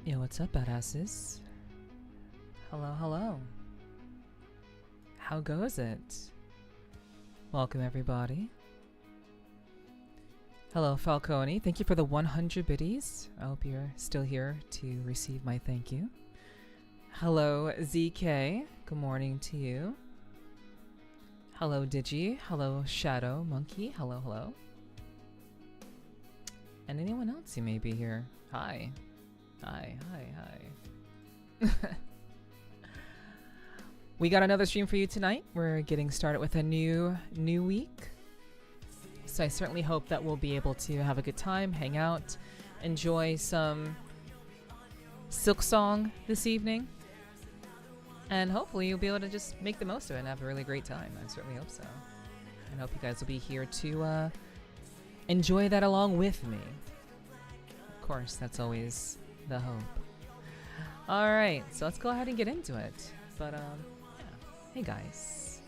Yo, what's up, badasses? Hello, hello. How goes it? Welcome, everybody. Hello, Falcone. Thank you for the 100 biddies. I hope you're still here to receive my thank you. Hello, ZK. Good morning to you. Hello, Digi. Hello, Shadow Monkey. Hello, hello. And anyone else who may be here. Hi. Hi. We got another stream for you tonight. We're getting started with a new week. So I certainly hope that we'll be able to have a good time, hang out, enjoy some Silksong this evening. And hopefully you'll be able to just make the most of it and have a really great time. I certainly hope so. And I hope you guys will be here to enjoy that along with me. Of course, that's always the hope. Alright, so let's go ahead and get into it. But, yeah. Hey guys.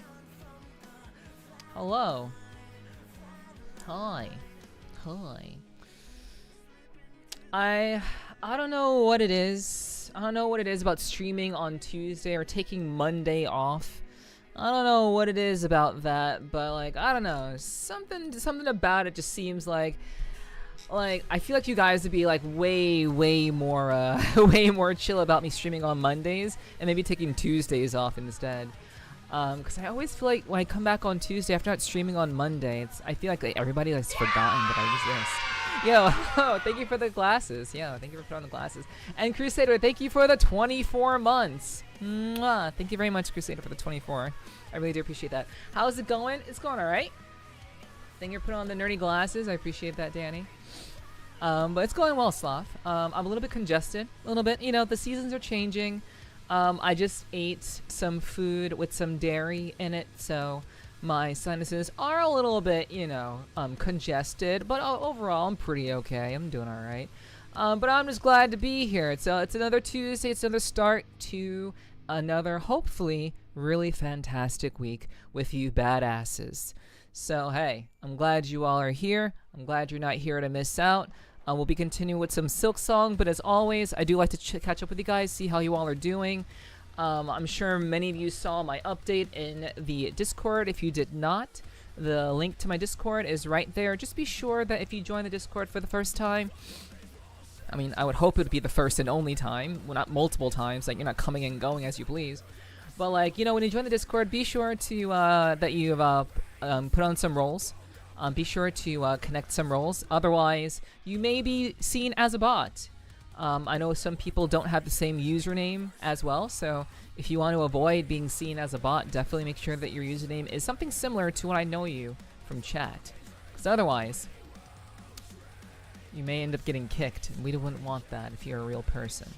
Hello. Hi. I don't know what it is. I don't know what it is about streaming on Tuesday or taking Monday off. I don't know what it is about that, but like, I don't know. Something about it just seems like I feel like you guys would be like way more way more chill about me streaming on Mondays and maybe taking Tuesdays off instead. Because I always feel like when I come back on Tuesday after not streaming on Monday, I feel like everybody has forgotten that I exist. Yo, thank you for the glasses. Yeah, thank you for putting on the glasses. And Crusader, thank you for the 24 months. Mwah. Thank you very much, Crusader, for the 24. I really do appreciate that. How's it going? It's going alright. Thank you for putting on the nerdy glasses. I appreciate that, Danny. But it's going well, Sloth. I'm a little bit congested. A little bit. You know, the seasons are changing. I just ate some food with some dairy in it, so my sinuses are a little bit, you know, congested. But overall, I'm pretty okay. I'm doing all right. But I'm just glad to be here. It's another Tuesday. It's another start to another, hopefully, really fantastic week with you badasses. So, hey, I'm glad you all are here. I'm glad you're not here to miss out. We'll be continuing with some Silksong, but as always, I do like to catch up with you guys, see how you all are doing. I'm sure many of you saw my update in the Discord. If you did not, the link to my Discord is right there. Just be sure that if you join the Discord for the first time, I mean, I would hope it would be the first and only time, well, not multiple times, like you're not coming and going as you please. But like, you know, when you join the Discord, be sure to that you've put on some roles. Be sure to connect some roles. Otherwise, you may be seen as a bot. I know some people don't have the same username as well, so if you want to avoid being seen as a bot, definitely make sure that your username is something similar to what I know you from chat. Because otherwise, you may end up getting kicked, and we wouldn't want that if you're a real person.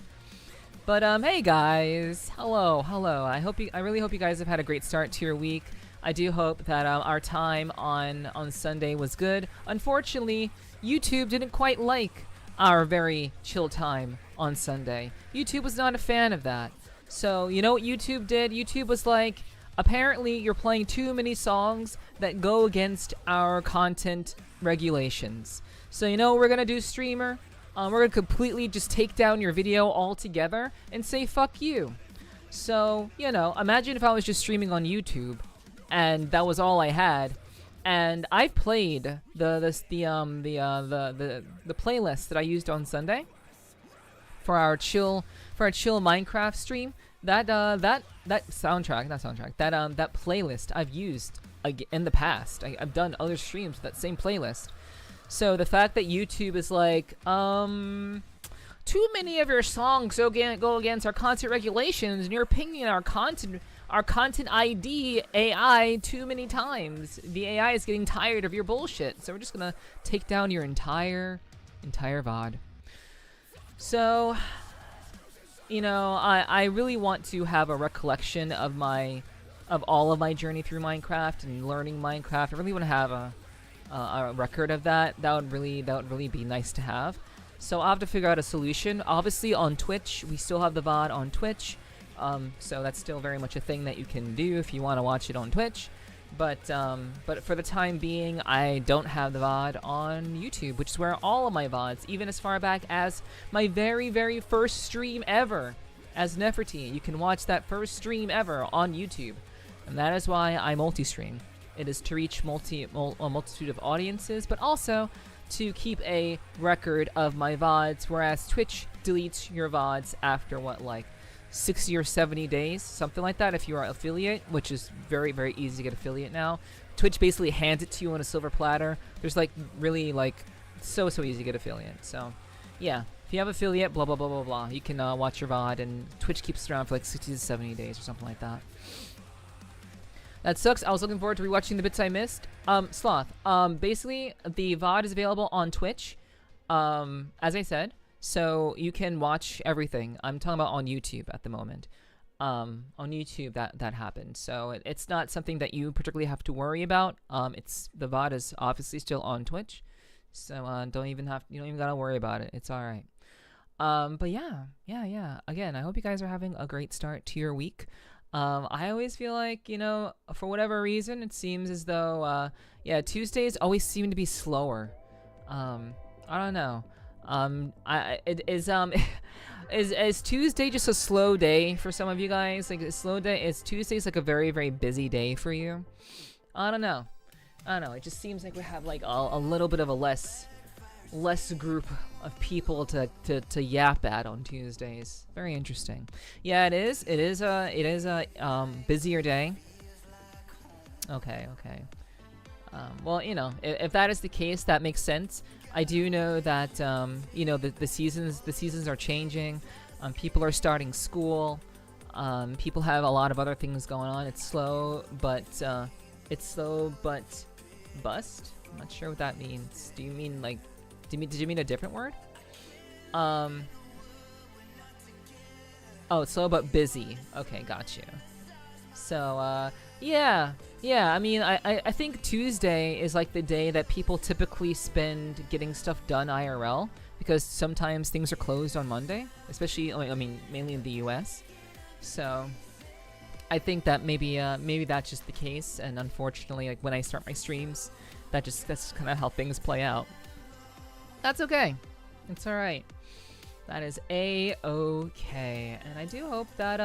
But hey guys, hello. I really hope you guys have had a great start to your week. I do hope that our time on Sunday was good. Unfortunately, YouTube didn't quite like our very chill time on Sunday. YouTube was not a fan of that. So, you know what YouTube did? YouTube was like, apparently you're playing too many songs that go against our content regulations. So, you know what we're gonna do, streamer? We're gonna completely just take down your video altogether and say fuck you. So, you know, imagine if I was just streaming on YouTube and that was all I had, and I played the playlist that I used on Sunday for our chill Minecraft stream. That playlist I've used in the past. I've done other streams with that same playlist. So the fact that YouTube is like, too many of your songs go against our content regulations, and you're pinging our content ID AI too many times. The AI is getting tired of your bullshit, so we're just gonna take down your entire VOD. So, you know, I really want to have a recollection of all of my journey through Minecraft and learning Minecraft. I really want to have a record of that. That would really be nice to have. So I'll have to figure out a solution. Obviously on Twitch, we still have the VOD on Twitch. So that's still very much a thing that you can do if you want to watch it on Twitch. But for the time being, I don't have the VOD on YouTube, which is where all of my VODs, even as far back as my very first stream ever as Nepherti, you can watch that first stream ever on YouTube. And that is why I multi-stream. It is to reach a multitude of audiences, but also to keep a record of my VODs, whereas Twitch deletes your VODs after, what, like 60 or 70 days, something like that, if you are an affiliate, which is very easy to get affiliate now. Twitch basically hands it to you on a silver platter. There's like really like so easy to get affiliate. So yeah, if you have affiliate, blah blah blah, you can watch your VOD, and Twitch keeps it around for like 60 to 70 days or something like that. That sucks. I was looking forward to rewatching the bits I missed. Sloth. Basically, the VOD is available on Twitch, as I said, so you can watch everything. I'm talking about on YouTube at the moment. On YouTube, that happened. So it's not something that you particularly have to worry about. The VOD is obviously still on Twitch, so you don't even gotta worry about it. It's all right. But yeah. Again, I hope you guys are having a great start to your week. I always feel like, for whatever reason, it seems as though, Tuesdays always seem to be slower. I don't know. Is Tuesday just a slow day for some of you guys? Like, a slow day? Is Tuesdays like a very busy day for you? I don't know. It just seems like we have like a little bit of a less group of people to yap at on Tuesdays. Very interesting. Yeah, it is a busier day. Okay. Well, if that is the case, that makes sense. I do know that the seasons are changing. People are starting school. People have a lot of other things going on. It's slow, but bust. I'm not sure what that means. Do you mean like? Did you mean a different word? Oh, it's slow but busy. Okay, got you. So, yeah. I mean, I think Tuesday is like the day that people typically spend getting stuff done IRL, because sometimes things are closed on Monday, especially, I mean, mainly in the US. So, I think that maybe that's just the case, and unfortunately, like when I start my streams, that's kind of how things play out. That's okay. It's alright. That is A-okay. And I do hope that,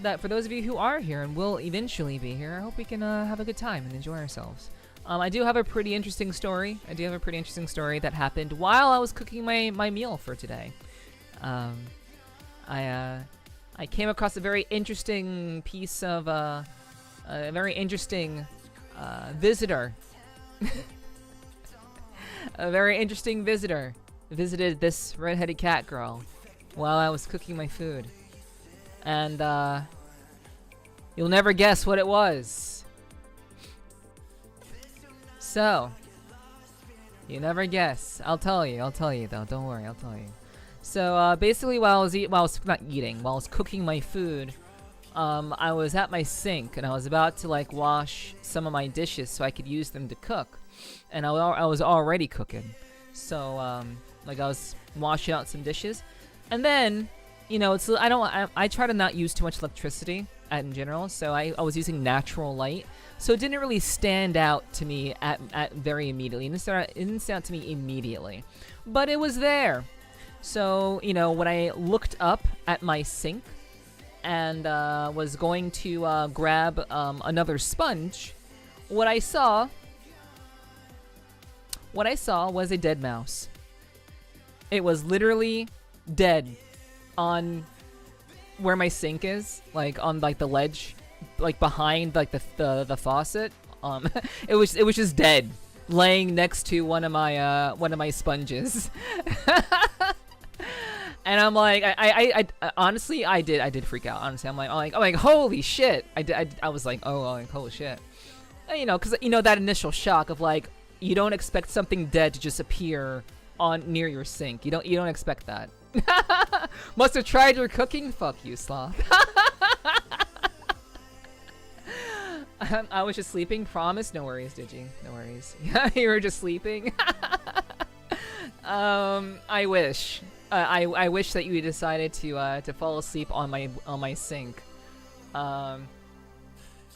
that for those of you who are here and will eventually be here, I hope we can have a good time and enjoy ourselves. I do have a pretty interesting story. That happened while I was cooking my meal for today. I came across a very interesting piece of, a very interesting visitor. A very interesting visitor visited this red-headed cat girl while I was cooking my food. And, you'll never guess what it was. So, you never guess. I'll tell you though. Don't worry, I'll tell you. So, basically while I was cooking my food, I was at my sink and I was about to like wash some of my dishes so I could use them to cook. And I was already cooking, so like I was washing out some dishes, and then I try to not use too much electricity in general, so I was using natural light, so it didn't really stand out to me at very immediately. It didn't stand out to me immediately, but it was there. So when I looked up at my sink and was going to grab another sponge, what I saw was a dead mouse. It was literally dead on where my sink is, like on like the ledge, like behind like the faucet. It was just dead, laying next to one of my sponges. And I'm like, I honestly, I did freak out. Honestly, I'm like, holy shit! I was like, holy shit. Because that initial shock of like, you don't expect something dead to just appear near your sink. You don't expect that. Must have tried your cooking. Fuck you, sloth. I was just sleeping. Promise. No worries, Digi. No worries. You were just sleeping. I wish. I wish that you decided to fall asleep on my sink.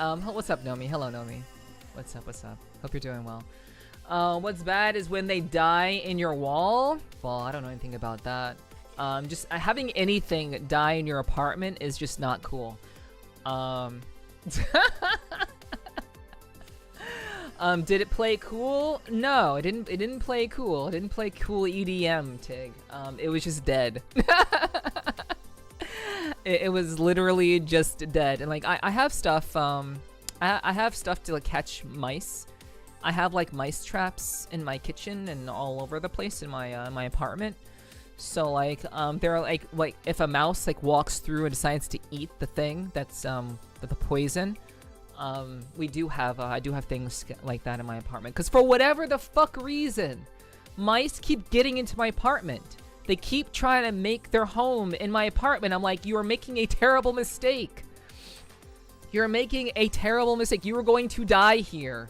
What's up, Nomi? Hello, Nomi. What's up? What's up? Hope you're doing well. What's bad is when they die in your wall. Well, I don't know anything about that. Just having anything die in your apartment is just not cool. Did it play cool? No, it didn't. It didn't play cool. It didn't play cool EDM, Tig. It was just dead. It was literally just dead. And like, I have stuff. I have stuff to like catch mice. I have like mice traps in my kitchen and all over the place in my apartment. So like, there are like if a mouse like walks through and decides to eat the thing that's the poison. I do have things like that in my apartment. Because for whatever the fuck reason, mice keep getting into my apartment. They keep trying to make their home in my apartment. I'm like, you are making a terrible mistake. You're making a terrible mistake. You are going to die here.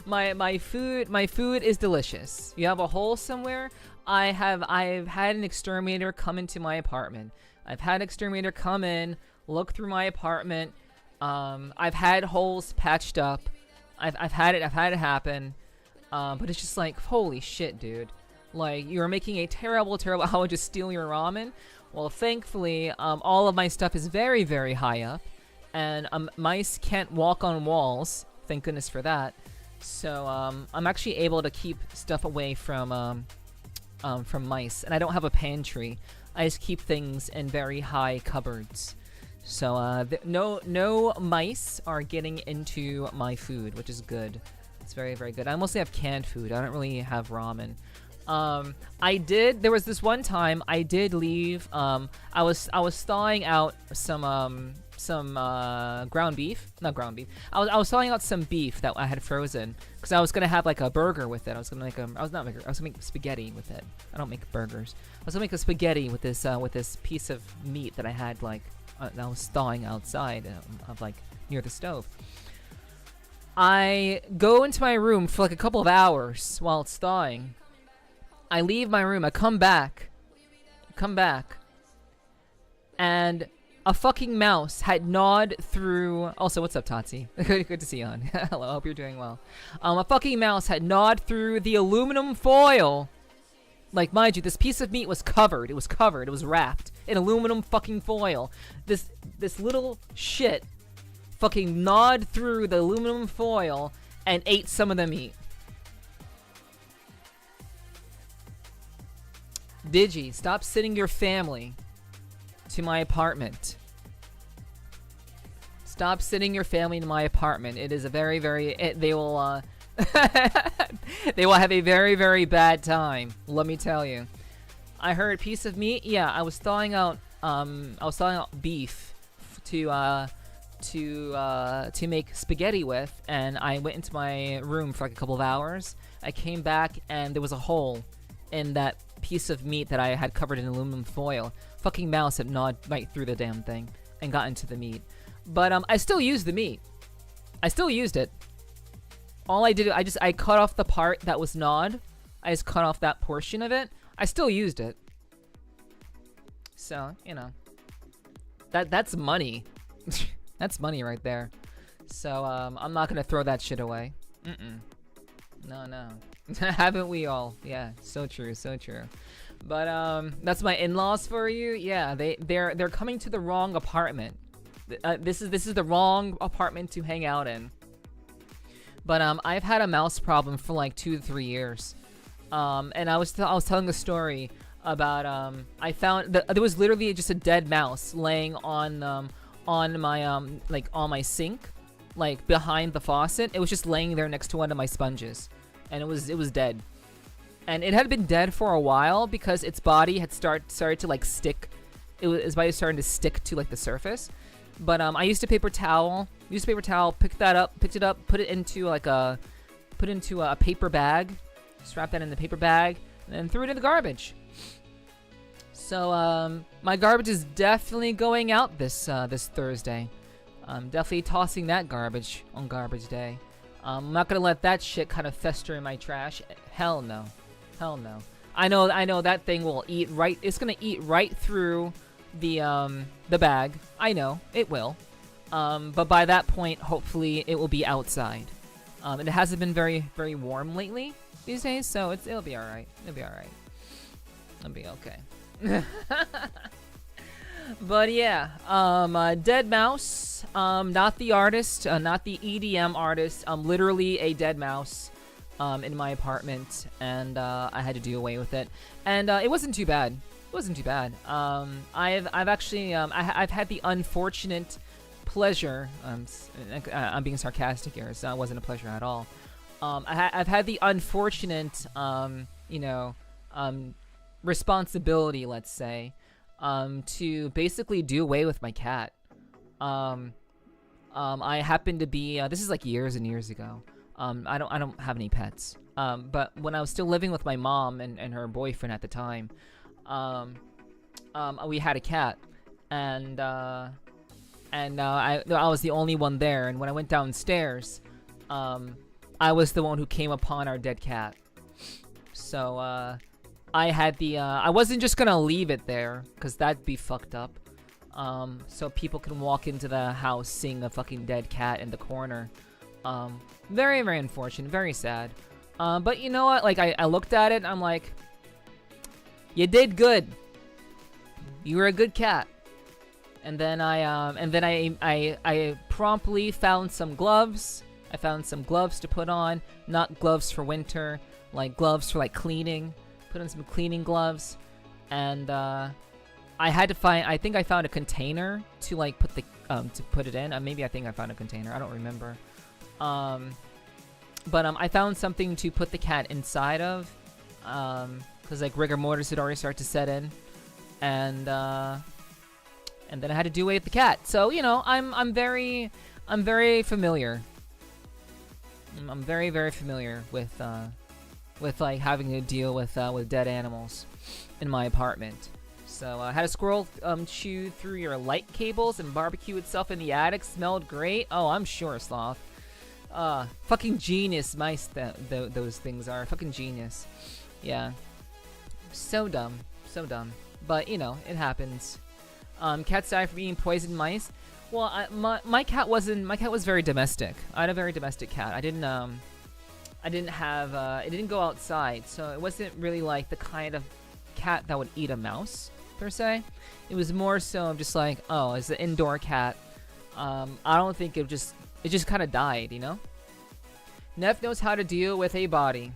My food is delicious. You have a hole somewhere? I've had an exterminator come into my apartment. I've had an exterminator come in, look through my apartment. I've had holes patched up. I've had it happen. But it's just like, holy shit, dude. Like, you're making a terrible, I would just steal your ramen. Well, thankfully, all of my stuff is very, very high up. And mice can't walk on walls. Thank goodness for that. So, I'm actually able to keep stuff away from mice. And I don't have a pantry. I just keep things in very high cupboards. So, no mice are getting into my food, which is good. It's very, very good. I mostly have canned food. I don't really have ramen. There was this one time I did leave, I was thawing out some ground beef. Not ground beef. I was thawing out some beef that I had frozen because I was gonna have like a burger with it. I was gonna make spaghetti with it. I don't make burgers. I was gonna make a spaghetti with this piece of meat that I had like that I was thawing outside of like near the stove. I go into my room for like a couple of hours while it's thawing. I leave my room. I come back, and a fucking mouse had gnawed through. Also, what's up, Totsi? Good to see you on. Hello, hope you're doing well. A fucking mouse had gnawed through the aluminum foil. Like, mind you, this piece of meat was covered. It was covered. It was wrapped in aluminum fucking foil. This little shit fucking gnawed through the aluminum foil and ate some of the meat. Digi, stop sending your family to my apartment. Stop sending your family to my apartment. It is a very, very... they will, they will have a very, very bad time. Let me tell you. I heard piece of meat. Yeah, I was thawing out beef to make spaghetti with, and I went into my room for like a couple of hours. I came back and there was a hole in that piece of meat that I had covered in aluminum foil. Fucking mouse had gnawed right through the damn thing and got into the meat. But I still used the meat. I still used it. All I did, I cut off the part that was gnawed. I just cut off that portion of it. I still used it. So, you know. That's money. That's money right there. So, I'm not gonna throw that shit away. No. Haven't we all? Yeah, so true, so true. But, that's my in-laws for you. Yeah, they're coming to the wrong apartment. This is the wrong apartment to hang out in. But, I've had a mouse problem for like 2 to 3 years. And I was telling a story about, I found there was literally just a dead mouse laying on my like on my sink, like behind the faucet. It was just laying there next to one of my sponges, and it was dead. And it had been dead for a while because its body had started to like stick. Its body was starting to stick to like the surface. But I used a paper towel, picked it up, put it into a paper bag, just wrapped that in the paper bag, and then threw it in the garbage. So, my garbage is definitely going out this Thursday. I'm definitely tossing that garbage on garbage day. I'm not gonna let that shit kind of fester in my trash. Hell no. Hell no. I know that thing will eat right. It's gonna eat right through the bag. I know it will. But by that point, hopefully, it will be outside. And it hasn't been very, very warm lately these days, so it'll be all right. It'll be all right. It'll be okay. But yeah, Dead Mouse. Not the artist, not the EDM artist. Literally a dead mouse. In my apartment, and I had to do away with it, and it wasn't too bad. It wasn't too bad. I've actually I've had the unfortunate pleasure. I'm being sarcastic here. So it wasn't a pleasure at all. I've had the unfortunate, responsibility, let's say, to basically do away with my cat. I happened to be. This is like years and years ago. I don't have any pets. But when I was still living with my mom and her boyfriend at the time, we had a cat, and I was the only one there. And when I went downstairs, I was the one who came upon our dead cat. So I had the I wasn't just gonna leave it there, cause that'd be fucked up. So people can walk into the house seeing a fucking dead cat in the corner. Very, very unfortunate, very sad. But you know what? Like, I looked at it and I'm like, you did good. You were a good cat. And then I promptly found some gloves. I found some gloves to put on, not gloves for winter, like gloves for like cleaning. Put on some cleaning gloves, and I had to find. I think I found a container to like put the to put it in. Maybe I think I found a container. I don't remember. But I found something to put the cat inside of, because like rigor mortis had already started to set in, and then I had to do away with the cat. So you know, I'm very familiar. I'm very, very familiar with like having to deal with dead animals in my apartment. So I had a squirrel chew through your light cables and barbecue itself in the attic. Smelled great. Oh, I'm sure, Sloth. Fucking genius mice those things are. Fucking genius. Yeah. So dumb. So dumb. But, you know, it happens. Cats die from eating poisoned mice. Well, my cat was very domestic. I had a very domestic cat. It didn't go outside, so it wasn't really like the kind of cat that would eat a mouse, per se. It was more so just like, oh, it's an indoor cat. I don't think it just kind of died, you know? Neff knows how to deal with a body.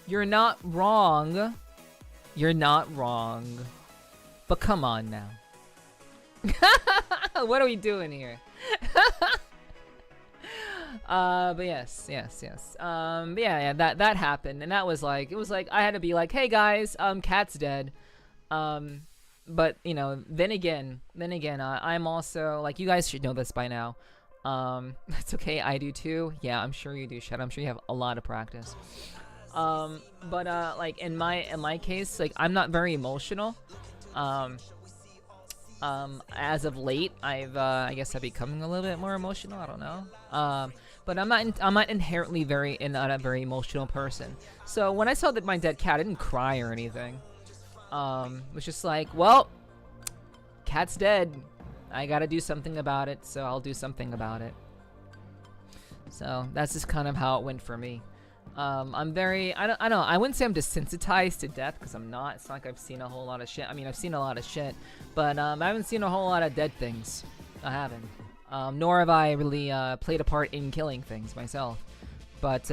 You're not wrong. You're not wrong. But come on now. What are we doing here? But yes. Yeah, that happened, and that was like, it was like I had to be like, hey guys, cat's dead. But you know, then again, I'm also like, you guys should know this by now. That's okay, I do too. Yeah, I'm sure you do, Shed. I'm sure you have a lot of practice. But like in my case, like I'm not very emotional. As of late, I guess I'm becoming a little bit more emotional. I don't know. But I'm not inherently not a very emotional person. So when I saw that my dead cat, I didn't cry or anything. It was just like, well, cat's dead. I gotta do something about it, so I'll do something about it. So that's just kind of how it went for me. I'm very, I don't know, I wouldn't say I'm desensitized to death, because I'm not. It's not like I've seen a whole lot of shit. I mean, I've seen a lot of shit, but I haven't seen a whole lot of dead things. I haven't. Nor have I really played a part in killing things myself. But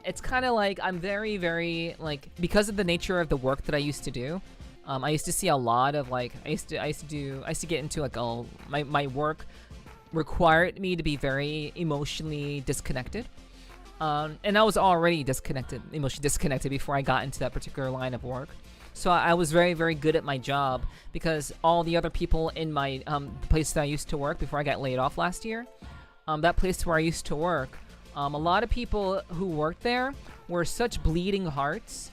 it's kind of like I'm very, very, like, because of the nature of the work that I used to do, I used to see a lot of, like, I used to get into, like, my work required me to be very emotionally disconnected. And I was already emotionally disconnected before I got into that particular line of work. So I was very, very good at my job, because all the other people in my place that I used to work before I got laid off last year, that place where I used to work, a lot of people who worked there were such bleeding hearts.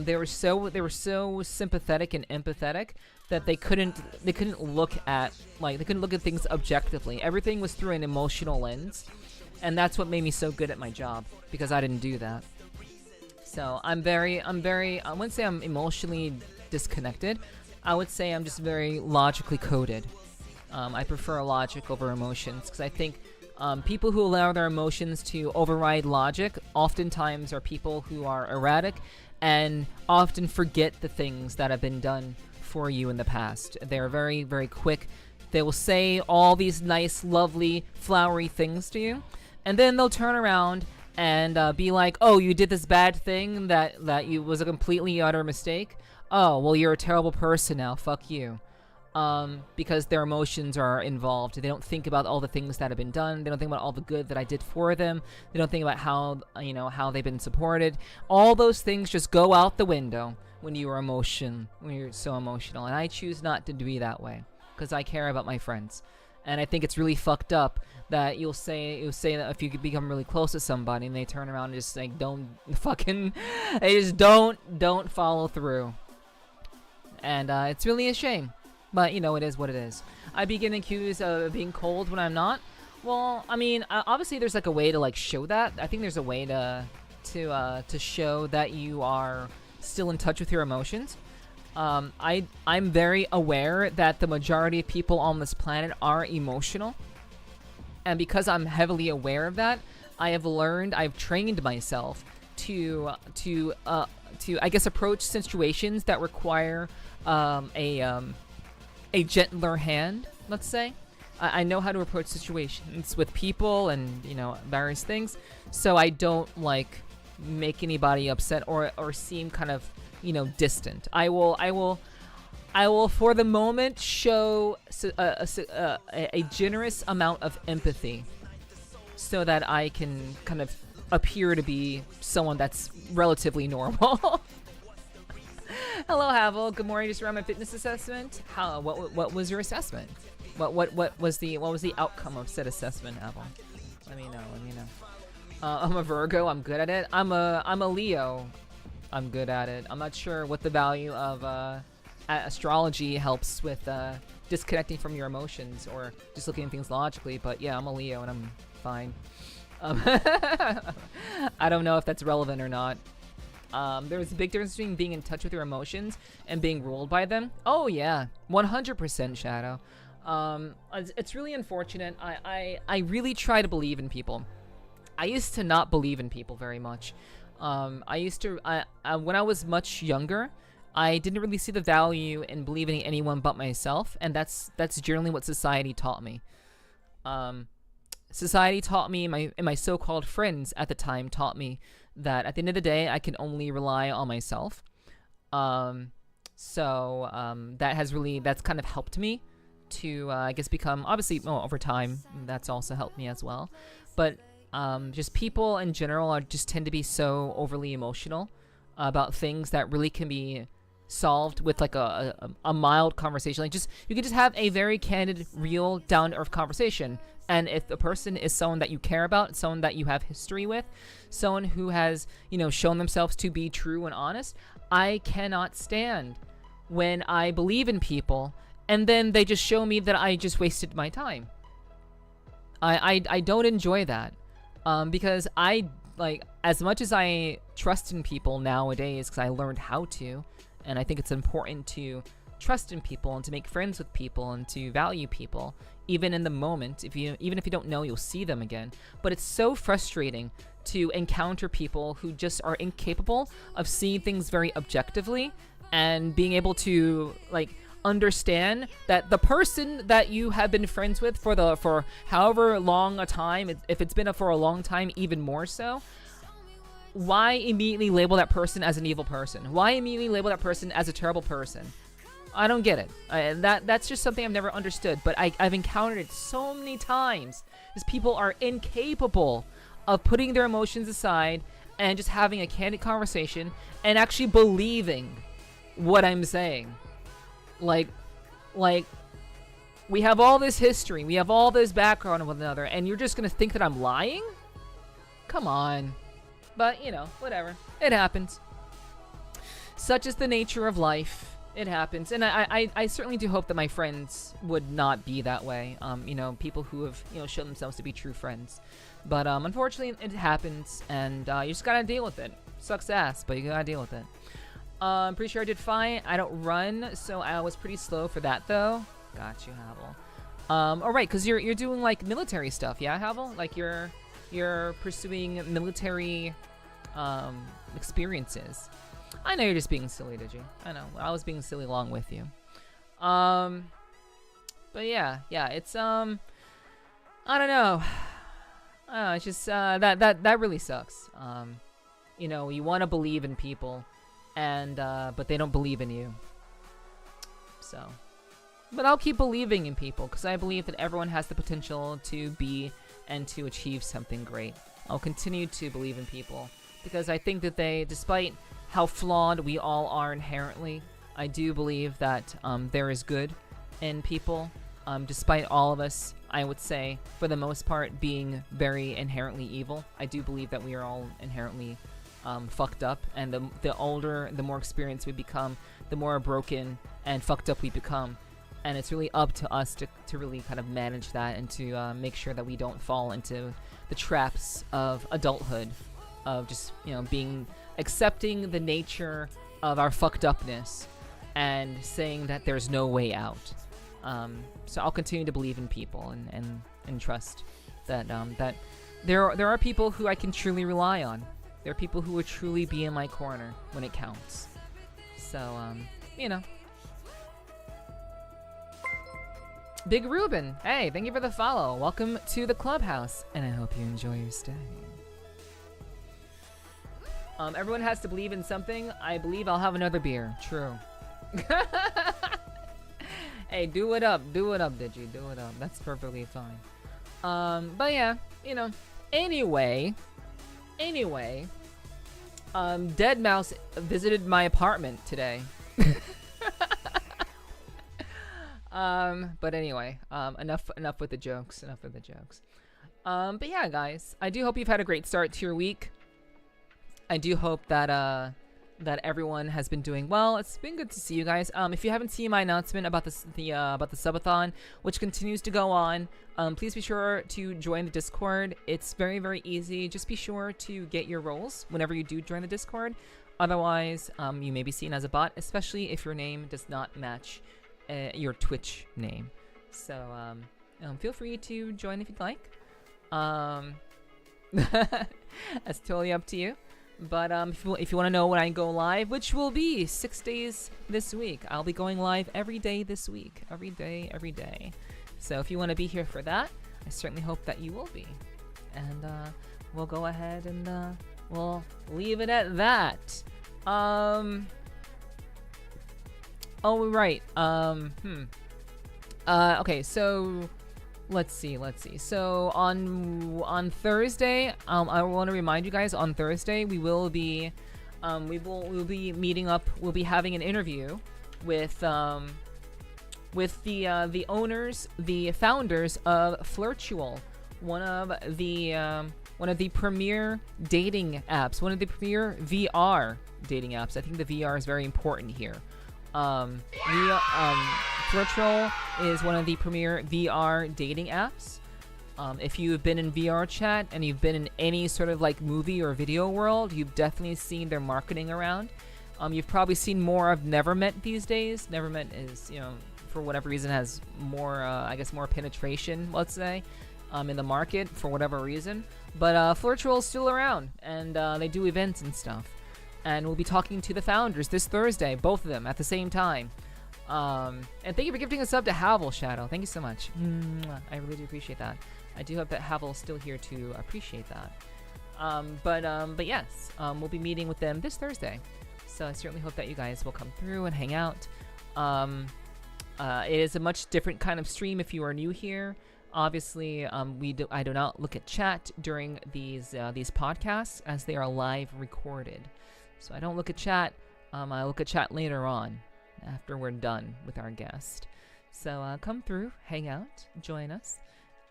They were so sympathetic and empathetic that they couldn't look at things objectively. Everything was through an emotional lens. And that's what made me so good at my job, because I didn't do that. So I'm very, I wouldn't say I'm emotionally disconnected. I would say I'm just very logically coded. I prefer logic over emotions because I think people who allow their emotions to override logic oftentimes are people who are erratic and often forget the things that have been done for you in the past. They're very, very quick. They will say all these nice, lovely, flowery things to you, and then they'll turn around and be like, oh, you did this bad thing that you was a completely utter mistake. Oh, well, you're a terrible person now. Fuck you. Because their emotions are involved. They don't think about all the things that have been done. They don't think about all the good that I did for them. They don't think about how, how they've been supported. All those things just go out the window when you're so emotional. And I choose not to be that way because I care about my friends. And I think it's really fucked up that you'll say that if you could become really close to somebody and they turn around and just like they just don't follow through. And it's really a shame. But, it is what it is. I be getting accused of being cold when I'm not. Well, I mean, obviously there's like a way to like show that. I think there's a way to show that you are still in touch with your emotions. I'm very aware that the majority of people on this planet are emotional. And because I'm heavily aware of that, I've trained myself to I guess approach situations that require a gentler hand, let's say. I know how to approach situations with people and, various things, so I don't, like, make anybody upset or seem kind of, distant. I will, for the moment, show a generous amount of empathy so that I can kind of appear to be someone that's relatively normal. Hello, Havel. Good morning. Just around my fitness assessment. What was your assessment? What was the outcome of said assessment, Havel? Let me know. I'm a Virgo. I'm good at it. I'm a Leo. I'm good at it. I'm not sure what the value of astrology helps with disconnecting from your emotions or just looking at things logically. But yeah, I'm a Leo and I'm fine. I don't know if that's relevant or not. There's a big difference between being in touch with your emotions and being ruled by them. Oh yeah, 100% Shadow. It's really unfortunate. I really try to believe in people. I used to not believe in people very much. When I was much younger, I didn't really see the value in believing in anyone but myself, and that's generally what society taught me. Society taught me, and my so-called friends at the time taught me that at the end of the day, I can only rely on myself. That's kind of helped me to, I guess, become, obviously, over time, that's also helped me as well. But just people in general just tend to be so overly emotional about things that really can be solved with like a mild conversation. Like you can just have a very candid, real, down-to-earth conversation. And if the person is someone that you care about, someone that you have history with, someone who has, shown themselves to be true and honest, I cannot stand when I believe in people and then they just show me that I just wasted my time. I don't enjoy that. Because as much as I trust in people nowadays, because I learned how to, and I think it's important to trust in people and to make friends with people and to value people, even in the moment. Even if you don't know, you'll see them again. But it's so frustrating to encounter people who just are incapable of seeing things very objectively and being able to understand that the person that you have been friends with for however long a time, if it's been for a long time, even more so, why immediately label that person as an evil person? Why immediately label that person as a terrible person? I don't get it. That's just something I've never understood, but I've encountered it so many times. Because people are incapable of putting their emotions aside and just having a candid conversation and actually believing what I'm saying. Like, we have all this history, we have all this background of one another, and you're just gonna think that I'm lying? Come on. But, whatever. It happens. Such is the nature of life. It happens, and I certainly do hope that my friends would not be that way. You know, people who have, you know, shown themselves to be true friends. But unfortunately, it happens, and you just gotta deal with it. Sucks ass, but you gotta deal with it. I'm pretty sure I did fine. I don't run, so I was pretty slow for that, though. Got you, Havel. All right, because you're doing like military stuff, yeah, Havel? Like you're pursuing military experiences. I know you're just being silly, did you? I know. I was being silly along with you. But yeah, it's I don't know. It's just that really sucks. You know, you want to believe in people, and but they don't believe in you. So, but I'll keep believing in people because I believe that everyone has the potential to be and to achieve something great. I'll continue to believe in people because I think that they, despite how flawed we all are inherently, I do believe that there is good in people, despite all of us, I would say, for the most part, being very inherently evil. I do believe that we are all inherently fucked up, and the older, the more experienced we become, the more broken and fucked up we become. And it's really up to us to really kind of manage that and to make sure that we don't fall into the traps of adulthood, of just, you know, accepting the nature of our fucked upness and saying that there's no way out. So I'll continue to believe in people and trust that that there are people who I can truly rely on. There are people who would truly be in my corner when it counts. So you know. Big Ruben, hey, thank you for the follow. Welcome to the clubhouse, and I hope you enjoy your stay. Everyone has to believe in something. I believe I'll have another beer. True. Hey, do it up, Digi, do it up. That's perfectly fine. But yeah, you know. Anyway, Dead Mouse visited my apartment today. But anyway, enough with the jokes. But yeah, guys, I do hope you've had a great start to your week. I do hope that that everyone has been doing well. It's been good to see you guys. If you haven't seen my announcement about the subathon, which continues to go on, please be sure to join the Discord. It's very, very easy. Just be sure to get your roles whenever you do join the Discord. Otherwise, you may be seen as a bot, especially if your name does not match your Twitch name. So feel free to join if you'd like. That's totally up to you. But if you want to know when I go live, which will be 6 days this week, I'll be going live every day this week. Every day. So if you want to be here for that, I certainly hope that you will be. And we'll go ahead and we'll leave it at that. Oh, right. Okay, so let's see. So on Thursday, I want to remind you guys, on Thursday we will be meeting up. We'll be having an interview with the owners, the founders of Flirtual, one of the premier dating apps, one of the premier VR dating apps. I think the VR is very important here. Flirtual is one of the premier VR dating apps. If you've been in VR chat and you've been in any sort of like movie or video world, you've definitely seen their marketing around. You've probably seen more of Nevermet these days. Nevermet is, you know, for whatever reason has more, I guess, more penetration, let's say, in the market for whatever reason. But Flirtual is still around, and they do events and stuff. And we'll be talking to the founders this Thursday, both of them at the same time. And thank you for gifting a sub to Havel Shadow. Thank you so much. I really do appreciate that. I do hope that Havel's still here to appreciate that. But yes, we'll be meeting with them this Thursday. So I certainly hope that you guys will come through and hang out. It is a much different kind of stream if you are new here. Obviously, I do not look at chat during these podcasts as they are live recorded. So I don't look at chat. I look at chat later on, after we're done with our guest. So come through, hang out, join us,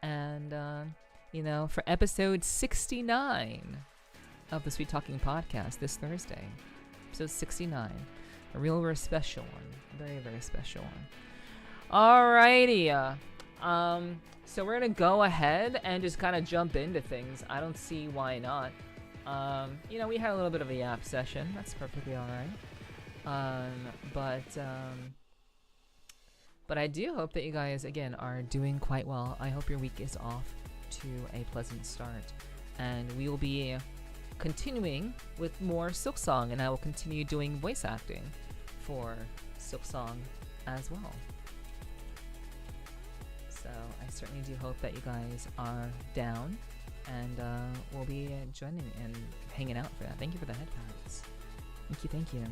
and you know, for episode 69 of the Sweet Talking Podcast this Thursday, episode 69. A real, very special one. Very, very special one. Alrighty. So we're gonna go ahead and just kind of jump into things. I don't see why not. You know, we had a little bit of a yap session. That's perfectly alright. But I do hope that you guys, again, are doing quite well. I hope your week is off to a pleasant start. And we will be continuing with more Silksong, and I will continue doing voice acting for Silksong as well. So I certainly do hope that you guys are down, and we'll be joining and hanging out for that. Thank you for the headphones. Thank you, thank you.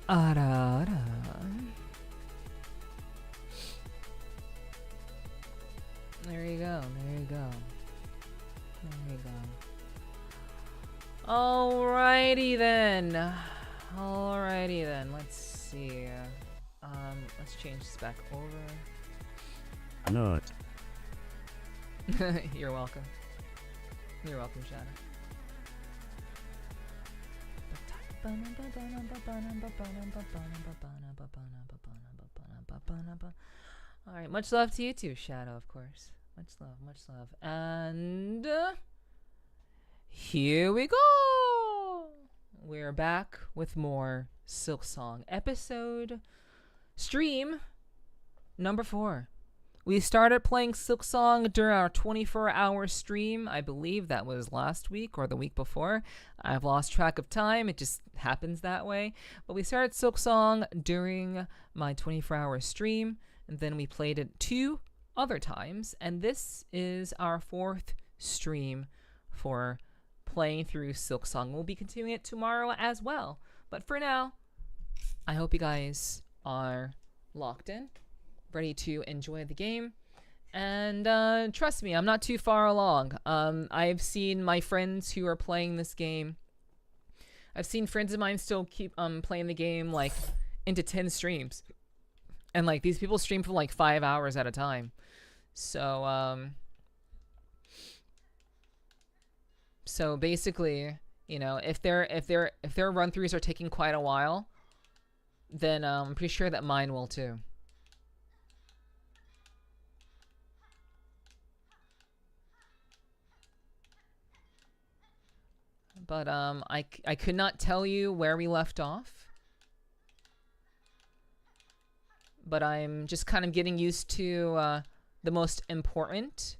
Ara. There you go, there you go. There you go. Alrighty then. Alrighty then, let's see. Let's change this back over. No. You're welcome. You're welcome, Shadow. Alright, much love to you too, Shadow, of course. Much love, much love. And here we go! We're back with more Silksong episode stream number 4. We started playing Silksong during our 24-hour stream. I believe that was last week or the week before. I've lost track of time. It just happens that way. But we started Silksong during my 24-hour stream, and then we played it 2 other times. And this is our 4th stream for playing through Silksong. We'll be continuing it tomorrow as well. But for now, I hope you guys are locked in, ready to enjoy the game, and trust me, I'm not too far along. I've seen my friends who are playing this game. I've seen friends of mine still keep playing the game like into 10 streams, and like these people stream for like 5 hours at a time. So so basically, you know, if their run throughs are taking quite a while, then I'm pretty sure that mine will too. But I could not tell you where we left off. But I'm just kind of getting used to the most important.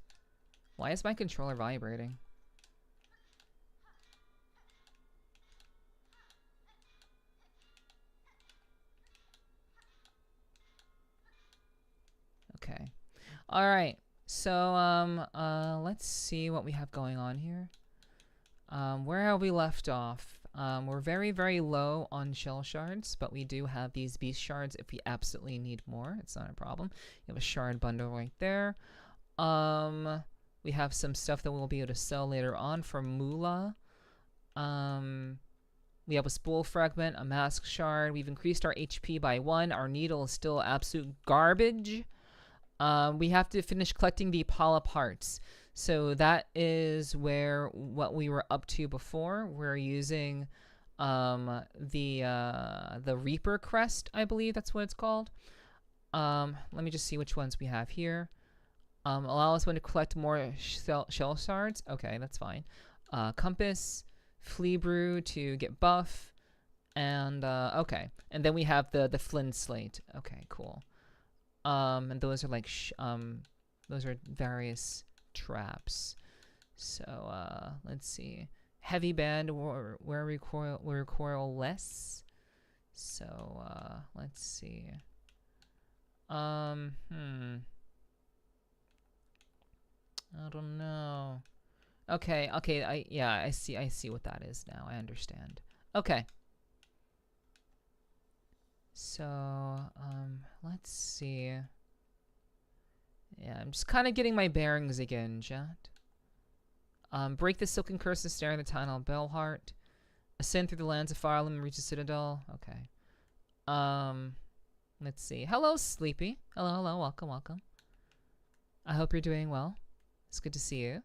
Why is my controller vibrating? Okay. All right. So let's see what we have going on here. Where have we left off? We're very, very low on shell shards, but we do have these beast shards if we absolutely need more. It's not a problem. You have a shard bundle right there. We have some stuff that we'll be able to sell later on for Moolah. We have a spool fragment, a mask shard. We've increased our HP by 1. Our needle is still absolute garbage. We have to finish collecting the Apollo parts. So that is what we were up to before. We're using the Reaper crest, I believe that's what it's called. Let me just see which ones we have here. Allow us to collect more shell shards. Okay, that's fine. Compass, Flea Brew to get buff, and okay. And then we have the Flint Slate. Okay, cool. And those are like those are various traps. So let's see. Heavy band where recoil less. So let's see. I don't know. Okay, I see what that is now. I understand. Okay. So let's see. Yeah, I'm just kind of getting my bearings again, chat. Break the silken curse and stare in the tunnel. Bellheart. Ascend through the lands of Firelem and reach the Citadel. Okay. Let's see. Hello, Sleepy. Hello, welcome. I hope you're doing well. It's good to see you.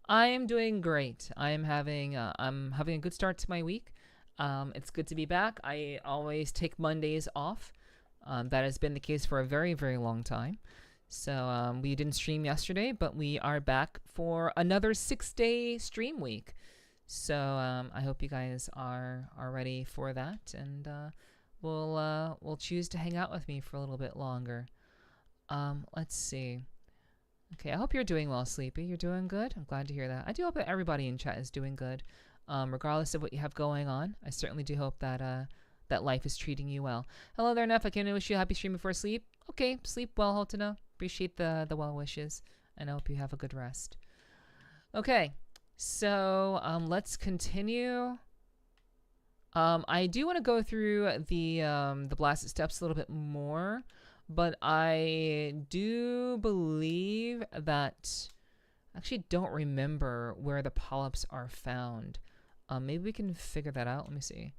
I am doing great. I'm having a good start to my week. It's good to be back. I always take Mondays off. That has been the case for a very, very long time. So we didn't stream yesterday, but we are back for another 6-day stream week. So I hope you guys are ready for that, and we'll choose to hang out with me for a little bit longer. Let's see. Okay, I hope you're doing well, Sleepy. You're doing good? I'm glad to hear that. I do hope that everybody in chat is doing good. Regardless of what you have going on, I certainly do hope that that life is treating you well. Hello there, Neff. I can wish you a happy stream before sleep. Okay, sleep well, Hotuna. Appreciate the well wishes, and I hope you have a good rest. Okay, so let's continue. I do want to go through the blasted steps a little bit more, but I do believe that I actually don't remember where the polyps are found. Maybe we can figure that out. Let me see.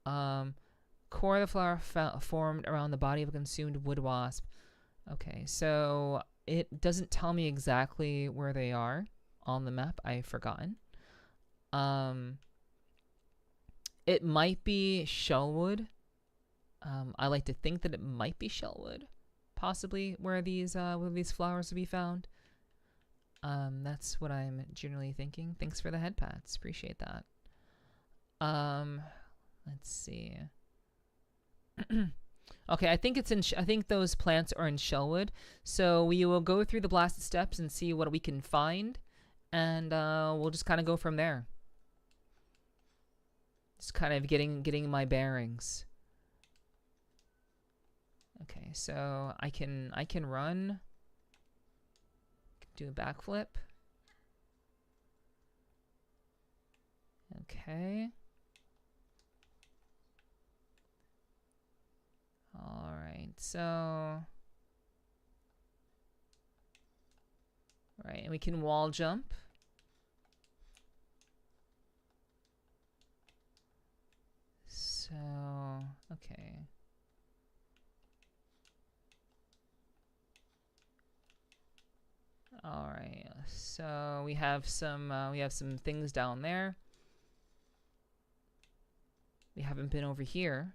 Core of the flower formed around the body of a consumed wood wasp. Okay, so it doesn't tell me exactly where they are on the map. I've forgotten. It might be shellwood. I like to think that it might be shellwood, possibly where these flowers will be found. That's what I'm generally thinking. Thanks for the head pats. Appreciate that. Let's see. Okay, I think it's in. I think those plants are in shellwood. So we will go through the blasted steps and see what we can find, and we'll just kind of go from there. Just kind of getting my bearings. Okay, so I can run. Do a backflip. Okay. All right. So, right, and we can wall jump. So, okay. All right. So we have some things down there. We haven't been over here.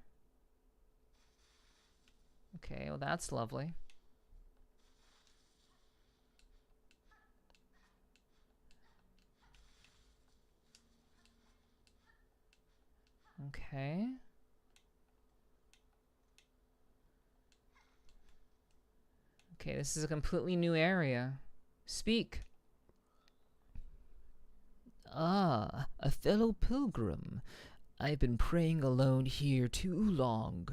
Okay, well that's lovely. Okay. Okay, this is a completely new area. Speak. Ah, a fellow pilgrim. I've been praying alone here too long,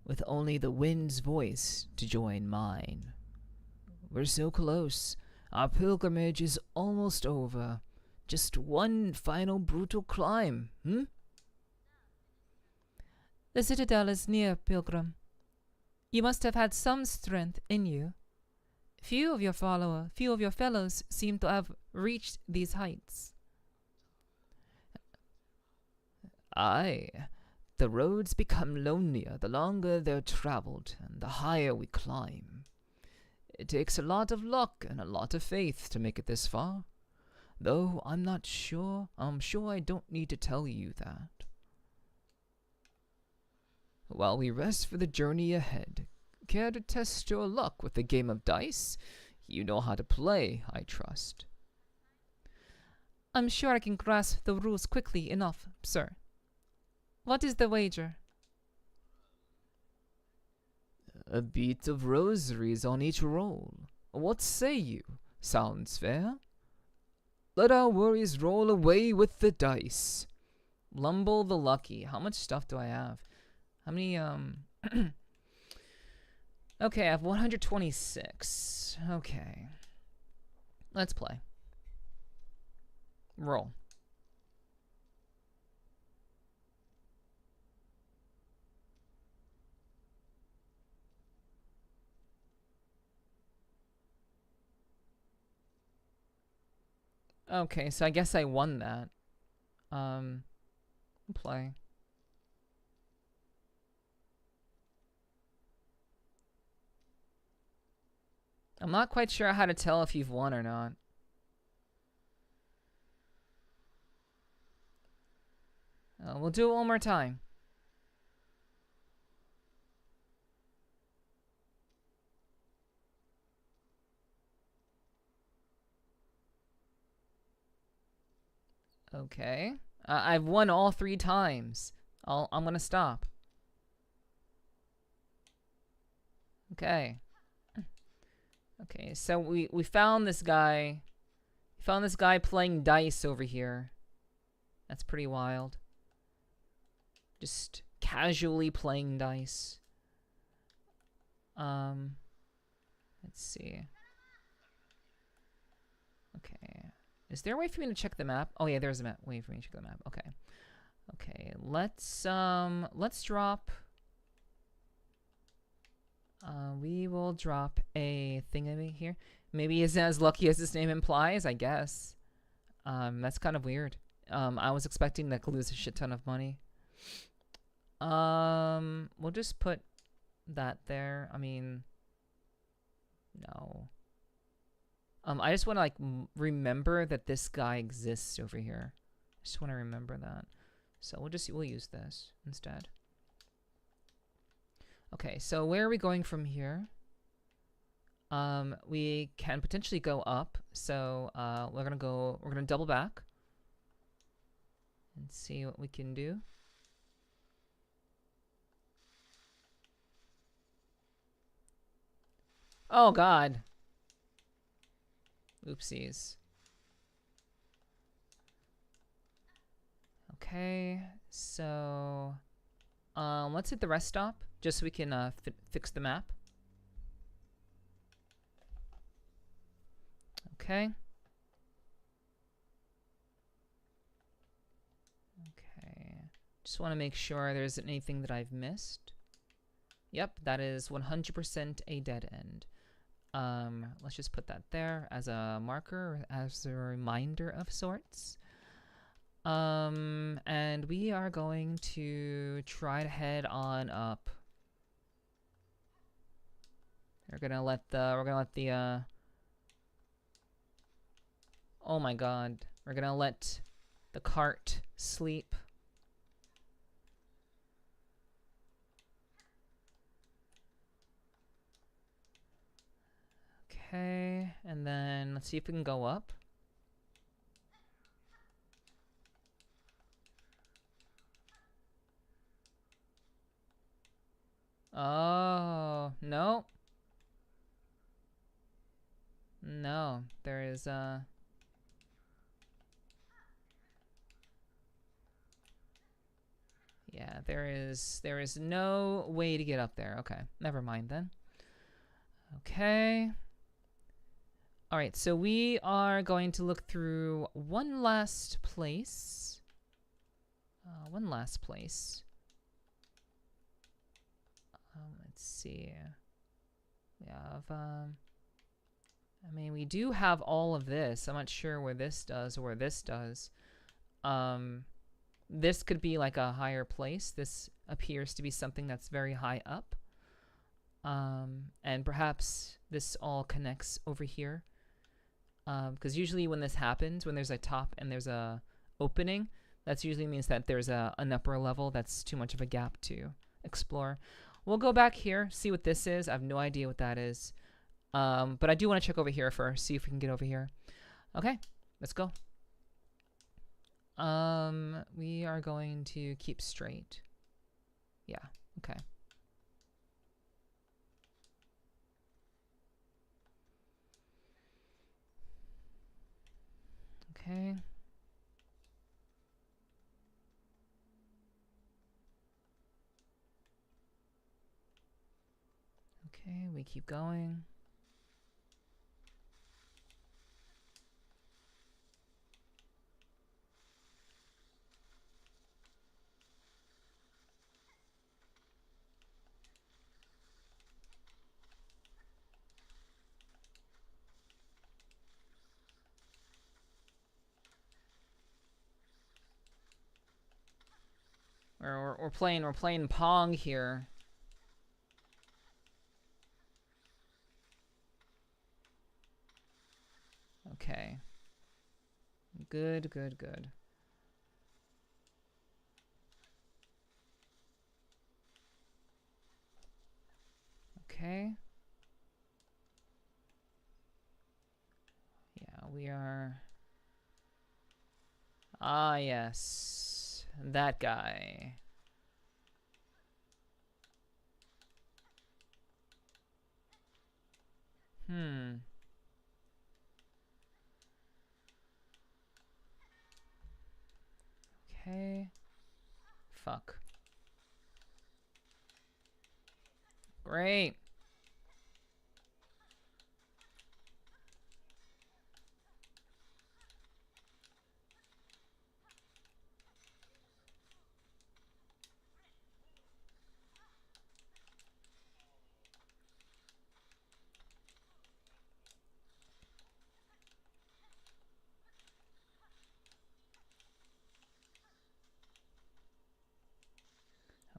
with only the wind's voice to join mine. We're so close. Our pilgrimage is almost over. Just one final brutal climb, The citadel is near, pilgrim. You must have had some strength in you. Few of your fellows seem to have reached these heights. Aye. The roads become lonelier the longer they're traveled and the higher we climb. It takes a lot of luck and a lot of faith to make it this far. Though I'm sure I don't need to tell you that. While we rest for the journey ahead, care to test your luck with a game of dice? You know how to play, I trust. I'm sure I can grasp the rules quickly enough, sir. What is the wager? A beat of rosaries on each roll. What say you? Sounds fair? Let our worries roll away with the dice. Lumble the Lucky. How much stuff do I have? How many, Okay, I have 126. Okay. Let's play. Roll. Okay, so I guess I won that. Play. I'm not quite sure how to tell if you've won or not. We'll do it one more time. Okay. I've won all 3 times. I'm gonna stop. Okay. Okay, so we found this guy. We found this guy playing dice over here. That's pretty wild. Just casually playing dice. Let's see. Okay. Is there a way for me to check the map? Oh yeah, there's a way for me to check the map. Okay. Okay, let's drop. We will drop a thing here. Maybe isn't as lucky as his name implies, I guess. That's kind of weird. I was expecting to lose a shit ton of money. We'll just put that there. I mean, no. I just want to like remember that this guy exists over here. I just want to remember that. So we'll use this instead. Okay, so where are we going from here? We can potentially go up. So we're gonna double back and see what we can do. Oh God. Oopsies. Okay, so let's hit the rest stop just so we can fix the map. Okay. Okay. Just want to make sure there isn't anything that I've missed. Yep, that is 100% a dead end. Let's just put that there as a marker, as a reminder of sorts. And we are going to try to head on up. We're gonna let the oh my God, we're gonna let the cart sleep. Okay, and then let's see if we can go up. Oh, no. No, there is yeah, there is no way to get up there. Okay, never mind then. Okay. All right, so we are going to look through one last place. Let's see. We have, I mean, we do have all of this. I'm not sure where this does or where this does. This could be like a higher place. This appears to be something that's very high up. And perhaps this all connects over here. Because usually when this happens, when there's a top and there's a opening, that usually means that there's an upper level that's too much of a gap to explore. We'll go back here, see what this is. I have no idea what that is. But I do want to check over here first, see if we can get over here. Okay, let's go. We are going to keep straight. Yeah, okay. Okay. Okay, we keep going. We're playing Pong here. Okay. Good. Okay. Yeah, we are... Ah, yes. That guy. Hmm. Okay. Fuck. Great.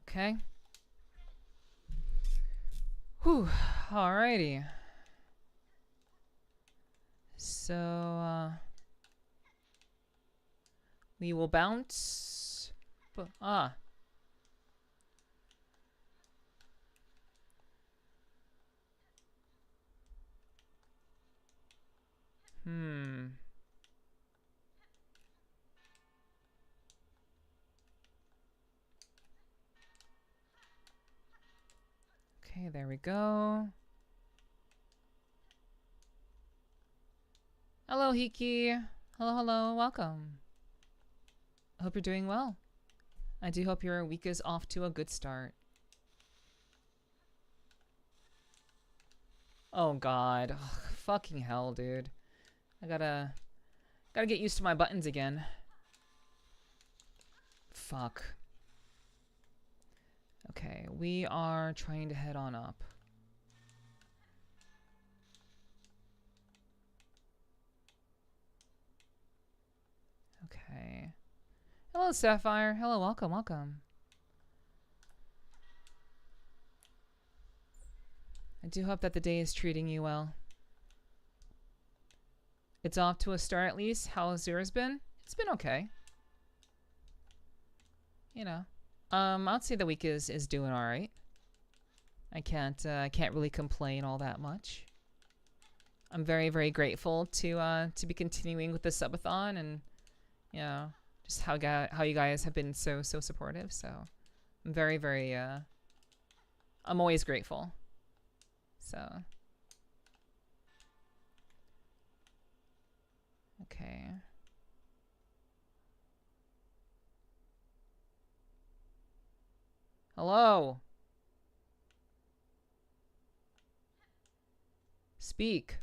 Okay. Whew. Alrighty. So, we will bounce. Ah. Hmm. Okay, there we go. Hello, Hiki. Hello, hello. Welcome. I hope you're doing well. I do hope your week is off to a good start. Oh god. Ugh, fucking hell, dude. I gotta get used to my buttons again. Fuck. Okay, we are trying to head on up. Okay. Hello, Sapphire. Hello, welcome, welcome. I do hope that the day is treating you well. It's off to a start at least. How's yours been? It's been okay. You know. I'd say the week is doing alright. I can't really complain all that much. I'm very, very grateful to be continuing with the subathon, and you know, just how you guys have been so supportive. So I'm very, very I'm always grateful. So okay. Hello. Speak.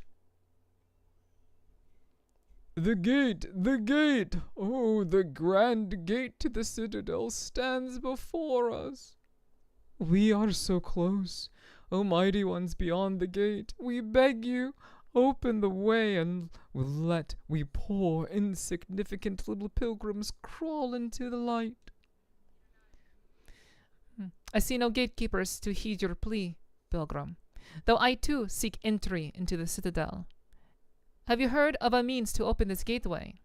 The gate, the gate! Oh, the grand gate to the citadel stands before us. We are so close. O mighty ones beyond the gate, we beg you, open the way and let we poor insignificant little pilgrims crawl into the light. I see no gatekeepers to heed your plea, pilgrim, though I too seek entry into the citadel. Have you heard of a means to open this gateway?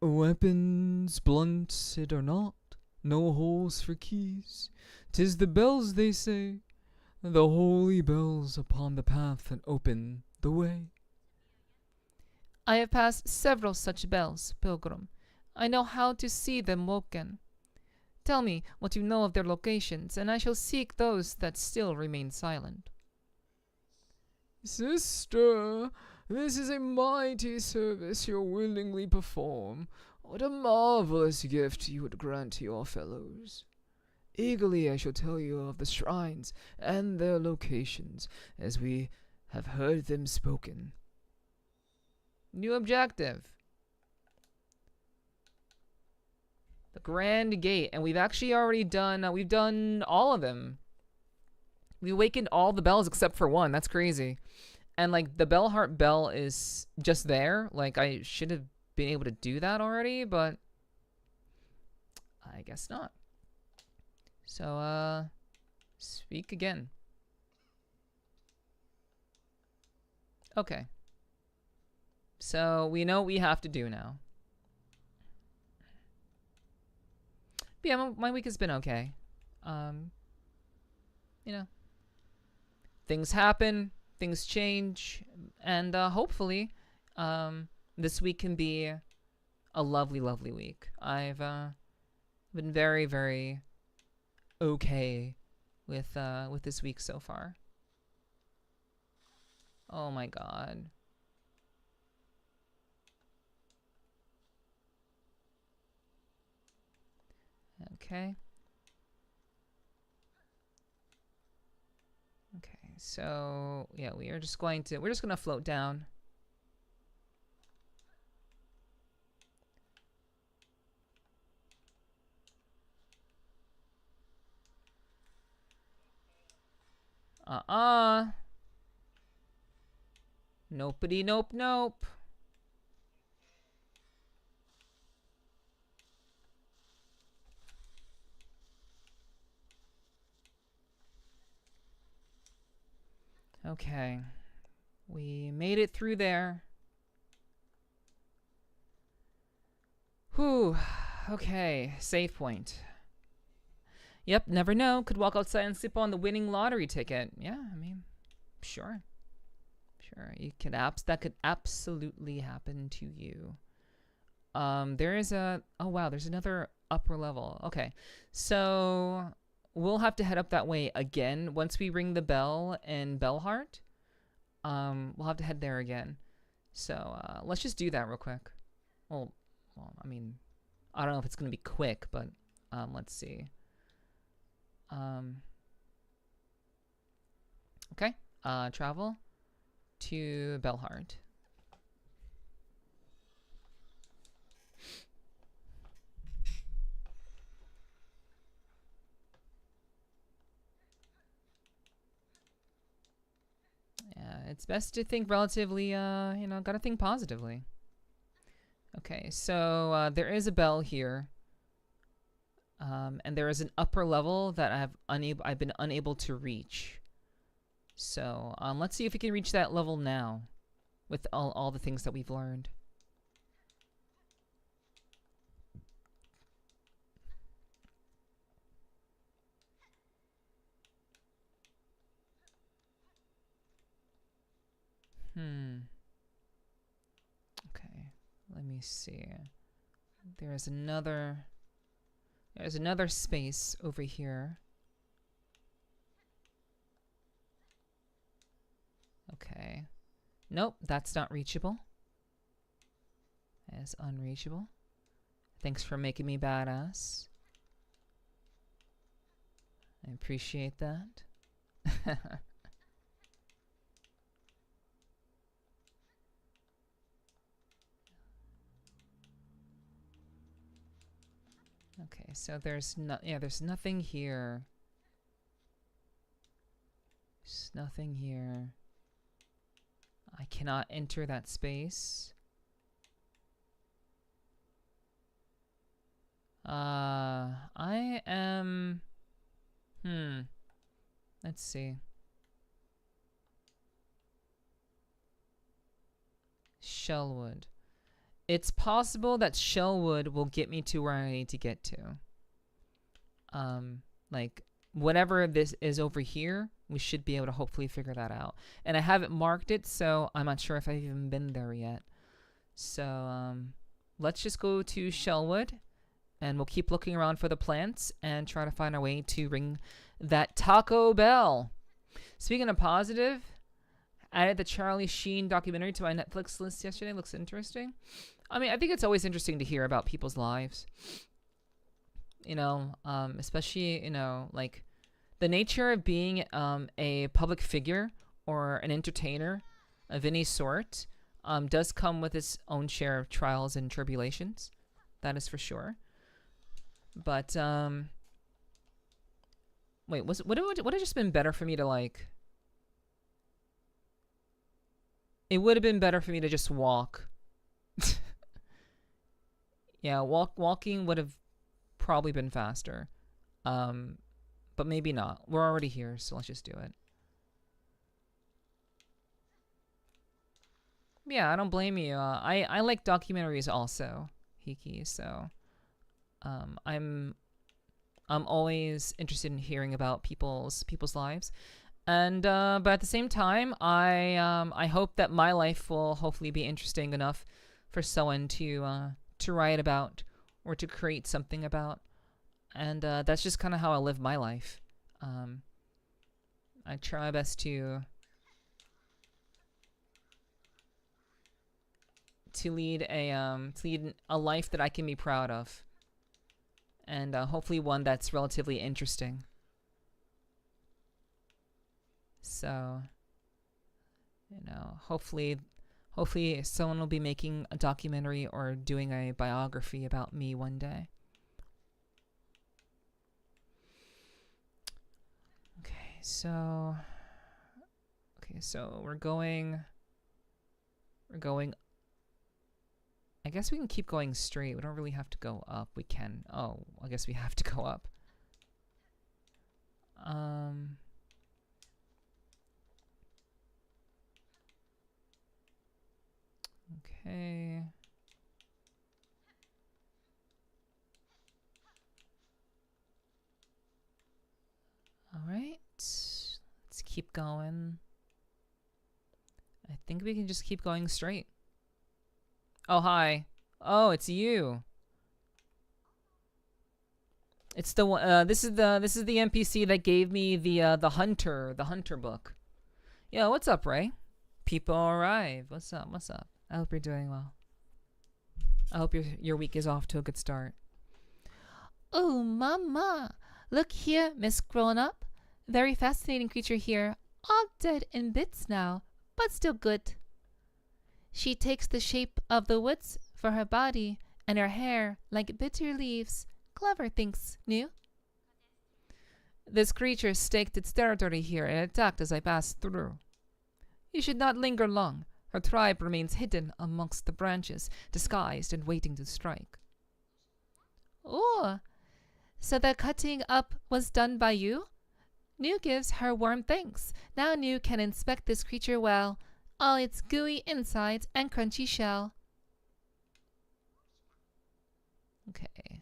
Weapons blunted or not, no holes for keys. 'Tis the bells, they say, the holy bells upon the path that open the way. I have passed several such bells, pilgrim. I know how to see them woken. Tell me what you know of their locations, and I shall seek those that still remain silent. Sister, this is a mighty service you willingly perform. What a marvelous gift you would grant to your fellows. Eagerly I shall tell you of the shrines and their locations, as we have heard them spoken. New objective. The Grand Gate, and we've actually already done. We've done all of them. We awakened all the bells except for one. That's crazy. And like the Bellheart bell is just there. Like I should have been able to do that already, but I guess not. So speak again. Okay. So we know what we have to do now. But yeah, my week has been okay. you know, things happen, things change, and hopefully, this week can be a lovely, lovely week. I've been very, very okay with this week so far. Oh my god. Okay. Okay, so yeah, we're just gonna float down. Nopety nope nope. Okay. We made it through there. Whew. Okay, save point. Yep, never know. Could walk outside and slip on the winning lottery ticket. Yeah, I mean, sure. Sure. That could absolutely happen to you. There is a oh wow, there's another upper level. Okay. So we'll have to head up that way again. Once we ring the bell in Bellheart, we'll have to head there again. So let's just do that real quick. Well, I mean, I don't know if it's gonna be quick, but let's see. Okay. Travel to Bellheart. Yeah, it's best to think relatively, gotta think positively. Okay, so there is a bell here. And there is an upper level that I've been unable to reach. So let's see if we can reach that level now with all the things that we've learned. Okay, let me see. There's another space over here. Okay. Nope, that's not reachable. That is unreachable. Thanks for making me badass. I appreciate that. Okay, so there's nothing here. There's nothing here. I cannot enter that space. I am... Let's see. Shellwood. It's possible that Shellwood will get me to where I need to get to. Like, whatever this is over here, we should be able to hopefully figure that out. And I haven't marked it, so I'm not sure if I've even been there yet. So, let's just go to Shellwood, and we'll keep looking around for the plants and try to find our way to ring that Taco Bell. Speaking of positive, added the Charlie Sheen documentary to my Netflix list yesterday. Looks interesting. I mean, I think it's always interesting to hear about people's lives. You know, especially, like the nature of being a public figure or an entertainer of any sort does come with its own share of trials and tribulations. That is for sure. But, wait, would it just been better for me to, like... It would have been better for me to just walk. Yeah, walking would have probably been faster. But maybe not. We're already here, so let's just do it. Yeah, I don't blame you. I like documentaries also, Hiki, so I'm I'm always interested in hearing about people's lives. And but at the same time, I hope that my life will hopefully be interesting enough for someone to write about or to create something about. And that's just kind of how I live my life. I try my best to lead a life that I can be proud of, and hopefully one that's relatively interesting. So, hopefully someone will be making a documentary or doing a biography about me one day. So we're going I guess we can keep going straight. We don't really have to go up. We can. Oh, I guess we have to go up. Okay. All right. Let's keep going. I think we can just keep going straight. Oh, hi. Oh, it's you. It's the one. This is the NPC that gave me the hunter book. Yo, what's up, Ray? People arrive. What's up? I hope you're doing well. I hope your week is off to a good start. Oh, mama. Look here, Miss Grown Up. Very fascinating creature here. All dead in bits now, but still good. She takes the shape of the woods for her body, and her hair like bitter leaves. Clever, thinks New. This creature staked its territory here and attacked as I passed through. You should not linger long. Her tribe remains hidden amongst the branches, disguised and waiting to strike. Oh, so the cutting up was done by you? New gives her warm thanks. Now New can inspect this creature well, all its gooey insides and crunchy shell. Okay.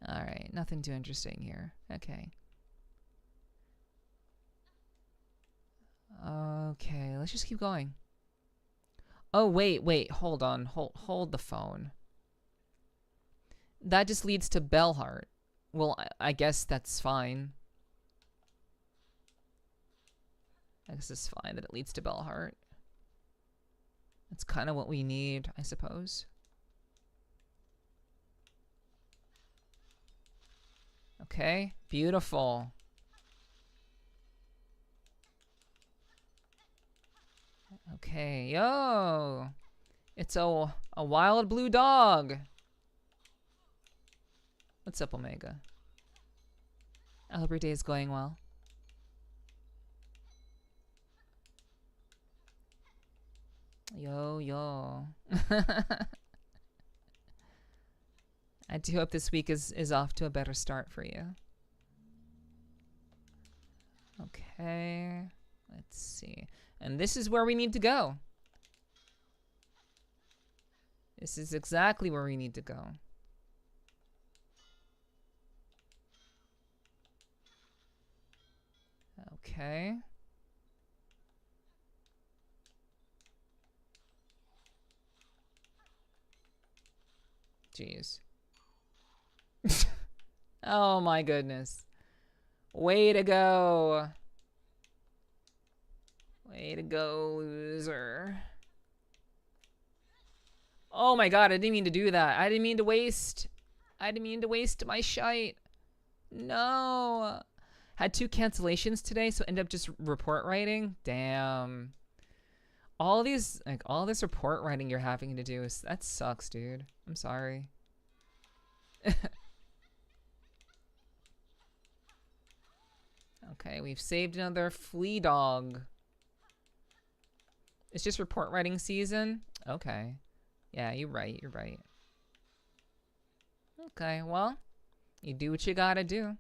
Alright, nothing too interesting here. Okay. Okay, let's just keep going. Oh, wait, hold on. Hold the phone. That just leads to Bellheart. Well, I guess that's fine. I guess it's fine that it leads to Bellheart. That's kind of what we need, I suppose. Okay, beautiful. Okay, yo! It's a wild blue dog! What's up, Omega? I hope your day is going well. Yo. I do hope this week is off to a better start for you. Okay, let's see. And this is where we need to go. This is exactly where we need to go. Okay. Jeez. Oh my goodness. Way to go. Way to go, loser. Oh my god, I didn't mean to do that. I didn't mean to waste my shite. No. Had 2 cancellations today, so ended up just report writing. Damn. All this report writing you're having to do that sucks, dude. I'm sorry. Okay, we've saved another flea dog. It's just report writing season? Okay. Yeah, you're right. Okay, well, you do what you gotta do.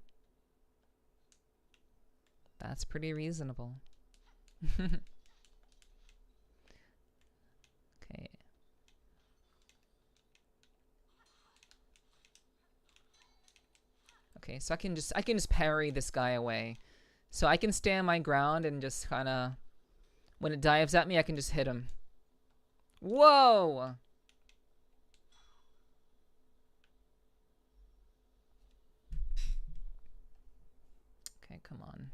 That's pretty reasonable. Okay. Okay, so I can just parry this guy away. So I can stand my ground and just kind of, when it dives at me, I can just hit him. Whoa! Okay, come on.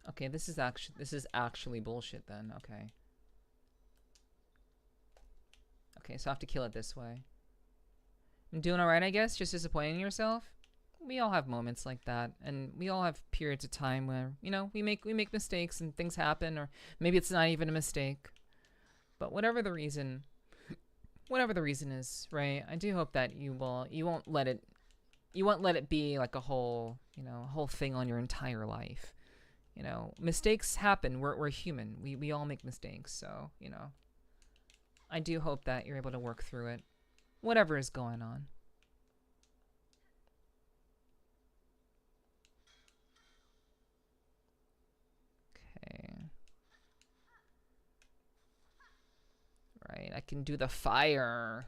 Okay, this is actually bullshit then. Okay. Okay, so I have to kill it this way. I'm doing alright, I guess. Just disappointing yourself. We all have moments like that, and we all have periods of time where, you know, we make mistakes and things happen, or maybe it's not even a mistake. But whatever the reason is, right? I do hope that you won't let it be like a whole thing on your entire life. You know, mistakes happen. We're human. We all make mistakes, so, you know. I do hope that you're able to work through it. Whatever is going on. Okay. Right, I can do the fire.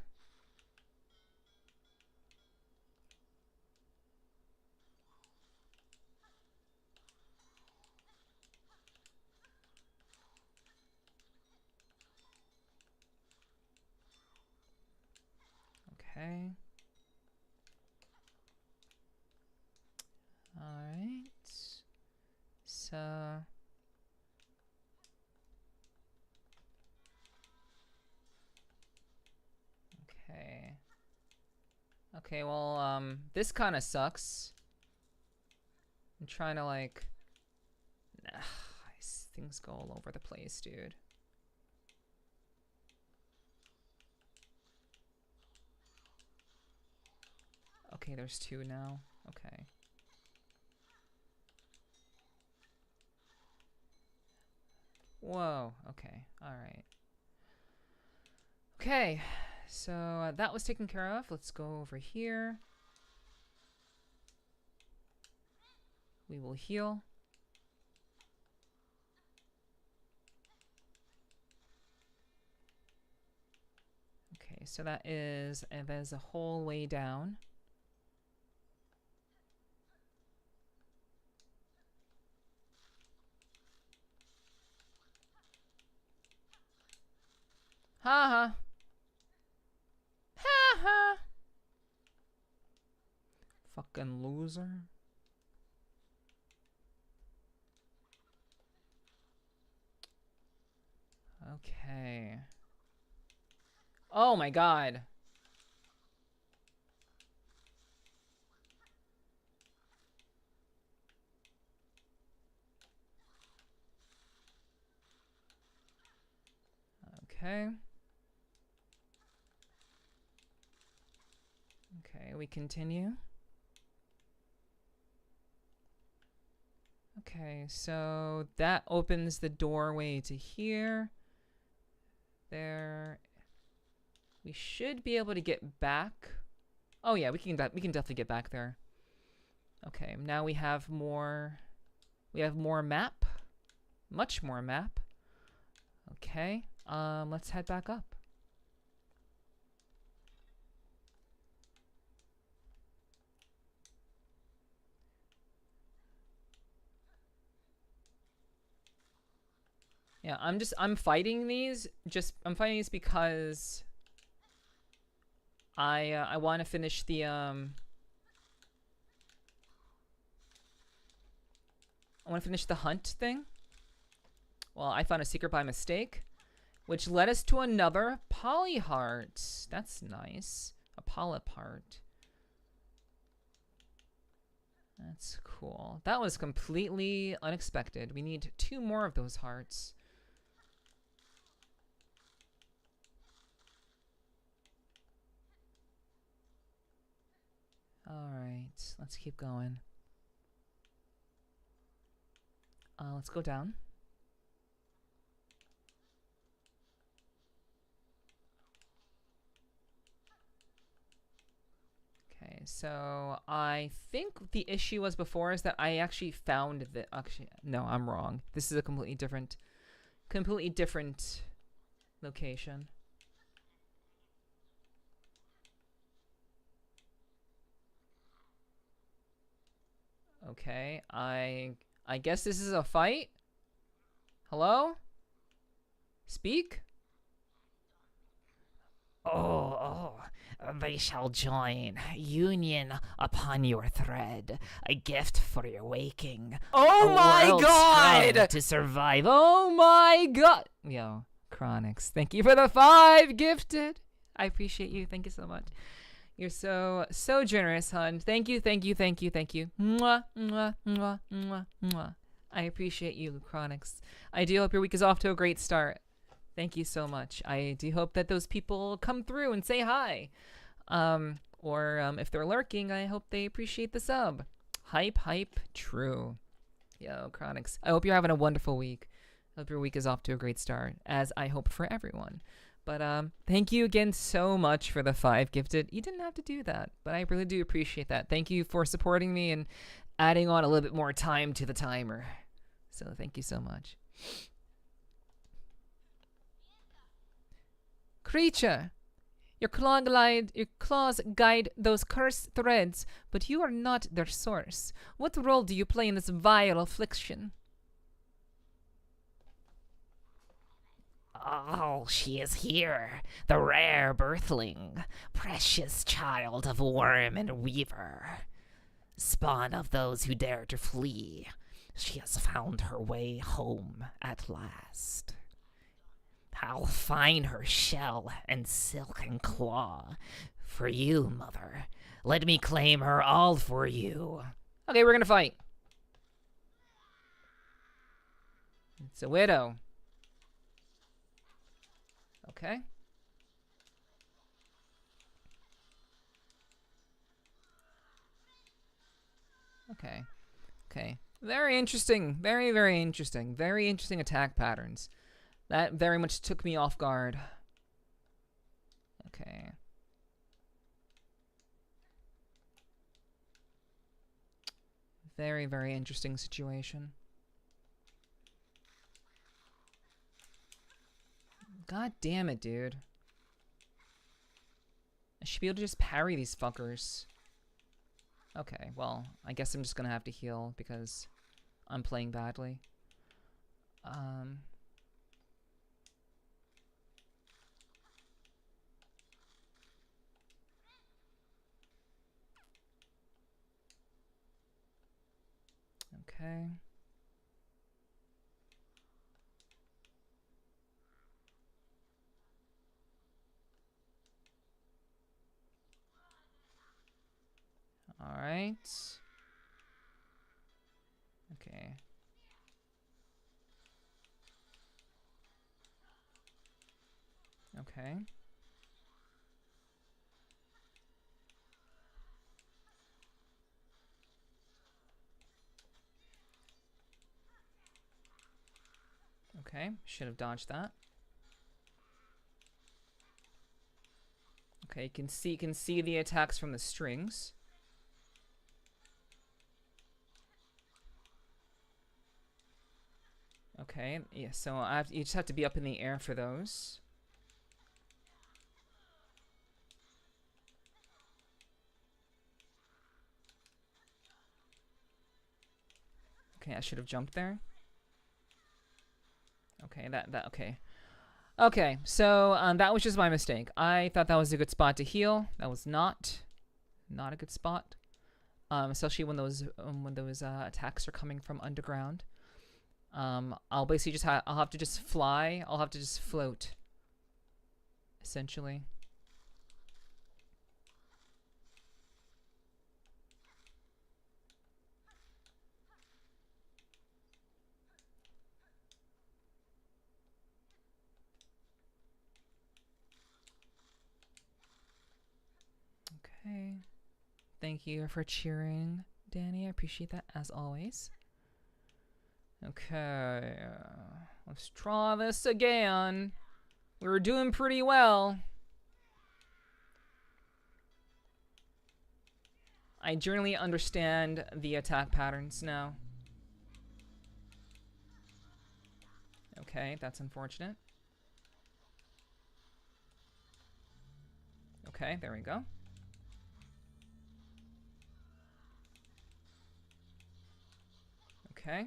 Okay. Alright. So... Okay. Okay, well, this kind of sucks. I'm trying to, like... Nah, things go all over the place, dude. Okay, there's two now. Okay. Whoa, okay, alright. Okay, so that was taken care of. Let's go over here. We will heal. Okay, so that is a whole way down. Ha ha. Ha ha. Fucking loser. Okay. Oh my god. Okay. Okay, we continue. Okay, so that opens the doorway to here. There. We should be able to get back. Oh yeah, we can definitely get back there. Okay, now we have more. We have more map. Much more map. Okay. Let's head back up. Yeah, I'm fighting these because I want to finish the I want to finish the hunt thing. Well, I found a secret by mistake, which led us to another polyheart. That's nice. A polyp heart. That's cool. That was completely unexpected. We need 2 more of those hearts. Alright, let's keep going. Let's go down. Okay, so I think the issue was before is that I actually found the... Actually, no, I'm wrong. This is a completely different location. Okay, I guess this is a fight? Hello? Speak? They shall join, union upon your thread, a gift for your waking. Oh a my world god! strong to survive. Oh my god! Yo, Chronix, thank you for the 5 gifted. I appreciate you. Thank you so much. You're so generous, hun. Thank you, thank you, thank you, thank you. Mwah, mwah, mwah, mwah, mwah. I appreciate you, Chronix. I do hope your week is off to a great start. Thank you so much. I do hope that those people come through and say hi. Or if they're lurking, I hope they appreciate the sub. Hype, hype, true. Yo, Chronix. I hope you're having a wonderful week. I hope your week is off to a great start, as I hope for everyone. But thank you again so much for the 5 gifted. You didn't have to do that, but I really do appreciate that. Thank you for supporting me and adding on a little bit more time to the timer. So thank you so much. Creature, your claws guide those cursed threads, but you are not their source. What role do you play in this vile affliction? Oh, she is here, the rare birthling, precious child of worm and weaver, spawn of those who dare to flee. She has found her way home at last. I'll find her shell and silken claw. For you, mother. Let me claim her all for you. Okay, we're gonna fight. It's a widow. Okay. Okay. Okay. Very interesting. Very, very interesting. Very interesting attack patterns. That very much took me off guard. Okay. Very, very interesting situation. God damn it, dude. I should be able to just parry these fuckers. Okay, well, I guess I'm just gonna have to heal because I'm playing badly. Okay. All right. Okay. Okay. Okay, should have dodged that. Okay, you can see the attacks from the strings. Okay, yeah, so you just have to be up in the air for those. Okay, I should have jumped there. Okay, okay. Okay, so that was just my mistake. I thought that was a good spot to heal. That was not a good spot. Especially when those attacks are coming from underground. I'll basically just I'll have to just fly. I'll have to just float. Essentially. Okay. Thank you for cheering, Danny. I appreciate that as always. Okay. Let's try this again. We were doing pretty well. I generally understand the attack patterns now. Okay, that's unfortunate. Okay, there we go. Okay.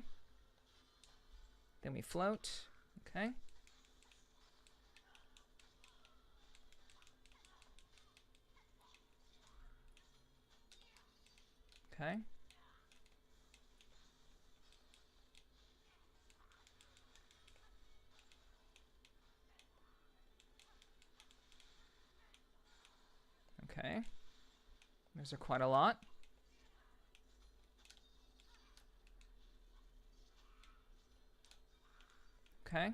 Then we float. Okay. Okay. Okay. Those are quite a lot. Okay.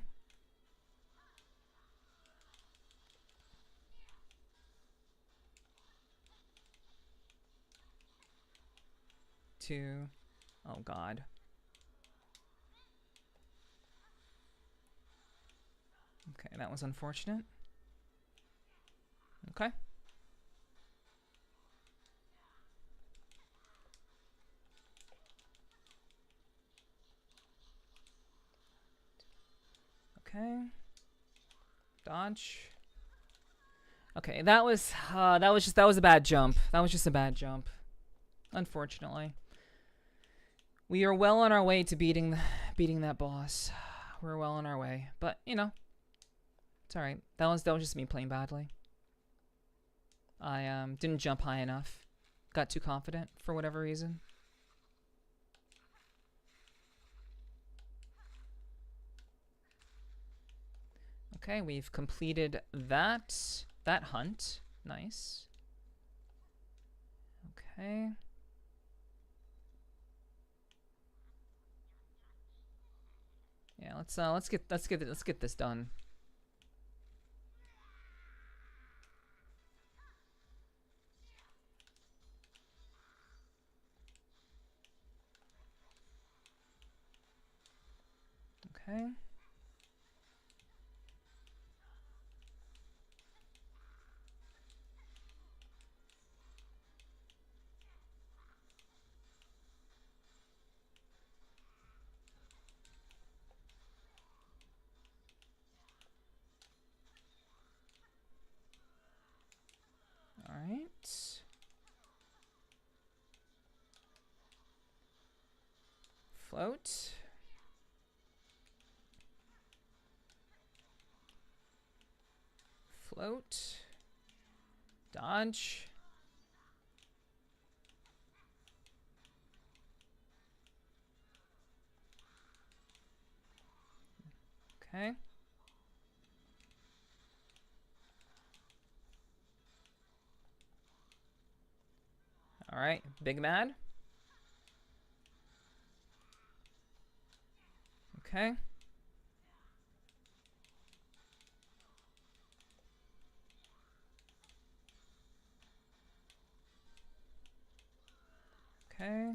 Two. Oh God. Okay, that was unfortunate. Okay. Okay. Dodge. Okay, that was a bad jump. That was just a bad jump. Unfortunately. We are well on our way to beating that boss. We're well on our way. But, you know, it's alright. That was just me playing badly. I didn't jump high enough. Got too confident for whatever reason. Okay, we've completed that hunt. Nice. Okay. Yeah, let's get this done. Okay. All right. Float. Float. Dodge. Okay. All right, Big Mad. Okay. Okay.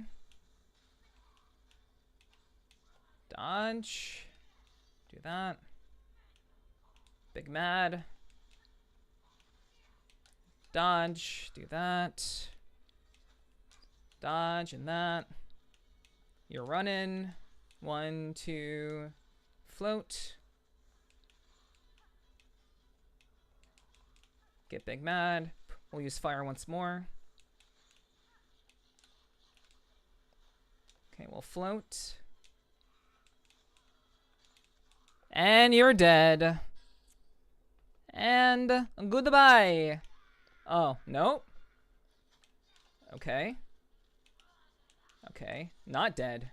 Dodge. Do that. Big Mad. Dodge. Do that. Dodge and that. You're running. 1, 2. Float. Get Big Mad. We'll use fire once more. Okay, we'll float. And you're dead. And goodbye. Oh, no. Okay. Okay, not dead.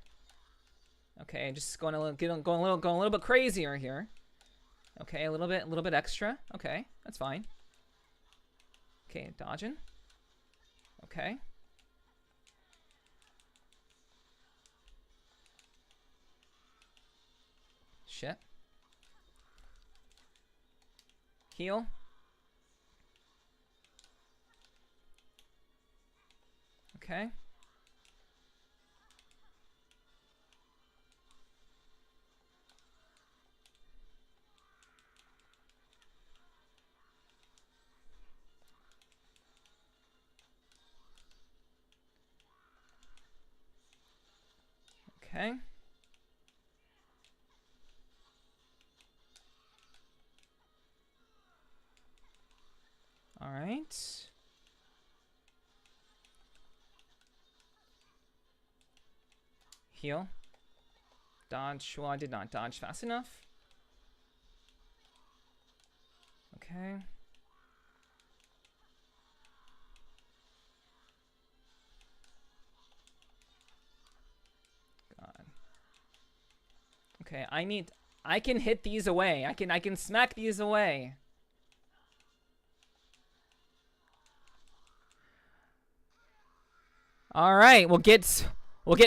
Okay, just going a little bit crazier here. Okay, a little bit extra. Okay, that's fine. Okay, dodging. Okay. Shit. Heal. Okay. Okay. All right. Heal. dodge. Well, I did not dodge fast enough. Okay. God. Okay, I can hit these away. I can smack these away. All right, we'll get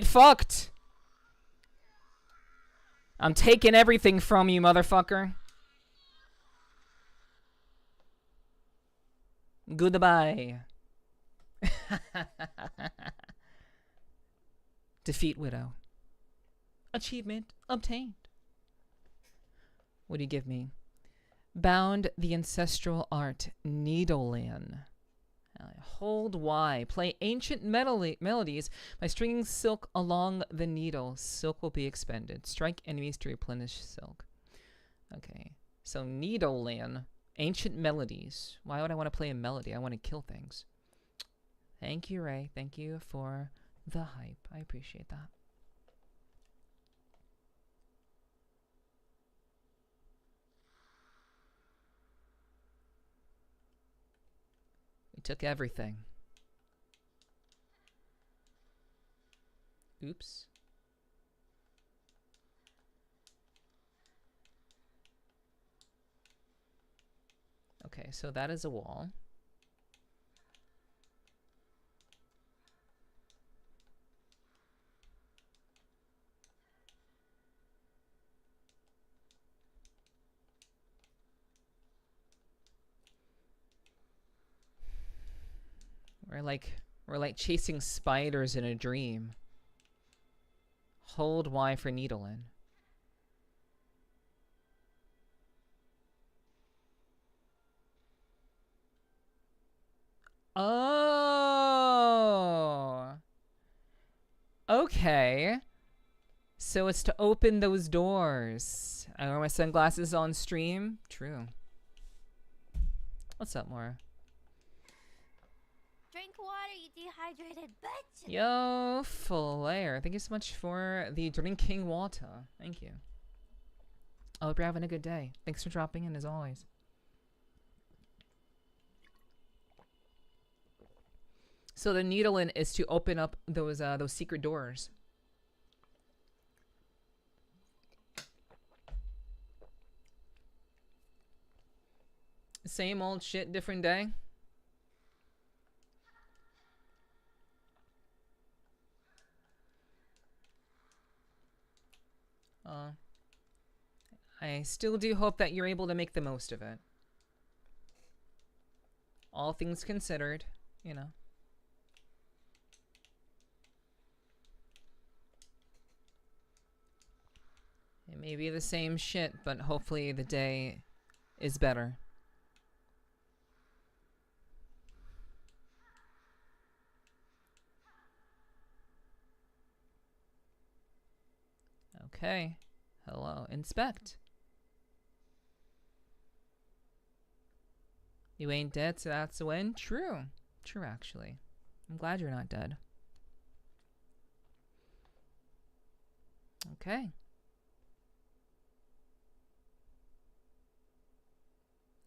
fucked. I'm taking everything from you, motherfucker. Goodbye. Defeat Widow. Achievement obtained. What do you give me? Bound the ancestral art Needlein. Hold Y. Play ancient melodies by stringing silk along the needle. Silk will be expended. Strike enemies to replenish silk. Okay. So Needlein. Ancient melodies. Why would I want to play a melody? I want to kill things. Thank you, Ray. Thank you for the hype. I appreciate that. We took everything. Oops. Okay, so that is a wall. We're like chasing spiders in a dream. Hold Y for Needlein. Oh. Okay. So it's to open those doors. I wear my sunglasses on stream. True. What's up, Morra? Drink water, you dehydrated bitch! Yo, Flair. Thank you so much for the drinking water. Thank you. I hope you're having a good day. Thanks for dropping in as always. So the Needlein is to open up those secret doors. Same old shit, different day. I still do hope that you're able to make the most of it. All things considered, you know. It may be the same shit, but hopefully the day is better. Okay. Hello. Inspect. You ain't dead, so that's a win? True. True, actually. I'm glad you're not dead. Okay.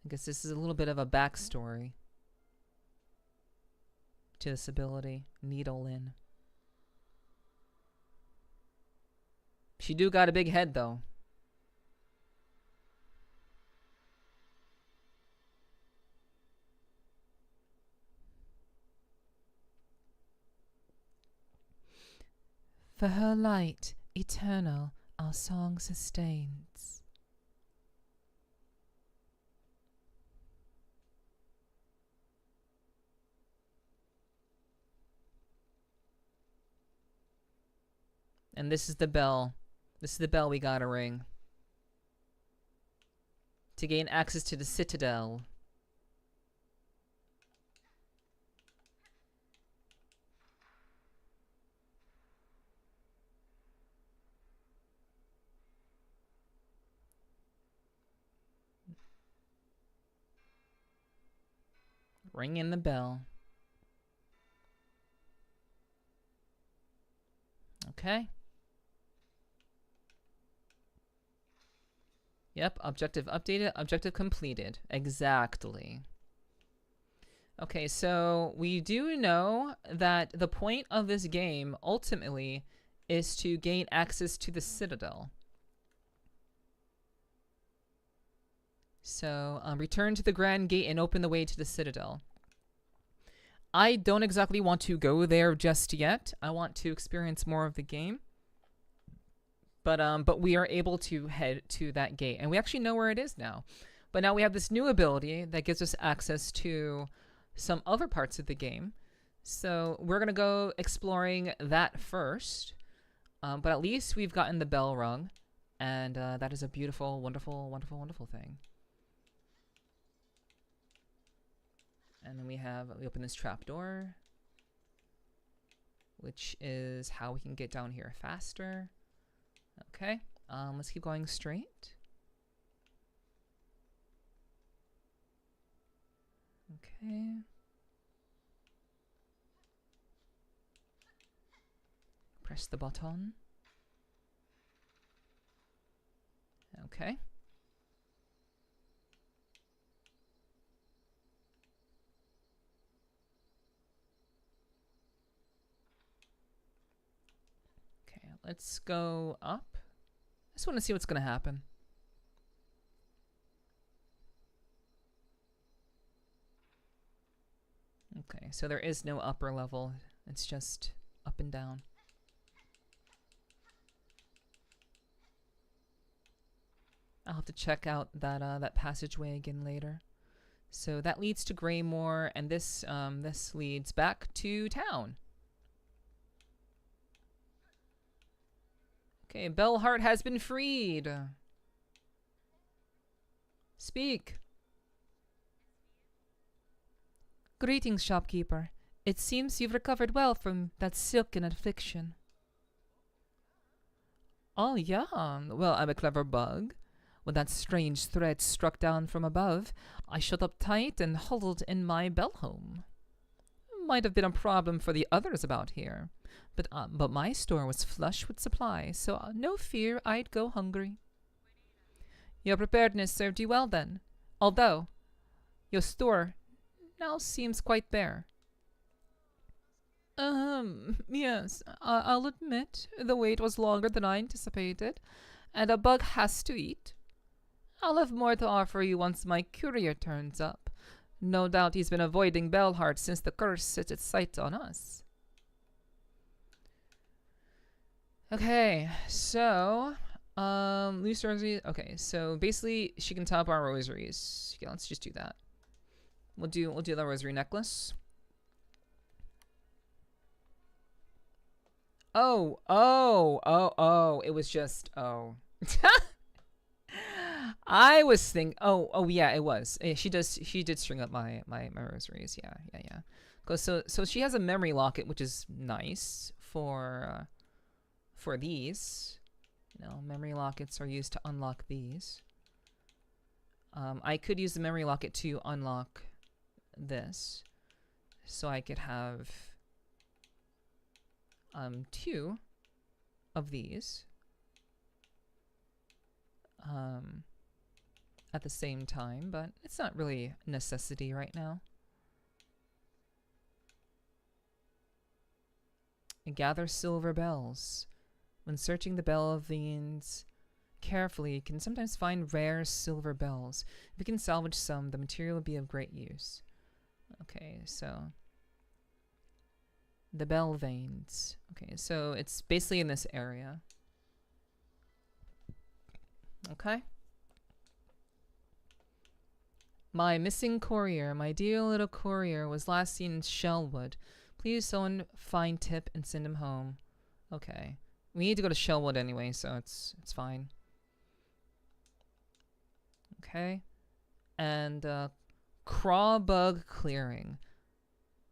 I guess this is a little bit of a backstory to this ability. Needlein. She do got a big head, though. For her light, eternal, our song sustains. And this is the bell. This is the bell we gotta ring. To gain access to the Citadel. Ring in the bell. Okay. Yep, objective updated, objective completed. Exactly. Okay, so we do know that the point of this game, ultimately, is to gain access to the Citadel. So, return to the Grand Gate and open the way to the Citadel. I don't exactly want to go there just yet. I want to experience more of the game. But we are able to head to that gate, and we actually know where it is now. But now we have this new ability that gives us access to some other parts of the game. So we're gonna go exploring that first. But at least we've gotten the bell rung, and that is a beautiful, wonderful, wonderful, wonderful thing. And then we open this trap door, which is how we can get down here faster. Okay, let's keep going straight. Okay. Press the button. Okay. Okay, let's go up. I just want to see what's going to happen. Okay, so there is no upper level. It's just up and down. I'll have to check out that passageway again later. So that leads to Greymore, and this leads back to town. Okay, Bellheart has been freed. Speak. Greetings, shopkeeper. It seems you've recovered well from that silken affliction. Oh yeah, well, I'm a clever bug. When that strange thread struck down from above, I shut up tight and huddled in my bell home. Might have been a problem for the others about here, but my store was flush with supply, so no fear I'd go hungry. Your preparedness served you well then, although your store now seems quite bare. Yes, I'll admit the wait was longer than I anticipated, and a bug has to eat. I'll have more to offer you once my courier turns up. No doubt he's been avoiding Bellheart since the curse set its sight on us. Okay, so, loose rosaries. Okay, so basically she can top our rosaries. Yeah, let's just do that. We'll do the rosary necklace. Oh, it was just, oh. I was thinking, oh yeah, it was. She did string up my rosaries. Yeah. So she has a memory locket, which is nice for these. You know, memory lockets are used to unlock these. I could use the memory locket to unlock this, so I could have 2 of these at the same time, but it's not really a necessity right now. Gather silver bells. When searching the bell veins carefully, you can sometimes find rare silver bells. If you can salvage some, the material will be of great use. Okay, so the bell veins. Okay, so it's basically in this area. Okay. My missing courier, my dear little courier, was last seen in Shellwood. Please someone find Tip and send him home. Okay. We need to go to Shellwood anyway, so it's fine. Okay. And craw bug clearing.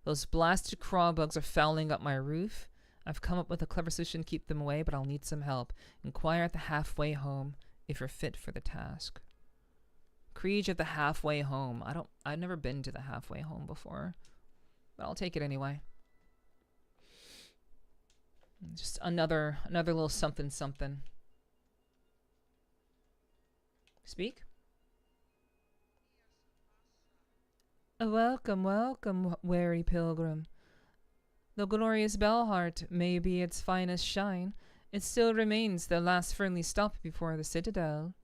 Those blasted craw bugs are fouling up my roof. I've come up with a clever solution to keep them away, but I'll need some help. Inquire at the halfway home if you're fit for the task. Kriege at the halfway home. I've never been to the halfway home before, but I'll take it anyway. Just another little something. Speak. Welcome, welcome, wary pilgrim. The glorious Bellheart may be its finest shine, it still remains the last friendly stop before the citadel.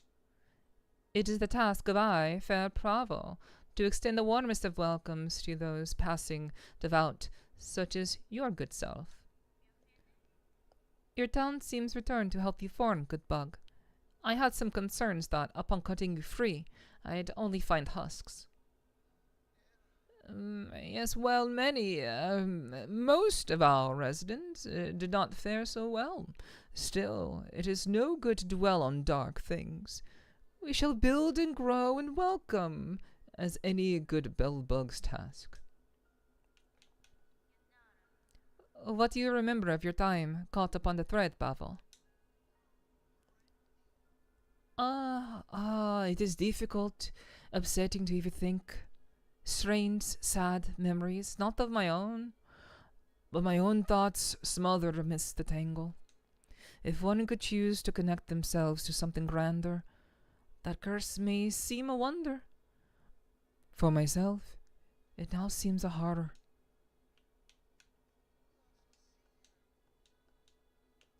It is the task of I, fair Pravo, to extend the warmest of welcomes to those passing devout, such as your good self. Your talent seems returned to healthy form, good bug. I had some concerns that, upon cutting you free, I'd only find husks. Yes, well, most of our residents did not fare so well. Still, it is no good to dwell on dark things. We shall build and grow and welcome, as any good bellbug's task. What do you remember of your time caught upon the thread, Pavel? It is difficult, upsetting to even think. Strange, sad memories, not of my own, but my own thoughts smothered amidst the tangle. If one could choose to connect themselves to something grander, that curse may seem a wonder. For myself, it now seems a horror.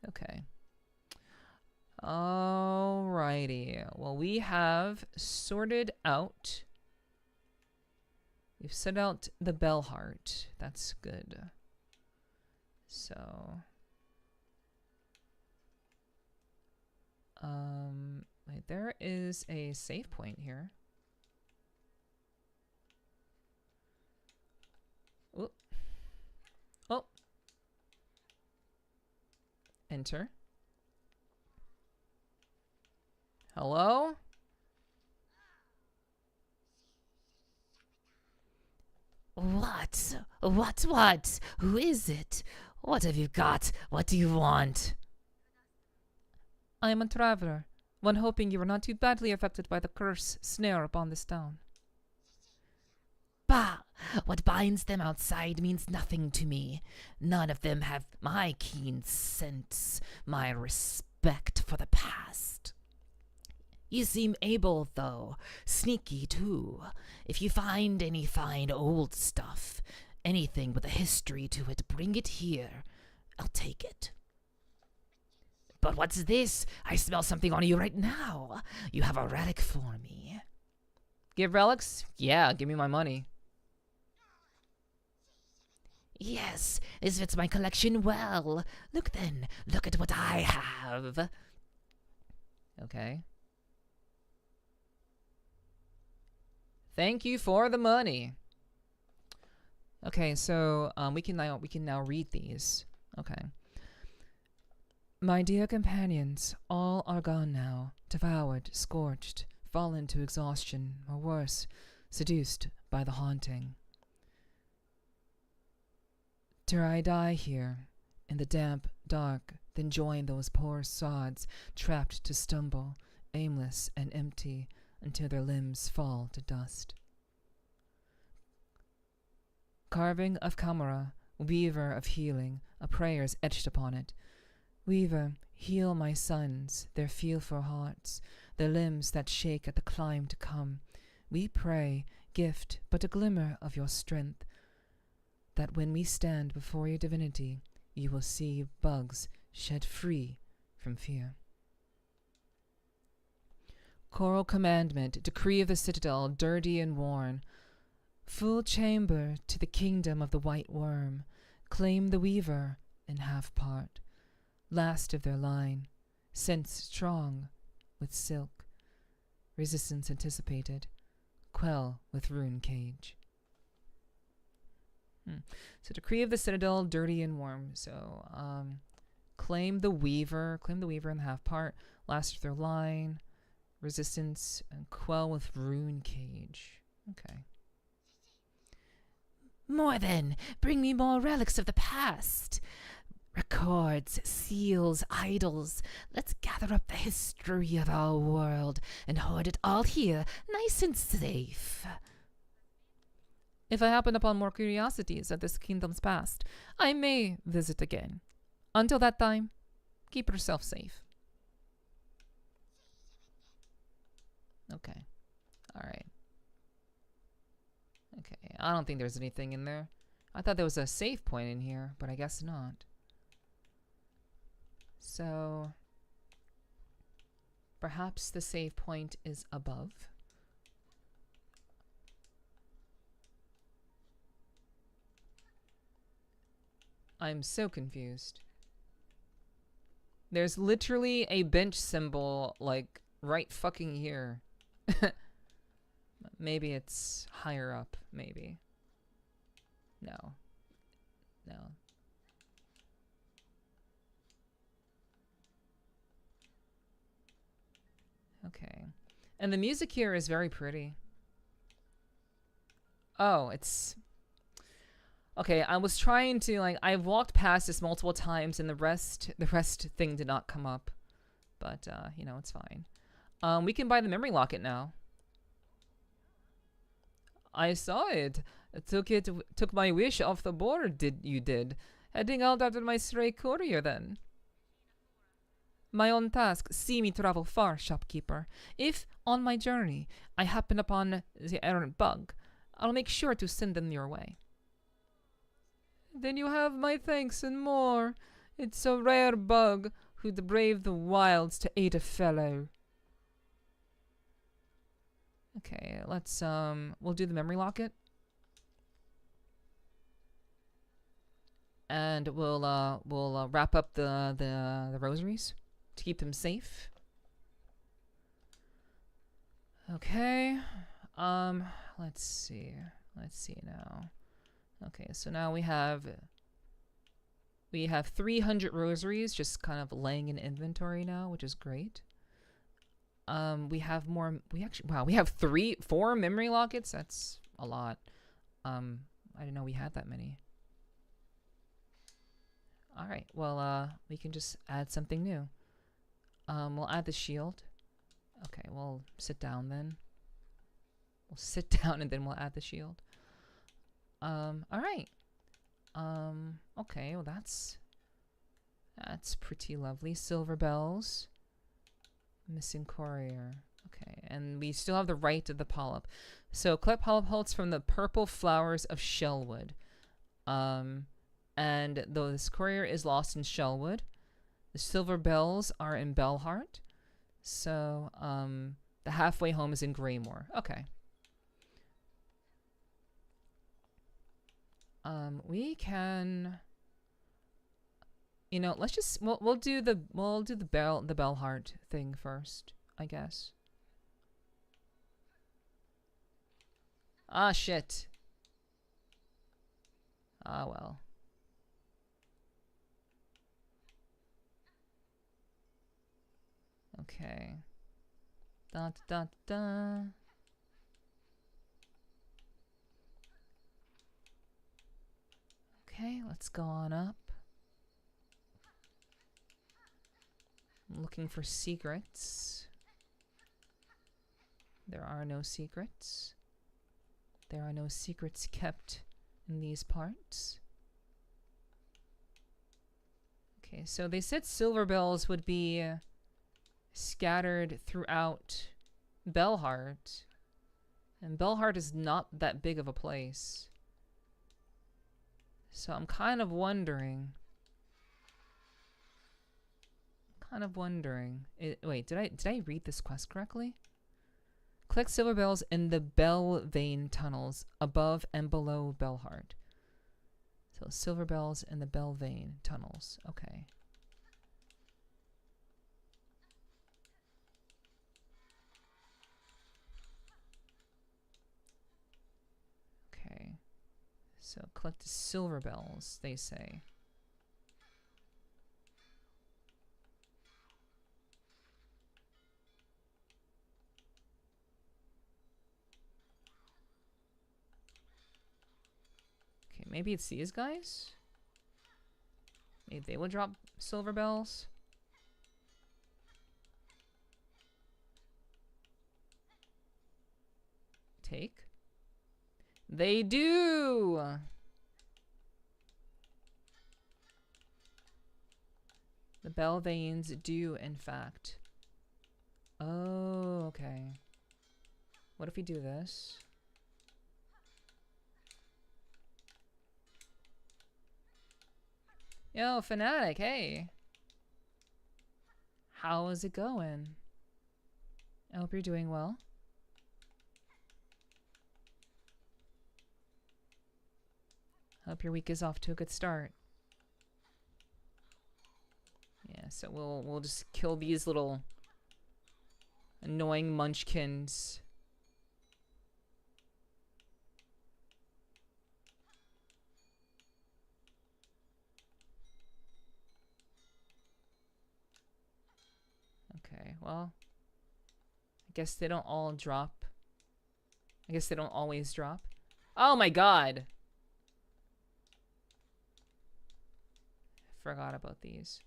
Okay. Alrighty. Well, we have sorted out. We've set out the Bellheart. That's good. So, wait, there is a save point here. Oh. Oh. Enter. Hello? What? What? Who is it? What have you got? What do you want? I am a traveler, one hoping you are not too badly affected by the curse snare upon this town. Bah! What binds them outside means nothing to me. None of them have my keen sense, my respect for the past. You seem able, though. Sneaky, too. If you find any fine old stuff, anything with a history to it, bring it here. I'll take it. But what's this? I smell something on you right now. You have a relic for me. Give relics? Yeah, give me my money. Yes, this fits my collection well. Look then, look at what I have. Okay. Thank you for the money. Okay, so we can now read these. Okay. My dear companions, all are gone now, devoured, scorched, fallen to exhaustion, or worse, seduced by the haunting. Dare I die here, in the damp, dark, then join those poor sods, trapped to stumble, aimless and empty, until their limbs fall to dust. Carving of camera, weaver of healing, a prayer's etched upon it. Weaver, heal my sons, their fearful hearts, their limbs that shake at the climb to come. We pray, gift but a glimmer of your strength, that when we stand before your divinity, you will see bugs shed free from fear. Choral commandment, decree of the citadel, dirty and worn. Full chamber to the kingdom of the white worm. Claim the weaver in half part. Last of their line, sense strong with silk. Resistance anticipated. Quell with rune cage. So decree of the citadel, dirty and warm. So claim the weaver in half part. Last of their line. Resistance and quell with rune cage. Okay. More then, bring me more relics of the past. Records, seals, idols. Let's gather up the history of our world and hoard it all here, nice and safe. If I happen upon more curiosities of this kingdom's past, I may visit again. Until that time, keep yourself safe. Alright. Okay, I don't think there's anything in there. I thought there was a save point in here, but I guess not. So, perhaps the save point is above. I'm so confused. There's literally a bench symbol, like, right fucking here. Maybe it's higher up, maybe. No. No. Okay. And the music here is very pretty. Oh, it's... Okay, I was trying to, like, I've walked past this multiple times and the rest thing did not come up. But, you know, it's fine. We can buy the memory locket now. I saw it. Took my wish off the board, you did. Heading out after my stray courier, then. My own task, see me travel far, shopkeeper. If, on my journey, I happen upon the errant bug, I'll make sure to send them your way. Then you have my thanks and more. It's a rare bug who'd brave the wilds to aid a fellow. Okay, let's, we'll do the memory locket. And we'll wrap up the rosaries to keep them safe. Okay. Let's see. Let's see now. Okay, so now we have 300 rosaries just kind of laying in inventory now, which is great. We have more. We have 4 memory lockets. That's a lot. I didn't know we had that many. All right. Well, we can just add something new. We'll add the shield. Okay, we'll sit down then. We'll sit down and then we'll add the shield. All right. Okay, well that's pretty lovely. Silver bells. Missing courier. Okay, and we still have the right of the polyp. So collect polyp pelts from the purple flowers of Shellwood. And though this courier is lost in Shellwood, the silver bells are in Bellheart. So, the halfway home is in Greymore. Okay. We can, you know, let's just we'll do the Bellheart thing first, I guess. Ah, shit. Ah, well. Okay. Da da da. Okay, let's go on up. I'm looking for secrets. There are no secrets. There are no secrets kept in these parts. Okay, so they said silver bells would be scattered throughout Bellheart. And Bellheart is not that big of a place. So I'm kind of wondering. Wait, did I read this quest correctly? Collect silver bells in the Bell Vein tunnels above and below Bellheart. So silver bells in the Bell Vein tunnels. Okay. Okay. So collect the silver bells, they say. Okay, maybe it's these guys? Maybe they will drop silver bells? Take? They do! The bell veins do, in fact. Oh, okay. What if we do this? Yo, Fanatic, hey. How is it going? I hope you're doing well. Hope your week is off to a good start. Yeah, so we'll just kill these little annoying munchkins. Okay, well, I guess they don't all drop. I guess they don't always drop. Oh my god! Forgot about these.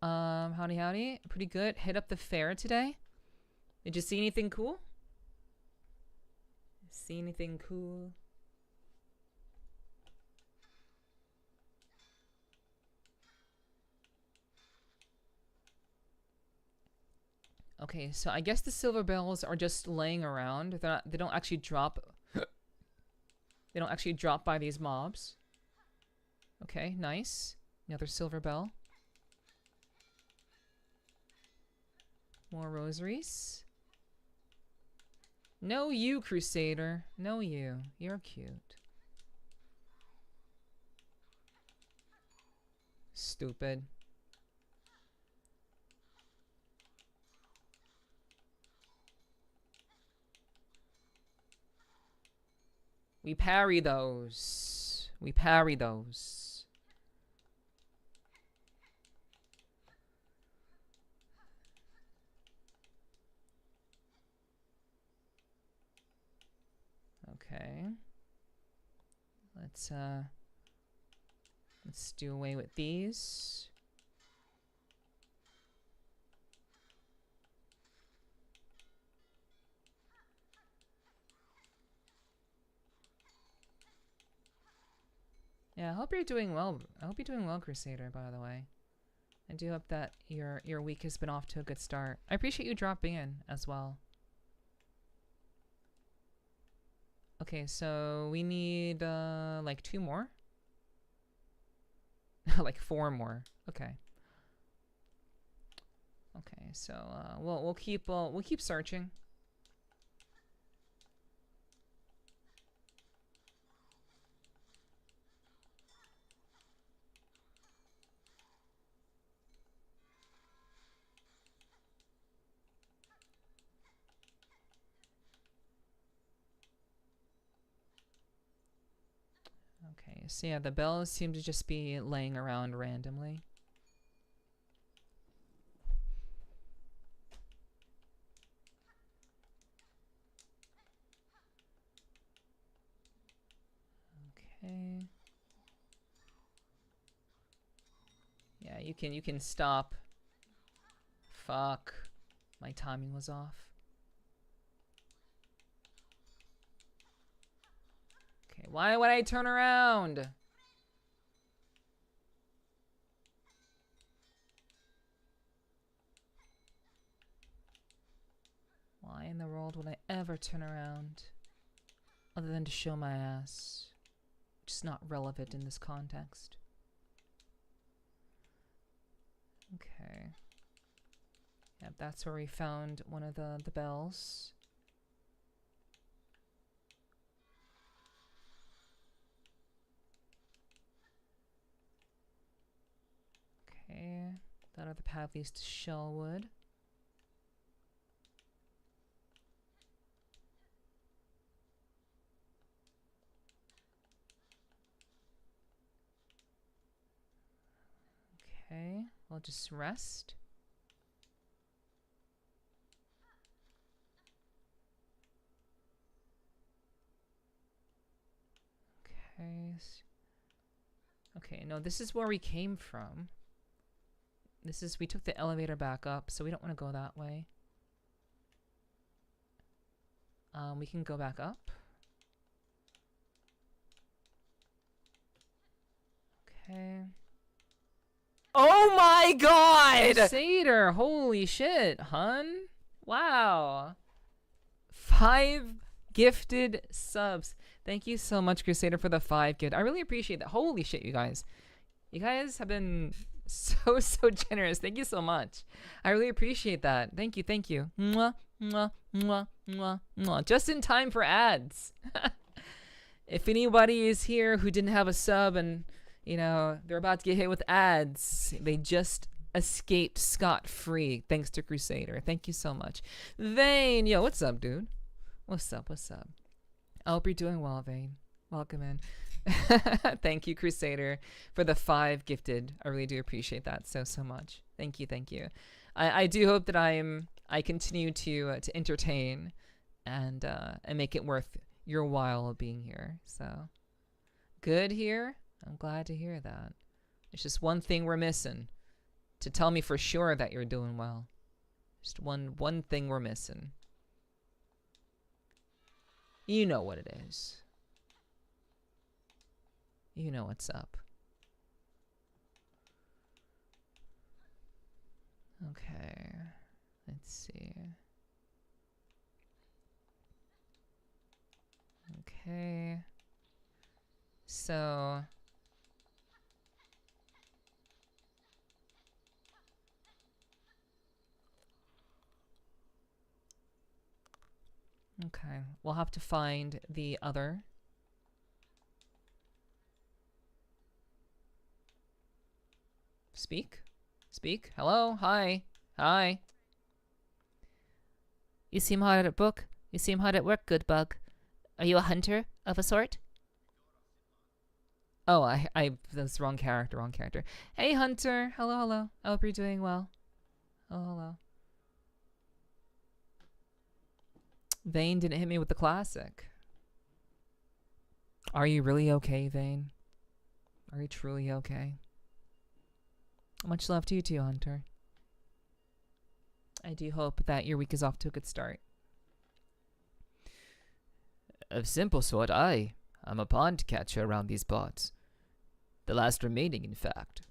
Howdy. Pretty good. Hit up the fair today. Did you see anything cool? See anything cool? Okay, so I guess the silver bells are just laying around. They don't actually drop. They don't actually drop by these mobs. Okay, nice. Another silver bell. More rosaries. No you, Crusader. No you. You're cute. Stupid. We parry those. We parry those. Okay. Let's do away with these. Yeah, I hope you're doing well. I hope you're doing well, Crusader, by the way. I do hope that your week has been off to a good start. I appreciate you dropping in as well. Okay, so we need like 2 more. Like 4 more. Okay. Okay, so we'll keep searching. Okay, so yeah, the bells seem to just be laying around randomly. Okay. Yeah, you can stop. Fuck. My timing was off. Okay, why would I turn around? Why in the world would I ever turn around? Other than to show my ass. Which is not relevant in this context. Okay. Yep, that's where we found one of the bells. Okay, that other path leads to Shellwood. Okay, I'll just rest. Okay. Okay, no, this is where we came from. We took the elevator back up, so we don't want to go that way. We can go back up. Okay. Oh my god! Crusader, holy shit, hun. Wow. 5 gifted subs. Thank you so much, Crusader, for the 5 gift. I really appreciate that. Holy shit, you guys. You guys have been so generous. Thank you so much. I really appreciate that. Thank you, thank you. Mwah, mwah, mwah, mwah, mwah. Just in time for ads. If anybody is here who didn't have a sub and, you know, they're about to get hit with ads, they just escaped scot-free thanks to Crusader. Thank you so much. Vane, yo, what's up, dude? What's up, what's up? I hope you're doing well, Vane. Welcome in. Thank you, Crusader, for the 5 gifted. I really do appreciate that so much. Thank you, thank you. I do hope that I continue to entertain and make it worth your while being here. So good here. I'm glad to hear that. It's just one thing we're missing to tell me for sure that you're doing well. Just one thing we're missing. You know what it is. You know what's up. Okay. Let's see. Okay. So okay, we'll have to find the other. Speak? Speak? Hello? Hi? Hi? You seem hard at book. You seem hard at work, good bug. Are you a hunter of a sort? Oh, that's wrong character, wrong character. Hey, Hunter. Hello, hello. I hope you're doing well. Oh, hello. Vane didn't hit me with the classic. Are you really okay, Vane? Are you truly okay? Much love to you too, Hunter. I do hope that your week is off to a good start. Of simple sort, I'm a pond catcher around these parts. The last remaining, in fact.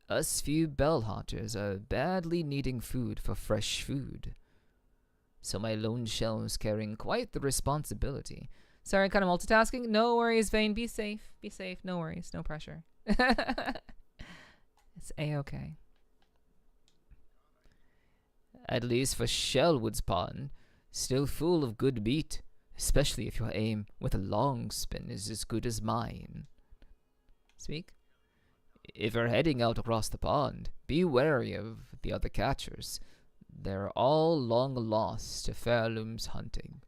Us few bell hunters are badly needing food for fresh food. So my lone shell's carrying quite the responsibility. Sorry, kind of multitasking. No worries, Vane. Be safe. Be safe. No worries. No pressure. It's a-okay. At least for Shellwood's pond, still full of good meat, especially if your aim with a long spin is as good as mine. Speak. If you're heading out across the pond, be wary of the other catchers. They're all long lost to Fairloom's hunting.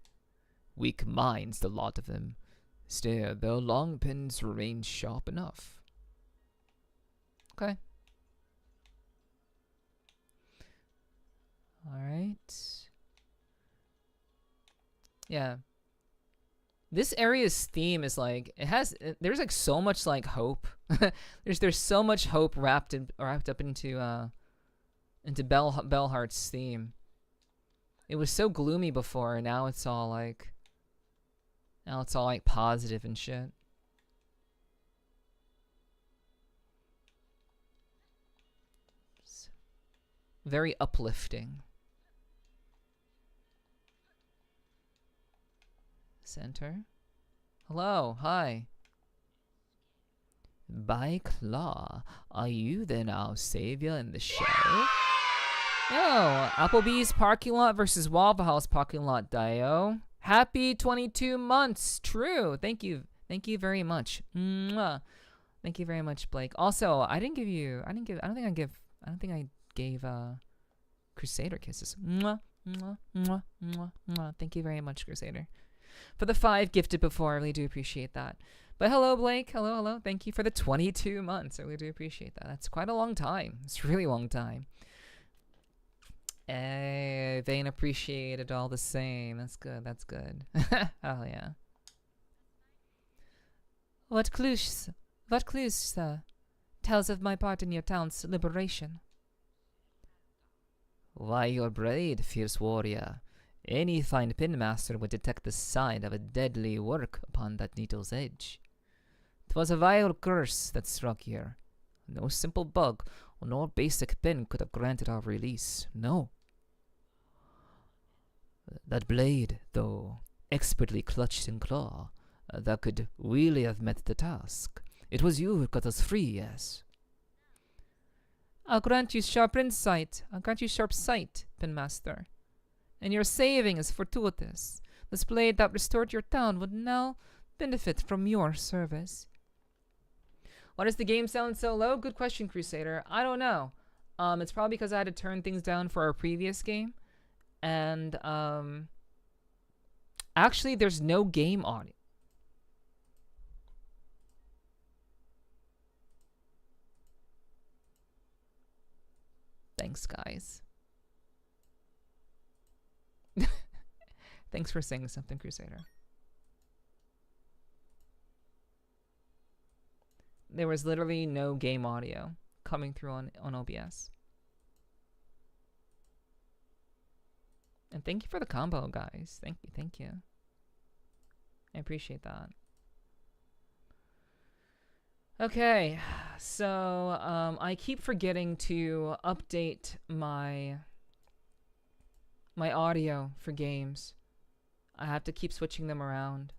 Weak minds, the lot of them. Still, their long pins remain sharp enough. Okay. Alright. Yeah. This area's theme is like, there's like so much like hope. there's so much hope wrapped up into Bellheart's theme. It was so gloomy before, and now it's all like positive and shit. It's very uplifting. Center. Hello, hi. By Claw, are you then our savior in the show? Yo, Applebee's parking lot versus Waffle House parking lot, Dio. Happy 22 months. True. Thank you. Thank you very much. Mwah. Thank you very much, Blake. Also, I don't think I gave Crusader kisses. Mwah, mwah, mwah, mwah, mwah. Thank you very much, Crusader. For the 5 gifted before, I really do appreciate that. But hello, Blake. Hello, hello. Thank you for the 22 months. I really do appreciate that. That's quite a long time. It's a really long time. Hey, Vane appreciated all the same. That's good. That's good. Oh, yeah. What clues, sir, tells of my part in your town's liberation? Why, your braid, fierce warrior. Any fine pinmaster would detect the sign of a deadly work upon that needle's edge. 'Twas a vile curse that struck here. No simple bug nor basic pen could have granted our release. No. That blade, though expertly clutched in claw, that could really have met the task. It was you who got us free, yes. I'll grant you sharp insight. I'll grant you sharp sight, Pinmaster. And your saving is fortuitous. This blade that restored your town would now benefit from your service. Why does the game sound so low? Good question, Crusader. I don't know. It's probably because I had to turn things down for our previous game. And, actually, there's no game audio. Thanks, guys. Thanks for saying something, Crusader. There was literally no game audio coming through on OBS. And thank you for the combo, guys. Thank you, thank you. I appreciate that. Okay, so I keep forgetting to update my audio for games. I have to keep switching them around.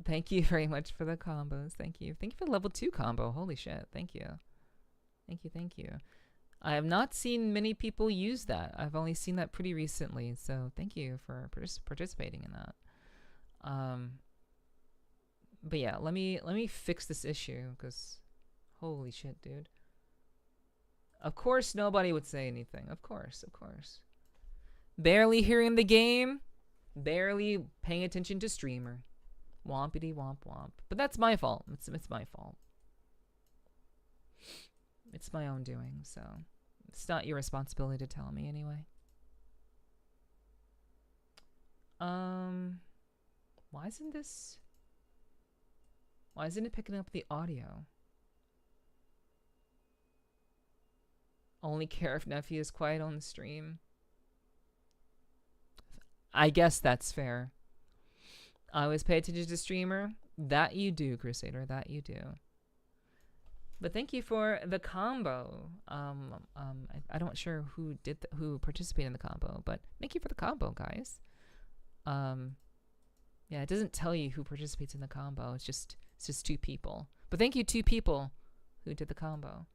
Thank you very much for the combos. Thank you. Thank you for the level 2 combo. Holy shit. Thank you. Thank you, thank you. I have not seen many people use that. I've only seen that pretty recently, so thank you for participating in that. But yeah, let me fix this issue, because holy shit, dude. Of course nobody would say anything. Of course. Barely hearing the game, barely paying attention to streamer. Wompity womp womp. But that's my fault. It's my fault. It's my own doing, so it's not your responsibility to tell me anyway. Why isn't it picking up the audio? Only care if Nephi is quiet on the stream. I guess that's fair. I always pay attention to streamer. That you do, Crusader. That you do. But thank you for the combo. I'm not sure who participated in the combo, but thank you for the combo, guys. Yeah, it doesn't tell you who participates in the combo. It's just 2 people. But thank you, 2 people who did the combo.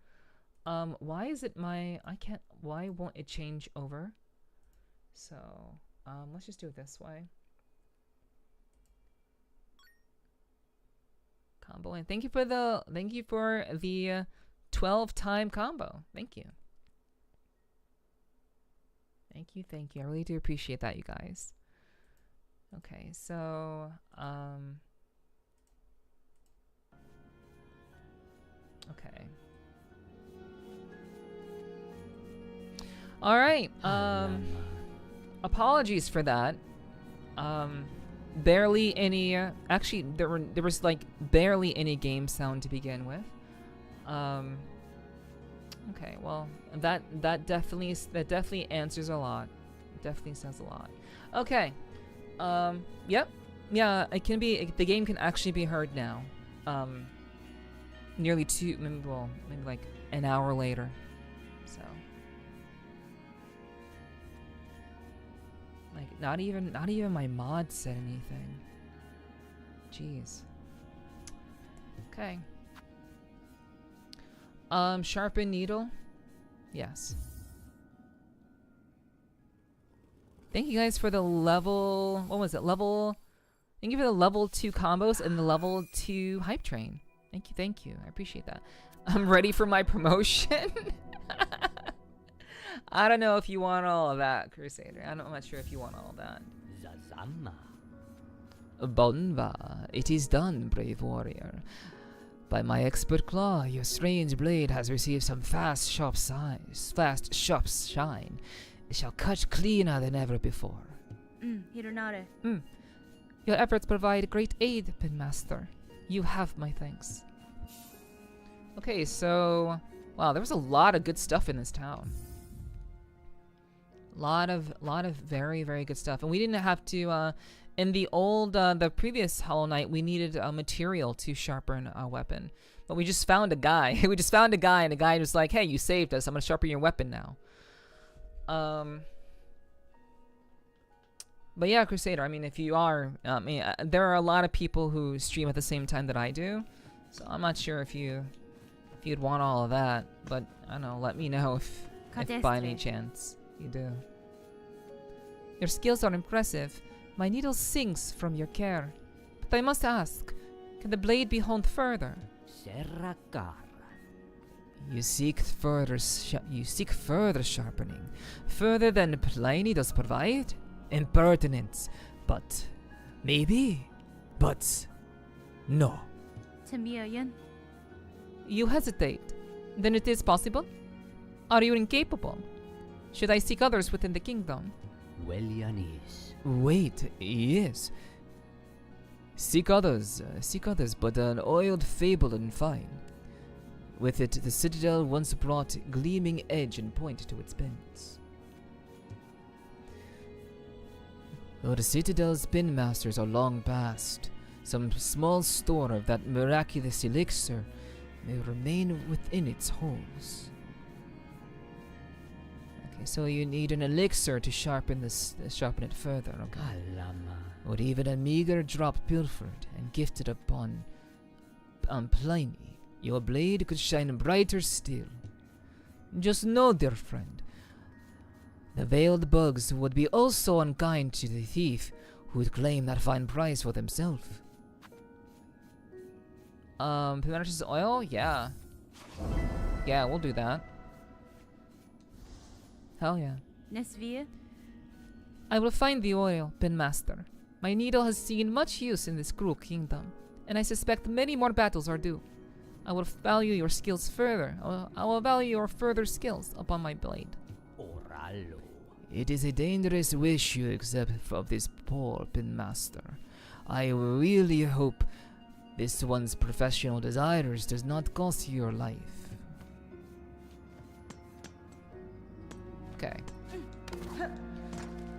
Why is it why won't it change over? So, let's just do it this way. Combo, and thank you for the 12-time combo. Thank you. Thank you. I really do appreciate that, you guys. Okay, so okay. All right. Apologies for that. Barely any. Actually, there was like barely any game sound to begin with. Okay. Well, that definitely answers a lot. Definitely says a lot. Okay. Yep. Yeah. It can be. The game can actually be heard now. Nearly maybe like an hour later. So. Like, not even my mod said anything. Jeez. Okay. Sharpen needle? Yes. Thank you guys for the level... What was it? Thank you for the level 2 combos and the level 2 hype train. Thank you. I appreciate that. I'm ready for my promotion. I don't know if you want all of that, Crusader. I'm not sure if you want all of that. Bonva, it is done, brave warrior. By my expert claw, your strange blade has received some fast, sharp shine. It shall cut cleaner than ever before. Hironare. Your efforts provide great aid, Pinmaster. You have my thanks. Okay, so... Wow, there was a lot of good stuff in this town. Lot of very, very good stuff. And we didn't have to... in the previous Hollow Knight, we needed material to sharpen a weapon. But we just found a guy. We just found a guy, and the guy was like, "Hey, you saved us. I'm gonna sharpen your weapon now." But yeah, Crusader. I mean, if you are, there are a lot of people who stream at the same time that I do, so I'm not sure if you'd want all of that. But I don't know. Let me know if by any chance you do. Your skills are impressive. My needle sinks from your care. But I must ask, can the blade be honed further? You seek further sharpening, further than Pliny does provide? Impertinence. But maybe. But no. Tamiyan. You hesitate. Then it is possible? Are you incapable? Should I seek others within the kingdom? Wait, yes. Seek others, but an oiled fable and fine. With it, the citadel once brought gleaming edge and point to its bends. Though the citadel's bin masters are long past, some small store of that miraculous elixir may remain within its halls. Okay, so you need an elixir to sharpen it further, okay? Or even a meager drop pilfered and gifted upon Pliny, your blade could shine brighter still. Just know, dear friend, the veiled bugs would be also unkind to the thief who would claim that fine price for themselves. Pimenta's oil? Yeah. Yeah, we'll do that. Hell yeah. Nesvia. I will find the oil, Bin Master. My needle has seen much use in this cruel kingdom, and I suspect many more battles are due. I will value your skills further. I will value your further skills upon my blade. It is a dangerous wish you accept of this poor Bin Master. I really hope this one's professional desires does not cost you your life. Okay.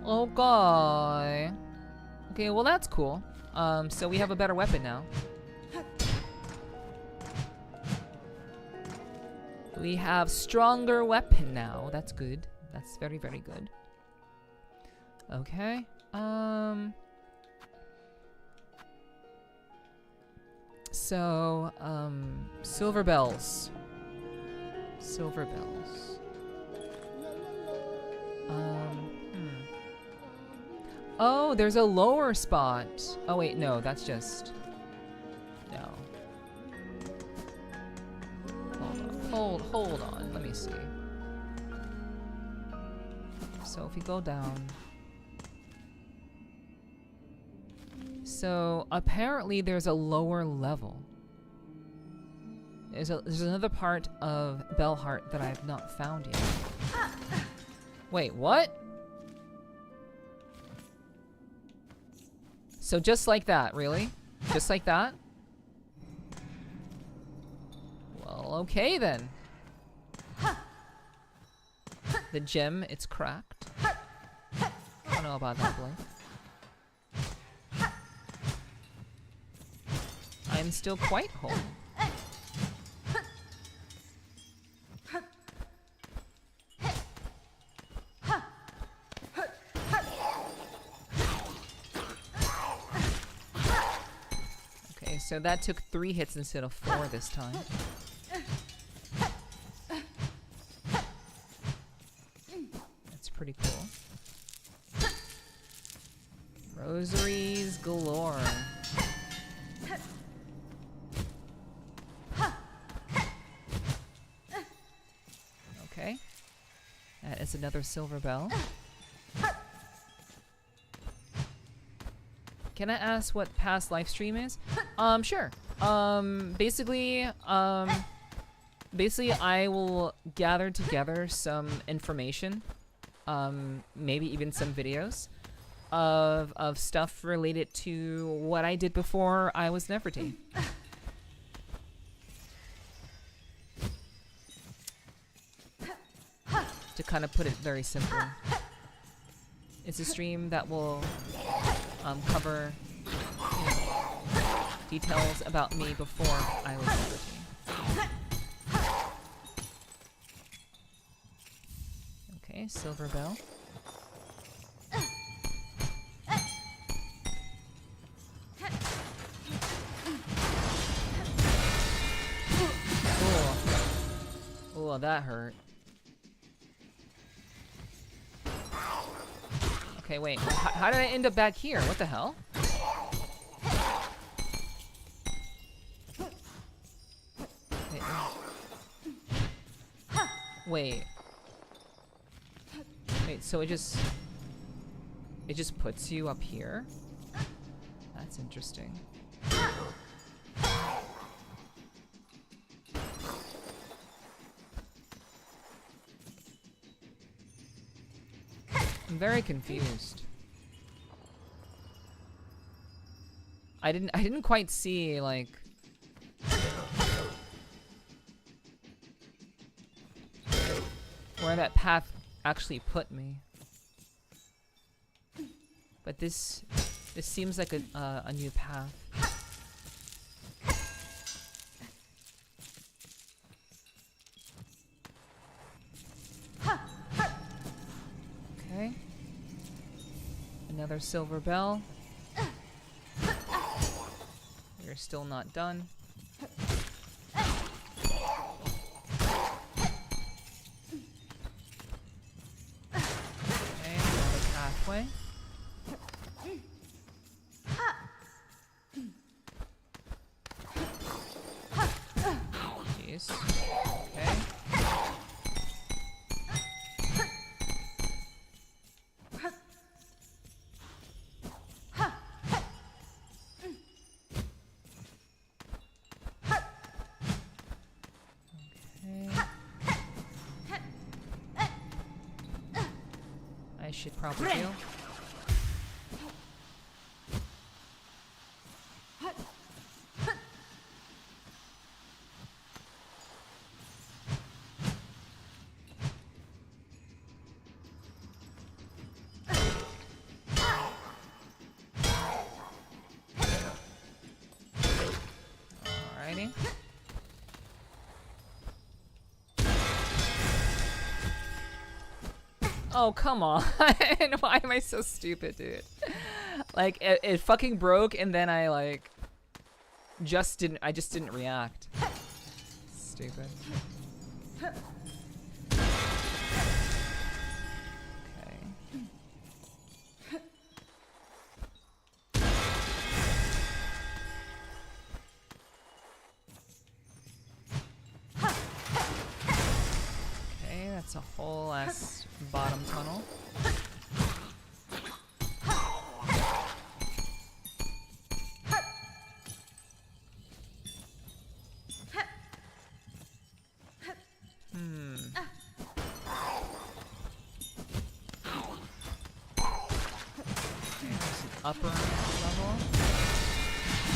Okay. Okay, well that's cool. So we have a better weapon now. We have stronger weapon now. That's good. That's very, very good. Okay. So, silver bells. Silver bells. Oh, there's a lower spot. Oh wait, no, that's just... No. Hold on, let me see. So if we go down... So apparently there's a lower level. There's another part of Bellheart that I have not found yet. Wait, what? So just like that, really? Just like that? Well, okay then. The gem, it's cracked. I don't know about that, Blake. I'm still quite whole. Okay, so that took 3 hits instead of 4 this time. That's pretty cool. Rosaries galore. Okay. That is another silver bell. Can I ask what past live stream is? Sure. Basically, I will gather together some information, maybe even some videos of stuff related to what I did before I was Nepherti. To kind of put it very simply. It's a stream that will cover details about me before I was Nepherti. Okay, silver bell. Oh, that hurt. Okay, wait. How did I end up back here? What the hell? Wait. Wait, so it just puts you up here? That's interesting. I'm very confused. I didn't quite see like where that path actually put me. But this seems like a new path. Okay. Another silver bell. We're still not done. Okay, another pathway. Jeez. Okay. I should probably heal. Alrighty. Oh, come on. Why am I so stupid, dude? Like, it fucking broke and then I just didn't react. Stupid. Okay. Okay, that's a whole ass bottom tunnel. Upper level.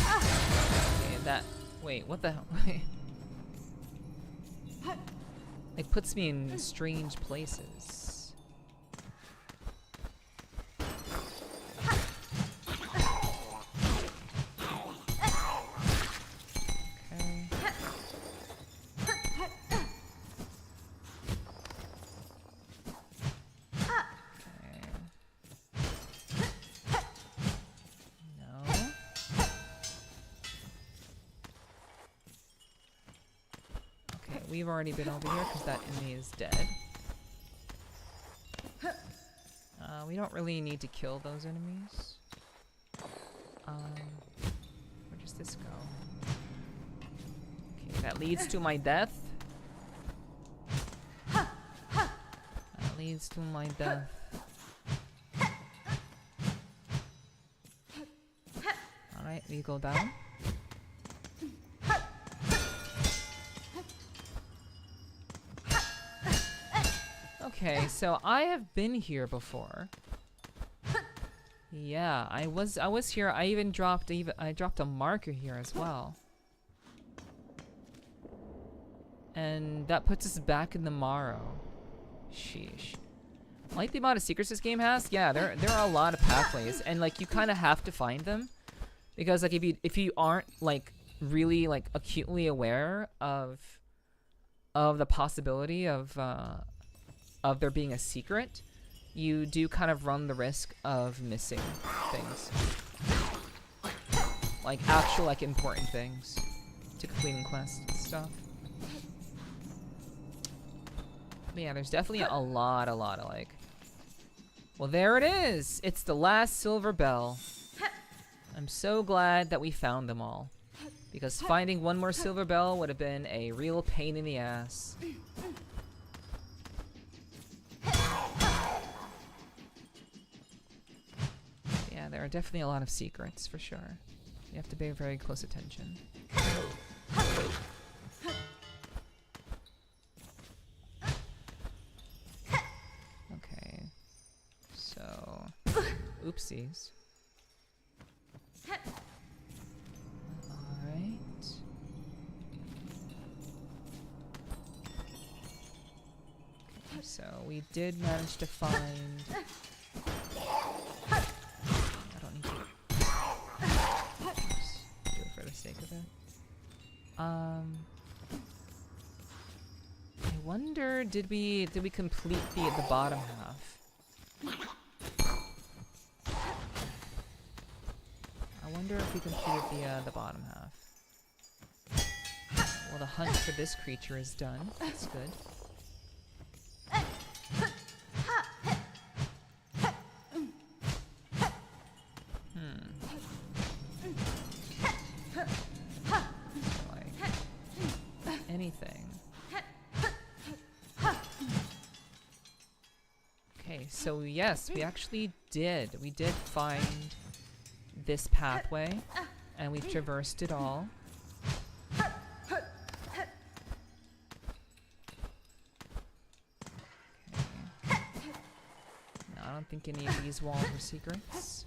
Okay, that. Wait, what the hell? It puts me in strange places. Okay. We've already been over here because that enemy is dead. We don't really need to kill those enemies. Where does this go? Okay, that leads to my death. That leads to my death. Alright, we go down. Okay, so I have been here before. Yeah, I was here. I even dropped a marker here as well. And that puts us back in the Morro. Sheesh. Like the amount of secrets this game has, yeah, there are a lot of pathways, and like you kind of have to find them, because like if you aren't like really like acutely aware of the possibility of there being a secret, you do kind of run the risk of missing things. Like actual like important things to completing quests and stuff. But yeah, there's definitely a lot of like... Well, there it is! It's the last silver bell. I'm so glad that we found them all. Because finding one more silver bell would have been a real pain in the ass. Yeah, there are definitely a lot of secrets, for sure. You have to pay very close attention. Okay. So... Oopsies. Alright. Okay, so we did manage to find... I don't need to... Just do it for the sake of it. I wonder, did we complete the bottom half? I wonder if we completed the bottom half. Well, the hunt for this creature is done. That's good. Like anything. Okay, so yes, we actually did. We did find this pathway, and we've traversed it all. Okay. No, I don't think any of these walls are secrets.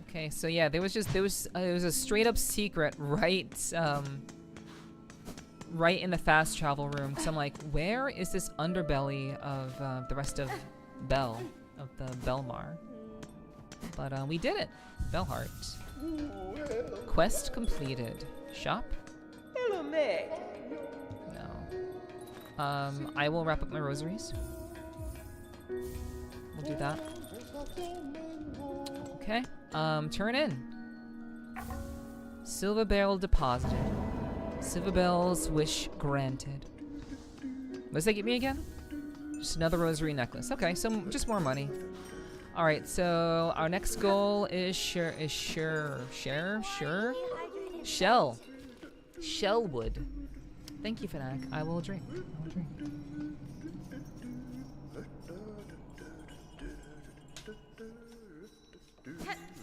Okay, so yeah, there was a straight up secret right right in the fast travel room. So I'm like, where is this underbelly of the rest of Bell, of the Belmar? But we did it. Bellheart. Quest completed. Shop? Hello, Meg. No. I will wrap up my rosaries. We'll do that. Okay. Turn in. Silver barrel deposited. Silver bell's wish granted. What does that get me again? Just another rosary necklace. Okay, so just more money. All right, so our next goal is Shellwood. Thank you, Fanatic. I will drink.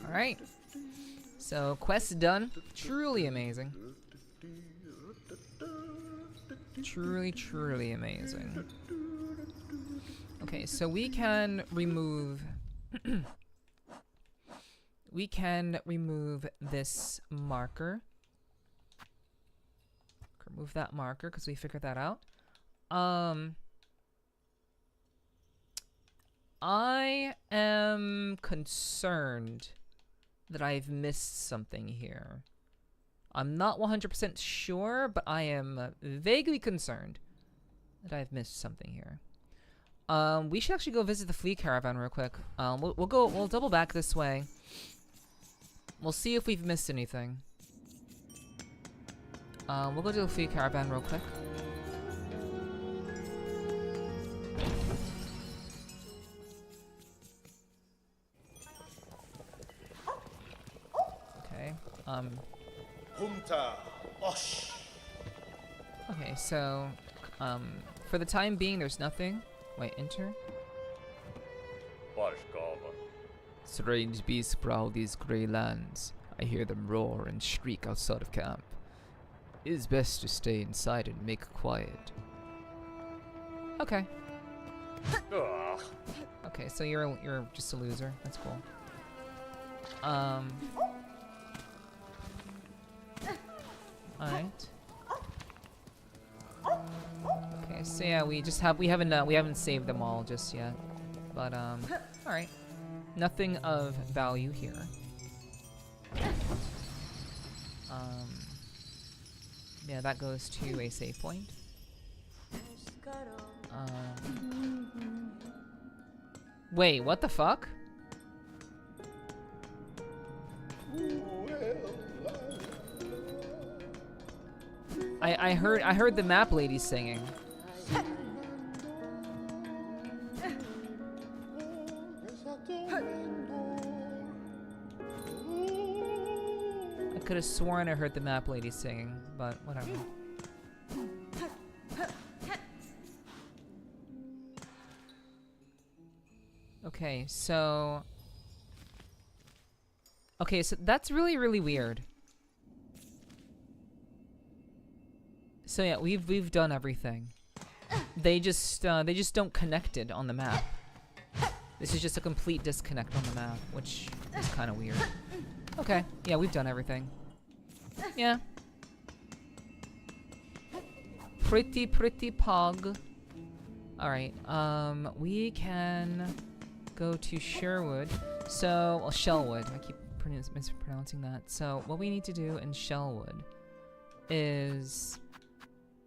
All right. So quest done. Truly amazing. Truly amazing. Okay, so we can remove this marker. Remove that marker because we figured that out. I am concerned that I've missed something here. I'm not 100% sure, but I am vaguely concerned that I've missed something here. We should actually go visit the flea caravan real quick. We'll double back this way. We'll see if we've missed anything. We'll go to the flea caravan real quick. Okay. Okay, so, for the time being, there's nothing. Wait, enter? Strange beasts prowl these grey lands. I hear them roar and shriek outside of camp. It is best to stay inside and make quiet. Okay. Okay, so you're just a loser. That's cool. Alright. Okay, so yeah, we haven't saved them all just yet. But alright. Nothing of value here. Yeah, that goes to a save point. Wait, what the fuck? I heard the map lady singing. I could have sworn I heard the map lady singing, but whatever. Okay, so that's really weird. So yeah, we've done everything. They just don't connect it on the map. This is just a complete disconnect on the map, which is kind of weird. Okay, yeah, we've done everything. Yeah. Pretty pog. Alright, we can go to Sherwood. So, well, Shellwood. I keep mispronouncing that. So, what we need to do in Shellwood is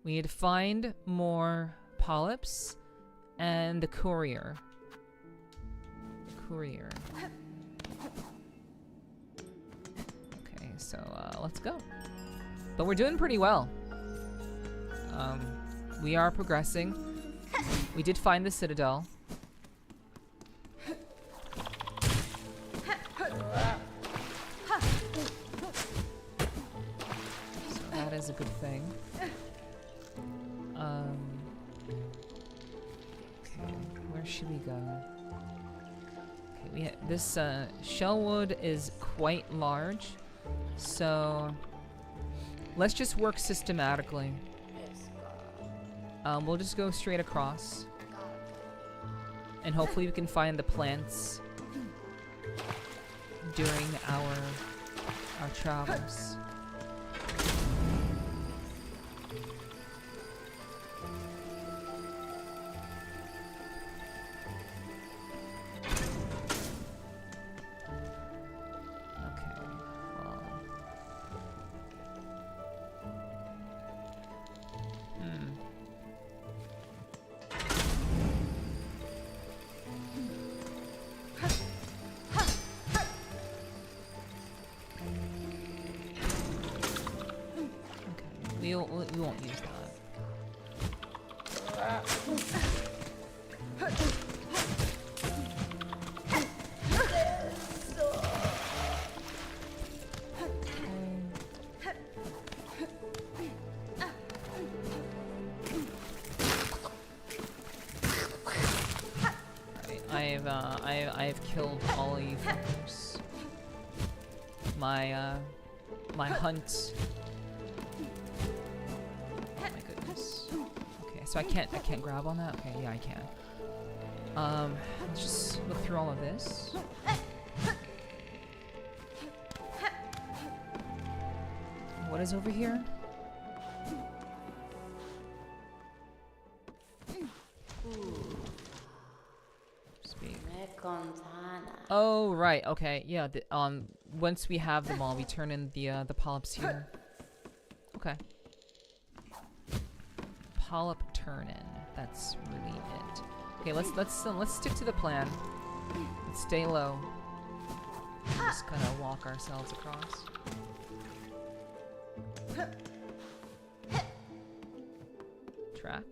we need to find more polyps and the courier. Okay, so let's go. But we're doing pretty well. We are progressing. We did find the citadel. So that is a good thing. Okay, where should we go? Okay, this Shellwood is quite large, so let's just work systematically. We'll just go straight across, and hopefully we can find the plants during our travels. We won't use that. I've killed all you fuckers. My hunt. Oh my goodness. Okay, so I can't grab on that? Okay, yeah, I can. Let's just look through all of this. What is over here? Oh, right, okay, yeah, once we have them all, we turn in the polyps here. Okay. Polyp turn-in, that's really it. Okay, let's stick to the plan. Let's stay low. Just kind of walk ourselves across. Track.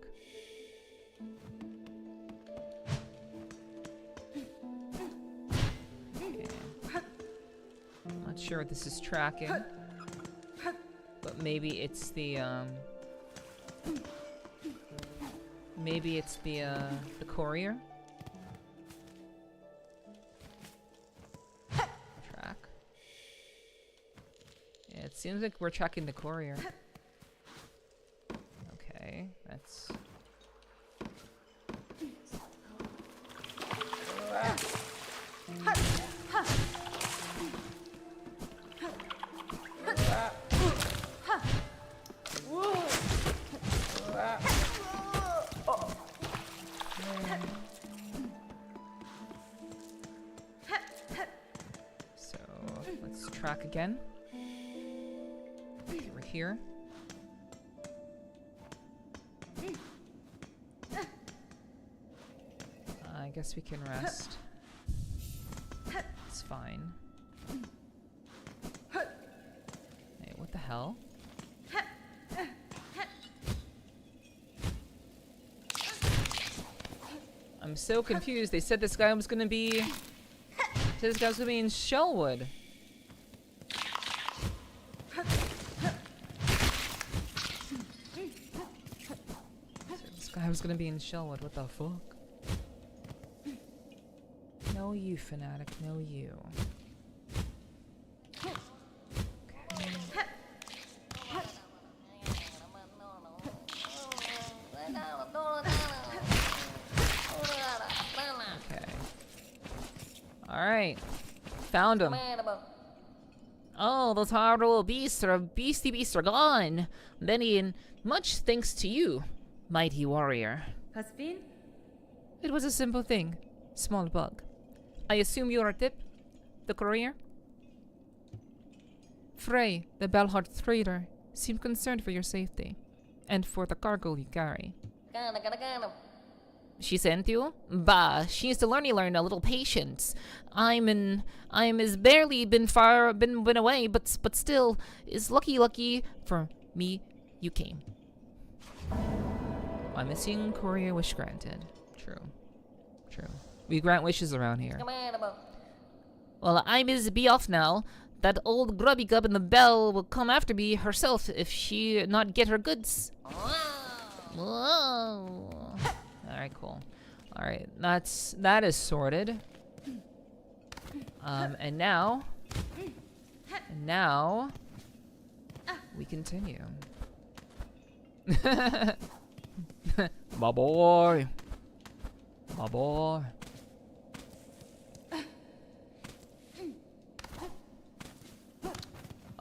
Not sure what this is tracking, but maybe it's the courier. Track. Yeah, it seems like we're tracking the courier. Okay, that's. track again. Okay, we're here. I guess we can rest. It's fine. Hey, what the hell? I'm so confused. They said this guy was gonna be... Said this guy was gonna be in Shellwood. Said this guy was gonna be in Shellwood. What the fuck? No you, fanatic. No you. Okay. Okay. Alright. Found him. Oh, those horrible beasts are gone. Many and much thanks to you, mighty warrior. Has been? It was a simple thing. Small bug. I assume you are Tip, the courier? Frey, the Bellheart trader, seemed concerned for your safety, and for the cargo you carry. She sent you? Bah, she needs to learn a little patience. I'm is barely been away, but still is lucky for me you came. My missing courier wish granted. True. We grant wishes around here. Well, I is be off now. That old grubby gub in the bell will come after me herself if she not get her goods. Whoa. Alright, cool. Alright, that is sorted. And now we continue. My boy.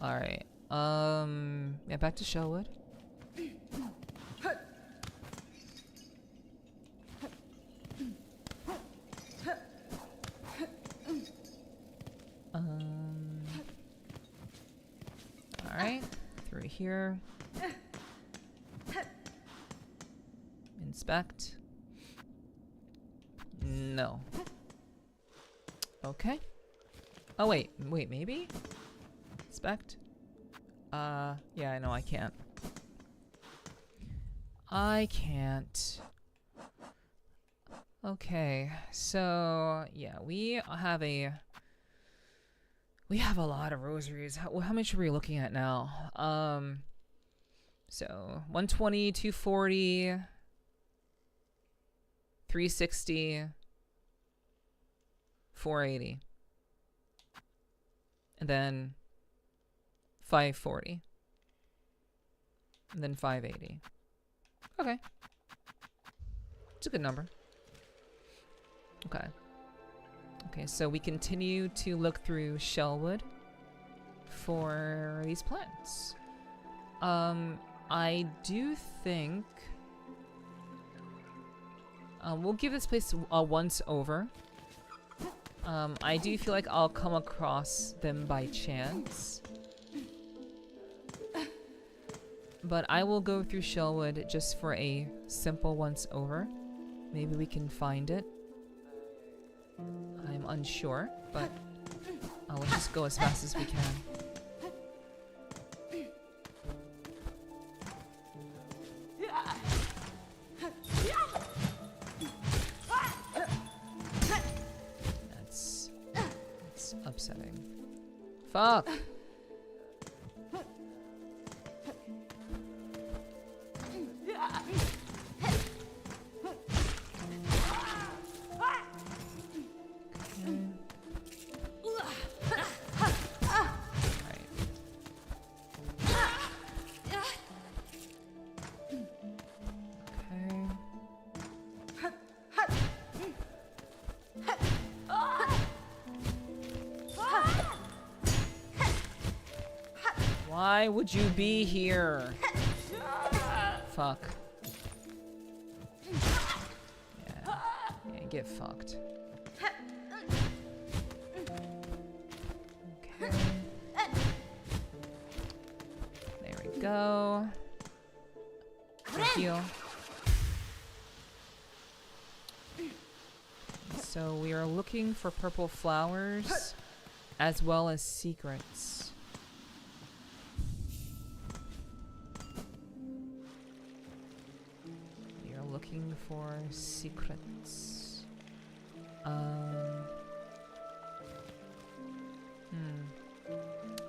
Alright, yeah, back to Shellwood. Alright, through here. Inspect. No. Okay. Oh, wait, maybe? Inspect? Yeah, no, I can't. Okay, so, yeah, we have a lot of rosaries. How much are we looking at now? So, 120, 240, 360, 480. And then 540. And then 580. Okay. It's a good number. Okay. Okay, so we continue to look through Shellwood for these plants. I do think we'll give this place a once over. I do feel like I'll come across them by chance. But I will go through Shellwood just for a simple once over. Maybe we can find it. I'm unsure, but let's just go as fast as we can. That's upsetting. Fuck! Why would you be here? Fuck. Yeah, get fucked. Okay. go. Heal. So we are looking for purple flowers as well as secrets. We are looking for secrets.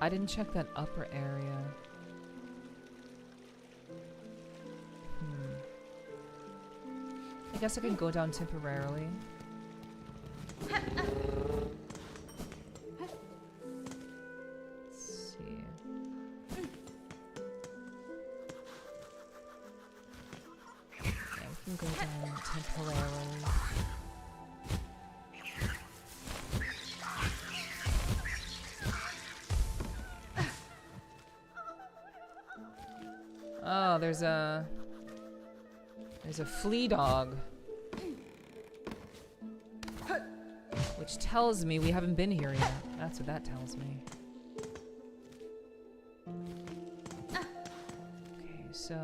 I didn't check that upper area. I guess I can go down temporarily. Let's see. Yeah, we can go down temporarily. Oh, there's a flea dog. Which tells me we haven't been here yet. That's what that tells me. Okay, so...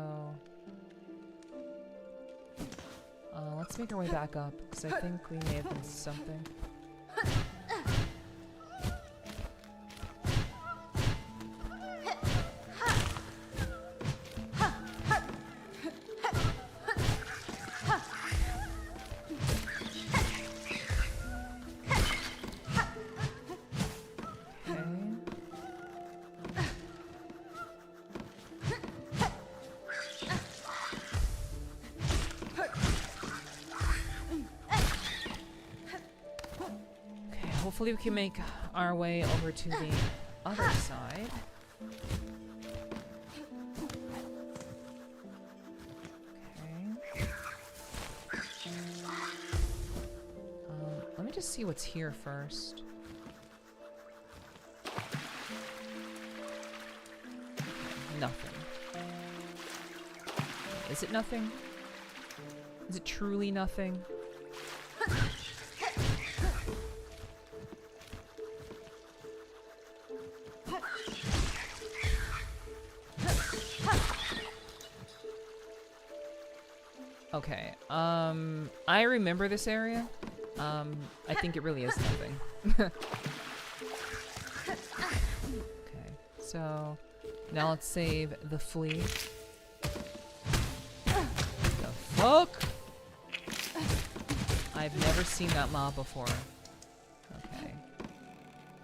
let's make our way back up, because I think we may have missed something. Hopefully we can make our way over to the other side. Okay. Let me just see what's here first. Nothing. Is it nothing? Is it truly nothing? Okay, I remember this area. I think it really is nothing. Okay, so now let's save the flea. The fuck? I've never seen that mob before. Okay,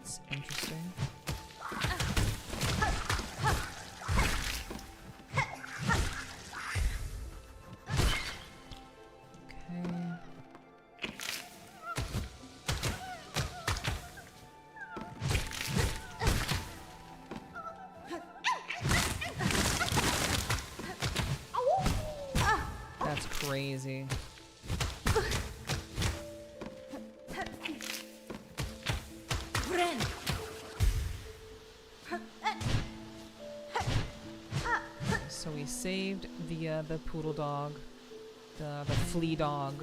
it's interesting. Crazy. So we saved the poodle dog, the flea dog.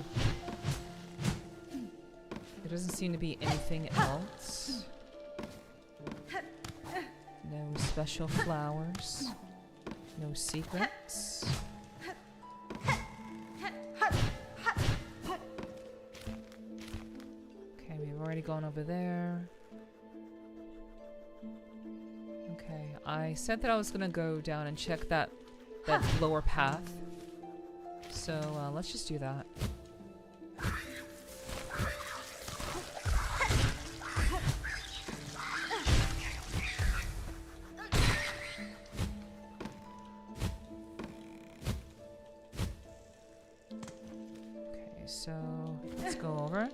There doesn't seem to be anything else. No special flowers. No secrets. Already gone over there. Okay, I said that I was gonna go down and check that lower path. So let's just do that. Okay, so let's go over.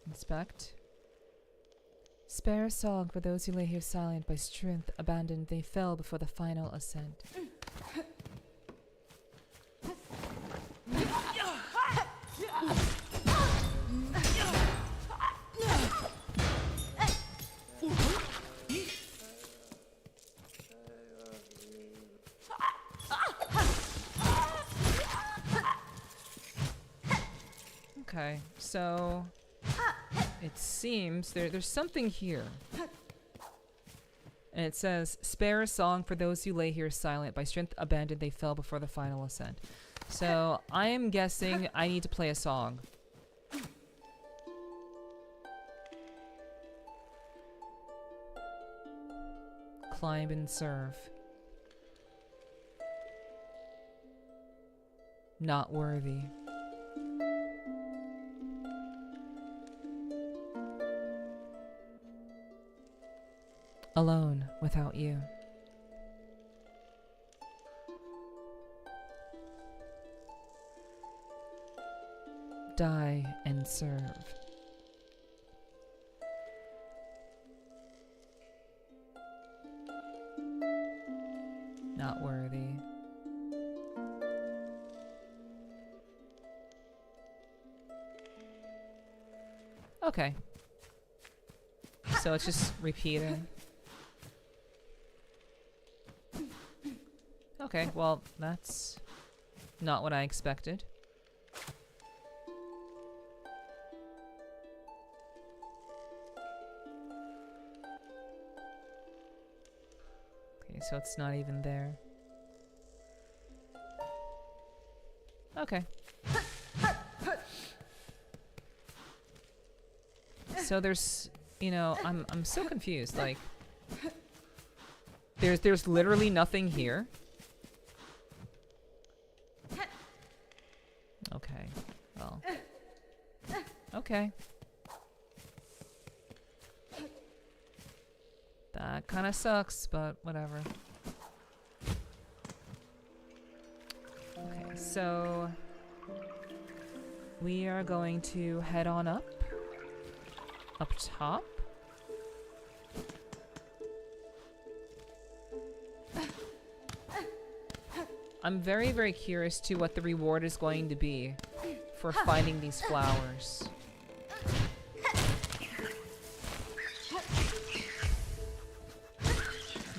Inspect. Spare a song for those who lay here silent by strength abandoned they fell before the final ascent. Okay, so it seems there's something here. And it says, spare a song for those who lay here silent. By strength abandoned, they fell before the final ascent. So I am guessing I need to play a song. Climb and serve. Not worthy. Alone without you. Die and serve. Not worthy. Okay. So it's just repeating. Okay, well, that's not what I expected. Okay, so it's not even there. Okay. So there's, you know, I'm so confused. Like, there's literally nothing here. Okay. Well. Okay. That kind of sucks, but whatever. Okay, so we are going to head on up top. I'm very, very curious to what the reward is going to be for finding these flowers.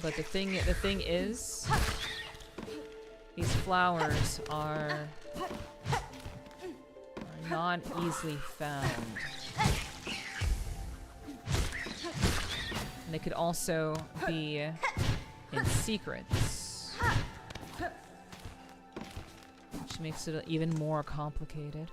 But the thing is, these flowers are not easily found. And they could also be in secrets, which makes it even more complicated.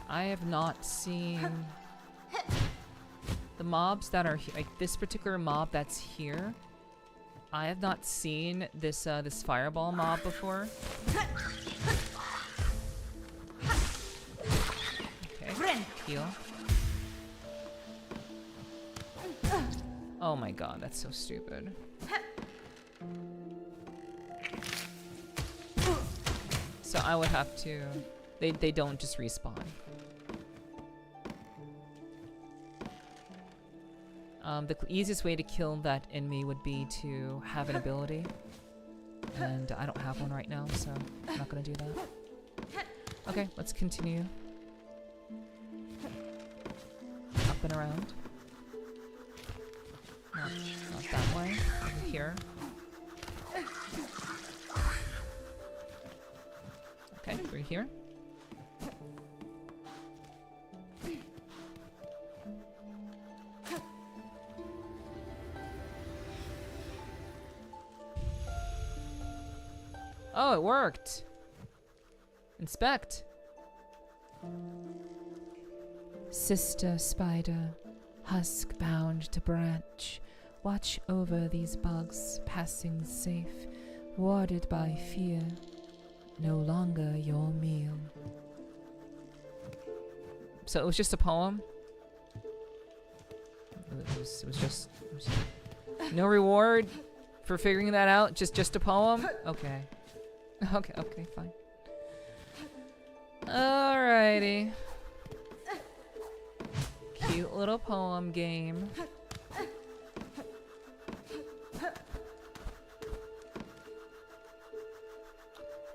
I have not seen the mobs that are like this particular mob that's here. I have not seen this this fireball mob before. Okay, heal. Oh my god, that's so stupid. So I would have to. They don't just respawn. The easiest way to kill that enemy would be to have an ability. And I don't have one right now, so I'm not gonna do that. Okay, let's continue. Up and around. Not that way. Over here. Okay, we're here. Oh, it worked. Inspect. Sister spider, husk bound to branch, watch over these bugs, passing safe, warded by fear, no longer your meal. So it was just a poem? It was just no reward for figuring that out? Just a poem? Okay. Okay, fine. Alrighty. Cute little poem game.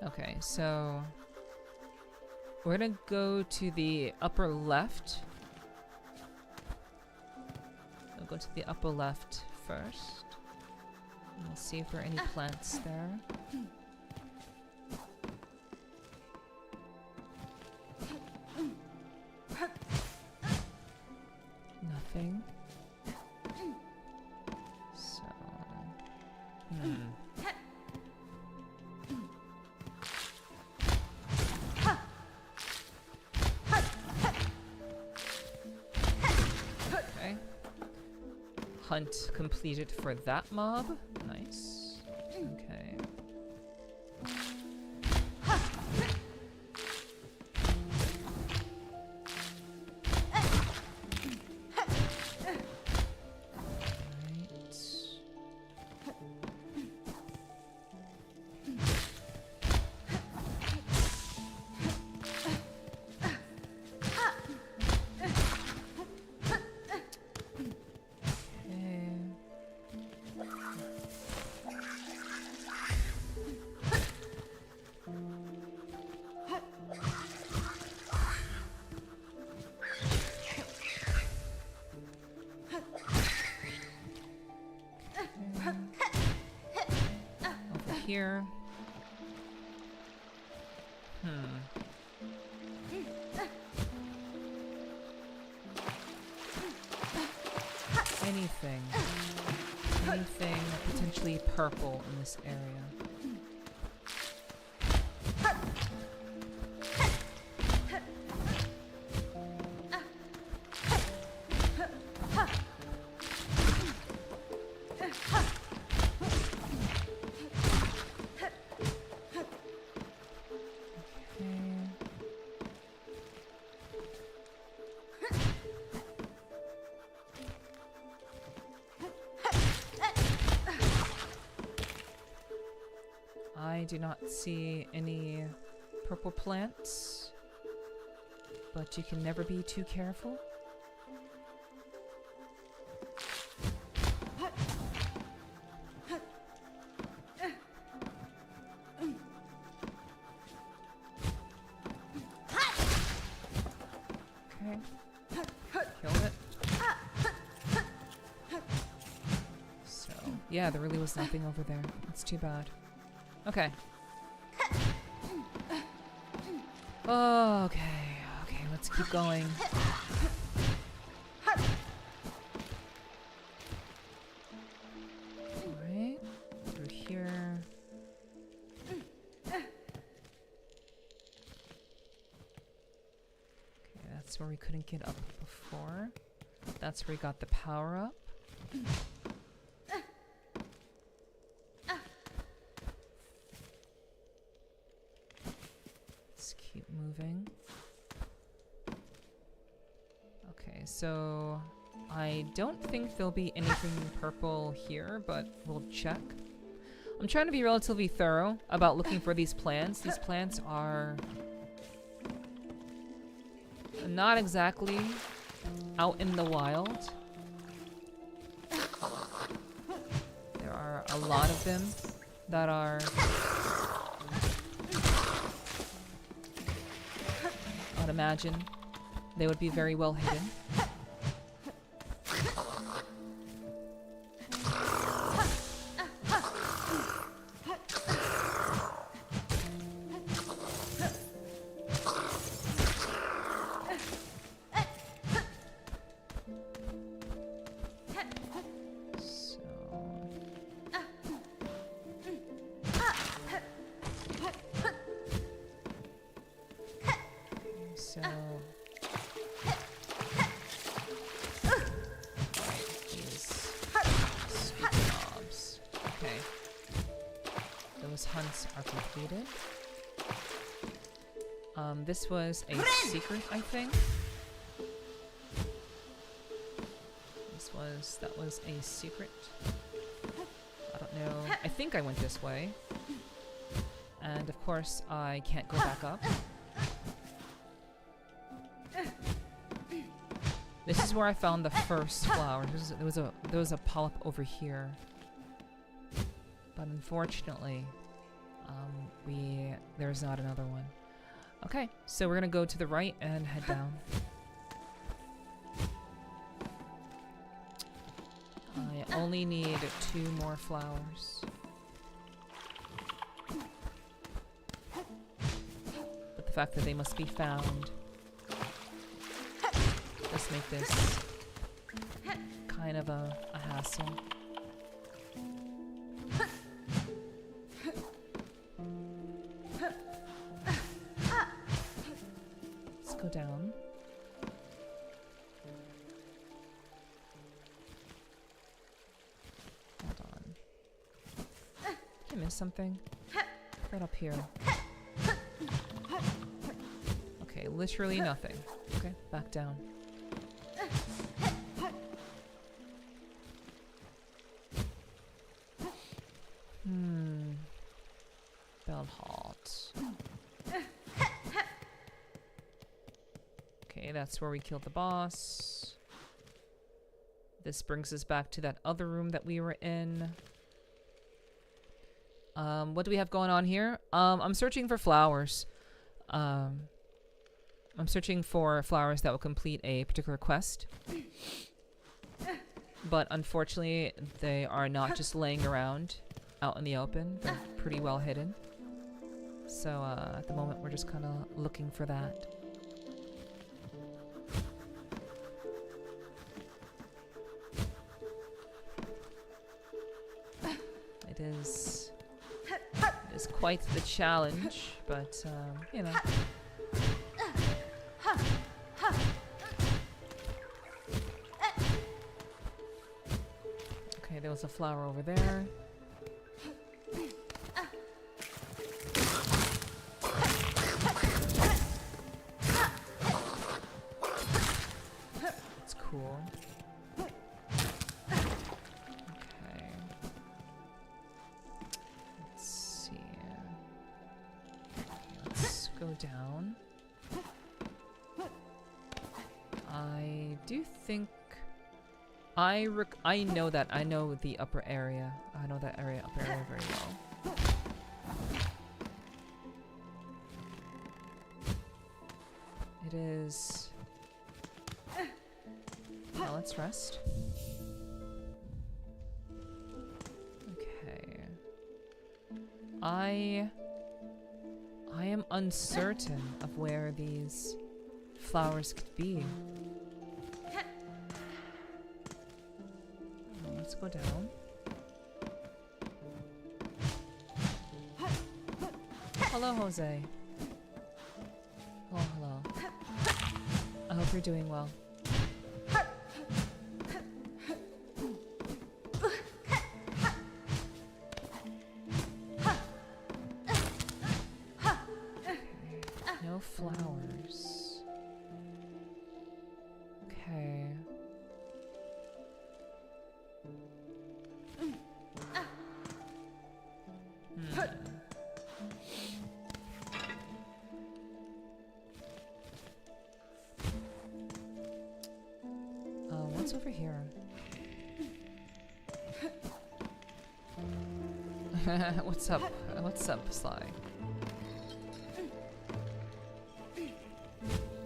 Okay, so we're gonna go to the upper left. I'll go to the upper left first. We'll see if there are any plants there. Nothing. So, okay. Hunt completed for that mob. Nice. Okay. Here. Anything potentially purple in this area. I do not see any purple plants, but you can never be too careful. Okay. Killed it. So, yeah, there really was nothing over there. That's too bad. Okay. Okay, let's keep going. Alright, through here. Okay, that's where we couldn't get up before. That's where we got the power up. Keep moving. Okay, so I don't think there'll be anything purple here, but we'll check. I'm trying to be relatively thorough about looking for these plants. These plants are not exactly out in the wild. There are a lot of them that are I'd imagine they would be very well hidden. So hunts are completed. This was a secret, I think. That was a secret. I don't know. I think I went this way. And of course, I can't go back up. This is where I found the first flower. There was a polyp over here. But unfortunately, there's not another one. Okay, so we're gonna go to the right and head down. I only need 2 more flowers. But the fact that they must be found does make this kind of a hassle. Let's go down. Hold on. Did I miss something? Right up here. Okay, literally nothing. Okay, back down. Bell halt. Okay, that's where we killed the boss. This brings us back to that other room that we were in. What do we have going on here? I'm searching for flowers. I'm searching for flowers that will complete a particular quest. But unfortunately, they are not just laying around out in the open. They're pretty well hidden. So at the moment, we're just kind of looking for that. It is quite the challenge, but you know. Okay, there was a flower over there. That's cool. Okay. Let's see. Let's go down. I do think I know that. I know the upper area. I know that upper area very well. It is... Now let's rest. Okay. I am uncertain of where these flowers could be. Let's go down. Hello, Jose. Oh, hello. I hope you're doing well. No flowers. Okay. What's over here? What's up? What's up, Sly?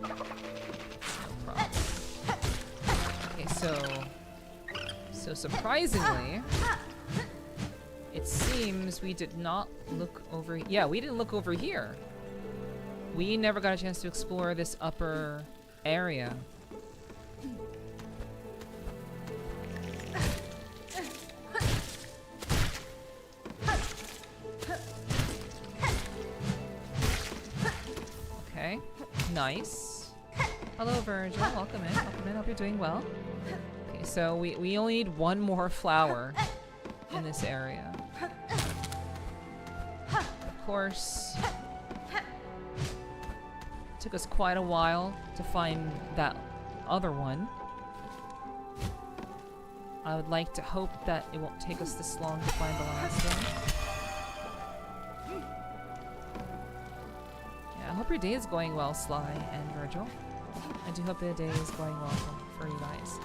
No problem. Okay, so surprisingly, it seems we did not look over. Yeah, we didn't look over here. We never got a chance to explore this upper area. Okay, nice. Hello, Virgil. Welcome in. Welcome in. Hope you're doing well. Okay, so we only need 1 more flower in this area. Of course, it took us quite a while to find that other one. I would like to hope that it won't take us this long to find the last one. Yeah, I hope your day is going well, Sly and Virgil. I do hope the day is going well for you guys.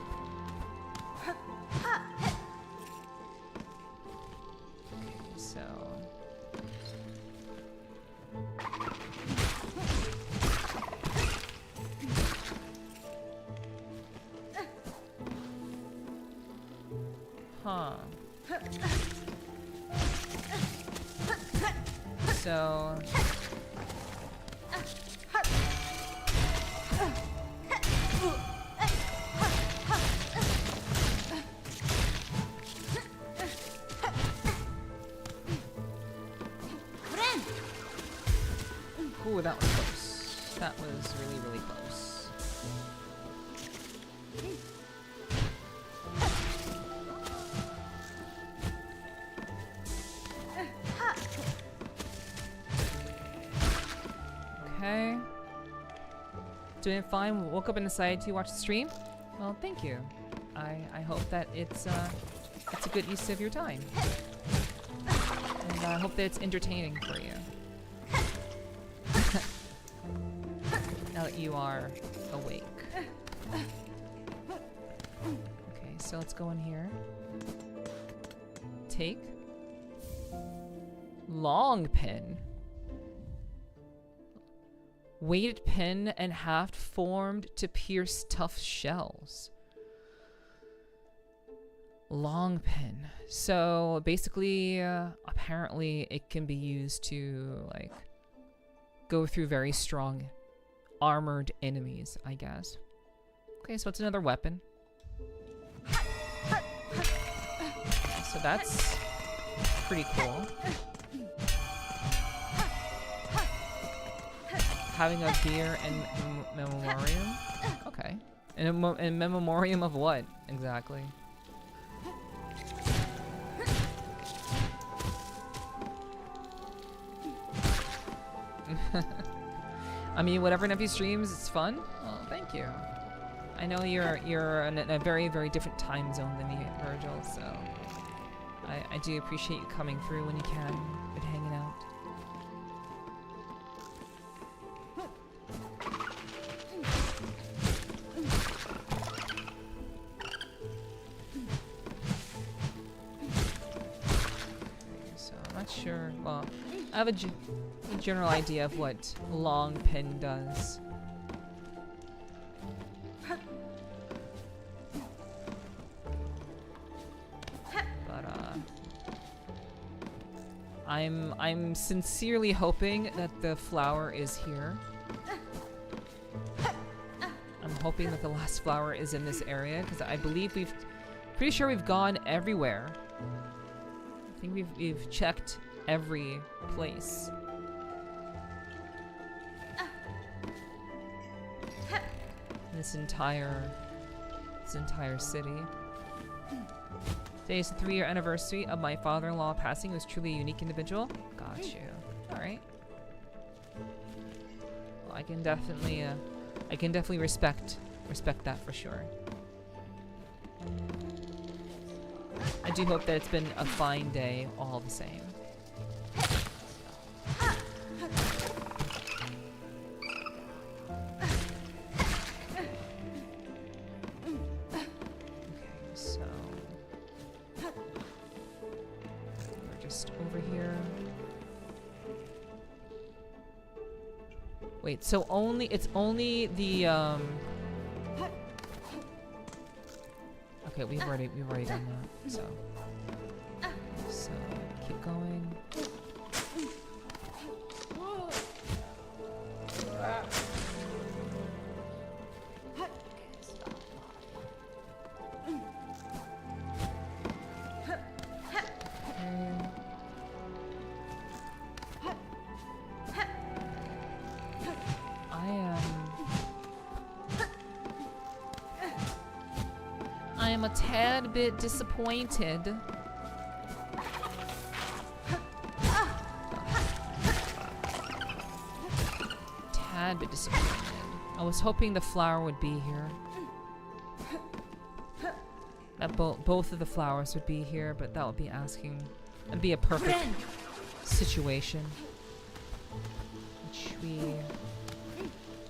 Okay, so... Huh. So... Ooh, that was close. That was really, really close. Okay. Doing fine. Woke up and decided to watch the stream. Well, thank you. I hope that it's a good use of your time. And I hope that it's entertaining for you. Now that you are awake. Okay, so let's go in here. Take. Long pin. Weighted pin and haft formed to pierce tough shells. Long pin. So basically, apparently it can be used to like go through very strong armored enemies, I guess. Okay, so it's another weapon. So that's pretty cool. Having a beer and memoriam? Okay. And memoriam of what, exactly? I mean, whatever Nephew streams, it's fun. Well, thank you. I know you're in a very, very different time zone than me, Virgil, so I do appreciate you coming through when you can and hanging out. So I'm not sure. Well, I have a general idea of what long pin does. But I'm sincerely hoping that the flower is here. I'm hoping that the last flower is in this area because I believe pretty sure we've gone everywhere. I think we've checked every place. This entire city. Today is the 3-year anniversary of my father-in-law passing. He was truly a unique individual. Got you. All right. Well, I can definitely respect that for sure. I do hope that it's been a fine day all the same. Wait, so it's only the okay, we've already done that. So keep going. I am a tad bit disappointed. Tad bit disappointed. I was hoping the flower would be here. That both of the flowers would be here, but that would be asking. That'd be a perfect situation, which we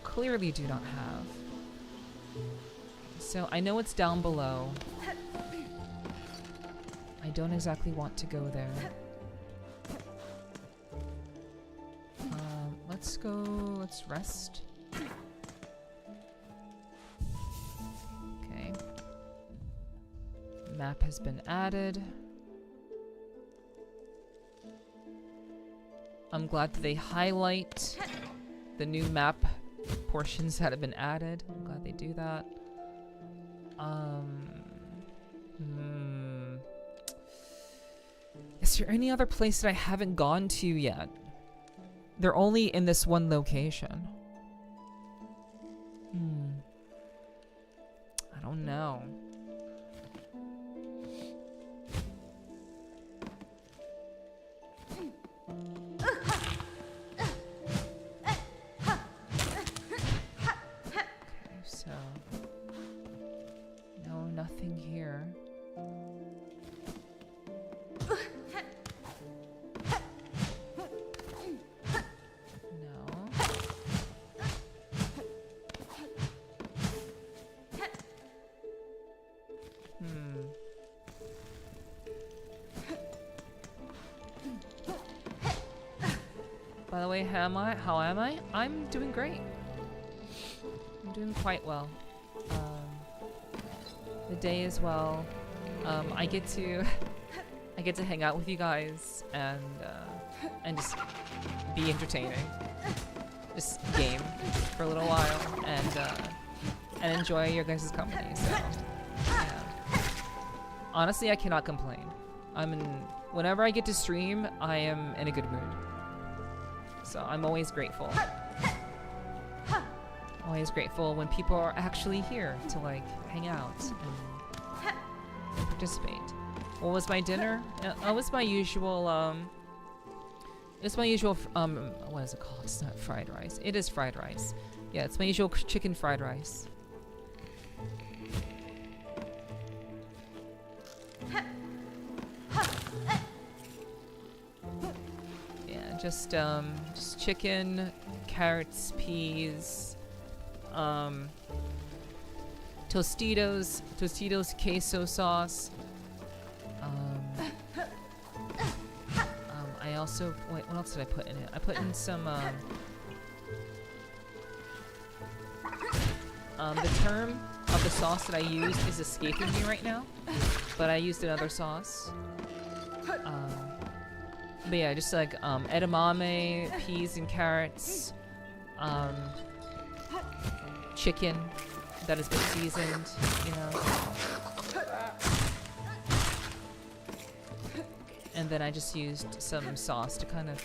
clearly do not have. So I know it's down below. I don't exactly want to go there. Let's rest. Okay. Map has been added. I'm glad that they highlight the new map portions that have been added. I'm glad they do that. Is there any other place that I haven't gone to yet? They're only in this one location. I don't know. Okay, so no, nothing here. By the way, how am I? I'm doing great. I'm doing quite well. The day as well. I get to hang out with you guys and just be entertaining. Just game for a little while and enjoy your guys' company. So yeah. Honestly, I cannot complain. Whenever I get to stream, I am in a good mood. So I'm always grateful. Always grateful when people are actually here to like hang out and participate. What was my dinner? It was my usual what is it called? It's not fried rice. It is fried rice. Yeah, it's my usual chicken fried rice. Just chicken, carrots, peas, Tostitos queso sauce. I also, wait, what else did I put in it? I put in some, the term of the sauce that I used is escaping me right now, but I used another sauce. But yeah, just like edamame, peas and carrots, chicken that has been seasoned, you know. And then I just used some sauce to kind of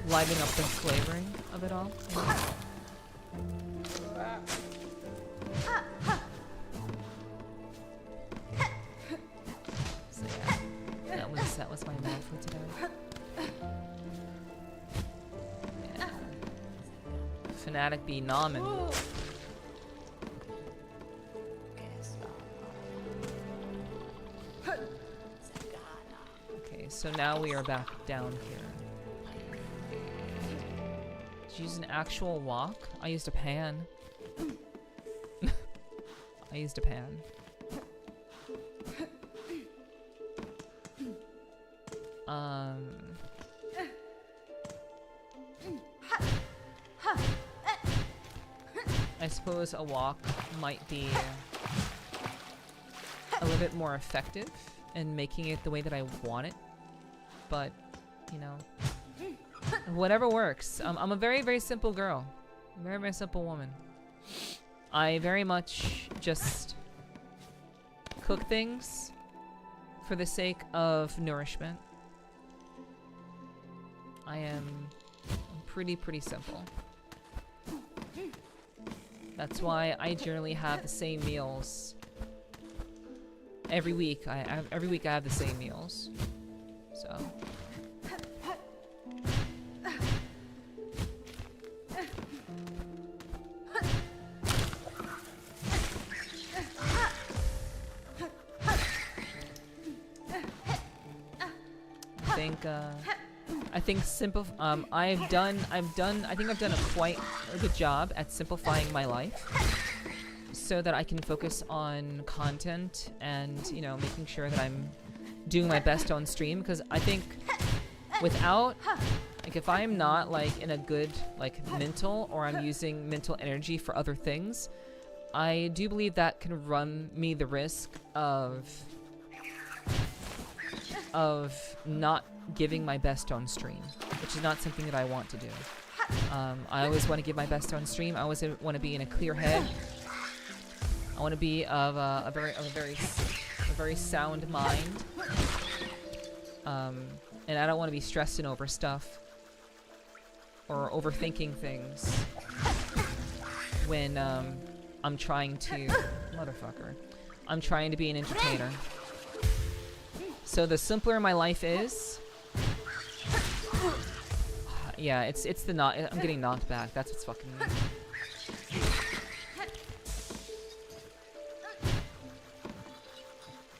liven up the flavoring of it all. You know? That was my meal for today. Yeah. Fanatic be nomin. Okay, so now we are back down here. Did you use an actual wok? I used a pan. I used a pan. I suppose a wok might be a little bit more effective in making it the way that I want it, but you know, whatever works. I'm a very, very simple girl, very, very simple woman. I very much just cook things for the sake of nourishment. I'm pretty simple. That's why I generally have the same meals every week. Every week I have the same meals. So. I think I think I've done quite a good job at simplifying my life so that I can focus on content and, you know, making sure that I'm doing my best on stream, because I think without, like, if I'm not like in a good like mental, or I'm using mental energy for other things, I do believe that can run me the risk of not giving my best on stream, which is not something that I want to do. I always want to give my best on stream. I always want to be in a clear head. I want to be of a very sound mind. And I don't want to be stressing over stuff or overthinking things when I'm trying to I'm trying to be an entertainer. So the simpler my life is, yeah, it's the I'm getting knocked back. That's what's fucking me.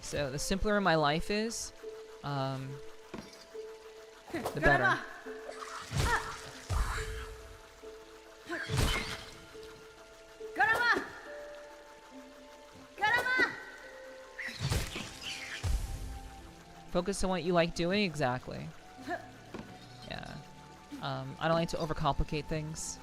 So the simpler my life is, the better. Focus on what you like doing, exactly. Yeah. I don't like to overcomplicate things.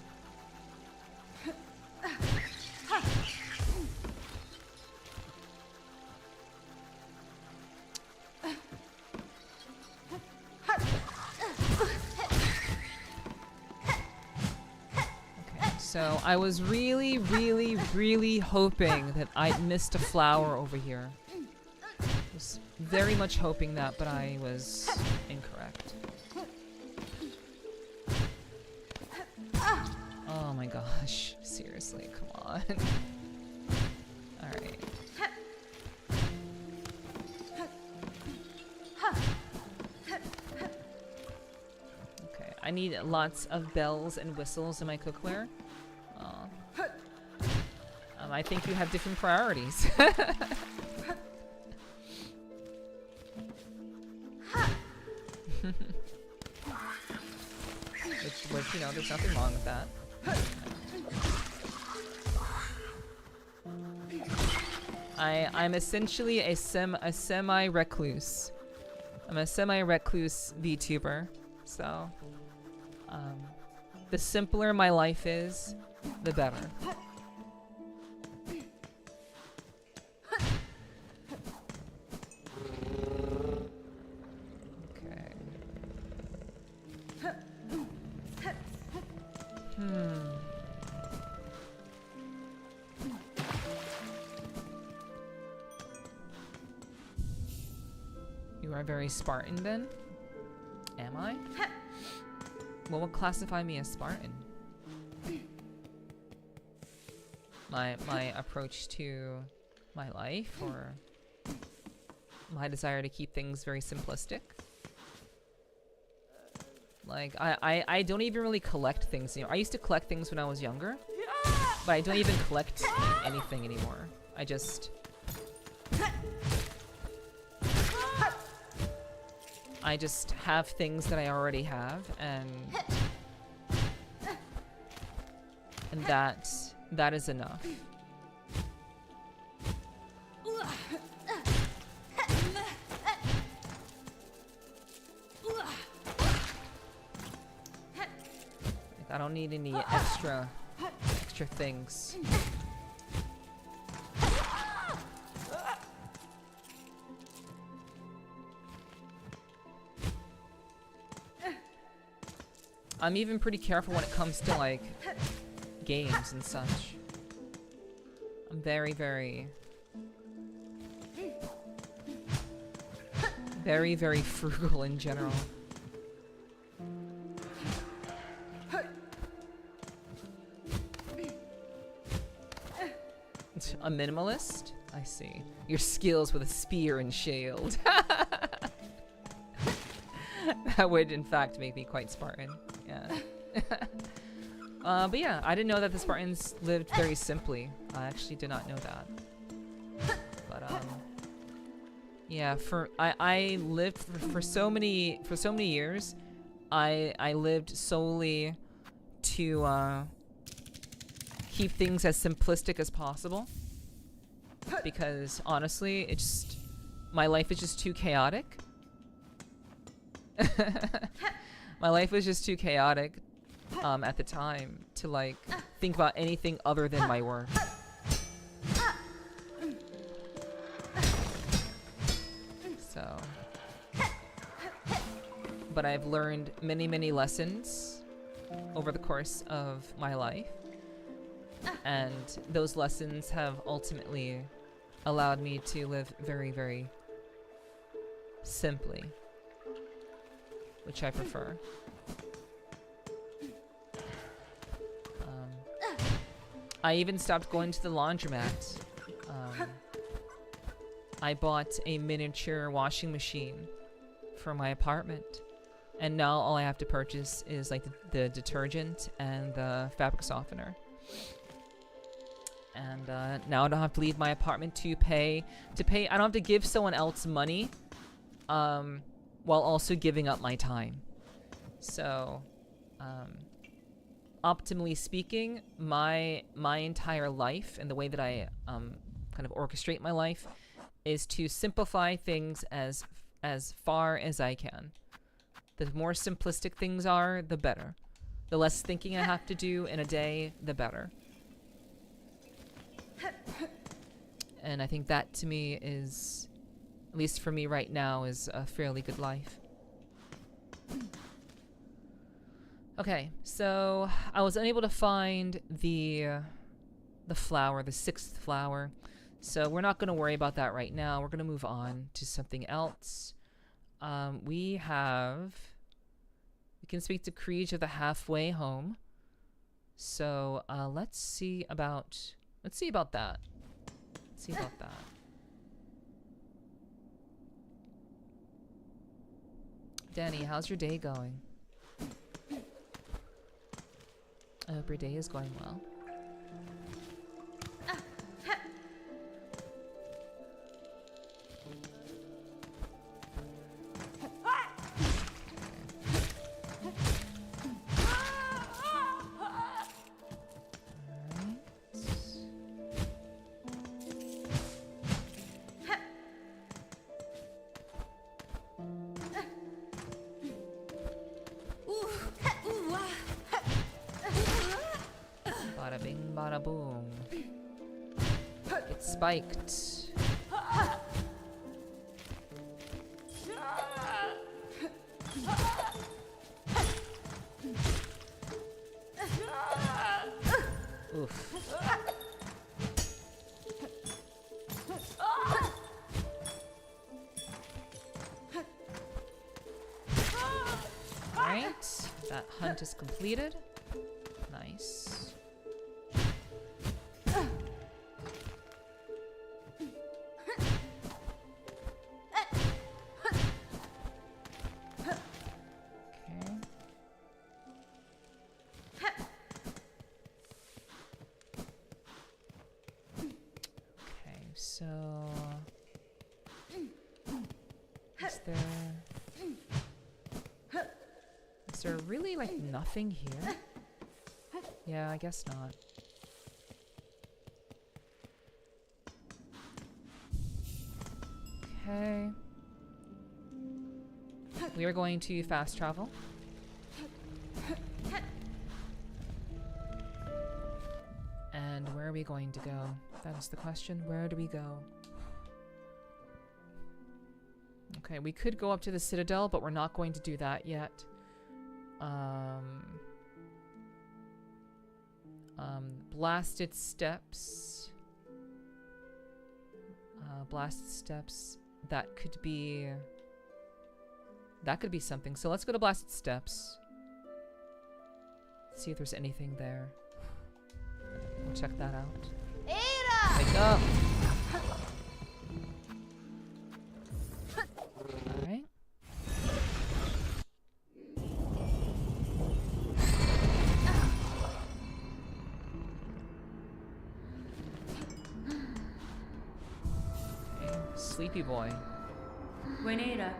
So I was really, really, really hoping that I'd missed a flower over here. I was very much hoping that, but I was incorrect. Oh my gosh, seriously, come on. Alright. Okay, I need lots of bells and whistles in my cookware. I think you have different priorities. which, you know, there's nothing wrong with that. I'm essentially a semi-recluse. I'm a semi-recluse VTuber, so the simpler my life is, the better. You are very Spartan then? Am I? What would classify me as Spartan? My approach to my life, or my desire to keep things very simplistic? Like, I don't even really collect things anymore. I used to collect things when I was younger, but I don't even collect anything anymore. I just have things that I already have, and that is enough. I don't need any extra things. I'm even pretty careful when it comes to, like, games and such. I'm very, very, very, very frugal in general. A minimalist? I see. Your skills with a spear and shield. That would, in fact, make me quite Spartan. Yeah. But yeah, I didn't know that the Spartans lived very simply. I actually did not know that. But yeah, I lived for so many years. I lived solely to keep things as simplistic as possible, because honestly, my life is just too chaotic. My life was just too chaotic at the time to, like, think about anything other than my work. So, but I've learned many, many lessons over the course of my life, and those lessons have ultimately allowed me to live very, very simply, which I prefer. I even stopped going to the laundromat. I bought a miniature washing machine for my apartment, and now all I have to purchase is like the detergent and the fabric softener. And now I don't have to leave my apartment to pay. I don't have to give someone else money, while also giving up my time. So, optimally speaking, my entire life and the way that I kind of orchestrate my life is to simplify things as far as I can. The more simplistic things are, the better. The less thinking I have to do in a day, the better. And I think that to me is, at least for me right now, is a fairly good life. Okay, so I was unable to find the flower, the 6th flower. So we're not going to worry about that right now. We're going to move on to something else. We can speak to Kriege of the Halfway Home. So let's see about that. Let's see about that. Danny, how's your day going? I hope your day is going well. Bada bing, bada boom. It's spiked. Oof. Alright, that hunt is completed. Nice. So, is there really like nothing here? Yeah, I guess not. Okay. We are going to fast travel. And where are we going to go? That is the question. Where do we go? Okay, we could go up to the Citadel, but we're not going to do that yet. Blasted Steps. Blasted Steps. That could be something. So let's go to Blasted Steps. See if there's anything there. We'll check that out. Wake up! Alright. Okay, sleepy boy. Buenera.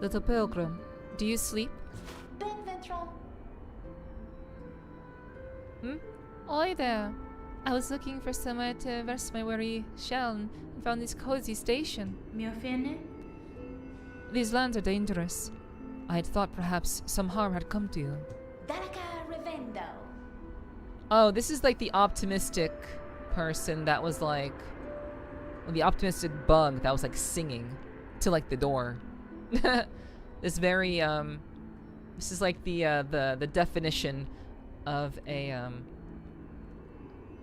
Little pilgrim, do you sleep? Oi there. I was looking for somewhere to rest my weary shell and found this cozy station. Miofene? These lands are dangerous. I had thought perhaps some harm had come to you. Oh, this is like the optimistic person that was like... Well, the optimistic bug that was like singing. to like the door. This very this is like the definition of an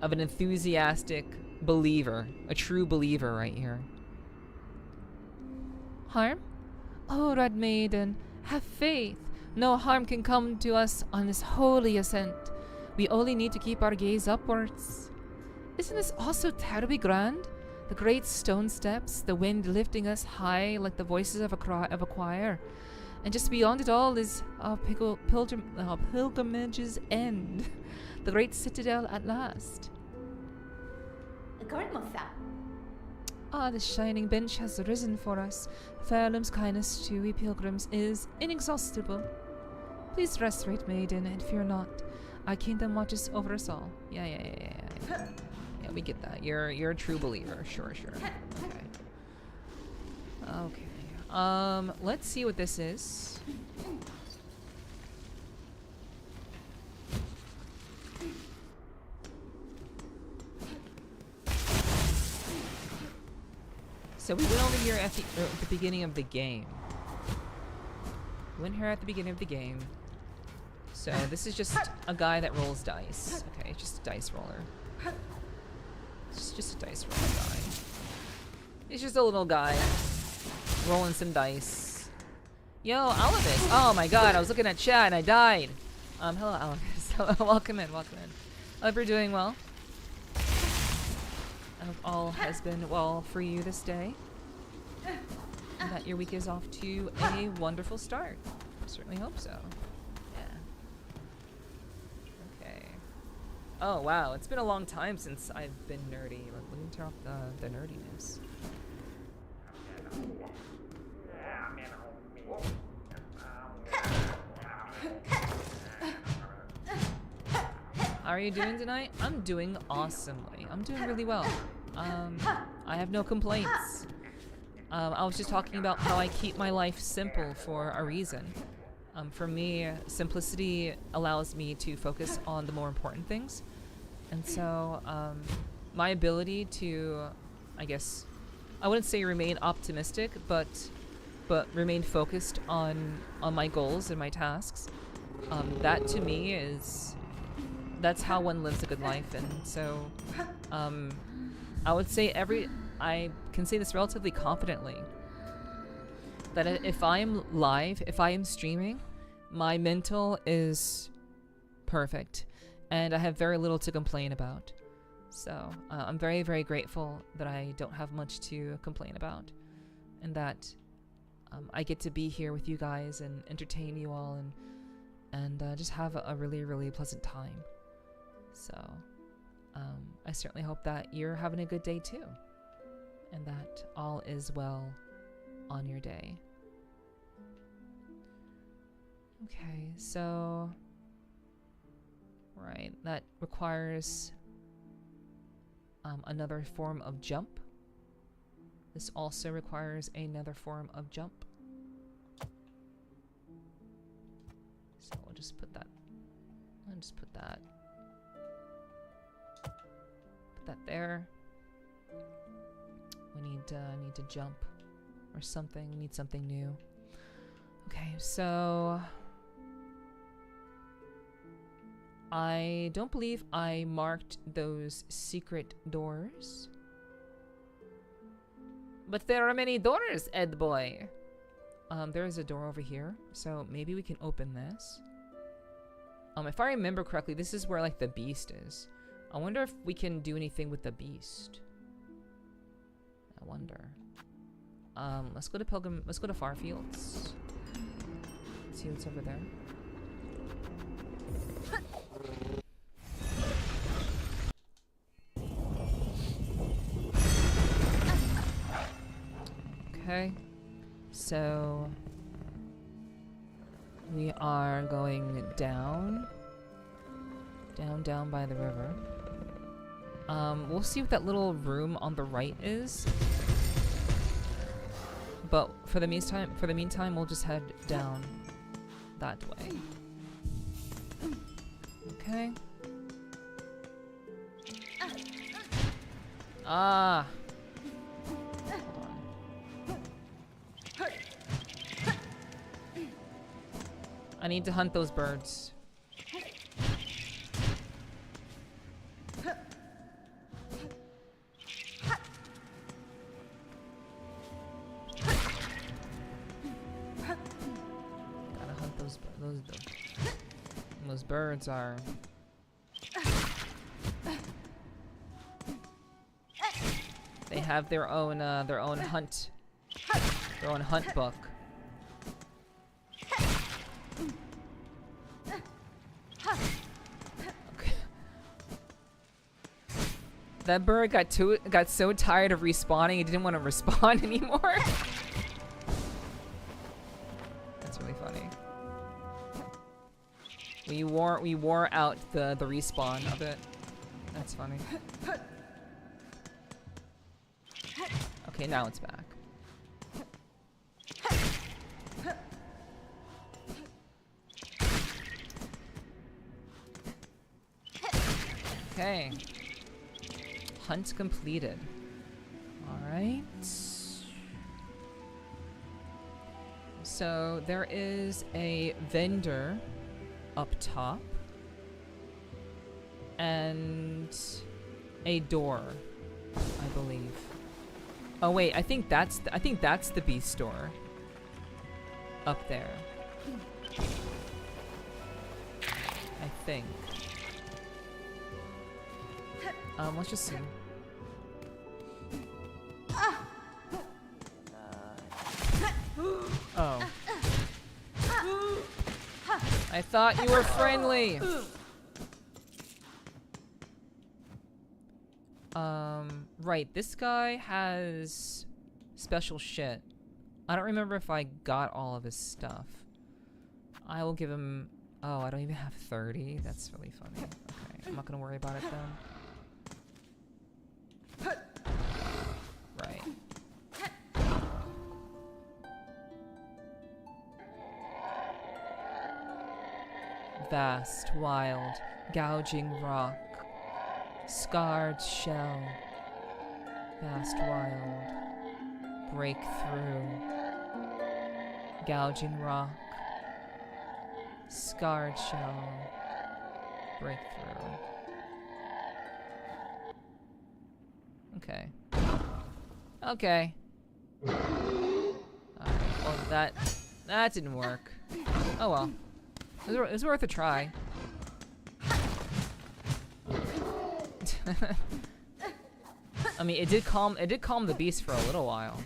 enthusiastic believer, a true believer right here. Harm? Oh, Red Maiden, have faith. No harm can come to us on this holy ascent. We only need to keep our gaze upwards. Isn't this also terribly grand? The great stone steps, the wind lifting us high like the voices of a choir. And just beyond it all is our pilgrimage's end. The great citadel at last. Ah, the shining bench has risen for us. Fairlam's kindness to we pilgrims is inexhaustible. Please rest, Red Maiden, and fear not. Our kingdom watches over us all. Yeah. Yeah, we get that. You're a true believer. Sure. Okay. Let's see what this is. So we went over here at the beginning of the game. So this is just a guy that rolls dice. Okay, just a dice roller. It's just a dice roller guy. He's just a little guy rolling some dice. Yo, Alavis. Oh my god, I was looking at chat and I died. Hello, Alavis. Welcome in. I hope you're doing well. I hope all has been well for you this day. And that your week is off to a wonderful start. I certainly hope so. Yeah. Okay. Oh wow, it's been a long time since I've been nerdy. Let me turn off the nerdiness. How are you doing tonight? I'm doing awesomely. I'm doing really well. I have no complaints. I was just talking about how I keep my life simple for a reason. For me, simplicity allows me to focus on the more important things. And so, my ability to, I guess, I wouldn't say remain optimistic, but remain focused on my goals and my tasks. That to me that's how one lives a good life. And so, I would say I can say this relatively confidently, that if I am live, if I am streaming, my mental is perfect and I have very little to complain about. So I'm very, very grateful that I don't have much to complain about, and that I get to be here with you guys and entertain you all and just have a really, really pleasant time. So I certainly hope that you're having a good day too, and that all is well on your day. Okay, so right, that requires another form of jump. This also requires another form of jump. So we'll just put that. Put that there. We need to jump or something. We need something new. Okay, so I don't believe I marked those secret doors. But there are many doors, Ed boy. There is a door over here, so maybe we can open this. If I remember correctly, this is where like the beast is. I wonder if we can do anything with the beast. I wonder. Let's go to Farfields. Let's see what's over there. Okay, so we are going down by the river. We'll see what that little room on the right is. But for the meantime, we'll just head down that way. Okay. Ah. Hold on. need to hunt those birds. Gotta hunt those birds are. They have their own hunt book. Okay. That bird got so tired of respawning, he didn't want to respawn anymore. That's really funny. We wore out the respawn of it. That's funny. Okay, now it's back. Okay. Hunt completed. Alright. So there is a vendor up top. And a door, I believe. Oh wait, I think that's the beast store. Up there. I think. Let's just see. Oh. I thought you were friendly. Right, this guy has special shit. I don't remember if I got all of his stuff. I will give him... Oh, I don't even have 30? That's really funny. Okay, I'm not gonna worry about it then. Right. Vast, wild, gouging rock, scarred shell, vast, wild, breakthrough, gouging rock, scarred shell, breakthrough. Okay. Okay. Well, that didn't work. Oh well. It was worth a try. I mean, it did calm the beast for a little while,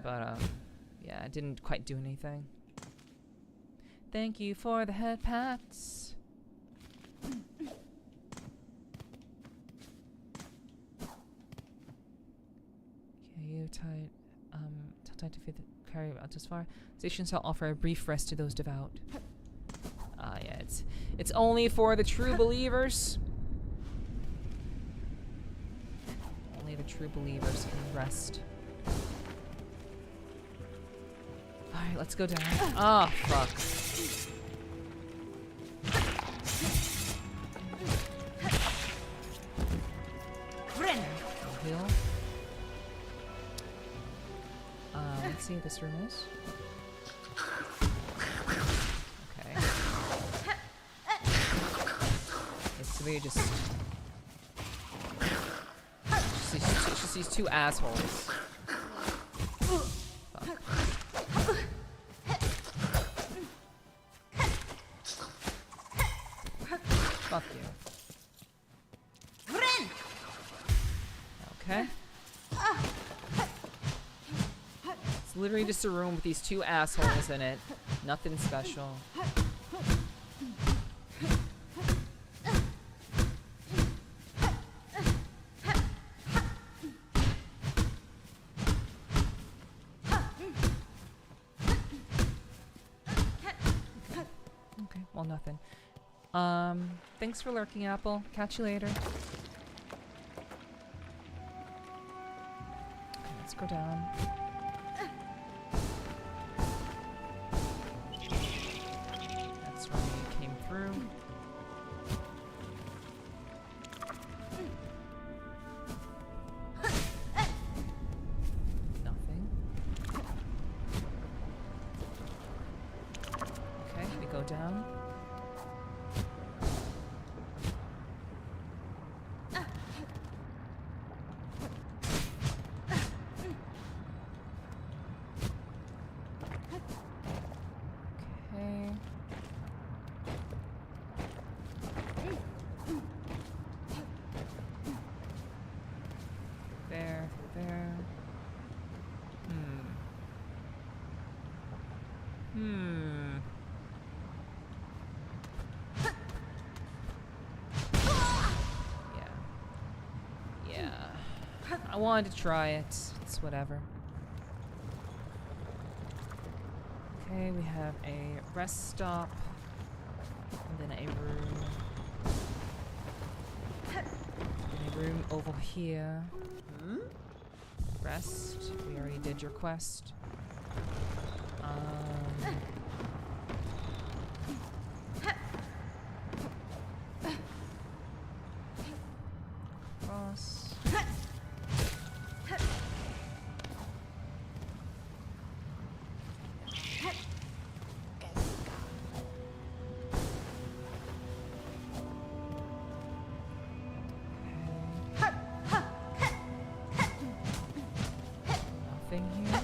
but yeah, it didn't quite do anything. Thank you for the head pats. Okay, you tied to fit the carry out as far. Stations shall offer a brief rest to those devout. Yeah, it's only for the true believers. Only the true believers can rest. Alright, let's go down. Oh, fuck. Heal. Let's see what this room is. We just these two assholes. Fuck. Fuck you. Okay. It's literally just a room with these two assholes in it. Nothing special. Well, nothing. Thanks for lurking, Apple. Catch you later. Okay, let's go down. That's where we came through. Nothing. Okay, we go down. I wanted to try it. It's whatever. Okay, we have a rest stop. And then a room. And a room over here. Rest. We already did your quest. Cross. Nothing here.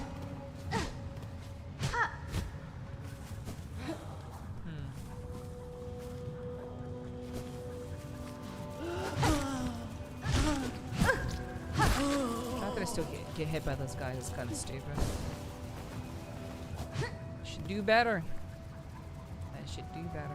Not gonna still get hit by those guys. It's kind of stupid. Should do better. I should do better.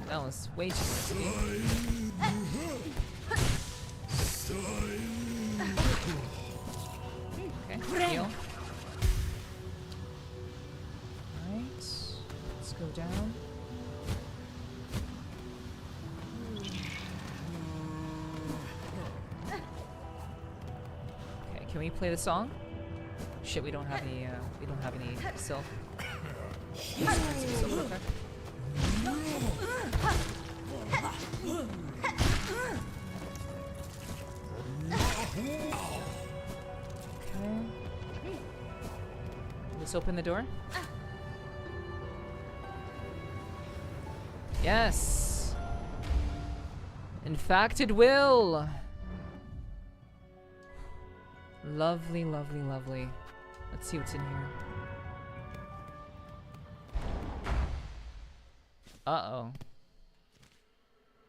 That was way too risky. Okay, heal. Alright, let's go down. Okay, can we play the song? Shit, we don't have any silk. Silk effect. Okay. Let's open the door. Yes. In fact, it will. Lovely, lovely, lovely. Let's see what's in here. Uh-oh.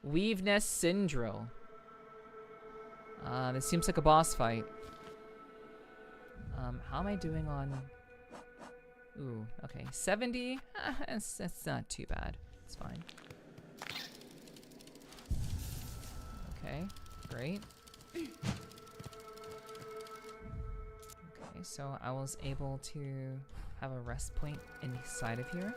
Weaveness Syndrome. This seems like a boss fight. How am I doing on... Ooh, okay. 70? That's not too bad. It's fine. Okay, great. Okay, so I was able to have a rest point inside of here.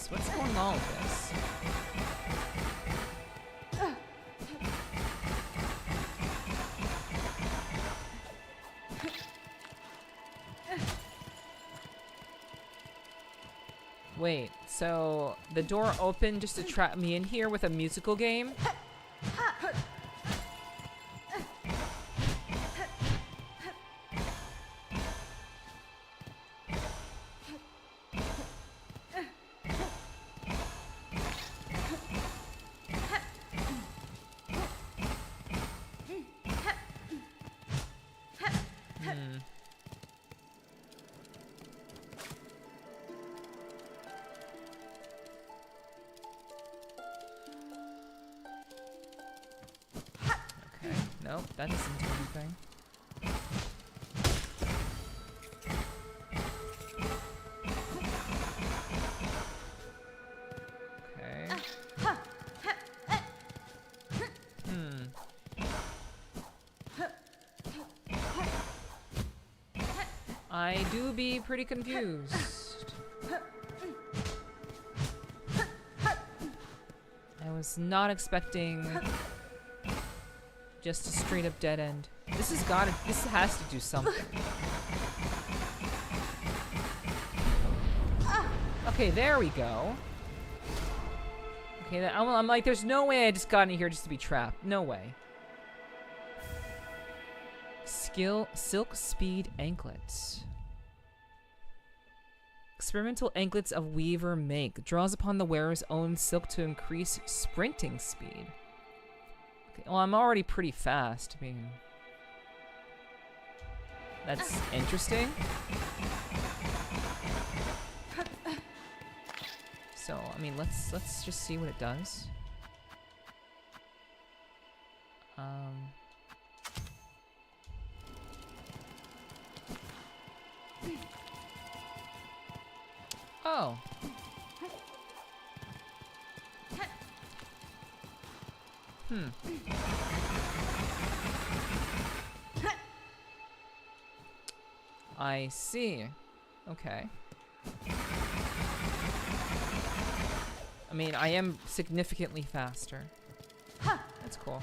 What's going on with this? Wait, so the door opened just to trap me in here with a musical game? Nope, that doesn't do anything. Okay. I do be pretty confused. I was not expecting Just a straight up dead end. This has to do something. Okay, there we go. Okay, I'm like, there's no way I just got in here just to be trapped. No way. Silk speed anklets. Experimental anklets of weaver make. Draws upon the wearer's own silk to increase sprinting speed. Okay, well, I'm already pretty fast. I mean, that's interesting. So, I mean, let's just see what it does. Oh. I see. Okay. I mean, I am significantly faster. That's cool.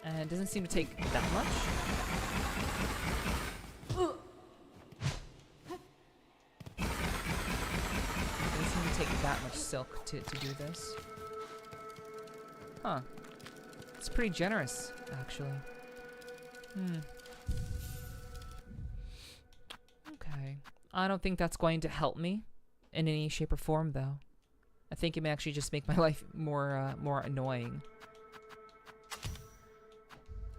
And it doesn't seem to take that much. Doesn't seem to take that much silk to do this. Huh. It's pretty generous, actually. Okay. I don't think that's going to help me in any shape or form, though. I think it may actually just make my life more annoying.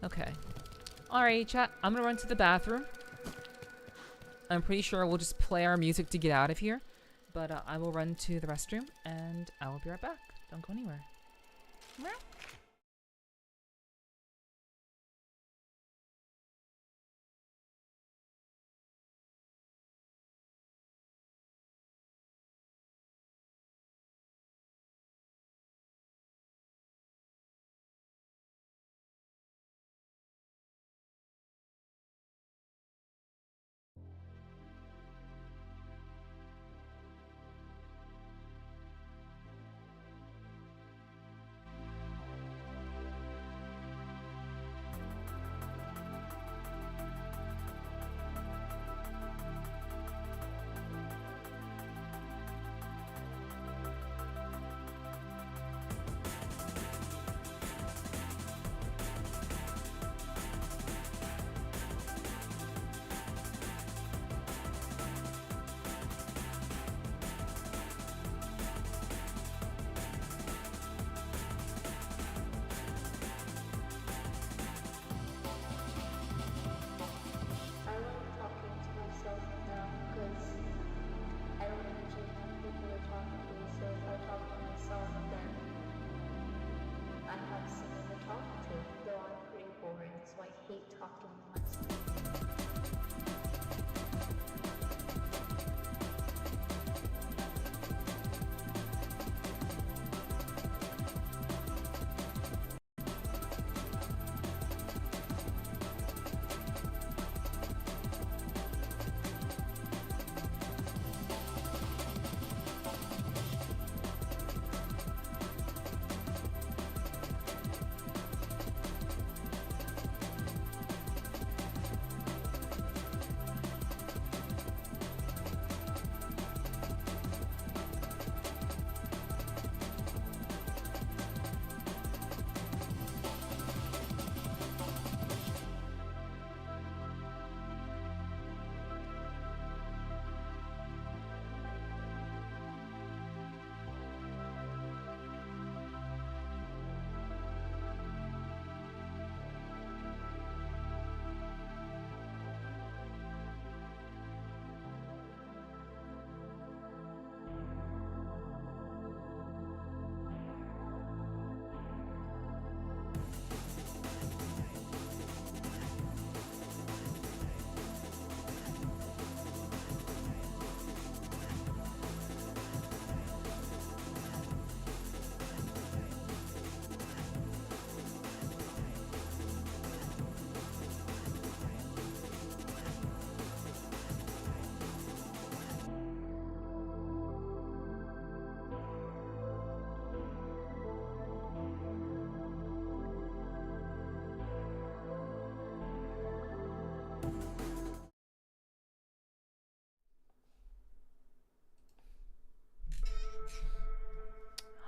Okay. Alright, chat. I'm gonna run to the bathroom. I'm pretty sure we'll just play our music to get out of here. But I will run to the restroom, and I will be right back. Don't go anywhere. Meow.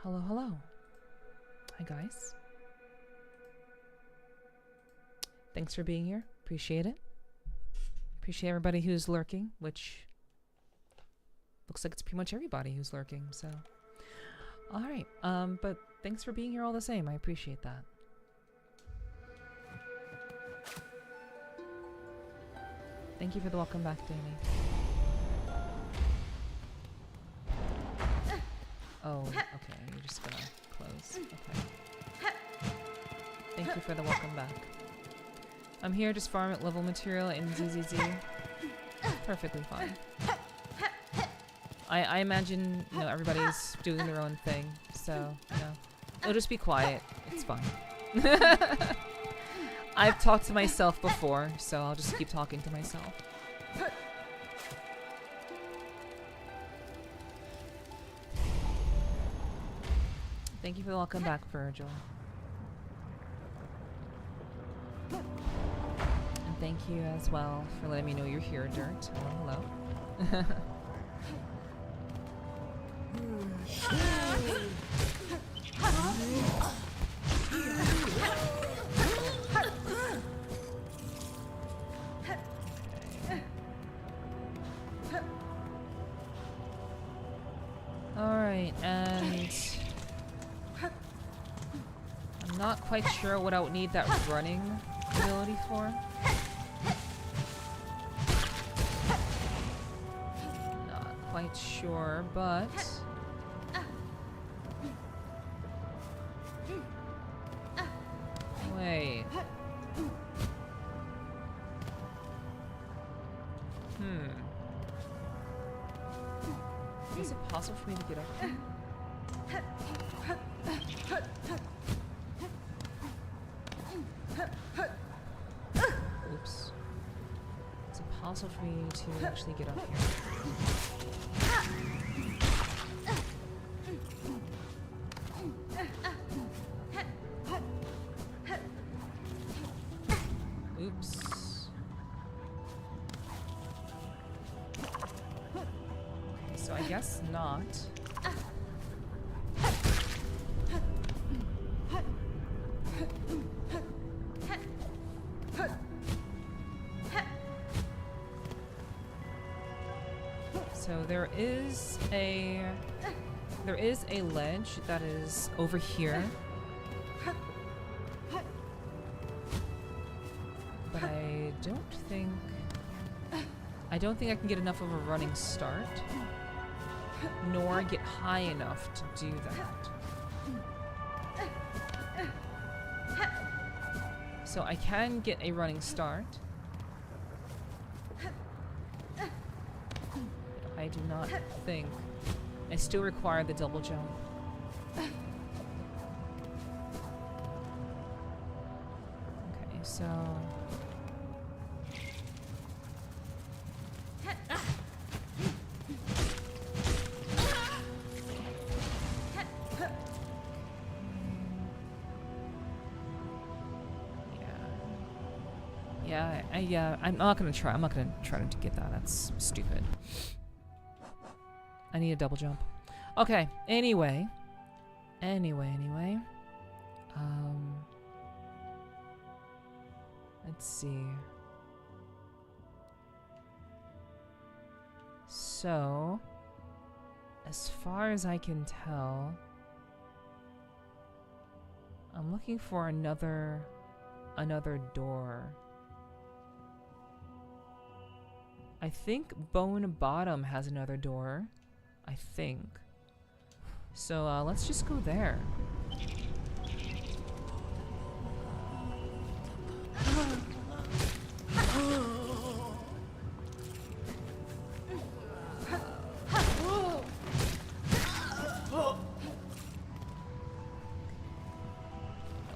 Hello, hello. Hi, guys. Thanks for being here. Appreciate it. Appreciate everybody who's lurking, which looks like it's pretty much everybody who's lurking, so. Alright, but thanks for being here all the same. I appreciate that. Thank you for the welcome back, Danny. Oh, okay, you're just gonna close. Okay. Thank you for the welcome back. I'm here just farm at level material in ZZZ. Perfectly fine. I imagine, you know, everybody's doing their own thing, so, you know, it'll just be quiet. It's fine. I've talked to myself before, so I'll just keep talking to myself. Thank you for the welcome back, Virgil. And thank you as well for letting me know you're here, Dirt. Hello, hello. Alright, and I'm not quite sure what I would need that running ability for. Not quite sure, but wait. Is it possible for me to get up here? Oops. Is it possible for me to actually get up here? Oops. So I guess not. So there is a ledge that is over here. But I don't think I can get enough of a running start, nor get high enough to do that. So I can get a running start. I do not think. I still require the double jump. Okay, so I'm not gonna try. I'm not gonna try to get that. That's stupid. I need a double jump. Okay. Anyway. Let's see. So, as far as I can tell, I'm looking for another door. I think Bone Bottom has another door. I think. So let's just go there.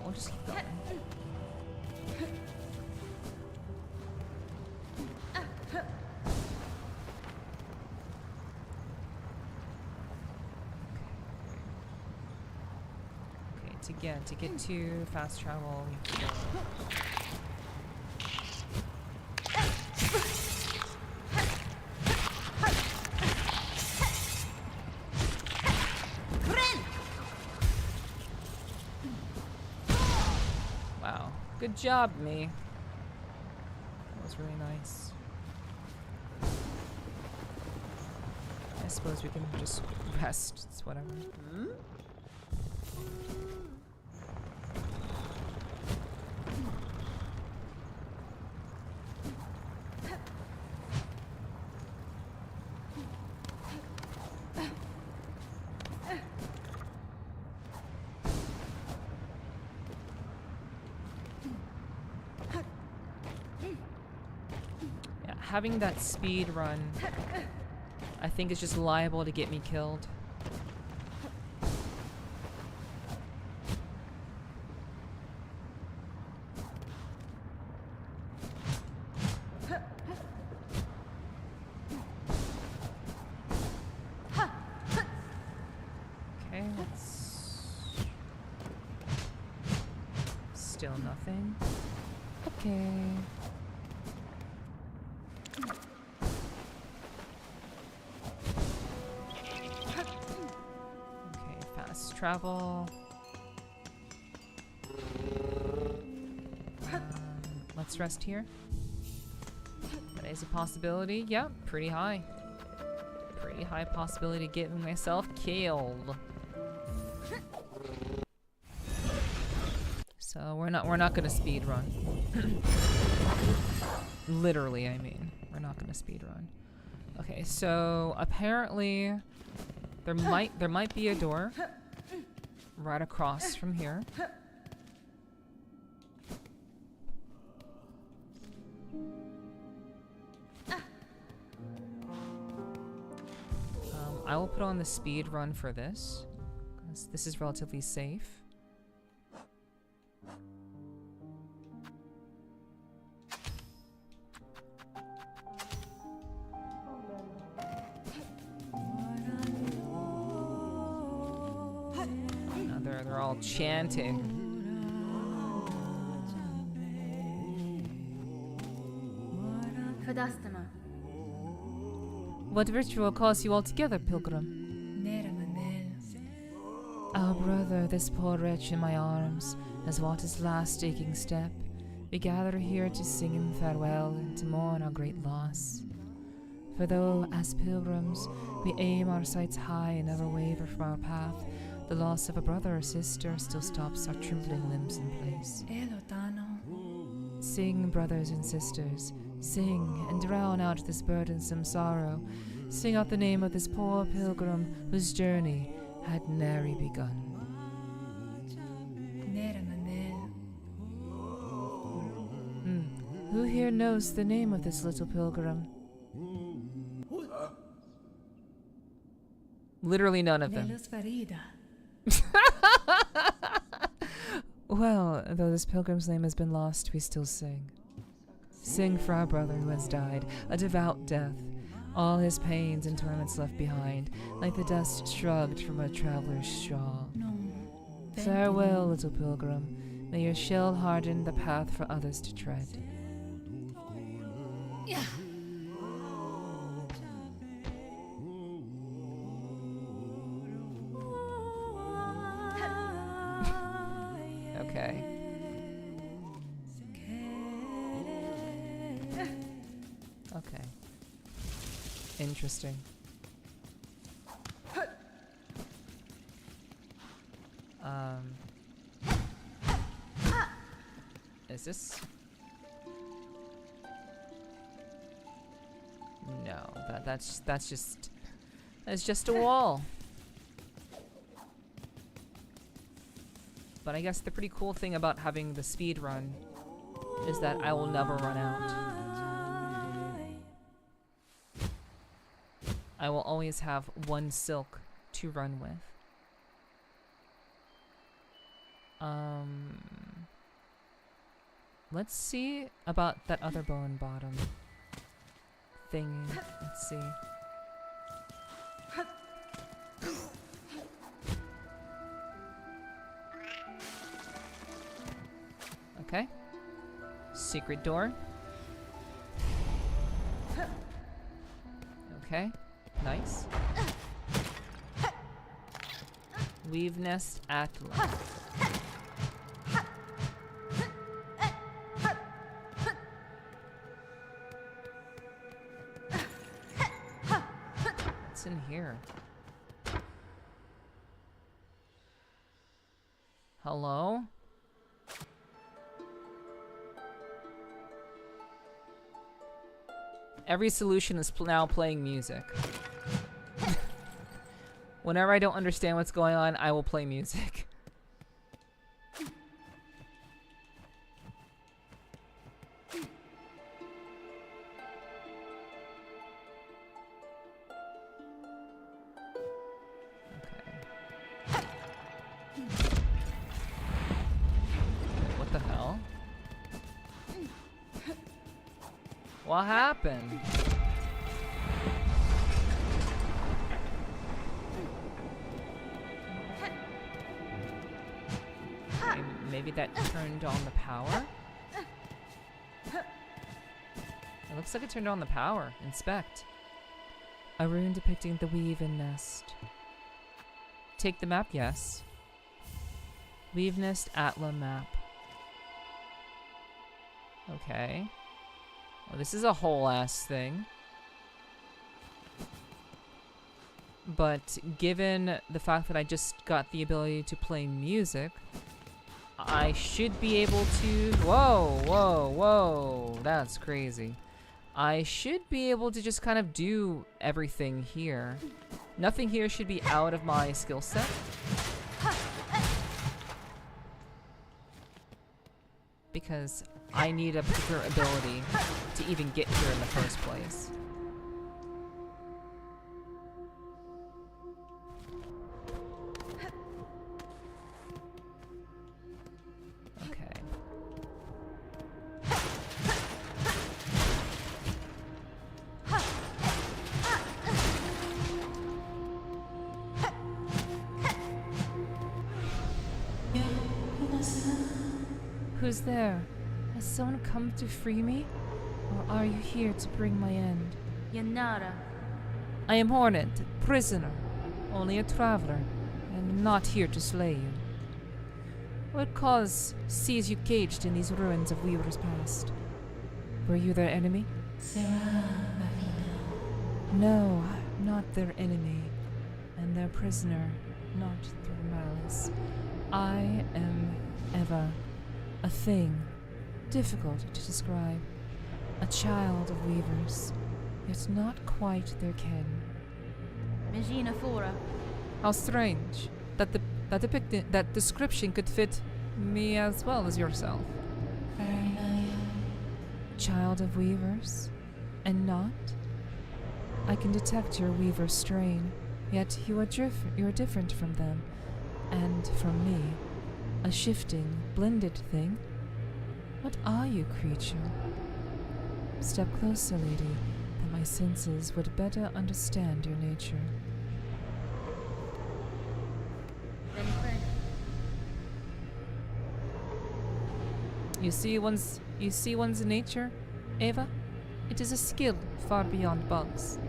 We'll just keep going. To get to fast travel, we have to go. Good job, me. That was really nice. I suppose we can just rest. It's whatever. Yeah, having that speed run, I think is just liable to get me killed. Okay, let's... Still nothing. Okay. Travel. Let's rest here. That is a possibility. Yeah, pretty high. Pretty high possibility of getting myself killed. So we're not gonna speed run. Literally, I mean, we're not gonna speed run. Okay, so apparently there might be a door right across from here. I will put on the speed run for this, 'cause this is relatively safe. They're all chanting. Fadastama. What virtue calls you all together, pilgrim? Our brother, this poor wretch in my arms, has walked his last aching step. We gather here to sing him farewell and to mourn our great loss. For though, as pilgrims, we aim our sights high and never waver from our path, the loss of a brother or sister still stops our trembling limbs in place. Sing, brothers and sisters, sing and drown out this burdensome sorrow. Sing out the name of this poor pilgrim whose journey had nary begun. Who here knows the name of this little pilgrim? Literally none of them. Well, though this pilgrim's name has been lost, we still sing. Sing for our brother who has died, a devout death, all his pains and torments left behind, like the dust shrugged from a traveler's shawl. Farewell, little pilgrim. May your shell harden the path for others to tread. Okay. Okay. Interesting. Is this? No, that's just a wall. But I guess the pretty cool thing about having the speed run is that I will never run out. I will always have one silk to run with. Let's see about that other bone bottom thing. Let's see. Okay. Secret door. Okay. Nice. Weave nest at length. Hello? Every solution is now playing music. Whenever I don't understand what's going on, I will play music. What the hell? What happened? Maybe that turned on the power? It looks like it turned on the power. Inspect. A rune depicting the weave-in nest. Take the map, yes. Weave nest Atla map. Okay. Well, this is a whole ass thing. But given the fact that I just got the ability to play music, I should be able to... Whoa, whoa, whoa. That's crazy. I should be able to just kind of do everything here. Nothing here should be out of my skill set. Because I need a particular ability to even get here in the first place. Okay. Who's there? Has someone come to free me? Or are you here to bring my end? Yanara. I am Hornet, prisoner, only a traveler, and not here to slay you. What cause sees you caged in these ruins of Weaver's past? Were you their enemy? No, not their enemy, and their prisoner, not their malice. I am Eva, a thing, difficult to describe, a child of Weavers, yet not quite their kin. Megina Fora. How strange that description could fit me as well as yourself. Child of Weavers, and not? I can detect your Weaver strain, yet you are you're different from them, and from me. A shifting, blended thing? What are you, creature? Step closer, lady, that my senses would better understand your nature. You see one's nature, Eva? It is a skill far beyond bugs.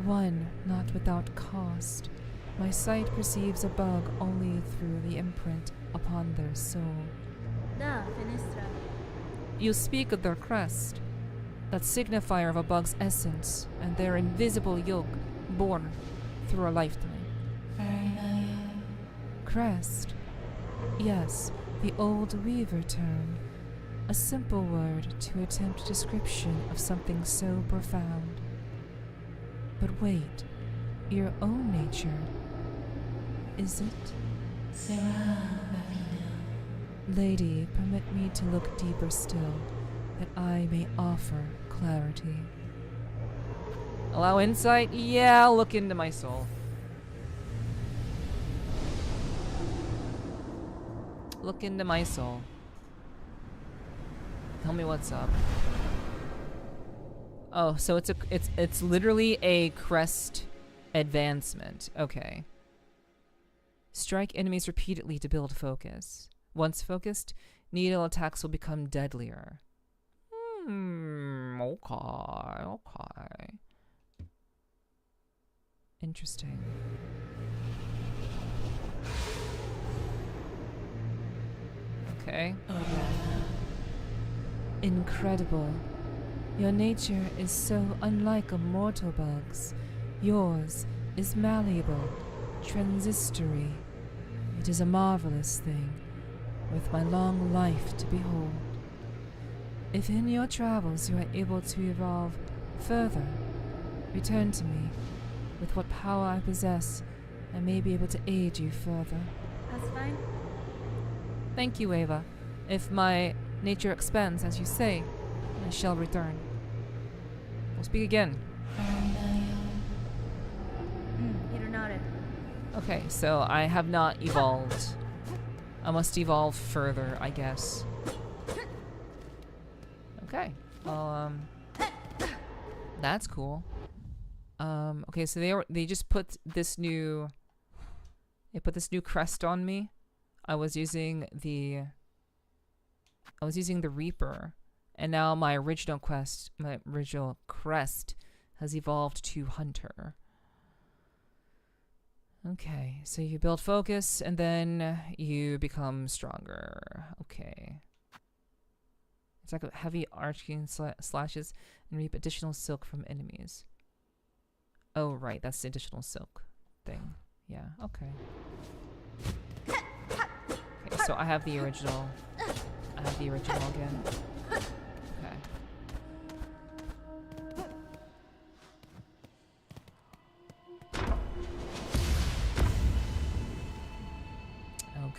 One not without cost. My sight perceives a bug only through the imprint upon their soul. Da, Finestra. You speak of their crest, that signifier of a bug's essence, and their invisible yoke born through a lifetime. Crest? Yes, the old Weaver term. A simple word to attempt description of something so profound. But wait, your own nature. Is it? Lady, permit me to look deeper still, that I may offer clarity. Allow insight? Yeah, I'll look into my soul. Look into my soul. Tell me what's up. Oh, so it's literally a crest advancement. Okay. Strike enemies repeatedly to build focus. Once focused, needle attacks will become deadlier. Okay. Interesting. Okay. Incredible. Your nature is so unlike a mortal bug's. Yours is malleable, transistory, It is a marvelous thing, with my long life to behold. If in your travels you are able to evolve further, return to me. With what power I possess, I may be able to aid you further. That's fine. Thank you, Ava. If my nature expands, as you say, I shall return. We'll speak again. Hironare. Okay, so I have not evolved. I must evolve further, I guess. Okay. Well, that's cool. Okay, so they just put this new crest on me. I was using the Reaper, and now my original crest has evolved to Hunter. Okay, so you build focus and then you become stronger. Okay. It's like heavy arcing slashes and reap additional silk from enemies. Oh, right, that's the additional silk thing. Yeah, okay. Okay, so I have the original. I have the original again. Okay.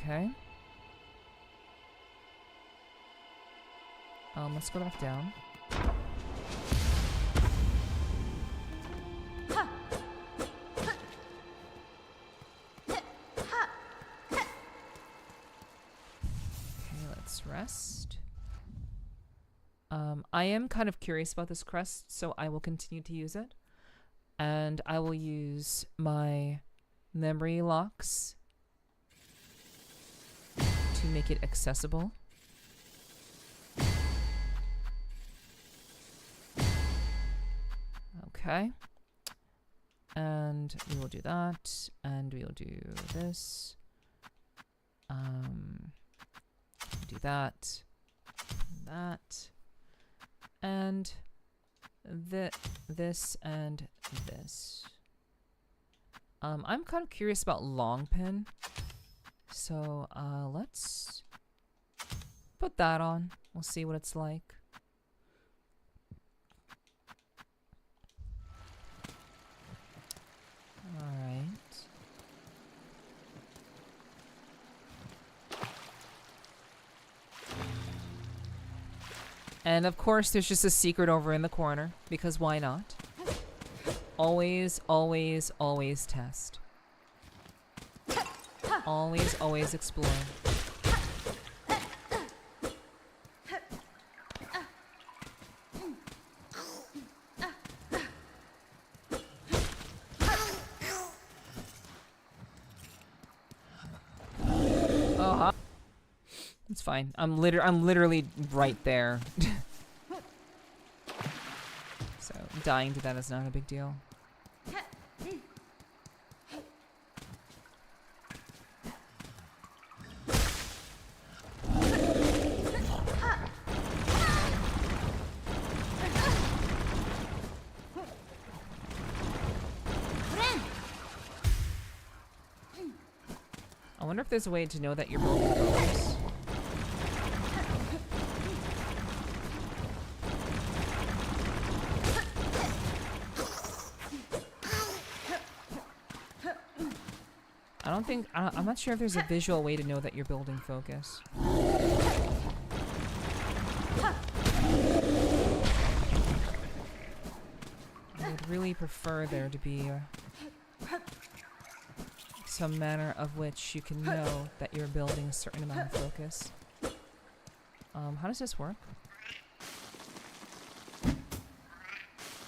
Okay. Let's go back down. Okay, let's rest. I am kind of curious about this crest, so I will continue to use it. And I will use my memory locks to make it accessible. Okay. And we will do that, and we'll do this. Do that, and this and this. I'm kind of curious about long pin, so let's put that on. We'll see what it's like. All right. And of course, there's just a secret over in the corner, because why not? Always, always, always test. Always, always explore. Oh, it's fine. I'm literally right there. So dying to that is not a big deal. I wonder if there's a way to know that you're building focus. I'm not sure if there's a visual way to know that you're building focus. I would really prefer there to be some manner of which you can know that you're building a certain amount of focus. How does this work?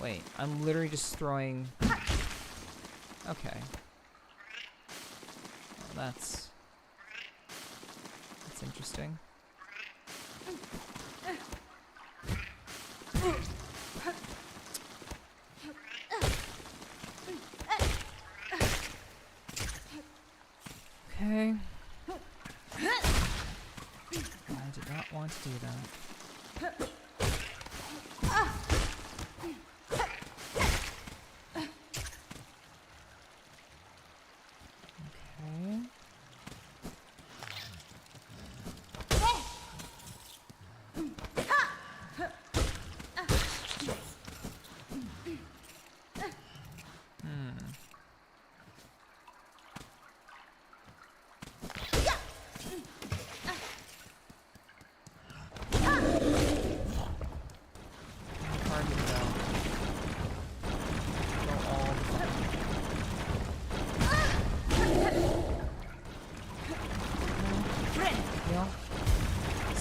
Wait, I'm literally just throwing... Okay. Well, that's interesting. Okay. I did not want to do that. Okay.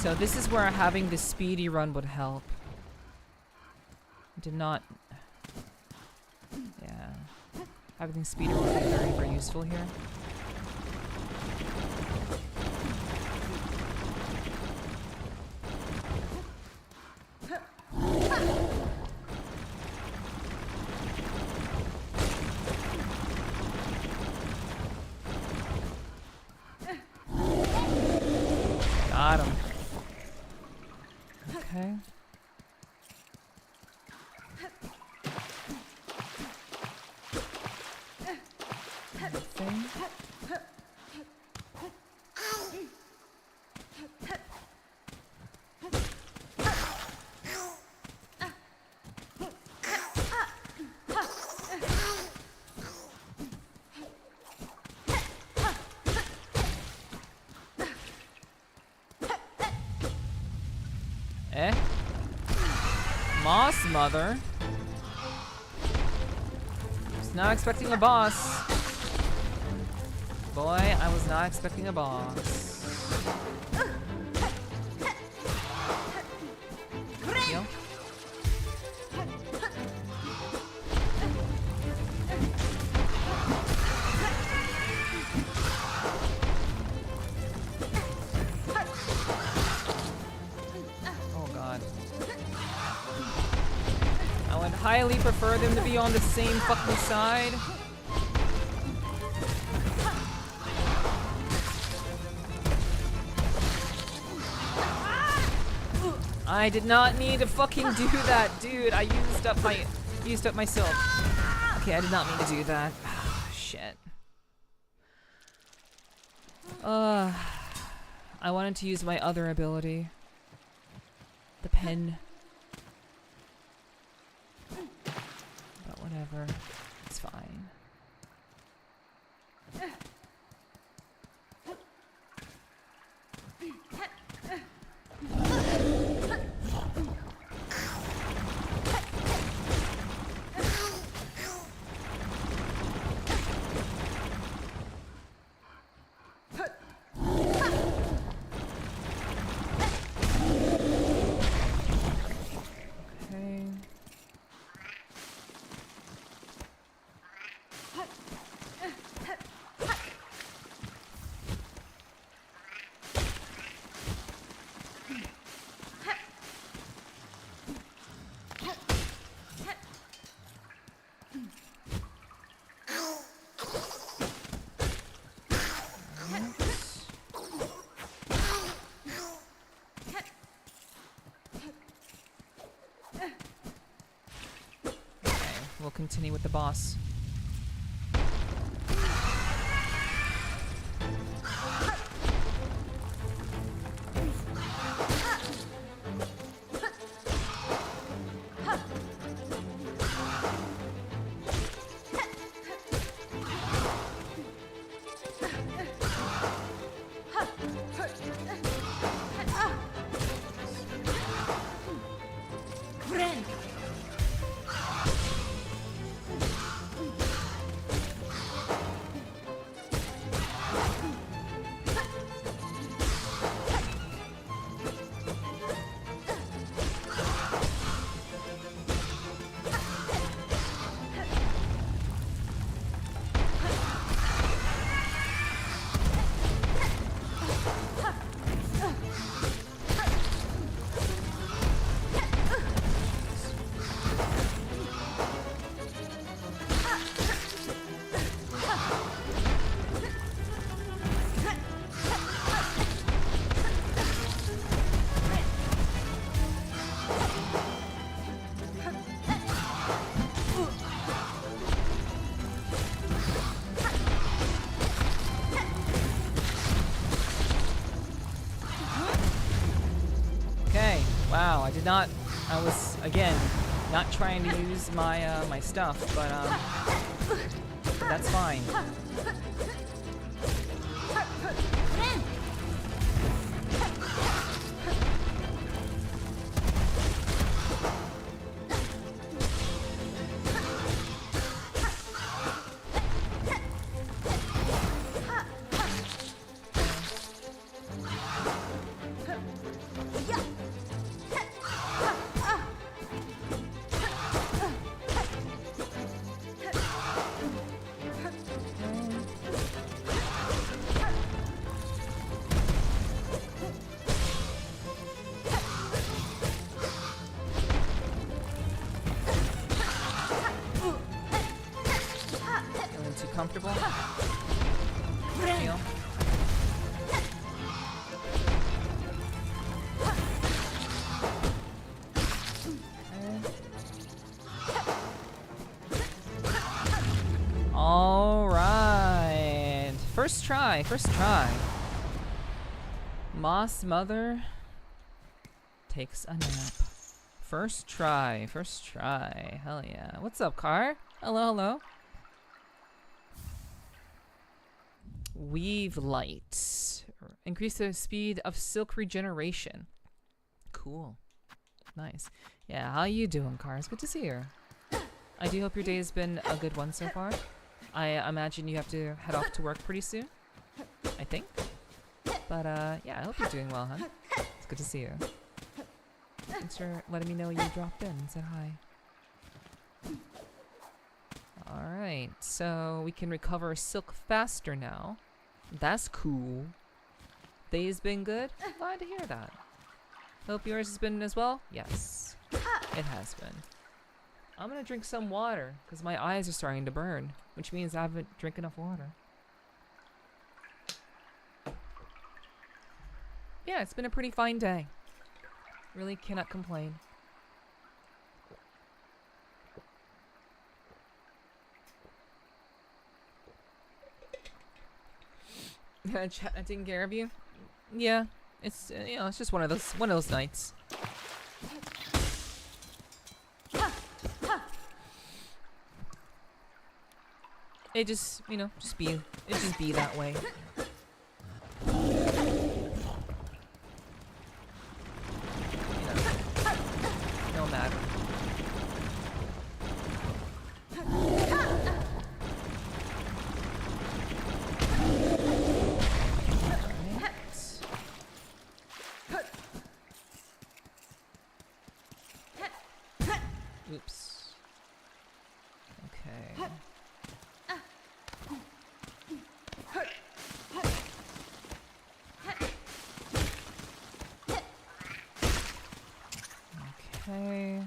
So this is where having the speedy run would help. Did not... Yeah. Having the speedy run would be very, very useful here. Got him. Okay. Nothing. Eh? Moss mother? Was not expecting a boss. Boy, I was not expecting a boss. Heal. Oh god. I would highly prefer them to be on the same fucking side. I did not need to fucking do that, dude. I used up my silk. Okay, I did not mean to do that. Shit. I wanted to use my other ability. The pen. But whatever. It's fine. We'll continue with the boss. Wow, I did not. I was again not trying to use my my stuff, but that's fine. First try, first try. Moss mother takes a nap. First try, first try. Hell yeah. What's up, car? Hello, hello. Weave light. Increase the speed of silk regeneration. Cool. Nice. Yeah, how you doing, car? It's good to see you. I do hope your day has been a good one so far. I imagine you have to head off to work pretty soon. I think. But yeah, I hope you're doing well, huh? It's good to see you. Thanks for letting me know you dropped in and said hi. Alright, so we can recover silk faster now. That's cool. Day's been good? Glad to hear that. Hope yours has been as well? Yes, it has been. I'm gonna drink some water, because my eyes are starting to burn, which means I haven't drank enough water. Yeah, it's been a pretty fine day. Really cannot complain. Chat taking care of you? Yeah, it's you know, it's just one of those nights. It just, you know, just be that way. No matter. Oops. Okay. Okay.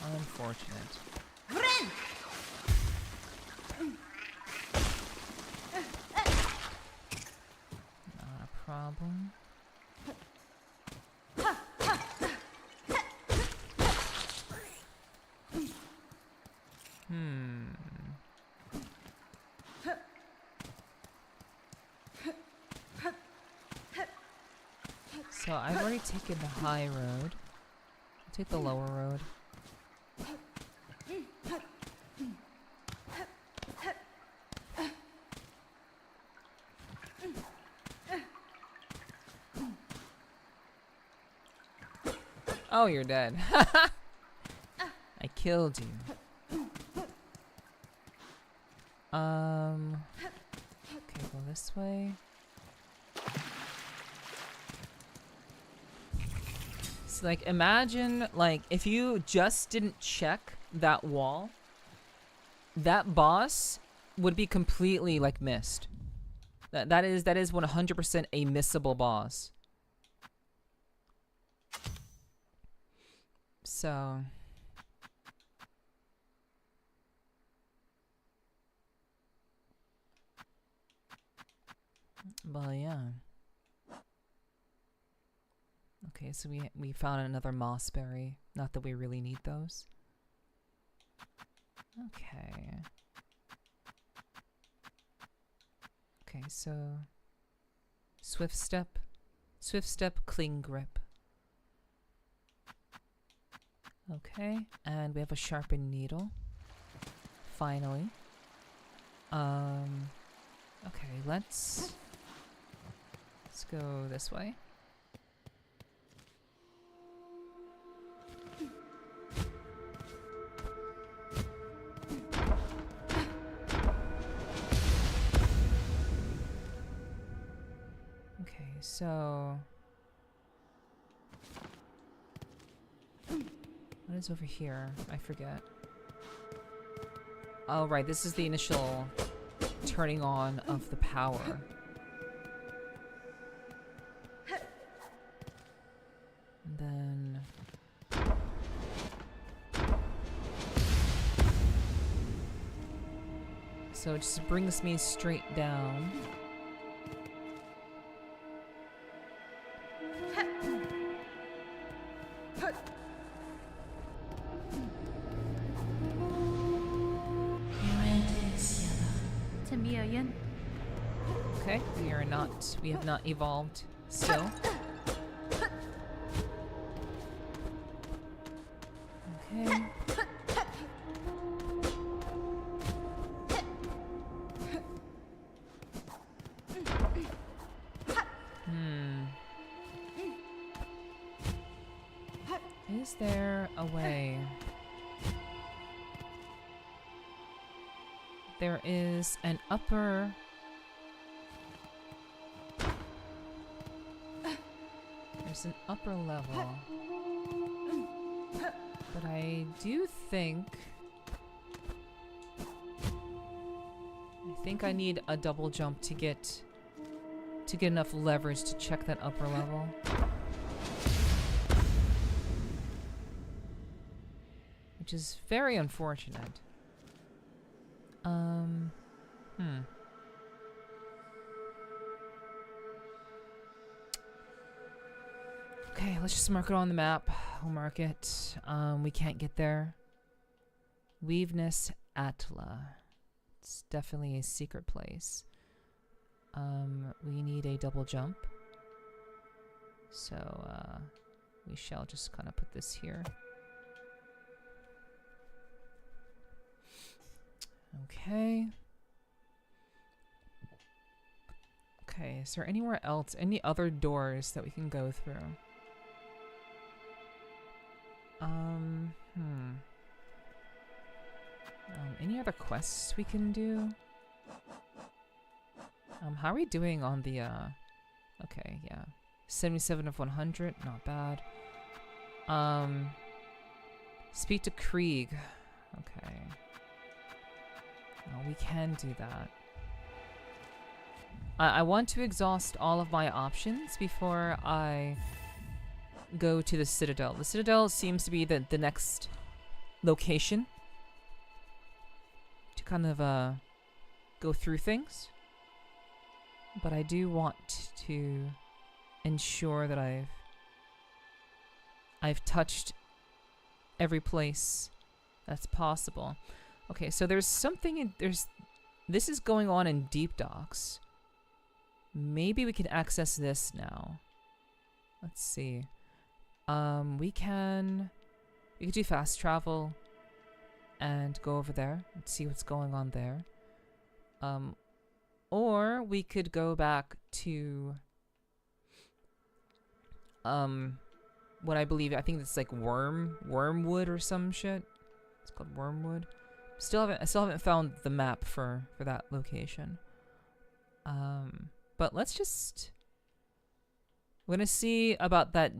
Unfortunate. Not a problem. So I've already taken the high road. I'll take the lower road. Oh, you're dead. I killed you. Okay, go this way. So, like, imagine, like, if you just didn't check that wall, that boss would be completely, like, missed. That is 100% a missable boss. So... Well, yeah. Okay, so we found another mossberry. Not that we really need those. Okay. Okay, so swift step, cling grip. Okay, and we have a sharpened needle. Finally. Okay, let's go this way. Okay, so what is over here? I forget. Oh, right, this is the initial turning on of the power. And then... So it just brings me straight down. Tamia Yin. Okay, we have not evolved still. Okay. Is there a way? There is an upper... There's an upper level. But I do think... I need a double jump to get enough leverage to check that upper level. Which is very unfortunate. Okay, let's just mark it on the map. We'll mark it. We can't get there. Weaveness Atla. It's definitely a secret place. We need a double jump. So, we shall just kind of put this here. Okay. Okay, is there anywhere else? Any other doors that we can go through? Any other quests we can do? How are we doing on the, okay, yeah. 77 of 100, not bad. Speak to Krieg. Okay. Oh, we can do that. I want to exhaust all of my options before I go to the Citadel. The Citadel seems to be the next location to kind of go through things. But I do want to ensure that I've touched every place that's possible. Okay, so there's something in this is going on in Deep Docks. Maybe we can access this now. Let's see. We could do fast travel and go over there and see what's going on there. Or we could go back to what I think it's like Wormwood or some shit. It's called Wormwood. I still haven't found the map for that location. But let's just... We're gonna see about that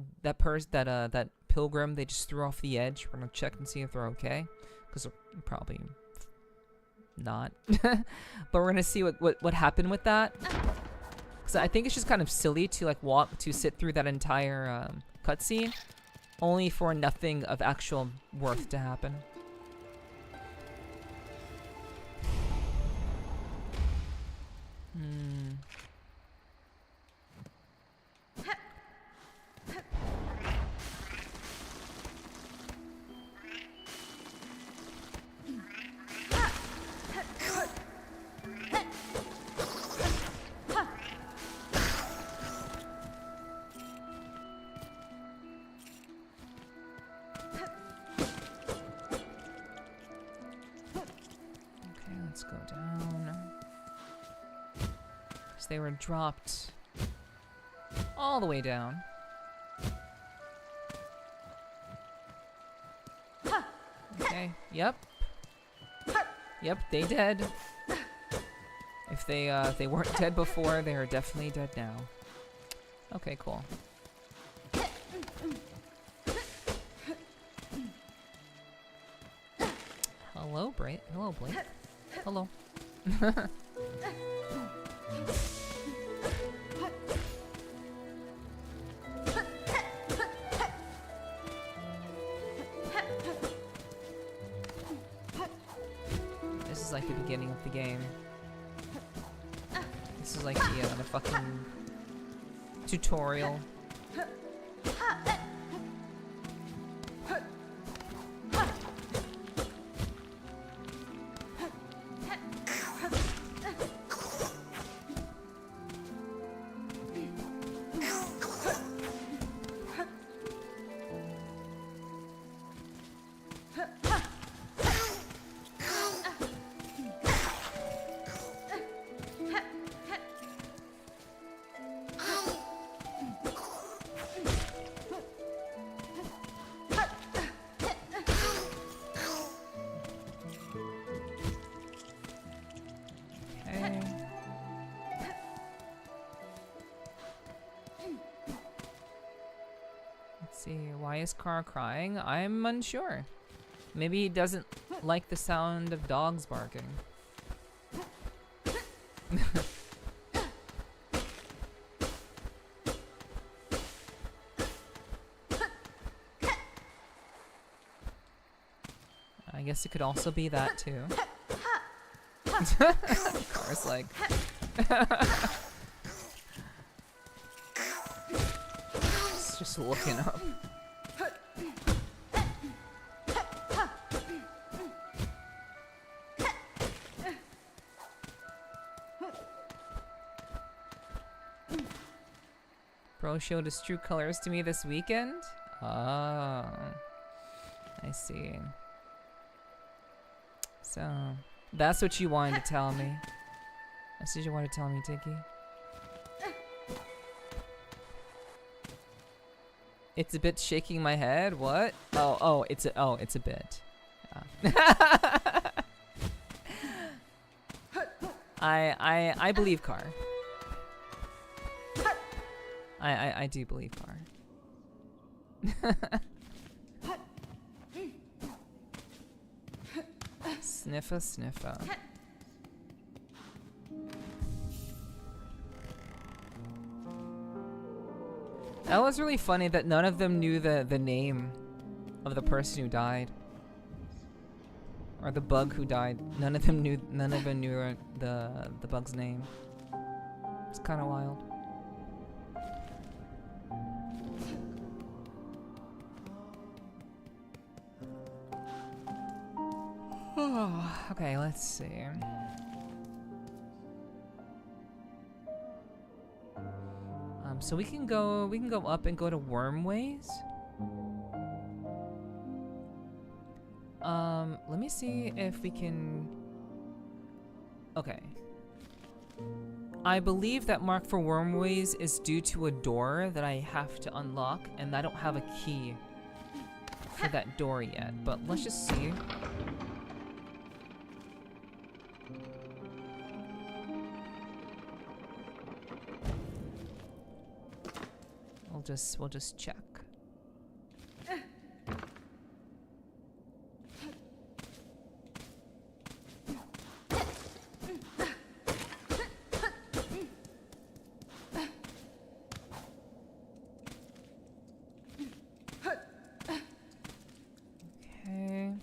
pilgrim they just threw off the edge. We're gonna check and see if they're okay, because they're probably not. But we're gonna see what happened with that. Because I think it's just kind of silly to like sit through that entire cutscene, only for nothing of actual worth to happen. They were dropped all the way down. Okay, yep, they dead. If they weren't dead before, they are definitely dead now. Okay, cool. Hello, Blake. Hello, Blake. Hello. Like the beginning of the game. This is like the fucking tutorial. see, why is Car crying? I'm unsure. Maybe he doesn't like the sound of dogs barking. I guess it could also be that too. Car's like... just looking up. Bro showed his true colors to me this weekend? Oh, I see. So, that's what you wanted to tell me. That's what you wanted to tell me, Tiki. It's a bit shaking my head. What? It's a bit. Yeah. I believe Car. I do believe Car. Sniffa, sniffa. That was really funny that none of them knew the name of the person who died. Or the bug who died. None of them knew the bug's name. It's kind of wild. Okay, let's see. So we can go up and go to Wormways. Let me see if we can... Okay. I believe that mark for Wormways is due to a door that I have to unlock, and I don't have a key for that door yet, but let's just see. We'll just check. Okay.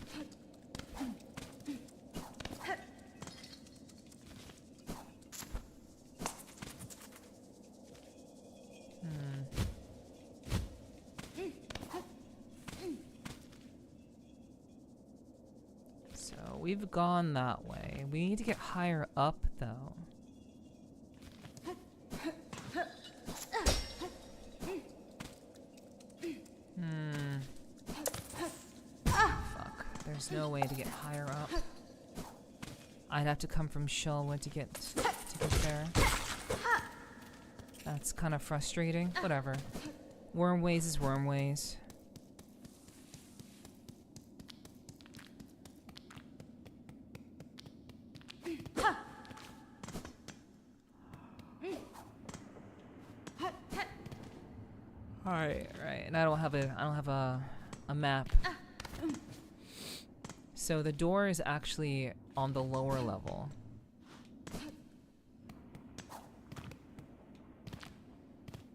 We've gone that way. We need to get higher up, though. Fuck. There's no way to get higher up. I'd have to come from Shellwood to get there. That's kind of frustrating. Whatever. Wormways is Wormways. Right, and I don't have a map. So the door is actually on the lower level.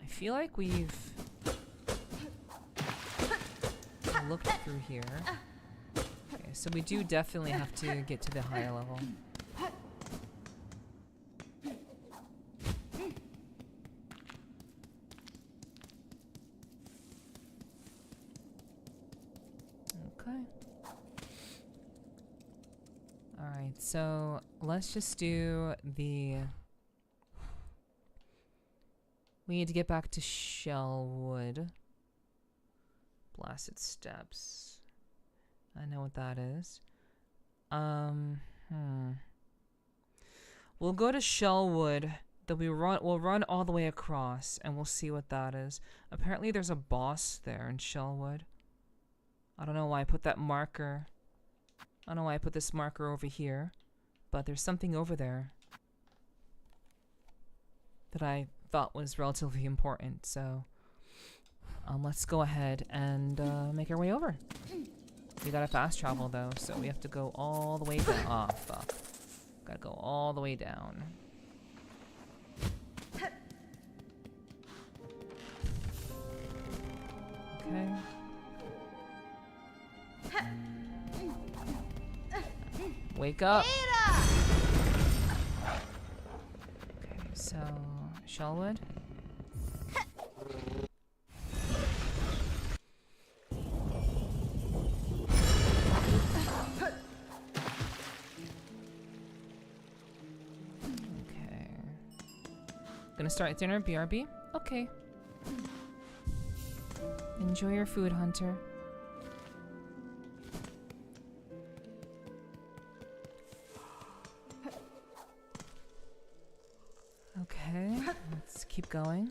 I feel like we've looked through here. Okay, so we do definitely have to get to the higher level. So let's just do the... We need to get back to Shellwood. Blasted Steps. I know what that is. We'll go to Shellwood. Then we'll run all the way across and we'll see what that is. Apparently there's a boss there in Shellwood. I don't know why I put that marker. I don't know why I put this marker over here, but there's something over there that I thought was relatively important, so let's go ahead and make our way over. We gotta fast travel though, so we have to go all the way down. Oh, fuck. Gotta go all the way down. Okay. Wake up. Okay, so Shellwood. Okay. Gonna start dinner, BRB? Okay. Enjoy your food, Hunter. Okay, let's keep going.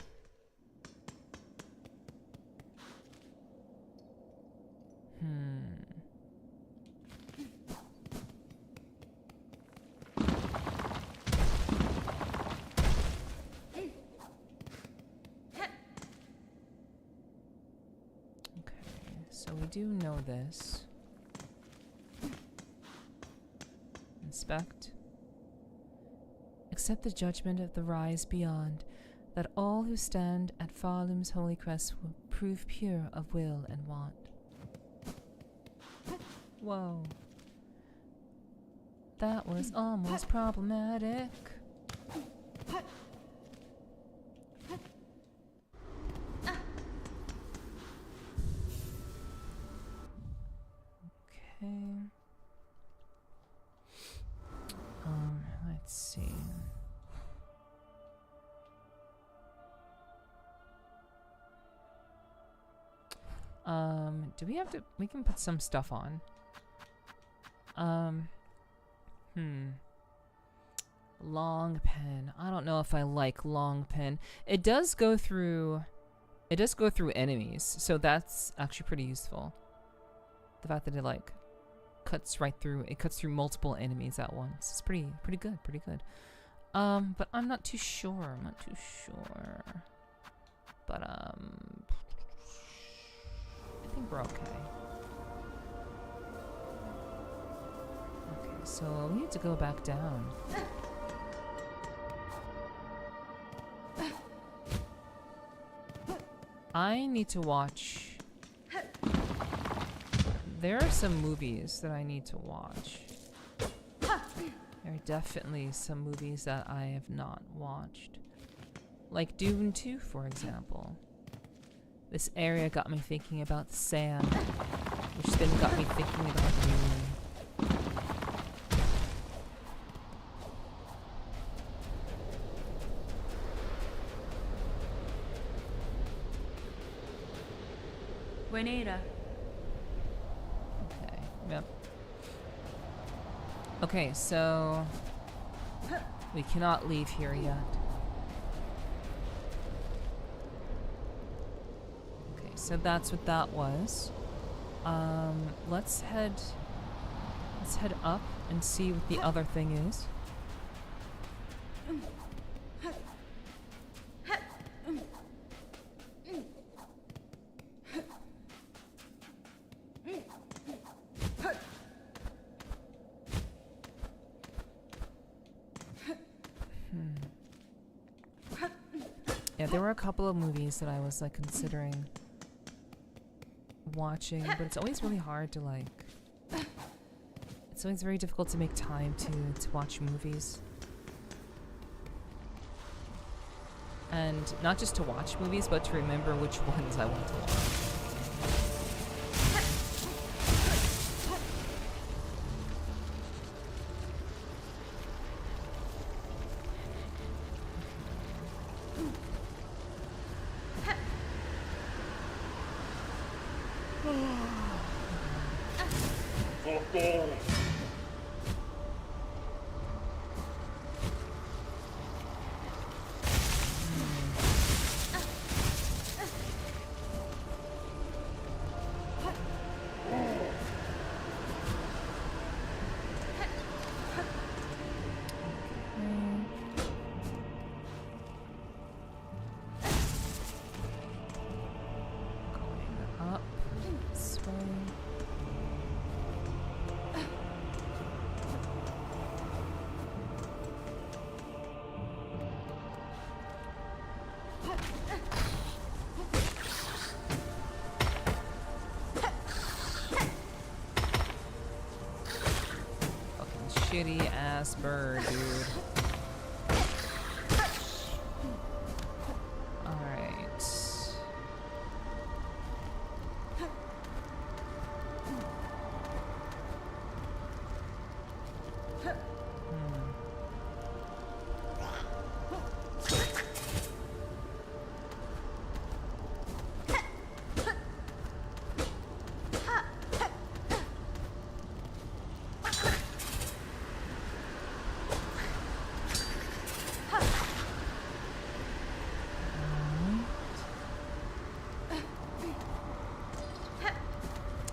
So we do know this. Inspect. Accept the judgment of the rise beyond, that all who stand at Farlum's holy crest will prove pure of will and want. Whoa. That was almost problematic. Okay. Let's see. Do we have to? We can put some stuff on. Long pen. I don't know if I like long pen. It does go through enemies, so that's actually pretty useful. The fact that it like cuts through multiple enemies at once. It's pretty good. But I'm not too sure. But I think we're okay. Okay, so we need to go back down. I need to watch. There are some movies that I need to watch. There are definitely some movies that I have not watched. Like Dune 2, for example. This area got me thinking about sand, which then got me thinking about Dune. Buenera. Okay, yep. Okay, so we cannot leave here yet. Okay, so that's what that was. Let's head up and see what the other thing is. Yeah, there were a couple of movies that I was like considering watching, but it's always really hard to like. It's always very difficult to make time to watch movies, and not just to watch movies, but to remember which ones I want to watch. shitty ass bird, dude. Alright.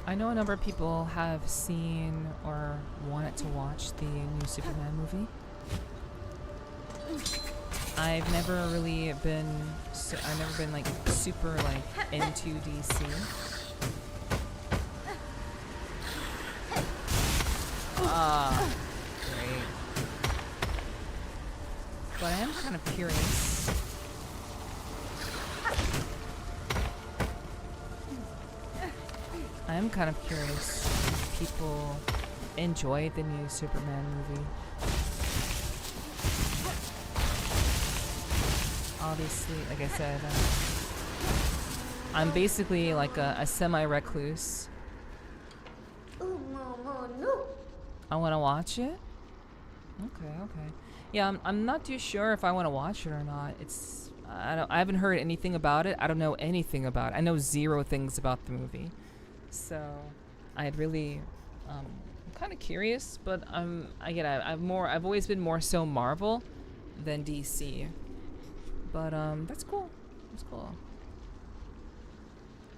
I know a number of people have seen or wanted to watch the new Superman movie. I've never really been, like super like into DC. Ah, great. But I am kind of curious. I'm kind of curious if people enjoyed the new Superman movie. Obviously, like I said, I'm basically like a semi-recluse. I want to watch it? Okay. Yeah, I'm not too sure if I want to watch it or not. I haven't heard anything about it. I don't know anything about it. I know zero things about the movie. So, I'd really, I'm kind of curious, but I've always been more so Marvel than DC. But that's cool. That's cool.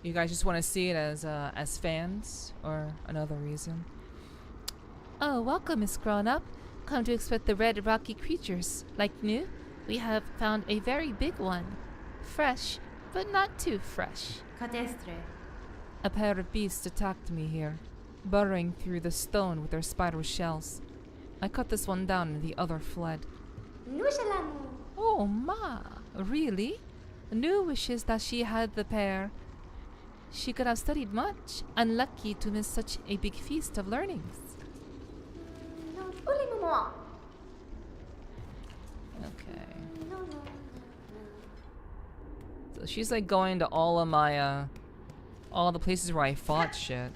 You guys just want to see it as fans, or another reason? Oh, welcome, Miss Grown-Up. Come to expect the red rocky creatures. Like new, we have found a very big one. Fresh, but not too fresh. Cadestre. A pair of beasts attacked me here, burrowing through the stone with their spiral shells. I cut this one down and the other fled. Oh, ma, really? Nu wishes that she had the pair. She could have studied much, unlucky to miss such a big feast of learnings. Okay. So she's like going to all of my, all the places where I fought shit.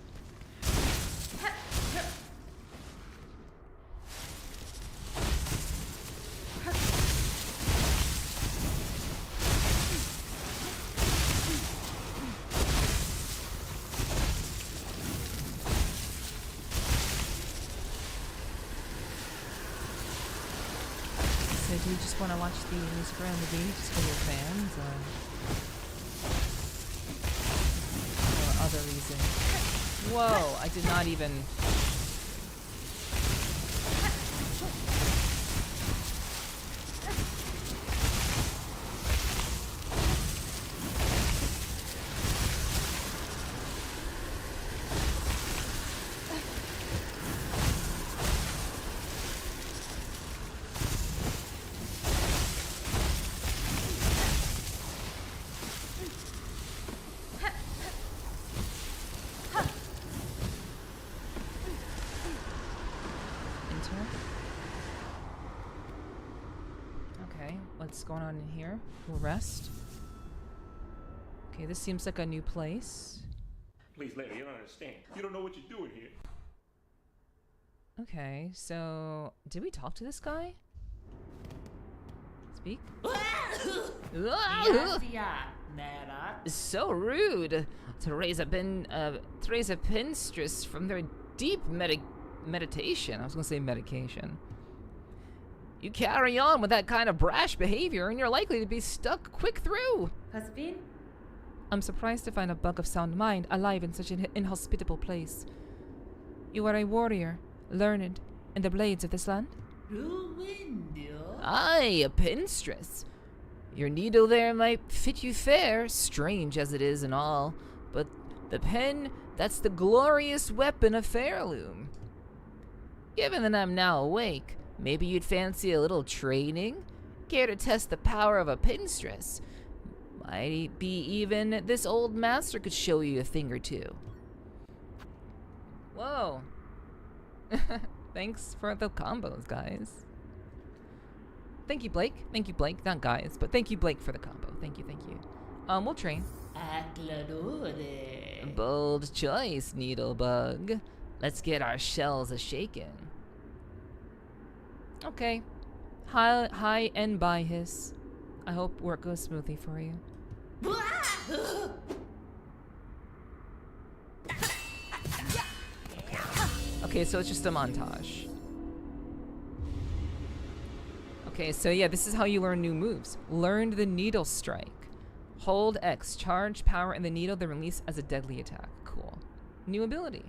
So do you just want to watch the music around the beach just because you're fans, or other reasons? Whoa, I did not even... What's going on in here? We'll rest. Okay, this seems like a new place. Please, lady, you don't understand. You don't know what you're doing here. Okay, so did we talk to this guy? Speak? So rude to raise a pinstress from their deep meditation. I was gonna say medication. You carry on with that kind of brash behavior and you're likely to be stuck quick through. Has been? I'm surprised to find a bug of sound mind alive in such an inhospitable place. You are a warrior, learned in the blades of this land? Aye, a pinstress. Your needle there might fit you fair, strange as it is and all, but the pen, that's the glorious weapon of Fairloom. Given that I'm now awake, maybe you'd fancy a little training? Care to test the power of a pinstress? Might be even this old master could show you a thing or two. Whoa. Thanks for the combos, guys. Thank you, Blake. Thank you, Blake. Not guys, but thank you, Blake, for the combo. Thank you, thank you. We'll train. Bold choice, Needlebug. Let's get our shells a-shaking. Okay. Hi and bye, Hiss. I hope work goes smoothly for you. Okay, so it's just a montage. Okay, so yeah, this is how you learn new moves. Learned the Needle Strike. Hold X, charge power in the needle, then release as a deadly attack. Cool. New ability.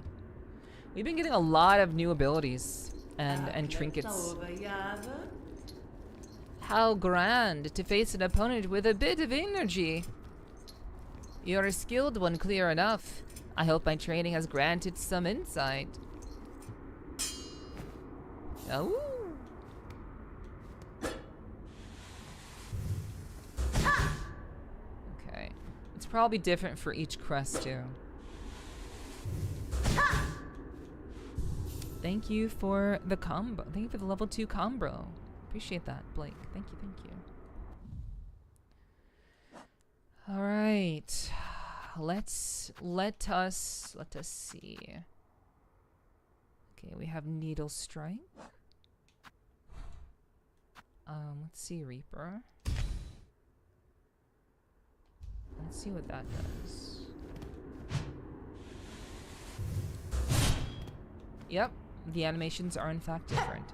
We've been getting a lot of new abilities and trinkets. How grand to face an opponent with a bit of energy. You're a skilled one, clear enough. I hope my training has granted some insight. Oh. Okay. It's probably different for each crest too. Thank you for the combo. Thank you for the level 2 combo. Appreciate that, Blake. Thank you, thank you. All right. Let us see. Okay, we have Needle Strike. Let's see Reaper. Let's see what that does. Yep, the animations are in fact different.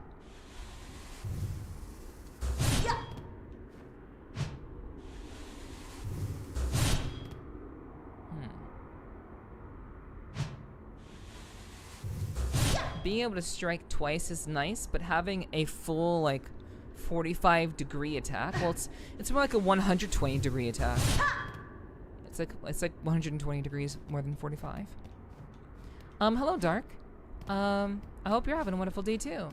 Being able to strike twice is nice, but having a full like 45-degree attack, well, it's more like a 120-degree attack. It's like 120 degrees more than 45. Hello, Dark. I hope you're having a wonderful day too.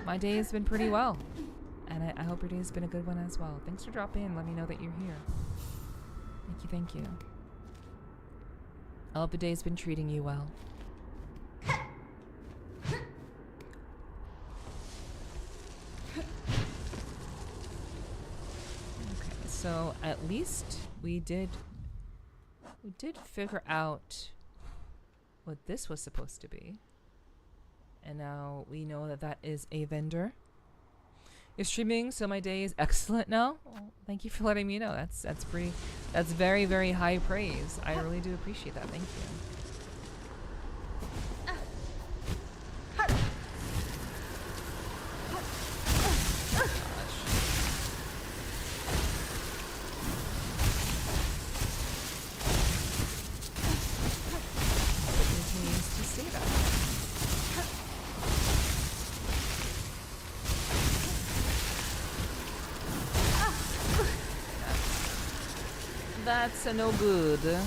My day has been pretty well, and I hope your day has been a good one as well. Thanks for dropping in. Let me know that you're here. Thank you, thank you. I hope the day's been treating you well. So at least we did figure out what this was supposed to be, and now we know that that is a vendor. You're streaming, so my day is excellent now. Well, thank you for letting me know. That's very, very high praise. I really do appreciate that. Thank you. That's no good. That's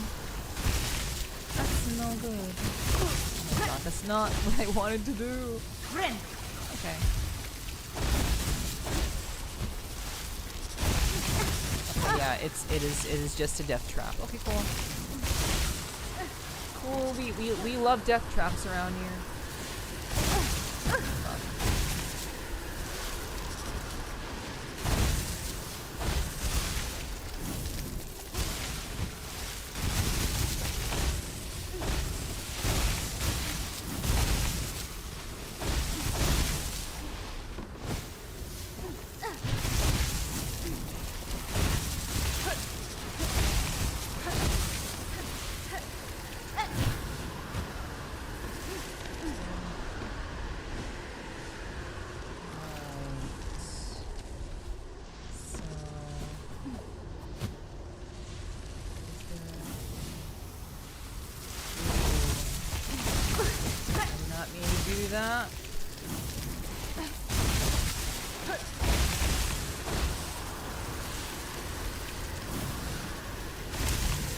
no good. Oh my god, that's not what I wanted to do. Okay. Okay, yeah, it is just a death trap. Okay, cool. Cool. We love death traps around here. That.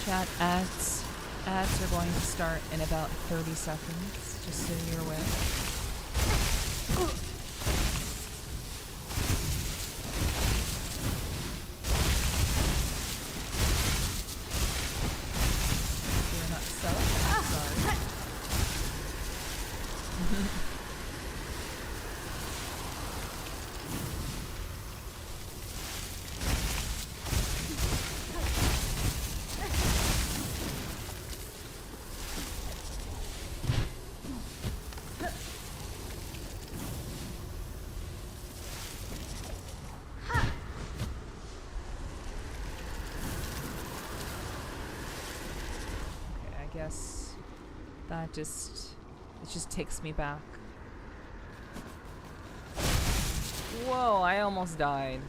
Chat ads are going to start in about 30 seconds, just so you're aware. You're not selling, I'm sorry. guess that just takes me back. Whoa, I almost died.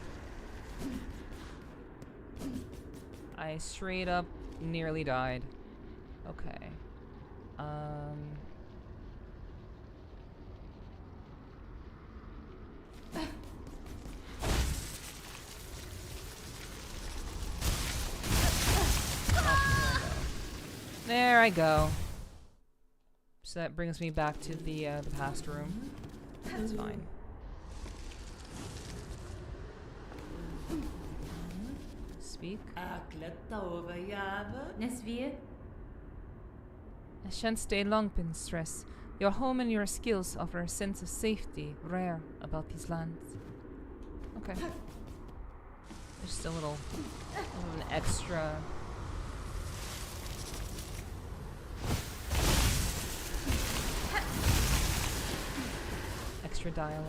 I straight up nearly died. Okay. There I go. So that brings me back to the past room. That's fine. Speak. Nesvir? I shan't stay long, Pinstress. Your home and your skills offer a sense of safety rare about these lands. Okay. Just a little an extra. Extra dialogue.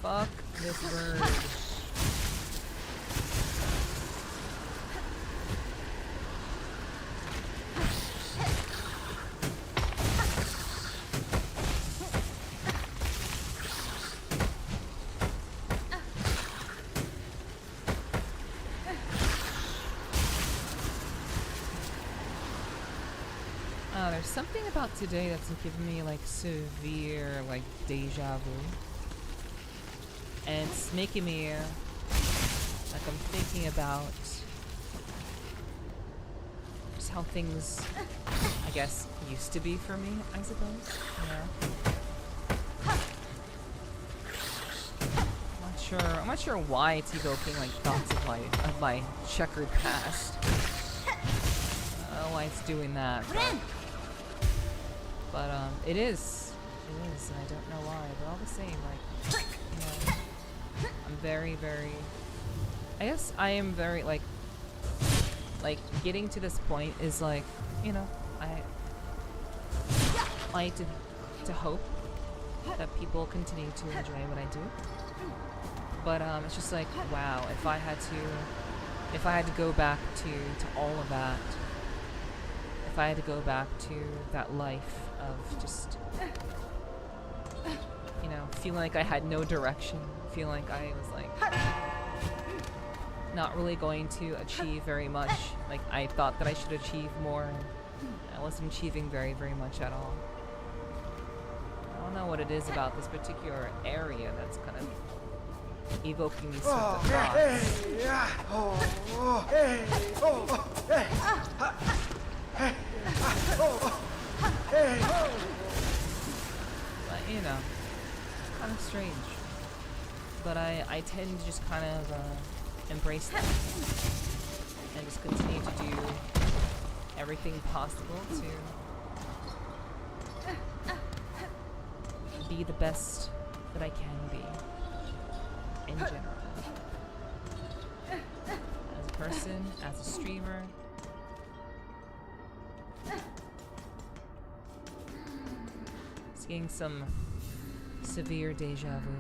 Fuck this bird. There's something about today that's giving me like severe like deja vu. And it's making me like I'm thinking about just how things, I guess, used to be for me, I suppose. I'm not sure why it's evoking like thoughts of my checkered past. I don't know why it's doing that. But it is, and I don't know why. But all the same, like, you know, I'm very, very. I guess I am very like getting to this point is like, you know, I like to hope that people continue to enjoy what I do. But it's just like, wow, if I had to go back to all of that, if I had to go back to that life of just, you know, feeling like I had no direction, feeling like I was like not really going to achieve very much. Like I thought that I should achieve more, and I wasn't achieving very, very much at all. I don't know what it is about this particular area that's kind of evoking these sorts of thoughts. But you know, kind of strange. But I tend to just kind of embrace them and just continue to do everything possible to be the best that I can be in general. As a person, as a streamer. It's getting some severe deja vu.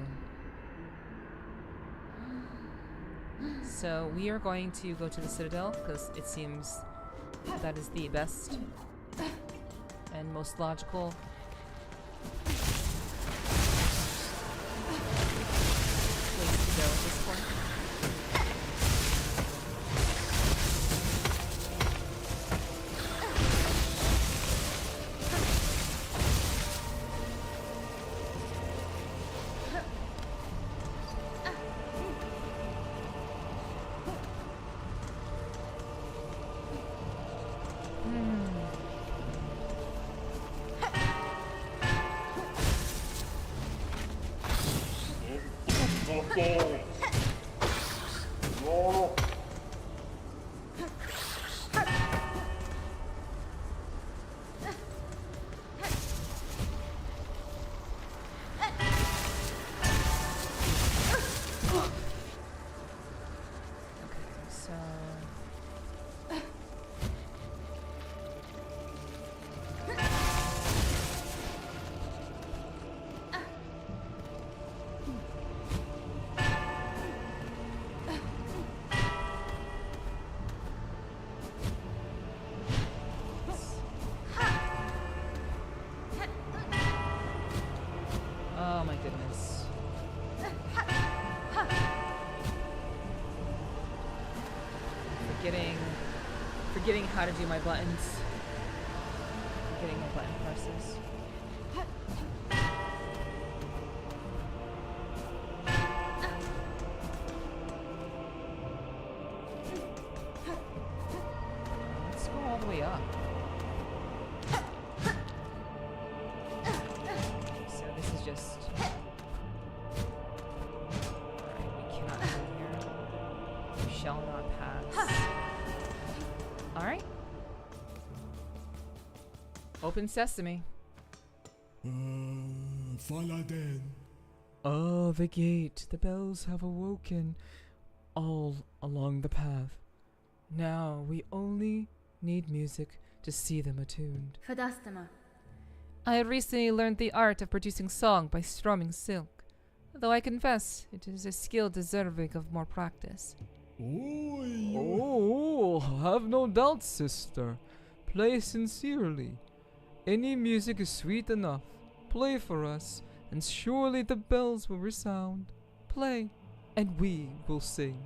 So we are going to go to the Citadel because it seems that is the best and most logical place to go at this point. So. Oh my goodness. Forgetting how to do my buttons. Forgetting my button presses. Let's go all the way up. So this is just. Alright, we cannot go here. We shall not pass. Alright. Open sesame. Follow then. Ah, the gate. The bells have awoken all along the path. Now we only need music to see them attuned. Fadastama. I recently learned the art of producing song by strumming silk, though I confess it is a skill deserving of more practice. Oh, have no doubt, sister. Play sincerely. Any music is sweet enough. Play for us, and surely the bells will resound. Play, and we will sing.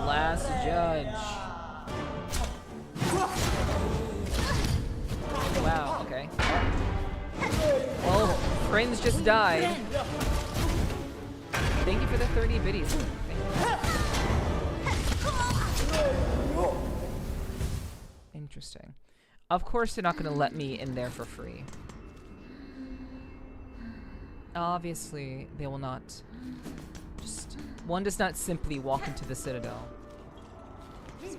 Last judge. Wow, okay. Well, friends just died. Thank you for the 30 biddies. Interesting. Of course they're not going to let me in there for free. Obviously, they will not. Just one does not simply walk into the Citadel. So.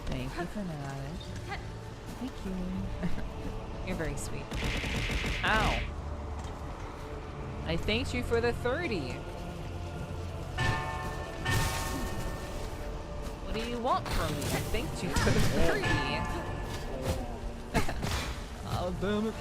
Thank you for that. Thank you. You're very sweet. Ow. I thanked you for the 30. What do you want from me? I thanked you for the 30. Oh, damn it.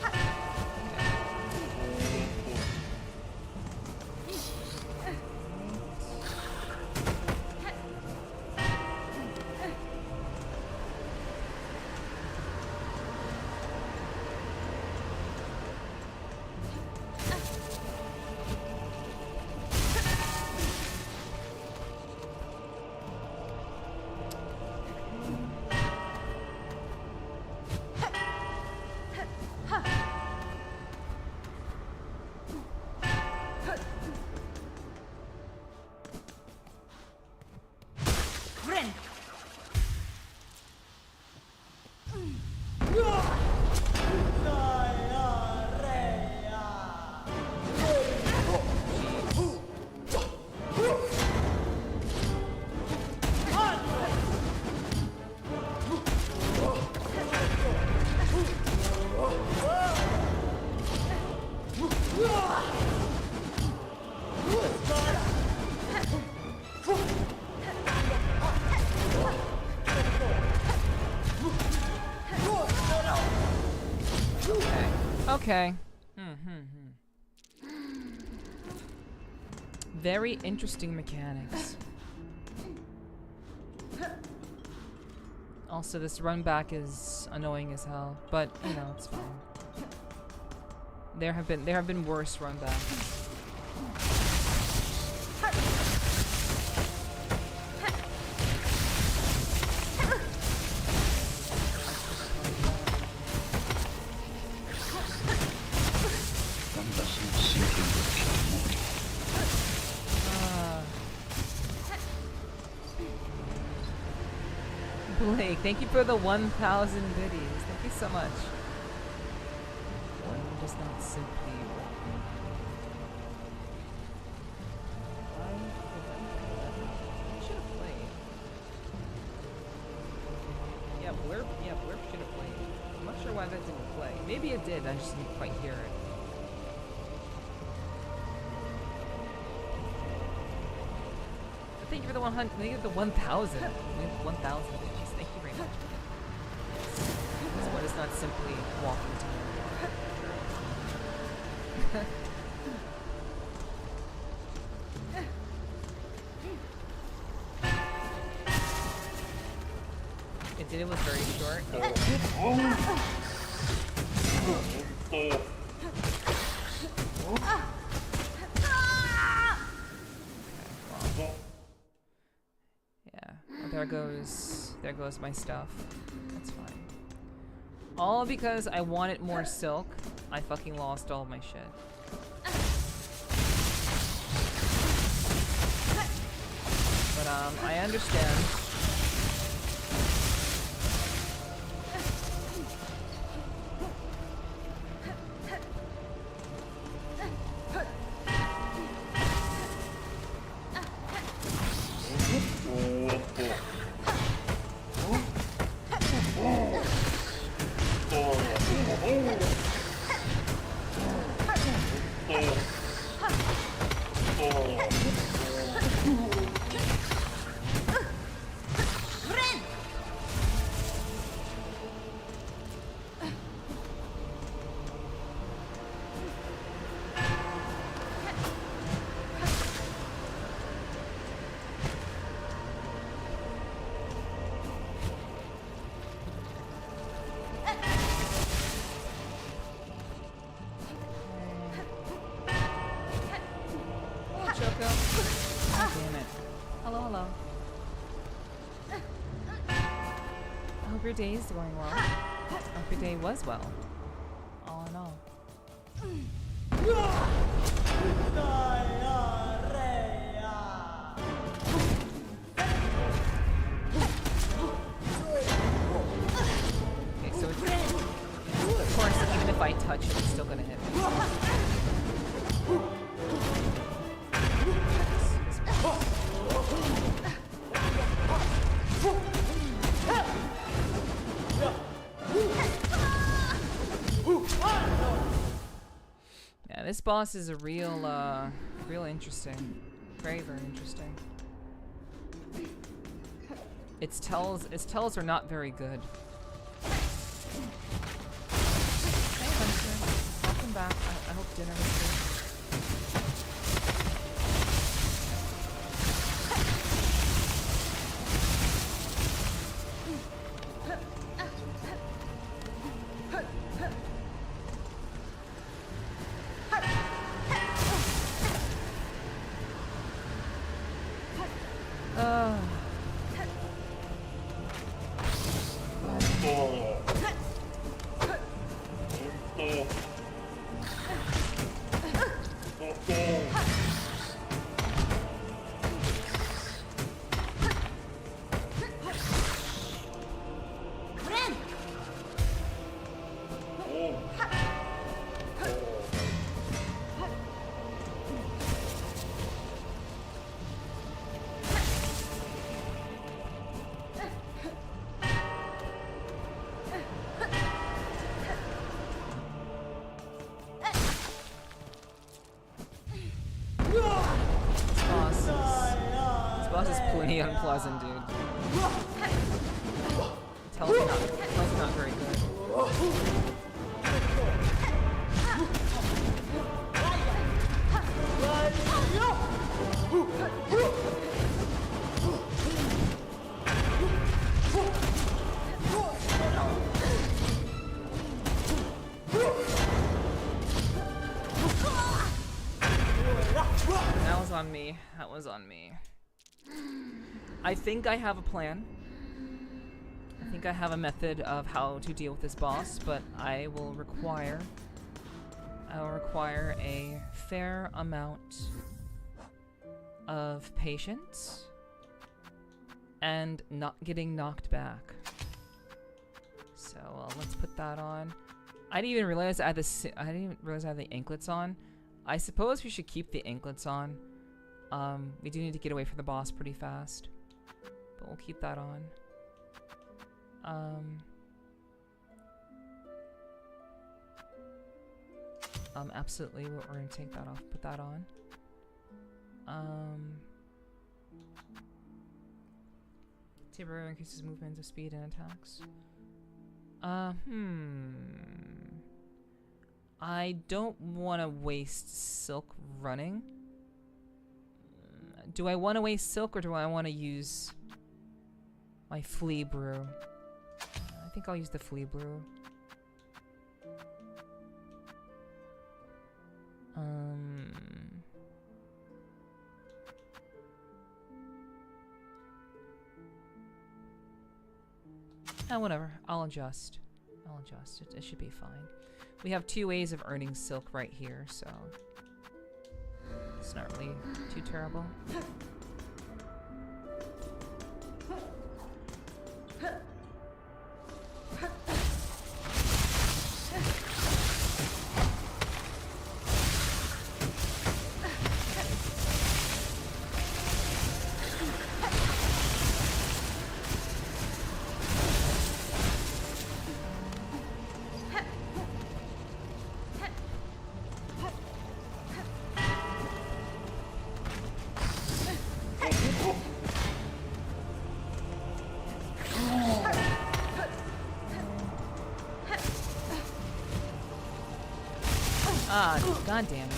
Okay. Very interesting mechanics. Also, this run back is annoying as hell, but you know, it's fine. There have been worse run backs. Blake, thank you for the 1,000 biddies. Thank you so much. One does not simply walk in. I should have played. Yeah, Blurp should have played. I'm not sure why that didn't play. Maybe it did, I just didn't quite hear it. But thank you for the 100, thank you for the 1,000. 1,000 bitches. Thank you very much. This one is not simply walking to it was very short. Yeah, well, there goes my stuff. That's fine. All because I wanted more silk, I fucking lost all of my shit. But I understand. Your day is going well. I hope your day was well. All in all. Okay, so it's, of course, even if I touch it, it's still gonna hit me. Yeah, this boss is a real interesting. Very, very interesting. Its tells are not very good. Hey, Hunter. Welcome back. I hope dinner was good. Unpleasant, dude. Tells not very good. That was on me. That was on me. I think I have a plan. I think I have a method of how to deal with this boss, but I will require a fair amount of patience and not getting knocked back. So let's put that on. I didn't even realize I had the anklets on. I suppose we should keep the anklets on. We do need to get away from the boss pretty fast, but we'll keep that on. Absolutely, we're gonna take that off, put that on. Temporarily increases movement of speed and attacks. I don't want to waste Silk running. Do I want to waste Silk, or do I want to use my Flea Brew? I think I'll use the Flea Brew. Whatever. I'll adjust. It should be fine. We have 2 ways of earning Silk right here, so it's not really too terrible. Ah, god damn it.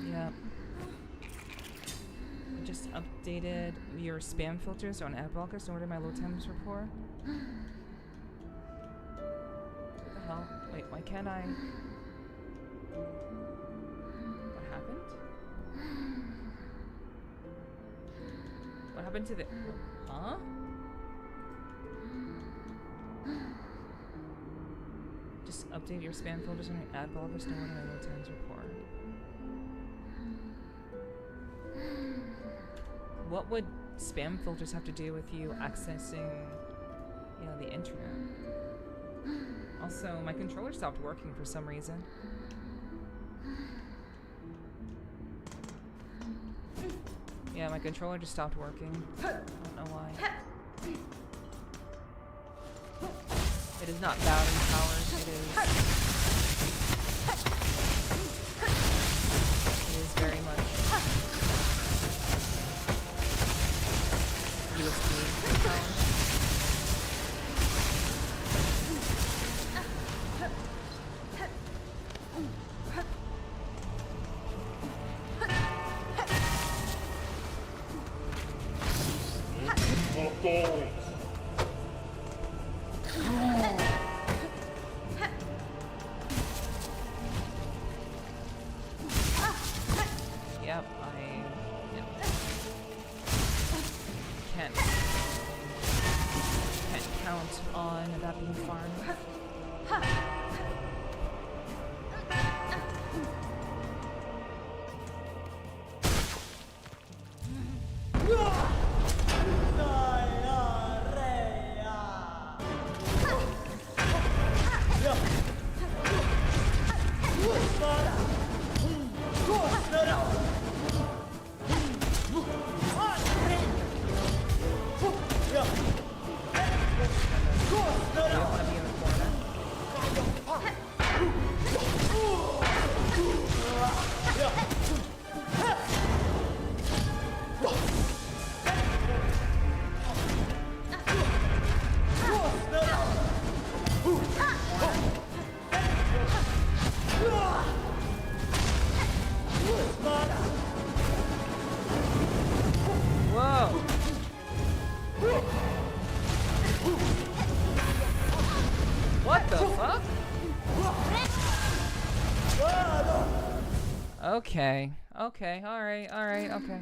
Yeah. I just updated your spam filters on ad blockers in order my load times report. What the hell? Wait, why can't I? What happened? What happened to the... Huh? Just update your spam filters on your ad blockers in order my load times report. What would spam filters have to do with you accessing, you know, the internet? Also, my controller stopped working for some reason. Yeah, my controller just stopped working. I don't know why. It is not battery powered, it is very much USB powered. Yep, can't count on that being farmed. What the fuck? Okay, alright, okay.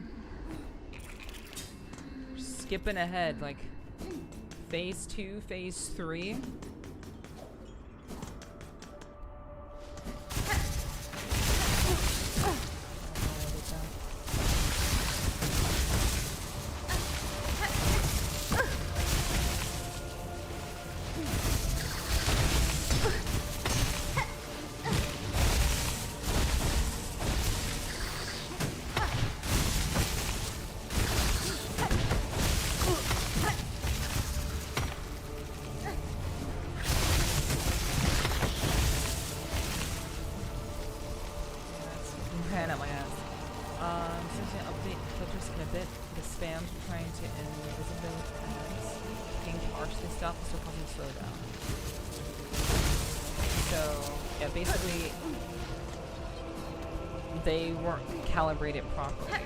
Skipping ahead, like phase 2, phase 3. Basically, they weren't calibrated properly.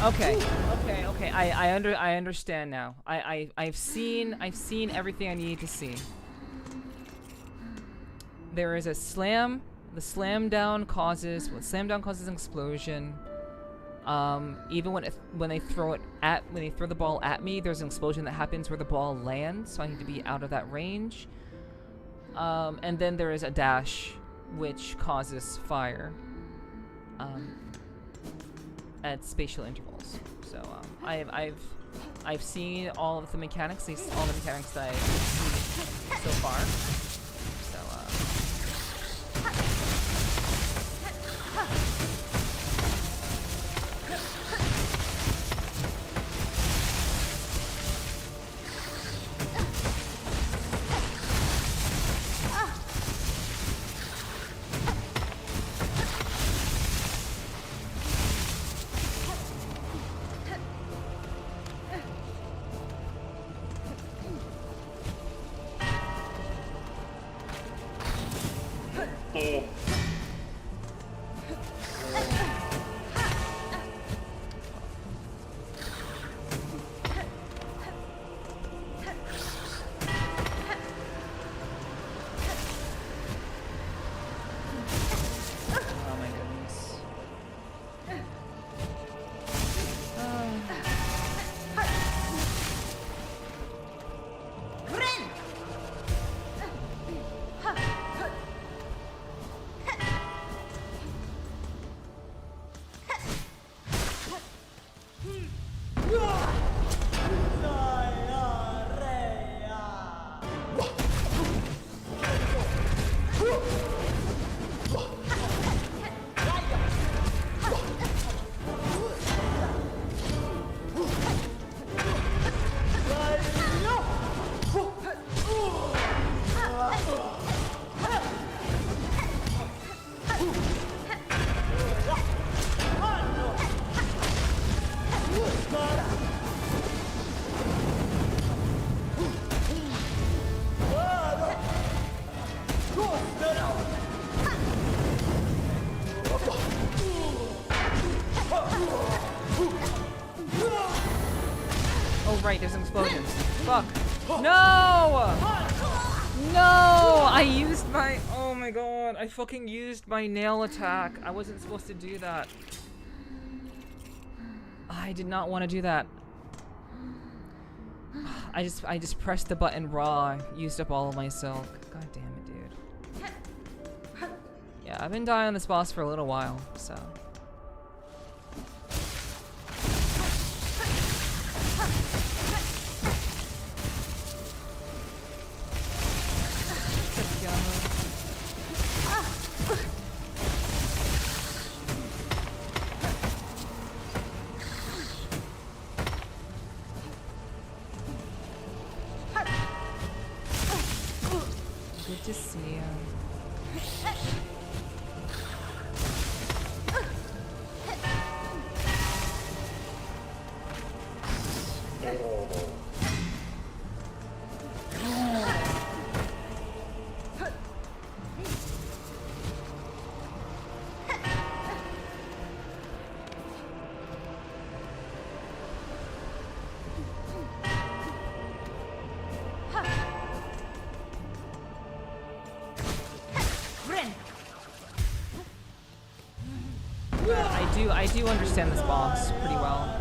Okay. Okay. I understand now. I've seen everything I need to see. There is a slam. The slam down causes an explosion. Even when they throw the ball at me, there's an explosion that happens where the ball lands, so I need to be out of that range. And then there is a dash, which causes fire. At spatial intervals. So I've seen all of the mechanics, at least all the mechanics that I've seen so far. So right, there's an explosion. Fuck. No! No! I used my... Oh my god, I fucking used my nail attack. I wasn't supposed to do that. I did not want to do that. I just pressed the button raw, used up all of my silk. God damn it, dude. Yeah, I've been dying on this boss for a little while, so... Good to see you. I do understand this boss pretty well.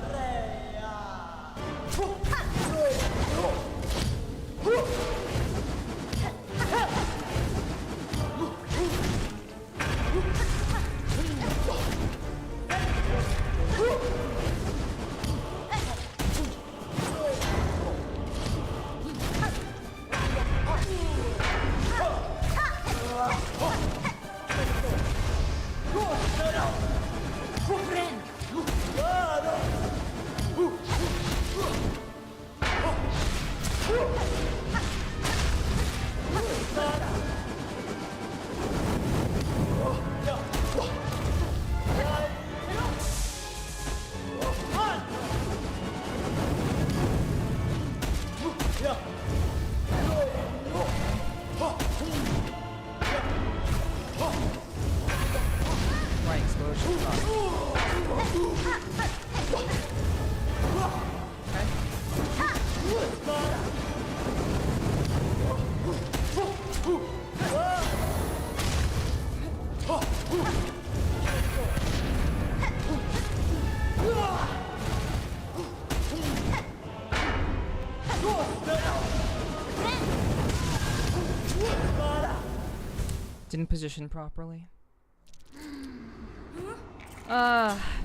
Didn't position properly.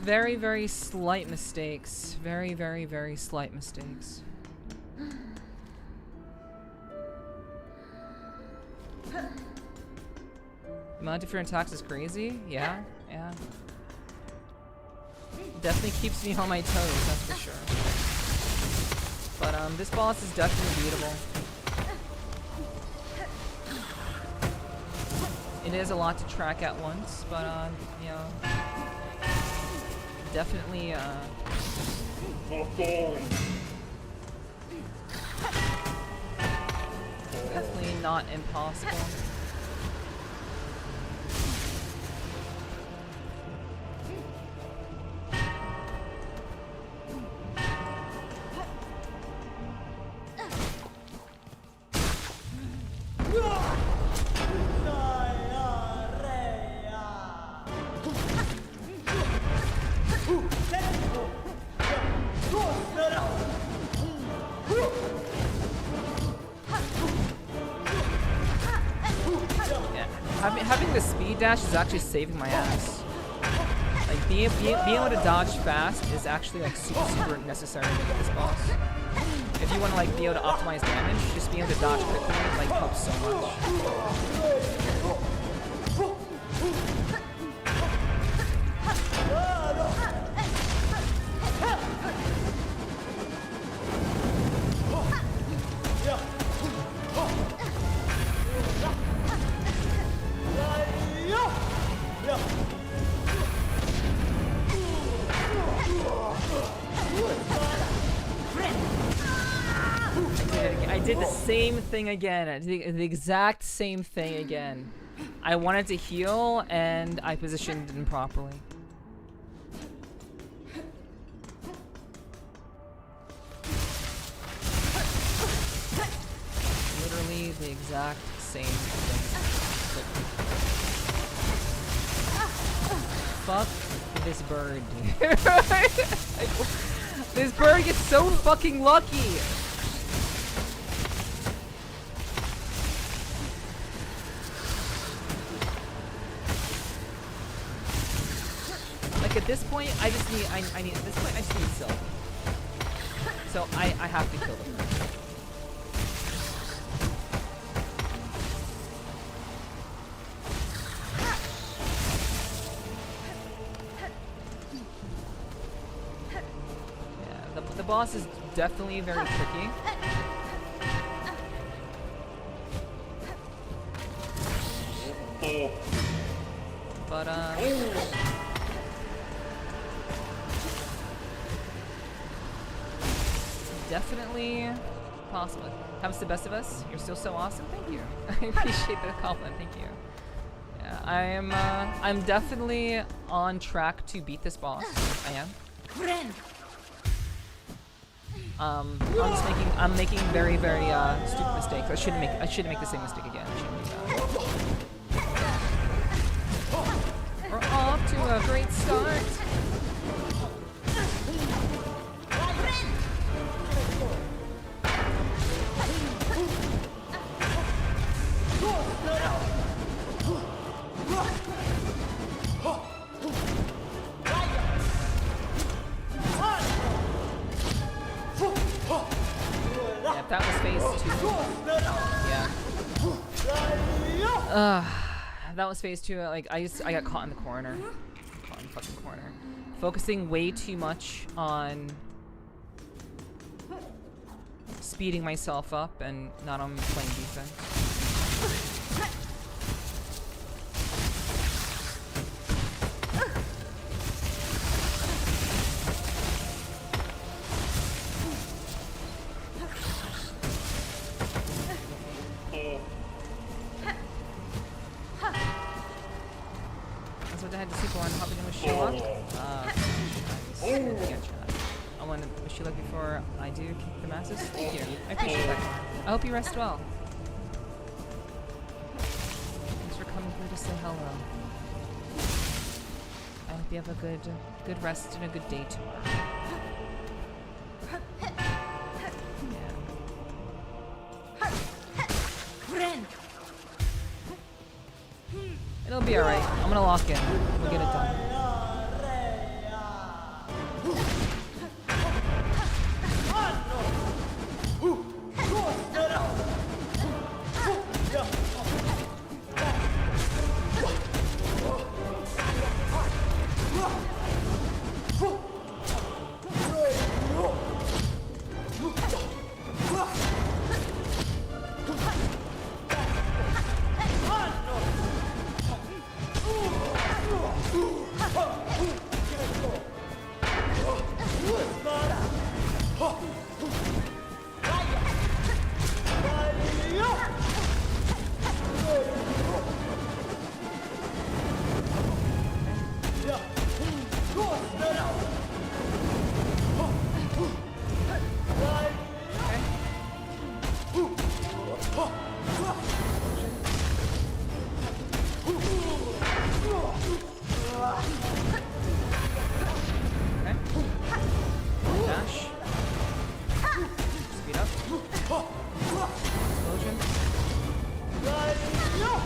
Very, very slight mistakes. Very, very, very slight mistakes. The amount of different attacks is crazy. Yeah, yeah. Definitely keeps me on my toes, that's for sure. But this boss is definitely beatable. It is a lot to track at once, but you know, definitely definitely not impossible. Having the speed dash is actually saving my ass. Like being able to dodge fast is actually like super necessary to get this boss. If you want to like be able to optimize damage, just being able to dodge quickly like helps so much. I did the same thing again. The exact same thing again. I wanted to heal and I positioned it improperly. the exact same thing. Fuck this bird. This bird gets so fucking lucky. Like at this point, I just need, I need, at this point I just need silk. So I have to kill the bird. The boss is definitely very tricky. But definitely possible. Happens to the best of us. You're still so awesome. Thank you. I appreciate the compliment. Thank you. Yeah, I'm definitely on track to beat this boss. I am. I'm making very, very stupid mistakes. I shouldn't make the same mistake again. I shouldn't do that. We're off to a great start. That was phase 2. Yeah. That was phase 2. Like I got caught in the corner. Caught in the fucking corner. Focusing way too much on speeding myself up and not on playing defense. I want to wish you luck before I do kick the masses. Thank you. I appreciate that. I hope you rest well. Thanks for coming through to say hello. I hope you have a good rest and a good day tomorrow. Yeah. It'll be alright. I'm gonna lock in. We'll get it done.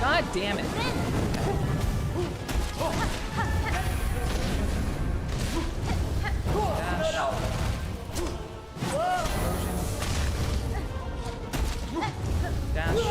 God damn it. Dash. Dash.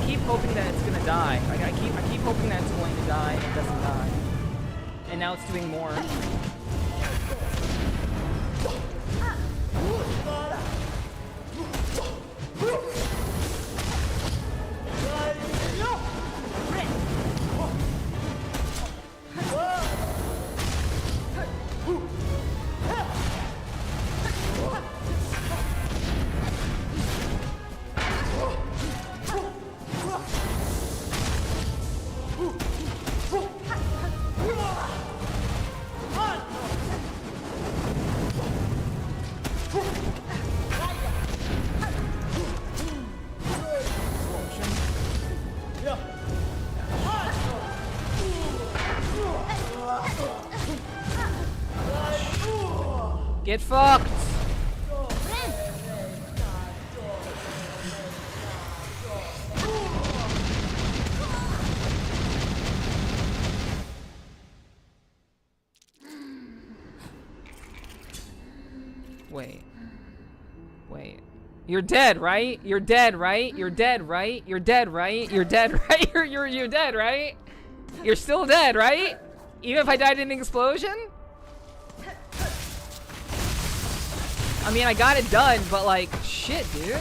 keep hoping that it's gonna die. Like I keep hoping that it's going to die and it doesn't die. And now it's doing more. Get fucked! Wait. You're dead, right? You're dead, right? You're dead, right? You're dead, right? You're dead, right? You're dead, right? You're still dead, right? Even if I died in an explosion? I mean, I got it done, but like, shit, dude.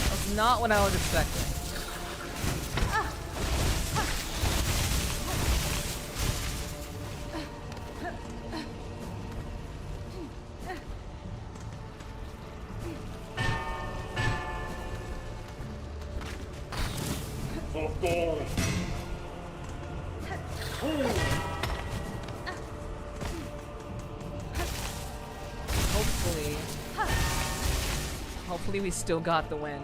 That's not what I was expecting. Hopefully we still got the win.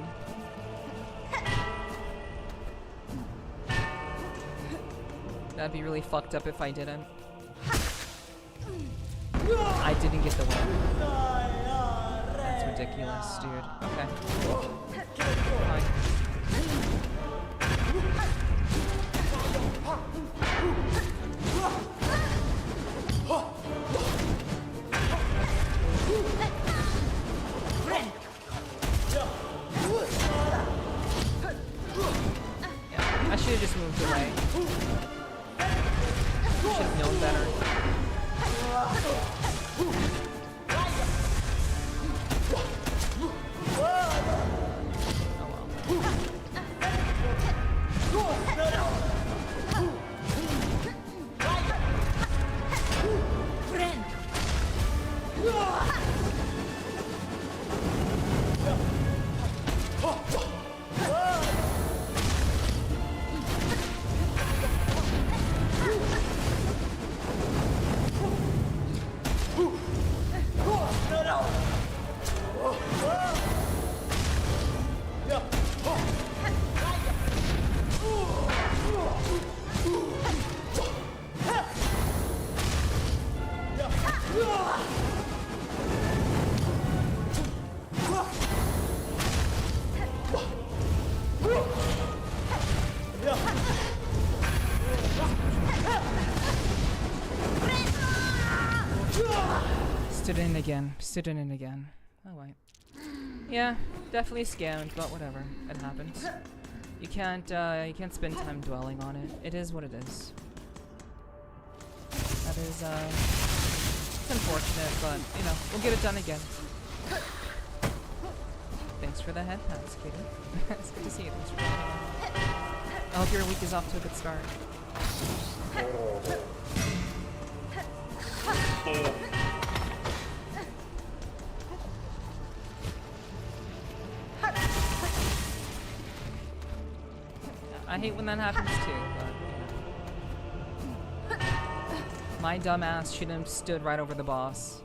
That'd be really fucked up if I didn't. I didn't get the win. That's ridiculous, dude. Okay. Fine. I should have just moved away. Should have known better. Stood in again. Oh wait. Yeah, definitely scammed, but whatever. It happens. You can't spend time dwelling on it. It is what it is. That is it's unfortunate, but you know, we'll get it done again. Thanks for the head pats, Katie. It's good to see you. Thanks for joining. I hope your week is off to a good start. I hate when that happens too, but my dumbass shouldn't have stood right over the boss.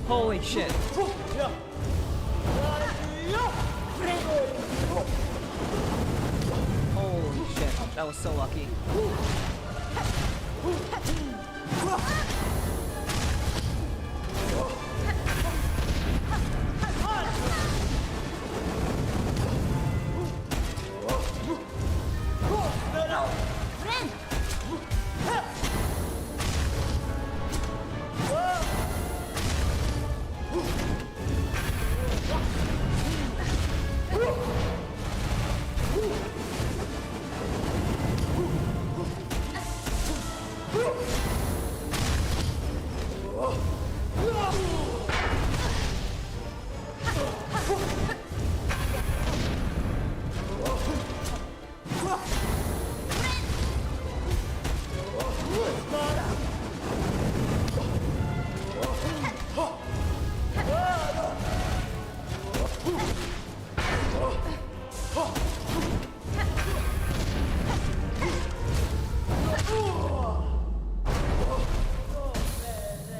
Holy shit. Holy shit. That was so lucky.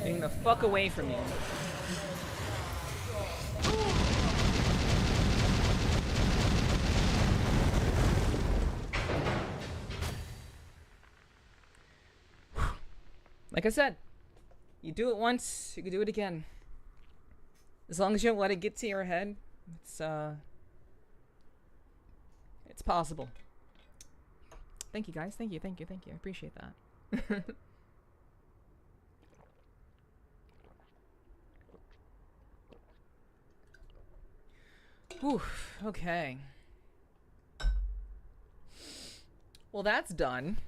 Getting the fuck away from you. Like I said, you do it once, you can do it again. As long as you don't let it get to your head, it's possible. Thank you guys, thank you. I appreciate that. Whew, okay. Well, that's done.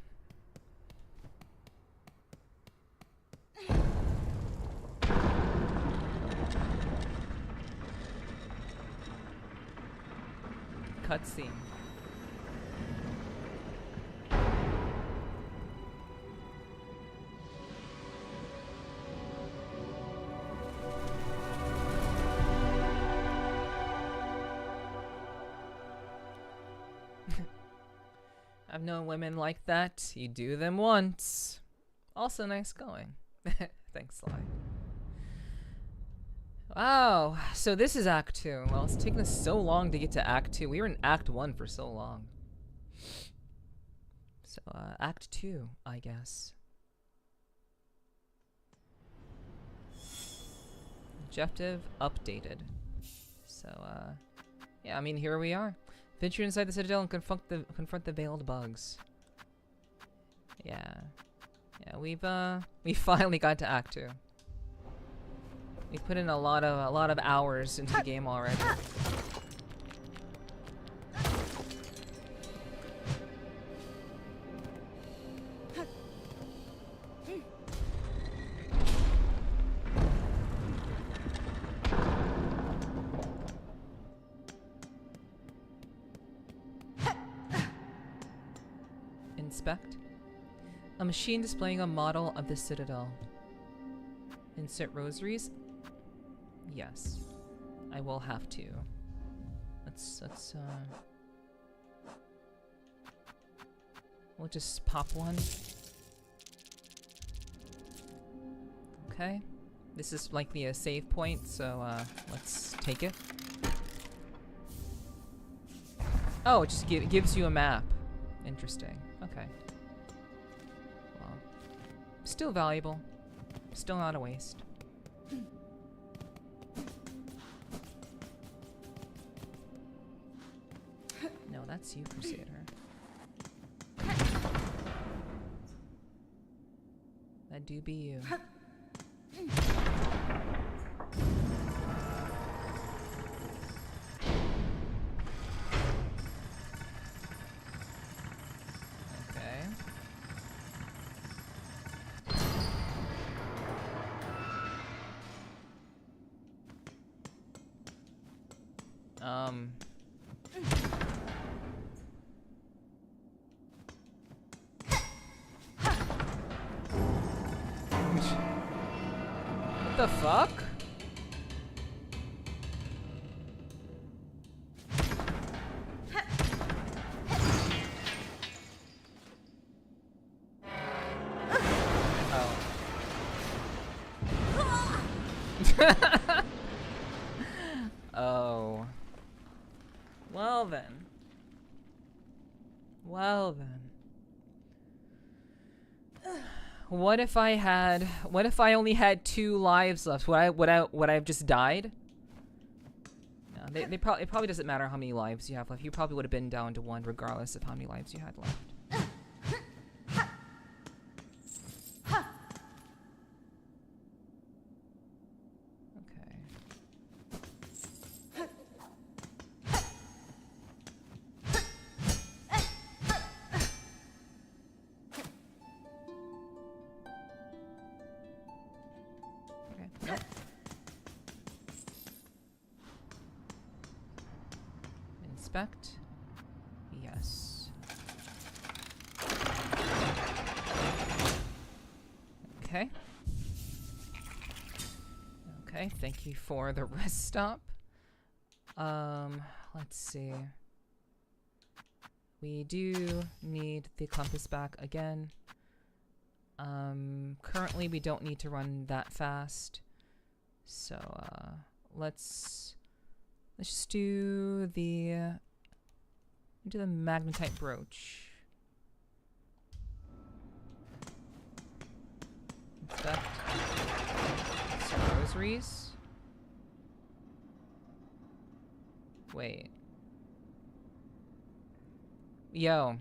Cutscene. I've known women like that. You do them once. Also nice going. Thanks, Sly. Wow, so this is Act 2. Well, it's taken us so long to get to Act 2. We were in Act 1 for so long. So, Act 2, I guess. Objective updated. So, yeah, I mean, here we are. Venture inside the Citadel and confront the veiled bugs. Yeah. Yeah, we finally got to Act 2. We put in a lot of hours into the game already. Inspect. A machine displaying a model of the Citadel. Insert rosaries. Yes, I will have to. We'll just pop one. Okay, this is likely a save point, so let's take it. Oh, it just gives you a map. Interesting. Okay. Well, still valuable. Still not a waste. That's you, Crusader. That do be you. Okay. What the fuck? Oh. Well then. Well then. What if I only had 2 lives left? Would I have just died? No, it probably doesn't matter how many lives you have left. You probably would have been down to 1 regardless of how many lives you had left. Inspect. Yes. Okay. Okay, thank you for the rest stop. Let's see. We do need the compass back again. Currently we don't need to run that fast. So, let's just do the magnetite brooch. Inspect. Some rosaries. Wait. Yo.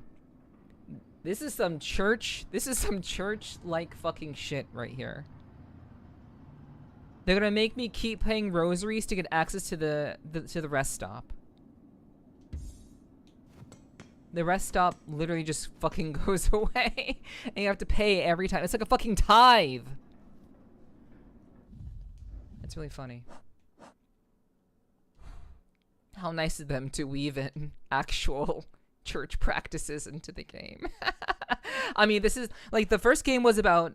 This is some church-like fucking shit right here. They're gonna make me keep paying rosaries to get access to the rest stop. The rest stop literally just fucking goes away, and you have to pay every time. It's like a fucking tithe. It's really funny. How nice of them to weave in actual church practices into the game. I mean, this is like the first game was about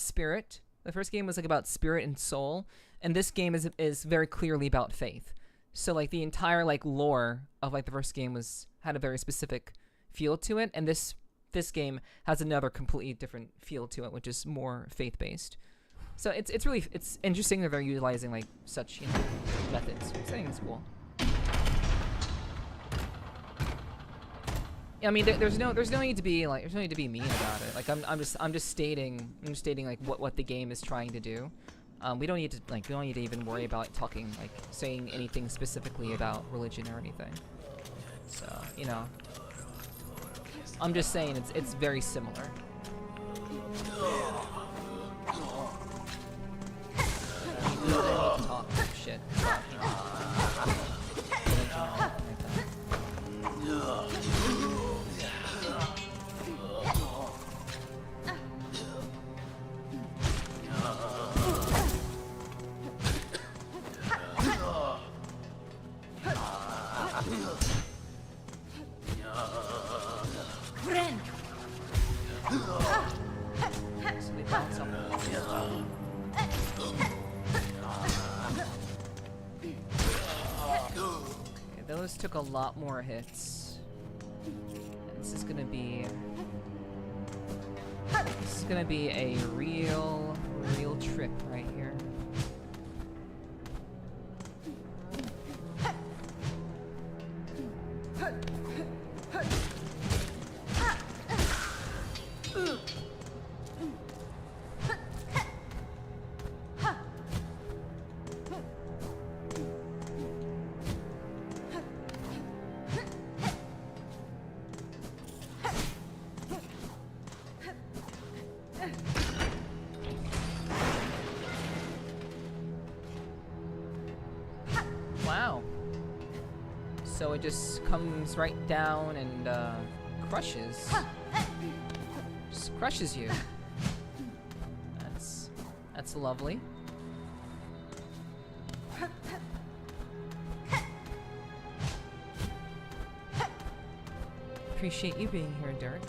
spirit. The first game was like about spirit and soul, and this game is very clearly about faith. So like the entire like lore of like the first game had a very specific feel to it, and this game has another completely different feel to it, which is more faith based. So it's interesting that they're utilizing like such methods. I think it's cool. I mean, there's no need to be mean about it. Like I'm just stating like what the game is trying to do. We don't need to even worry about saying anything specifically about religion or anything. So I'm just saying it's very similar. We don't need to talk shit about religion or anything like that. So they bounce up the wall. Okay, those took a lot more hits. And this is gonna be a real trip right here. Wow. So it just comes right down and crushes. Just crushes you. That's lovely. Appreciate you being here, Dirt.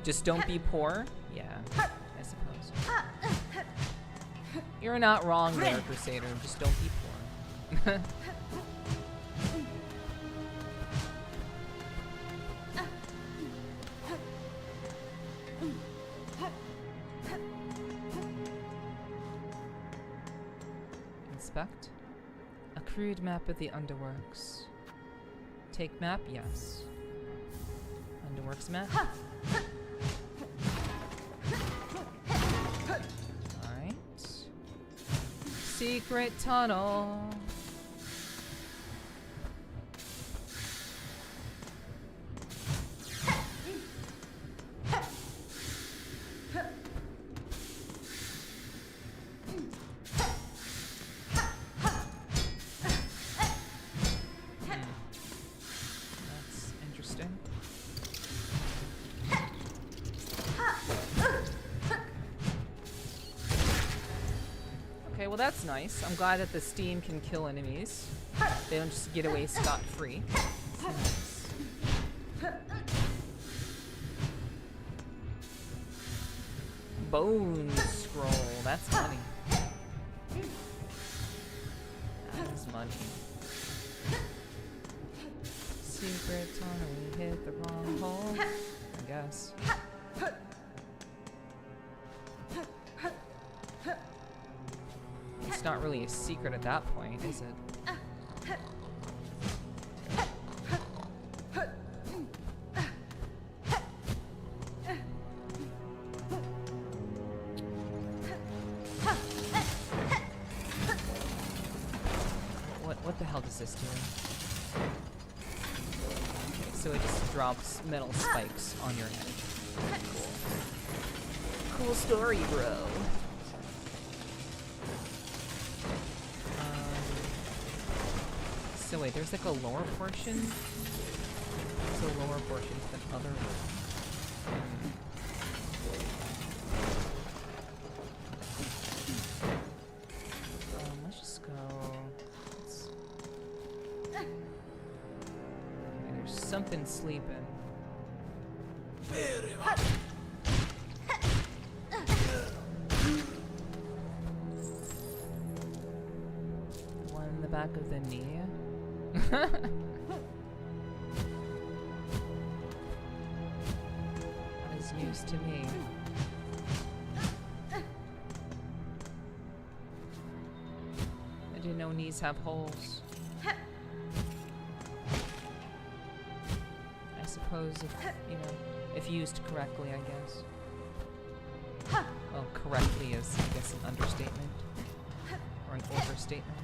Just don't be poor? Yeah, I suppose. You're not wrong there, Crusader. Just don't be poor. Inspect. A crude map of the Underworks. Take map? Yes. Underworks map? Alright. Secret tunnel. That's interesting. Okay, well that's nice. I'm glad that the steam can kill enemies. They don't just get away scot-free. Nice. Bone scroll. That's money. That is money. Secret tunnel, we hit the wrong hole. I guess. It's not really a secret at that point, is it? What the hell does this do? Okay, so it just drops metal spikes on your head. Cool. Cool story, bro. So wait, there's like a lower portion? There's a lower portion to the other room. Let's just go... Okay, there's something sleeping. One in the back of the knee. That is news to me. I didn't know knees have holes. I suppose if, you know, if used correctly, I guess. Well, correctly is, I guess, an understatement. Or an overstatement.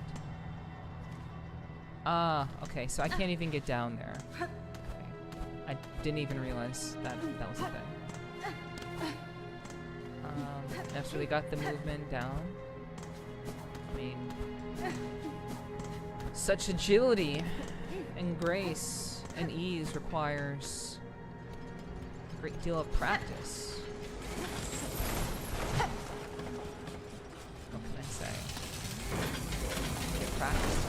Ah, okay, so I can't even get down there. Okay. I didn't even realize that that was a thing. After we got the movement down. I mean... Such agility and grace and ease requires a great deal of practice. What can I say? Get practice.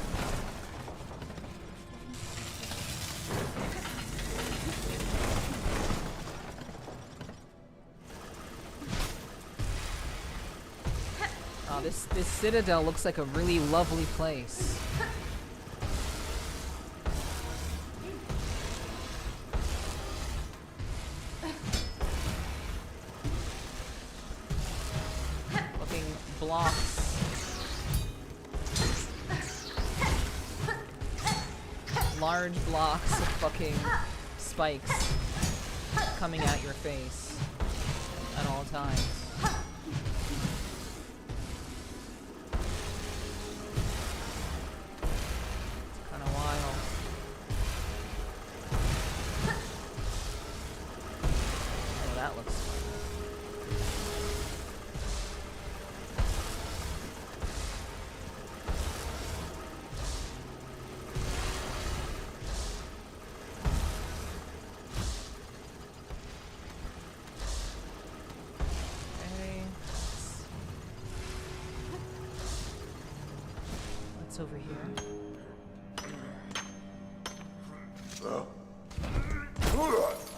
Oh, this citadel looks like a really lovely place. Looking blocks. Large blocks of fucking spikes coming at your face at all times. What's over here?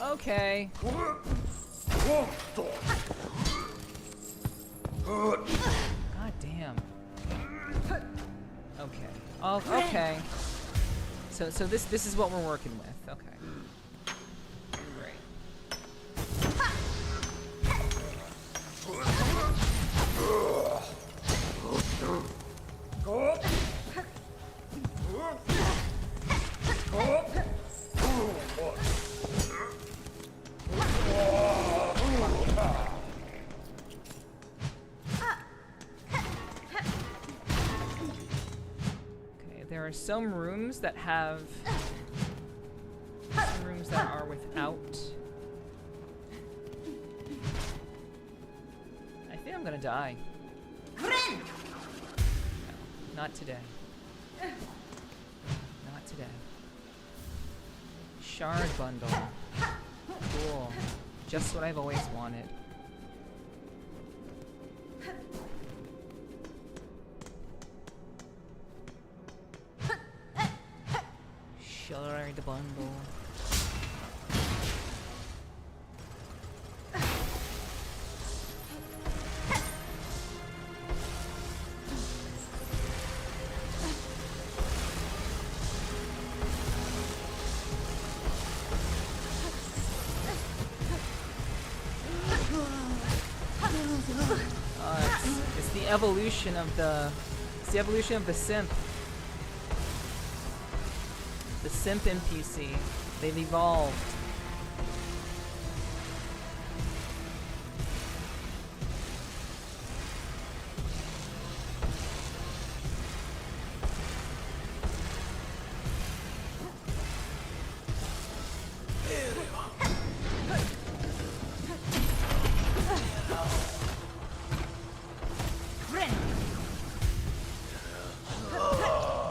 Okay. God damn. Okay. Oh, okay. So this is what we're working with. Okay. Great. There are some rooms that have some rooms that are without. I think I'm gonna die. No, not today. Not today. Shard bundle. Cool. Just what I've always wanted. Shard bundle. It's the evolution of the simp. The simp NPC. They've evolved.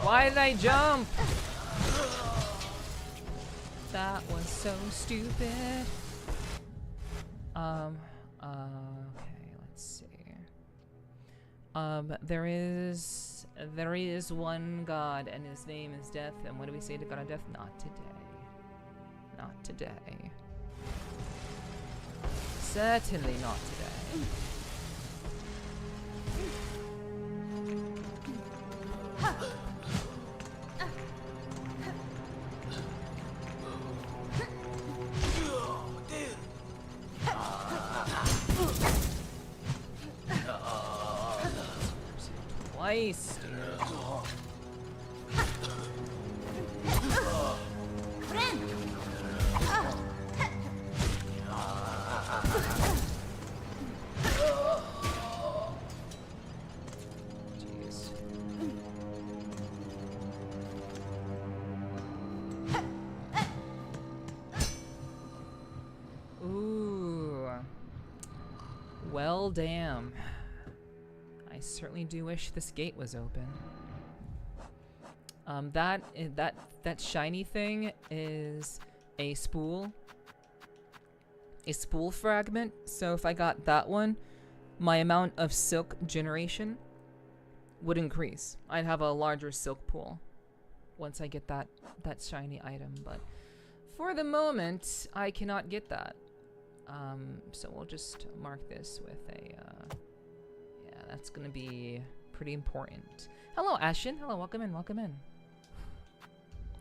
Why did I jump? That was so stupid. Okay, let's see. There is one God, and his name is Death. And what do we say to God of Death? Not today. Not today. Certainly not today. Twice, dude. Jeez. Ooh. Well, damn. I certainly do wish this gate was open. That shiny thing is a spool fragment. So if I got that one, my amount of silk generation would increase. I'd have a larger silk pool once I get that shiny item. But for the moment, I cannot get that. So we'll just mark this with a. Yeah, that's gonna be pretty important. Hello, Ashen. Hello, welcome in, welcome in.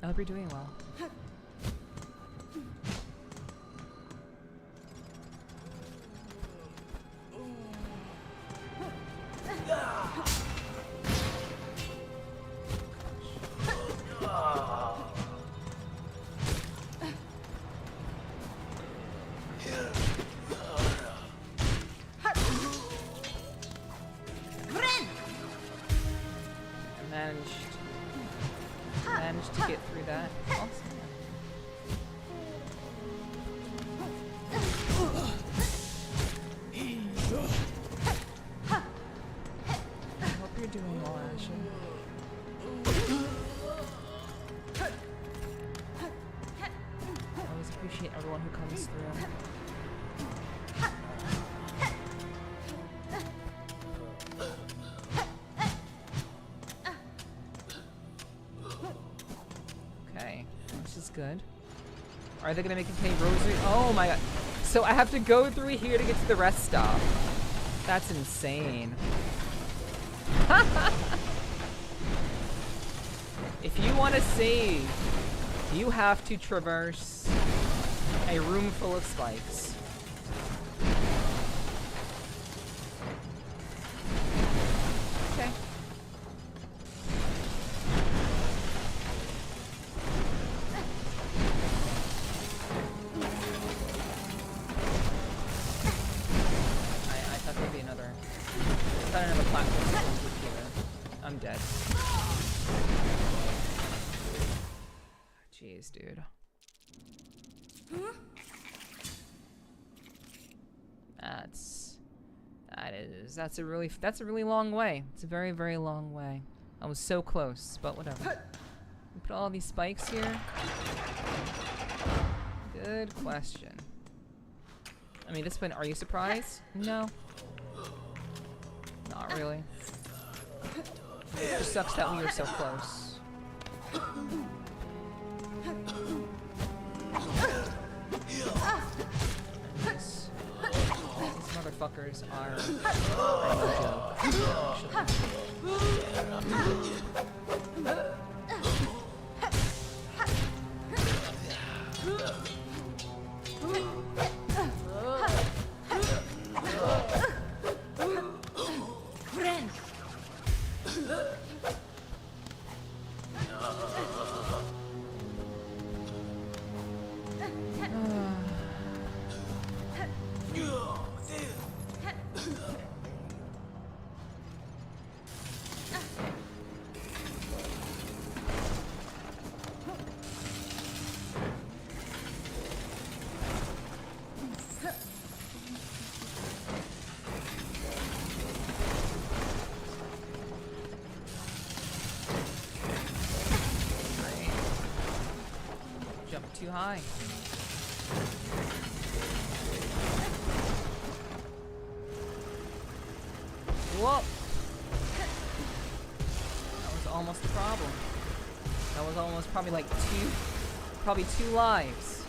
I hope you're doing well. Managed to get through that. Awesome. I hope you're doing well, Ashen. I always appreciate everyone who comes through. good. Are they gonna make me pay rosary? Oh my god. So I have to go through here to get to the rest stop. That's insane. If you want to save, you have to traverse a room full of spikes. Okay. I thought there'd be another. I thought another platform was here. I'm dead. Jeez, dude. That's a really long way. It's a very, very long way. I was so close, but whatever. We put all these spikes here. Good question. I mean, this point, are you surprised? No. Not really. It just sucks that we were so close. These motherfuckers are no joke, too high. Whoa! That was almost a problem. That was almost probably like two lives.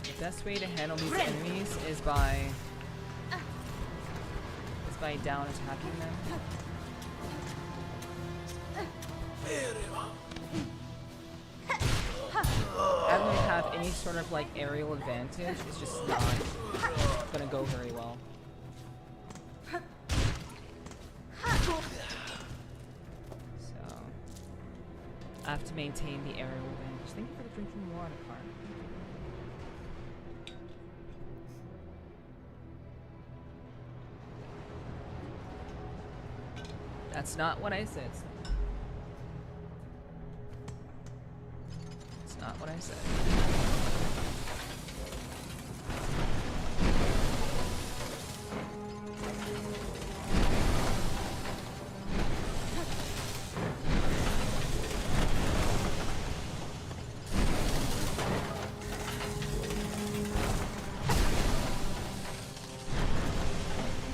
The best way to handle these enemies is by down attacking them. I don't really have any sort of like aerial advantage. It's just not gonna go very well. So I have to maintain the aerial advantage. Thank you for the drinking water part. That's not what I said. That's not what I said.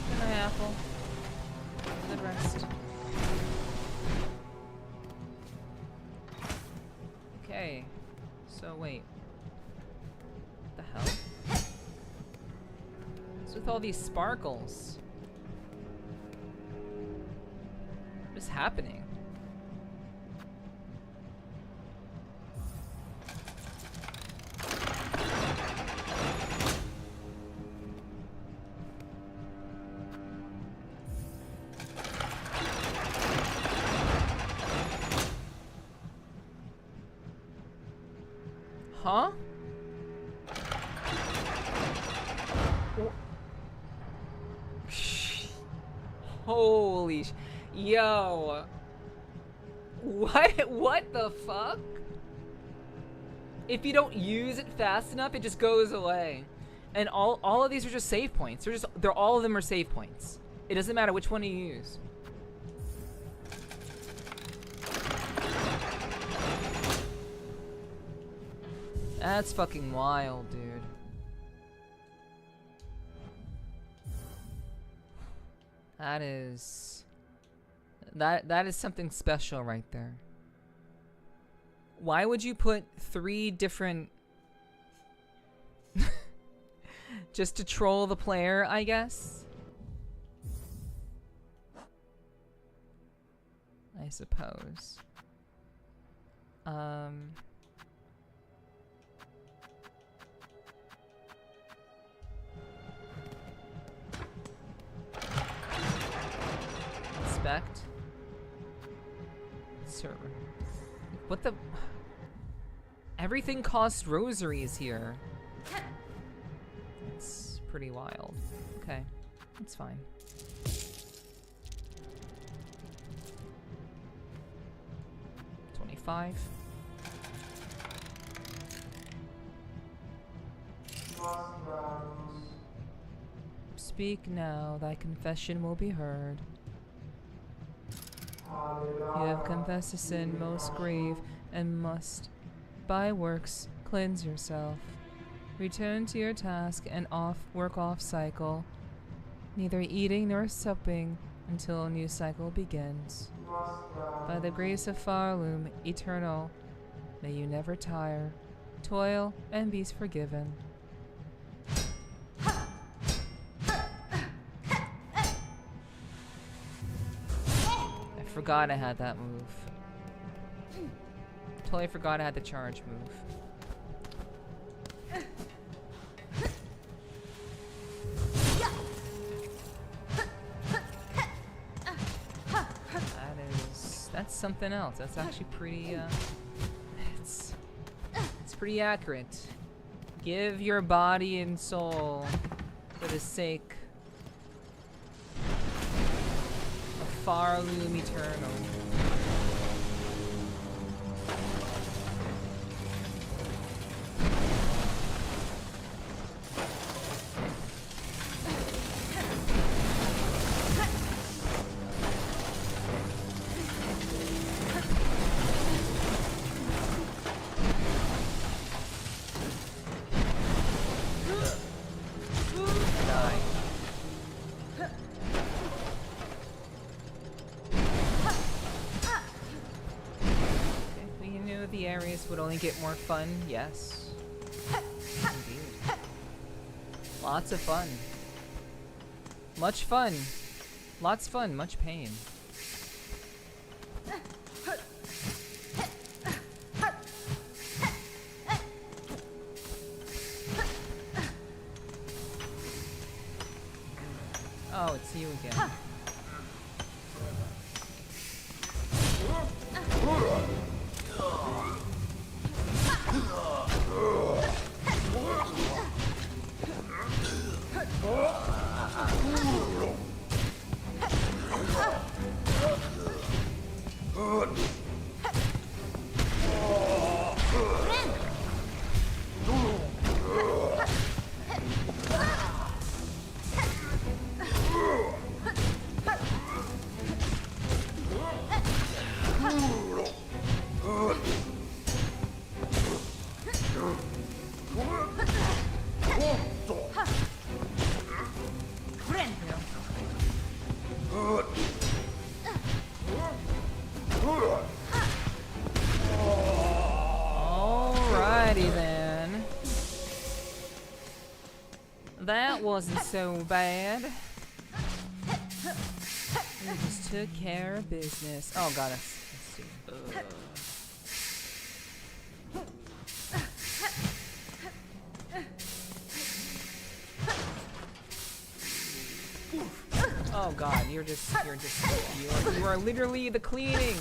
Good night, Apple. Good rest. Okay, so wait. What the hell? What's with all these sparkles? What is happening? Huh? Holy yo. What the fuck? If you don't use it fast enough, it just goes away. And all of these are just save points. They're all of them are save points. It doesn't matter which one you use. That's fucking wild, dude. That is something special right there. Why would you put 3 different just to troll the player, I guess? I suppose. Inspect. Server. What the? Everything costs rosaries here. It's pretty wild. Okay, that's fine. $25. Speak now, thy confession will be heard. You have confessed a sin most grave, and must, by works, cleanse yourself. Return to your task and work off cycle, neither eating nor supping until a new cycle begins. By the grace of Farloom, eternal, may you never tire, toil and be forgiven. I forgot I had that move. Totally forgot I had the charge move. That's something else. That's actually pretty, it's pretty accurate. Give your body and soul for the sake of Farloom Eternal. Would only get more fun, yes. Indeed. Lots of fun. Much fun. Lots fun, much pain. Oh, it's you again. That wasn't so bad. We just took care of business. Oh god, let's see. Oh god, you are literally the cleaning.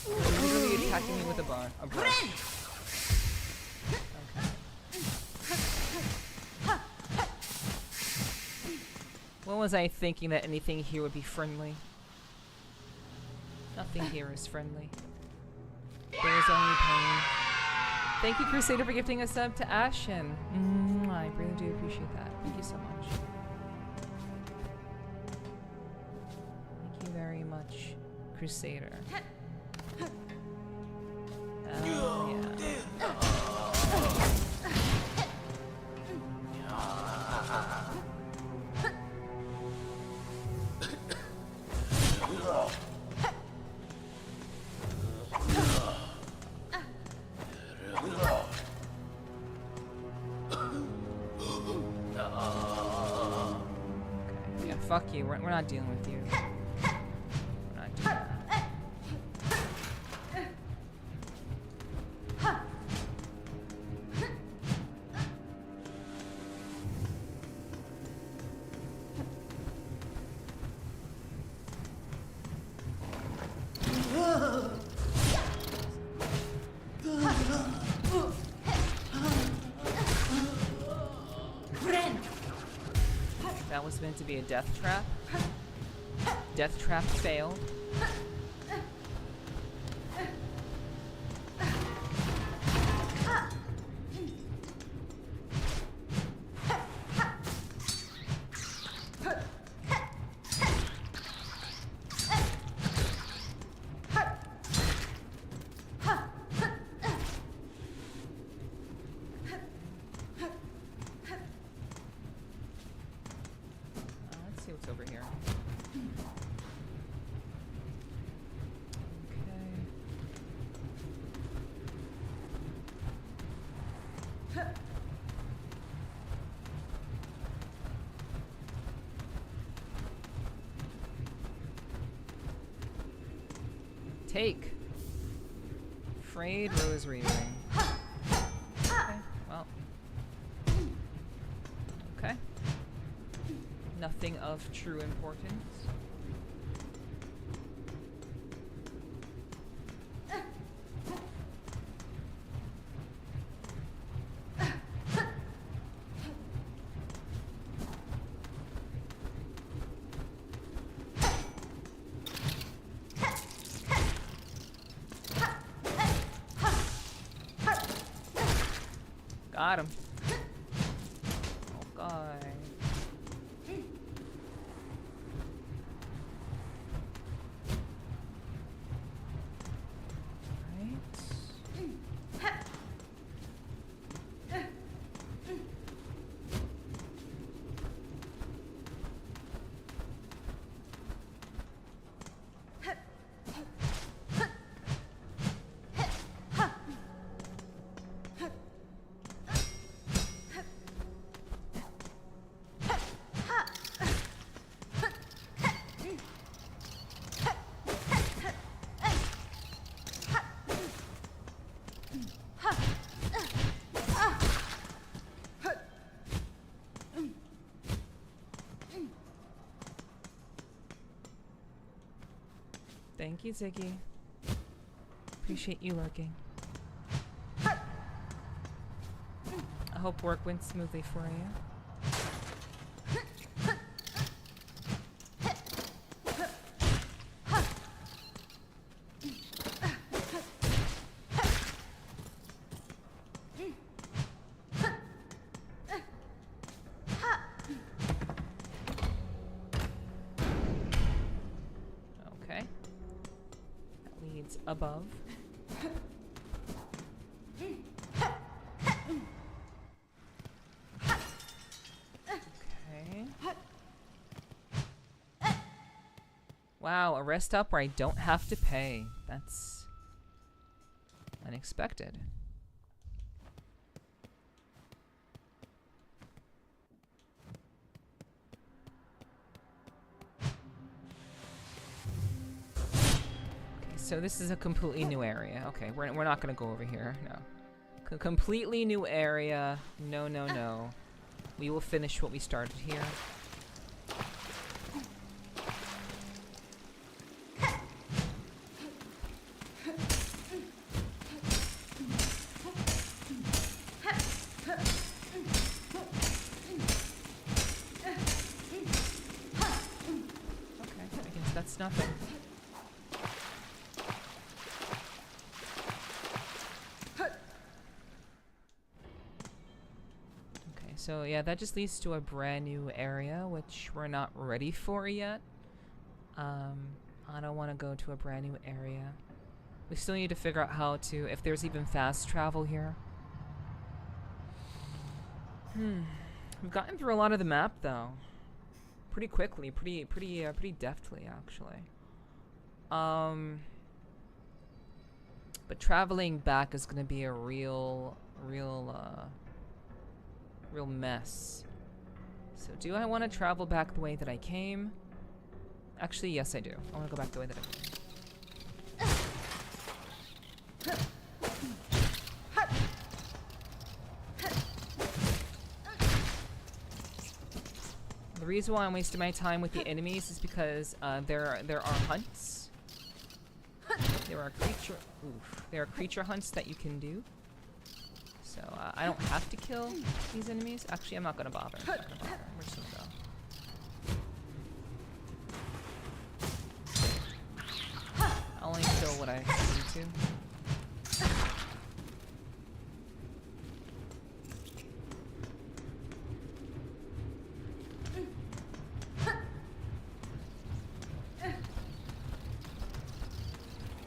You're literally attacking me with a brush. Okay. What was I thinking that anything here would be friendly? Nothing here is friendly. There is only pain. Thank you, Crusader, for gifting a sub to Ashen. I really do appreciate that. Thank you so much. Thank you very much, Crusader. Oh, yeah. Yeah, fuck you. We're not dealing with you. We're not doing that. That was meant to be a death trap. Death trap failed. Let's see what's over here. Okay. Take. Frayed rosary ring. Okay, well. Okay. Nothing of true importance. Got him. Okay. Thank you, Ziggy. Appreciate you lurking. I hope work went smoothly for you. Above. Okay. Wow, a rest up where I don't have to pay. That's unexpected. So this is a completely new area. Okay, we're not gonna go over here. No, completely new area. No, no, no. We will finish what we started here. It's nothing. Okay, so yeah, that just leads to a brand new area, which we're not ready for yet. I don't want to go to a brand new area. We still need to figure out how to, if there's even fast travel here. We've gotten through a lot of the map though. Pretty quickly, pretty deftly actually. But traveling back is gonna be a real mess. So do I want to travel back the way that I came? Actually, yes I do. I want to go back the way that I came. The reason why I'm wasting my time with the enemies is because there are hunts. There are creature hunts that you can do. So I don't have to kill these enemies. Actually, I'm not gonna bother. We're just gonna go. I'll only kill what I need to.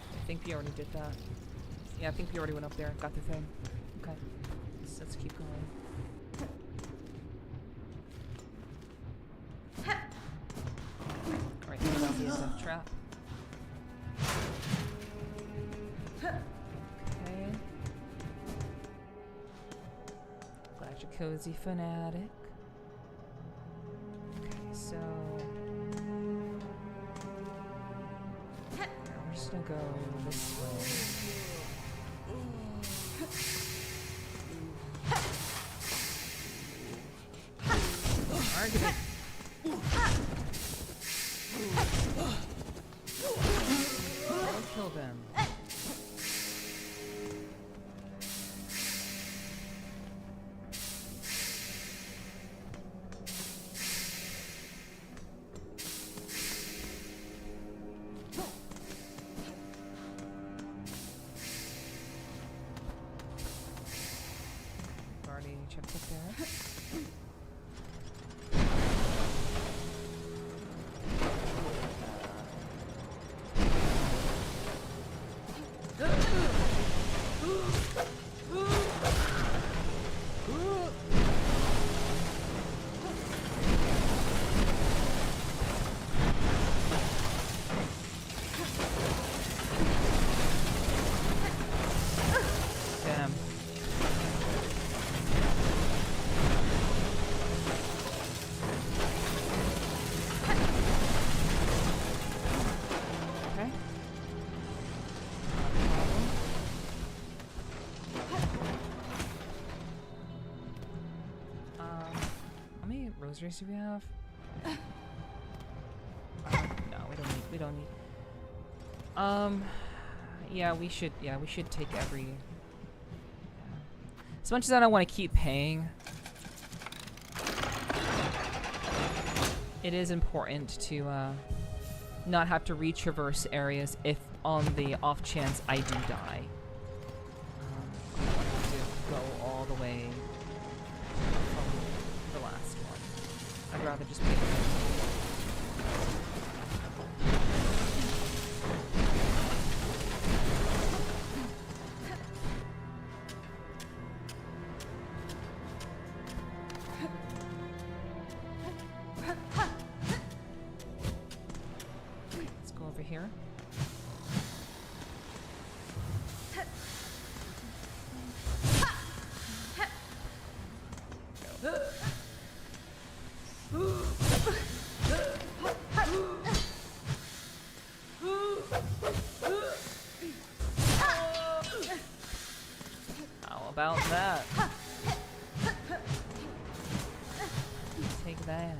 I think we already did that. Yeah, I think we already went up there, got the thing. Okay, let's keep going. Alright, that'll be a death trap. Okay. Glad you're cozy, fanatic. Okay, so we're just gonna go this way. Argument. Don't kill them. Already checked it there. Damn. Okay. How many rosaries do we have? No, we don't need. Yeah, we should take every. Yeah. As much as I don't want to keep paying, it is important to not have to retraverse areas if on the off chance I do die. I don't want to go all the way from the last one. I'd rather just pay the Let's go over here. How about that? Take that.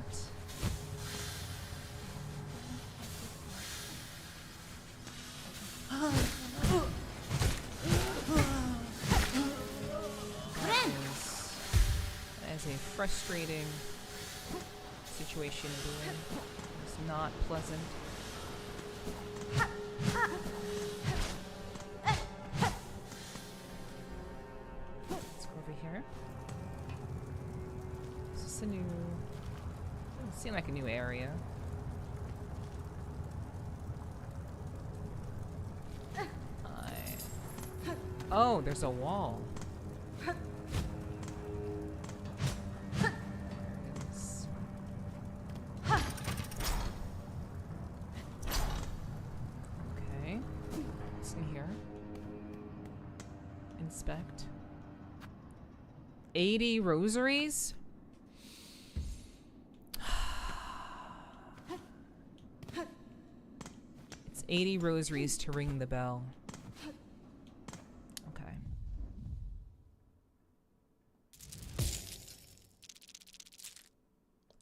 That is a frustrating situation to be in. It's not pleasant. Let's go over here. Is this a new... Doesn't seem like a new area. Oh, there's a wall. Okay. What's in here? Inspect. 80 rosaries? It's 80 rosaries to ring the bell. Okay.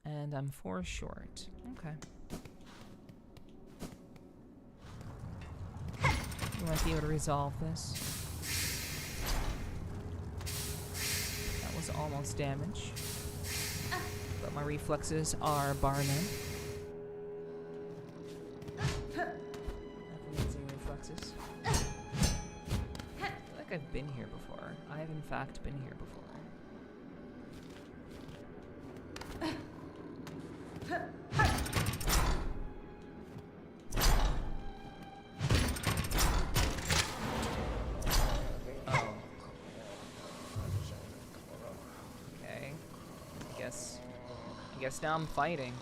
And I'm 4 short. Okay. We might be able to resolve this. That was almost damage. But my reflexes are bar none. Amazing reflexes. I feel like I've been here before. I have in fact been here before. Oh. Okay. I guess now I'm fighting.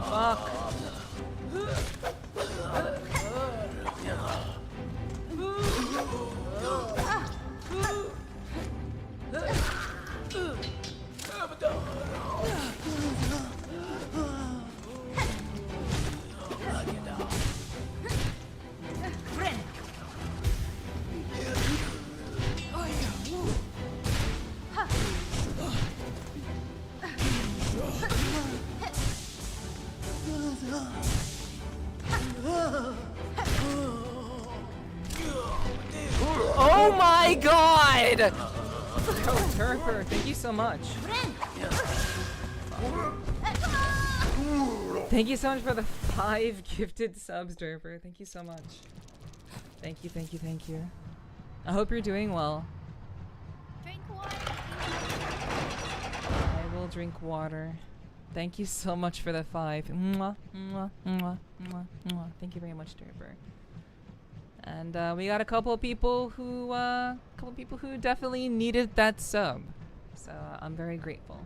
Fuck. Oh my god! Oh, Turper, thank you so much. Thank you so much for the 5 gifted subs, Turper. Thank you so much. Thank you, thank you, thank you. I hope you're doing well. Drink water. I will drink water. Thank you so much for the 5. Mwah, mwah, mwah, mwah, mwah. Thank you very much, Turper. And we got a couple people who definitely needed that sub. So I'm very grateful.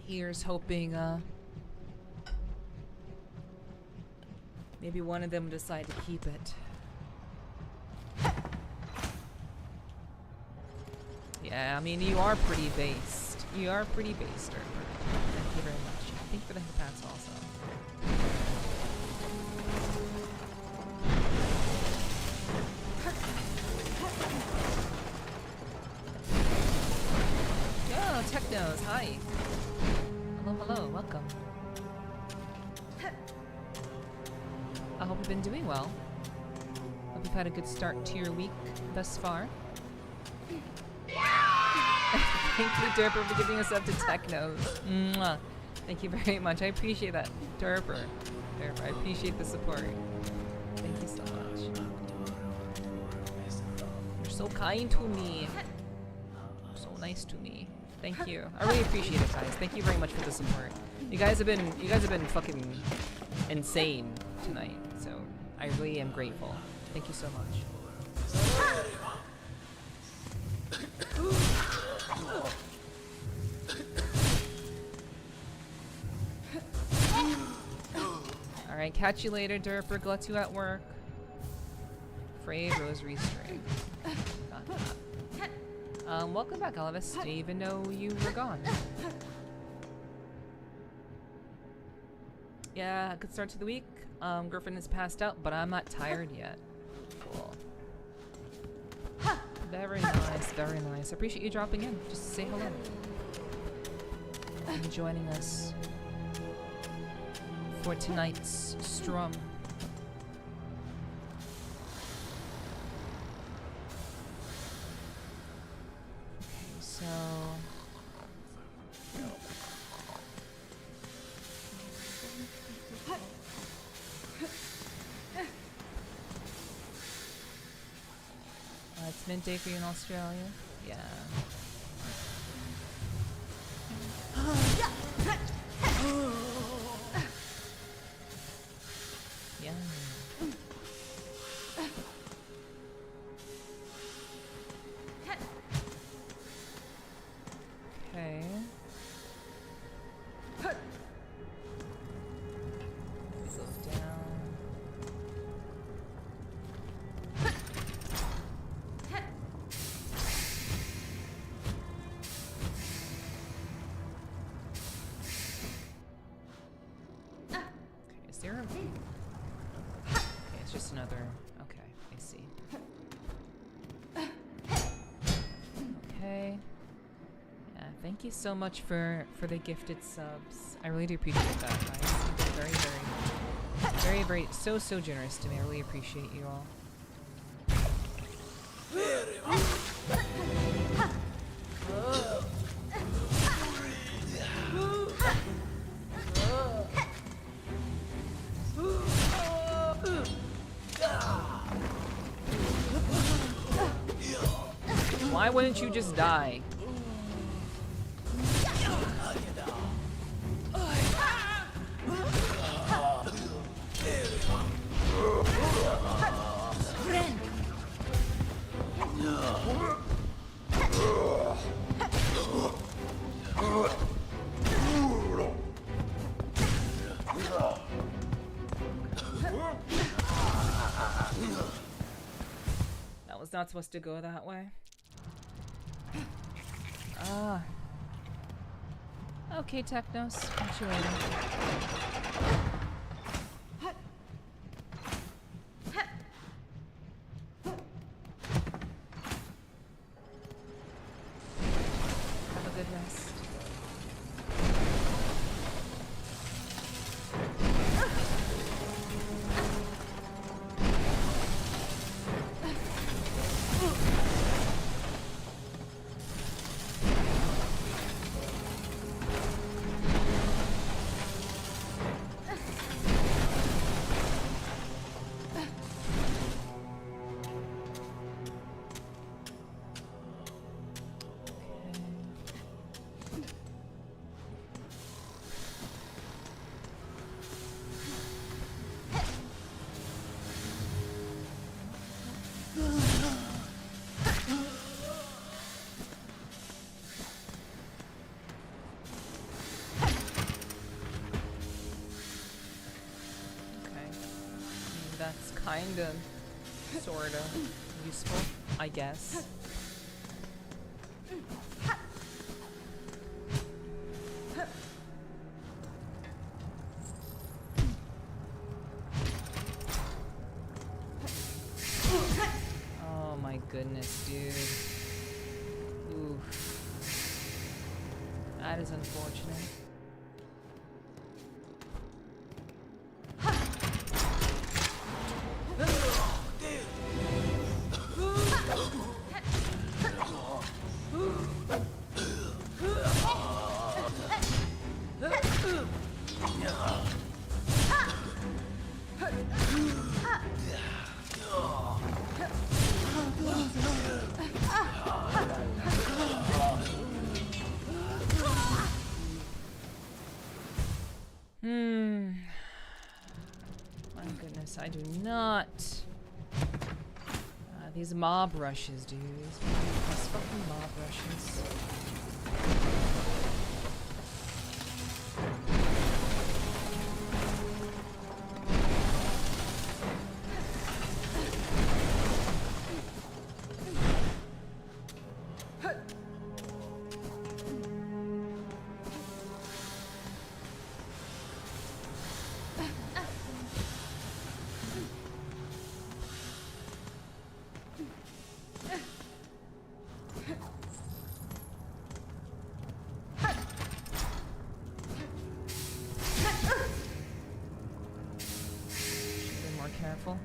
Here's hoping maybe one of them will decide to keep it. Yeah, I mean, you are pretty based. You are pretty based, Turper. Thank you very much. Thank you for the hipats also. Yo, Technos, hi. Hello, hello, welcome. I hope you've been doing well. Hope you've had a good start to your week thus far. Thank you, Derper, for giving us up to Technos. Mwah. Thank you very much. I appreciate that, Derper. I appreciate the support. Thank you so much. You're so kind to me. So nice to me. Thank you. I really appreciate it, guys. Thank you very much for the support. You guys have been fucking insane tonight. So I really am grateful. Thank you so much. Alright, catch you later, Derper. Glad you at work. Frayed rosary string. Got that. Welcome back, Elvis. Didn't even know you were gone. Yeah, good start to the week. Girlfriend is passed out, but I'm not tired yet. Cool. Very nice, very nice. I appreciate you dropping in. Just to say hello. And joining us for tonight's strum. Okay, so it's midday for you in Australia? Yeah. Yeah. Okay. Go down. Is there a... Okay, it's just another... Okay, I see. Okay. Yeah, thank you so much for the gifted subs. I really do appreciate that, guys. You've been very, so generous to me. I really appreciate you all. Why wouldn't you just die? That was not supposed to go that way. Ah. Okay, Technos. Catch you later. Have a good rest. That's kinda, sorta, useful, I guess. Oh my goodness, dude. Oof. That is unfortunate. My goodness, I do not. These mob rushes, dude. These fucking mob rushes. Be more careful.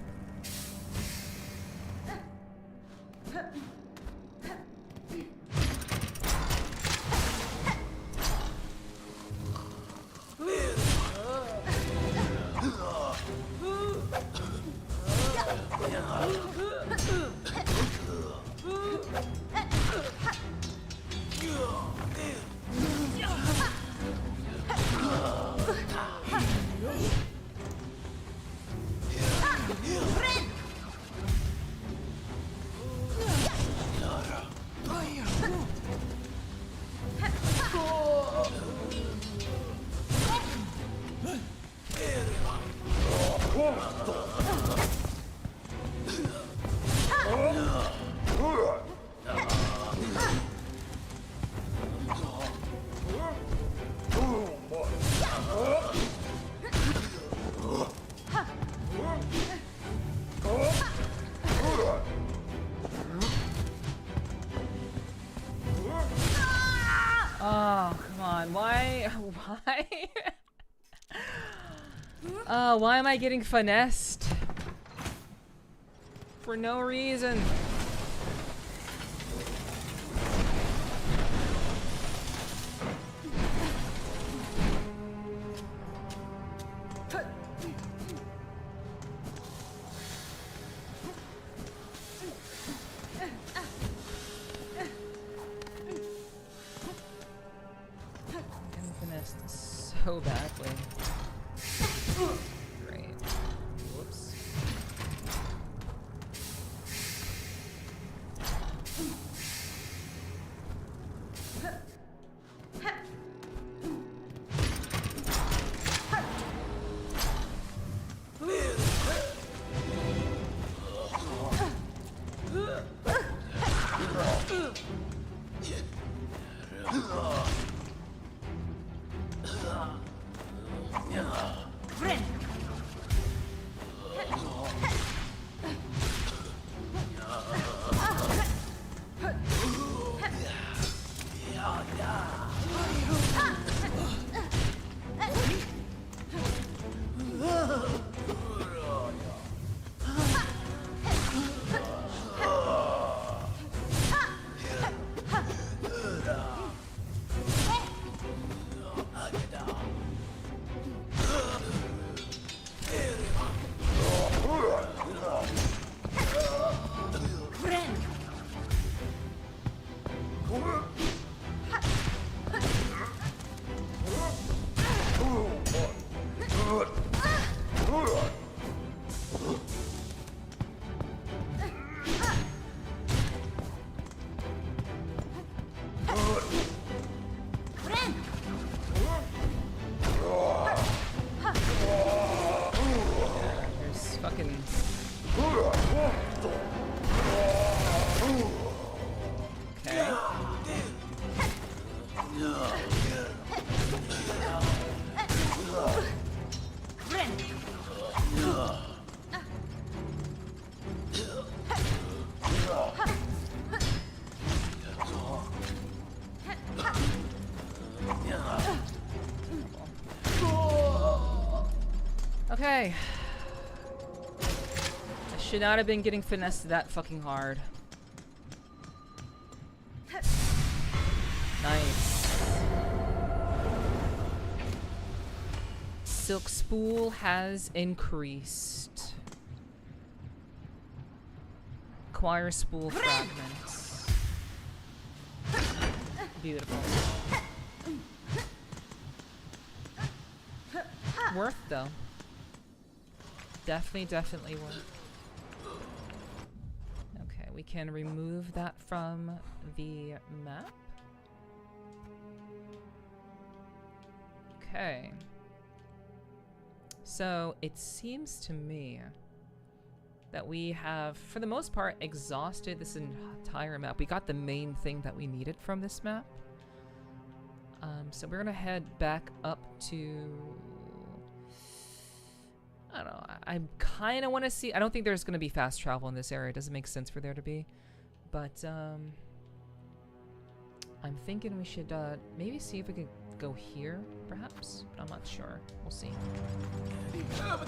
Oh, come on. Why? Why am I getting finessed? For no reason. So badly. Great. Whoops. Okay. I should not have been getting finessed that fucking hard. Nice. Silk spool has increased. Acquire spool fragments. Beautiful. Worth though. Definitely worth. Okay, we can remove that from the map. Okay. So it seems to me that we have, for the most part, exhausted this entire map. We got the main thing that we needed from this map. So we're gonna head back up to I kind of want to see. I don't think there's going to be fast travel in this area. It doesn't make sense for there to be. But I'm thinking we should maybe see if we could go here, perhaps. But I'm not sure. We'll see. I'm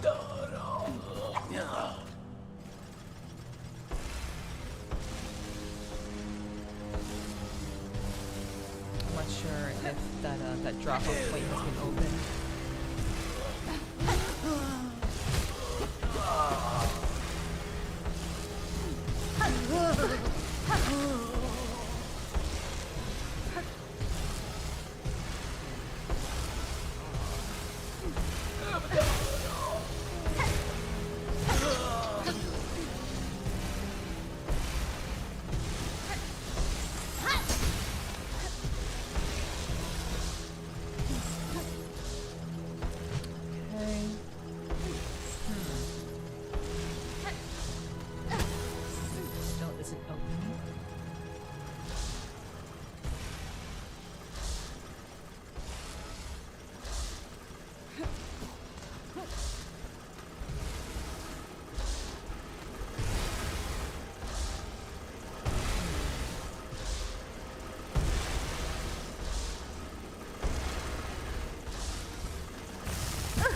not sure if that drop-off plate has been opened.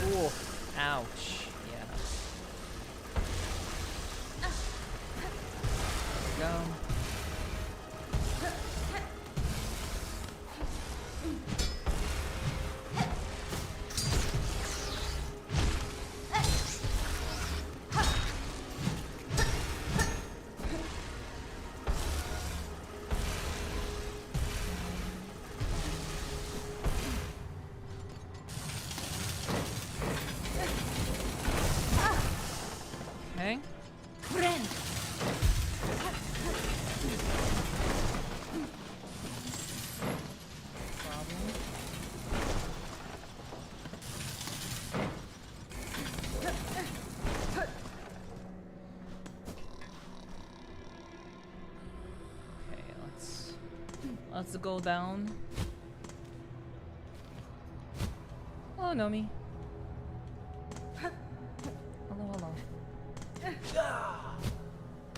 Ooh, ouch. Yeah. There we go. Okay. Okay, let's go down. Oh, Nomi. Hello, hello.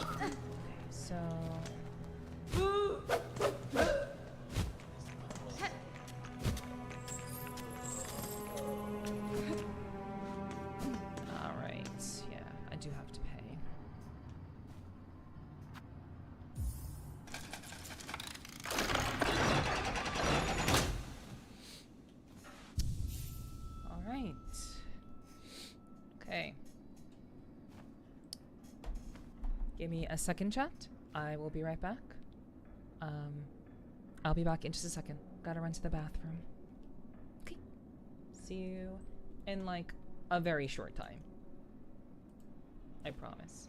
Okay, so alright, yeah, I do have to pay. Alright. Okay. Give me a second, chat. I will be right back. I'll be back in just a second. Gotta run to the bathroom. Okay. See you in like a very short time. I promise.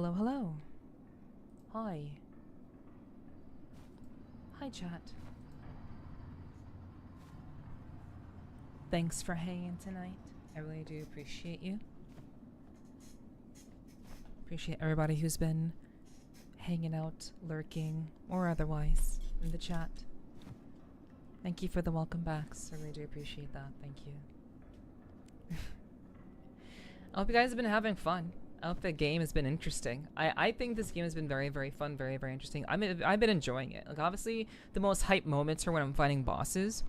Hello, hello. Hi. Hi, chat. Thanks for hanging tonight. I really do appreciate you. Appreciate everybody who's been hanging out, lurking, or otherwise in the chat. Thank you for the welcome backs. I really do appreciate that. Thank you. I hope you guys have been having fun. I hope the game has been interesting. I think this game has been very, very fun, very, very interesting. I've been enjoying it. Like, obviously, the most hype moments are when I'm fighting bosses.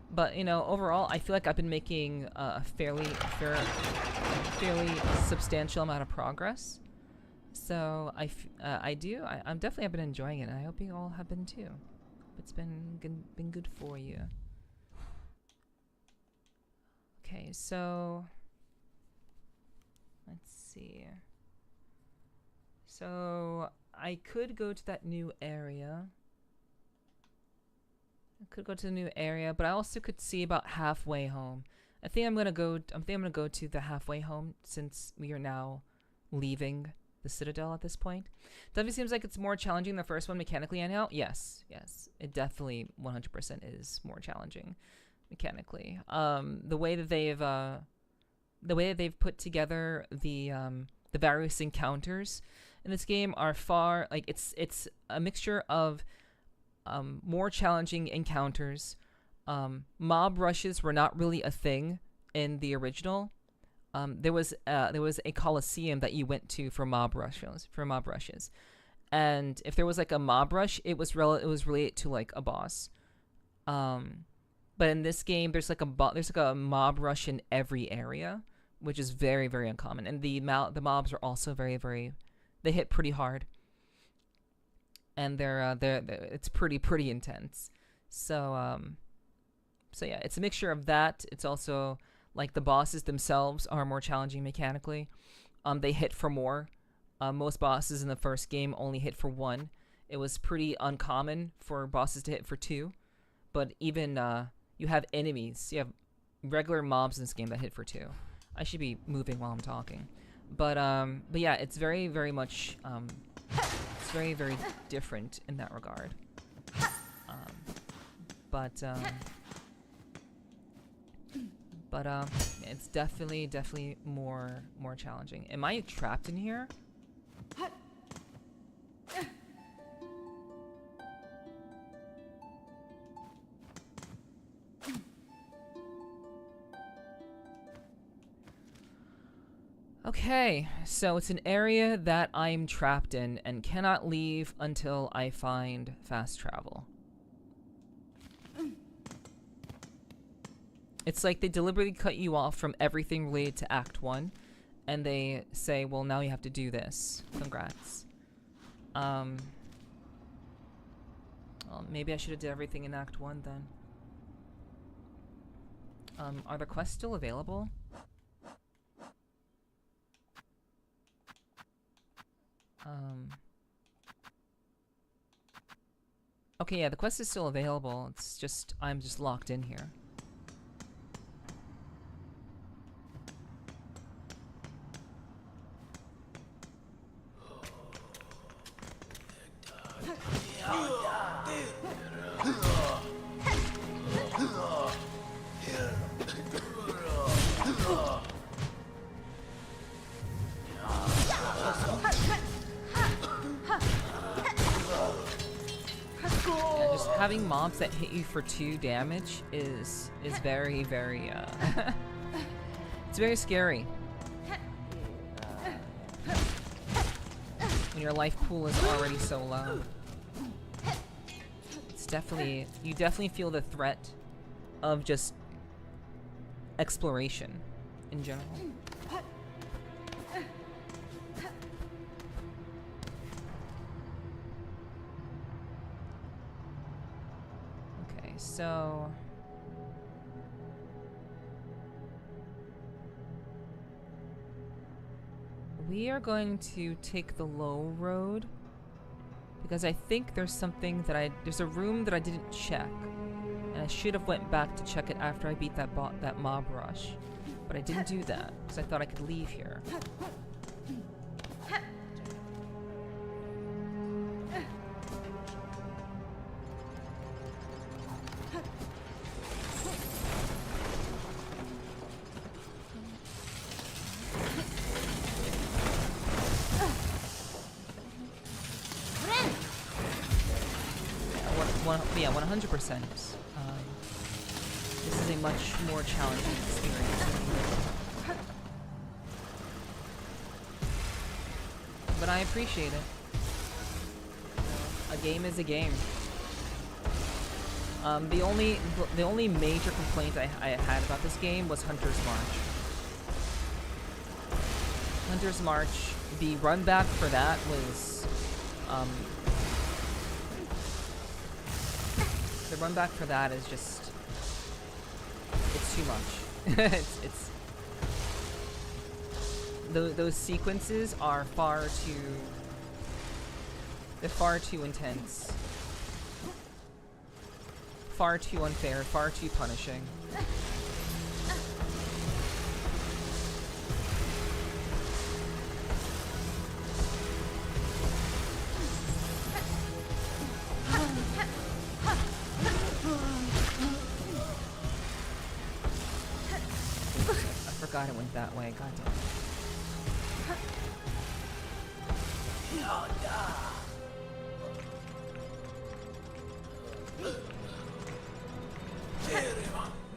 But, you know, overall, I feel like I've been making a fairly substantial amount of progress. So, I'm definitely have been enjoying it, and I hope you all have been too. It's been good for you. Okay, so let's see. So I could go to that new area. But I also could see about halfway home. I think I'm gonna go to the halfway home since we are now leaving the Citadel at this point. Definitely seems like it's more challenging than the first one mechanically anyhow. Yes, it definitely 100% is more challenging mechanically. The way that they've put together the various encounters in this game are far, like, it's a mixture of more challenging encounters. Mob rushes were not really a thing in the original. There was a coliseum that you went to for mob rushes, and if there was like a mob rush, it was related to like a boss. But in this game, there's like a mob rush in every area, which is very, very uncommon. And the mobs are also very, very, they hit pretty hard, and they're it's pretty intense. So yeah, it's a mixture of that. It's also like the bosses themselves are more challenging mechanically. They hit for more. Most bosses in the first game only hit for 1. It was pretty uncommon for bosses to hit for 2. But even you have enemies. You have regular mobs in this game that hit for 2. I should be moving while I'm talking. But yeah, it's very, very much it's very, very different in that regard. But it's definitely more challenging. Am I trapped in here? Okay, so it's an area that I'm trapped in and cannot leave until I find fast travel. It's like they deliberately cut you off from everything related to Act 1, and they say, well, now you have to do this. Congrats. Well, maybe I should have did everything in Act 1 then. Are the quests still available? Okay, yeah, the quest is still available. It's just, I'm just locked in here. Having mobs that hit you for 2 damage is very, very it's very scary when your life pool is already so low. It's definitely, you definitely feel the threat of just exploration in general. So we are going to take the low road because I think there's something that there's a room that I didn't check, and I should have went back to check it after I beat that mob rush, but I didn't do that because I thought I could leave here. yeah, 100%. This is a much more challenging experience. But I appreciate it. A game is a game. The only major complaint I had about this game was Hunter's March. Hunter's March, the run back for that was the run back for that is just, it's too much. Those sequences are far too intense. Far too unfair, far too punishing. I forgot it went that way, goddamn.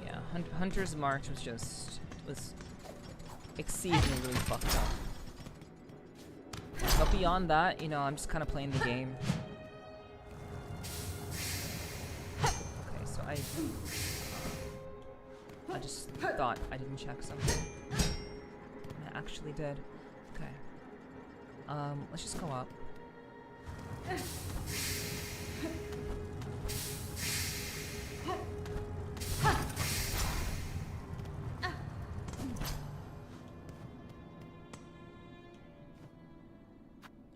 Yeah, Hunter's March was exceedingly really fucked up. But beyond that, you know, I'm just kind of playing the game. Okay, so I just thought I didn't check something. I actually did. Okay. Let's just go up.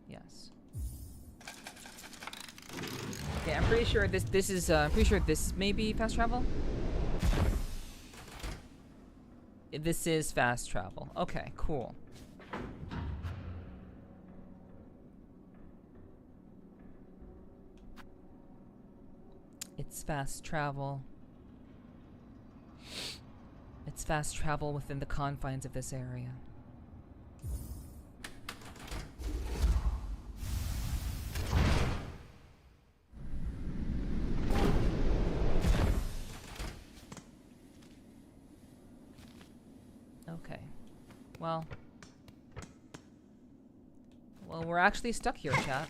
Yes. Okay, I'm pretty sure this is I'm pretty sure this may be fast travel. This is fast travel. Okay, cool. It's fast travel. It's fast travel within the confines of this area. Okay. Well, we're actually stuck here, chat.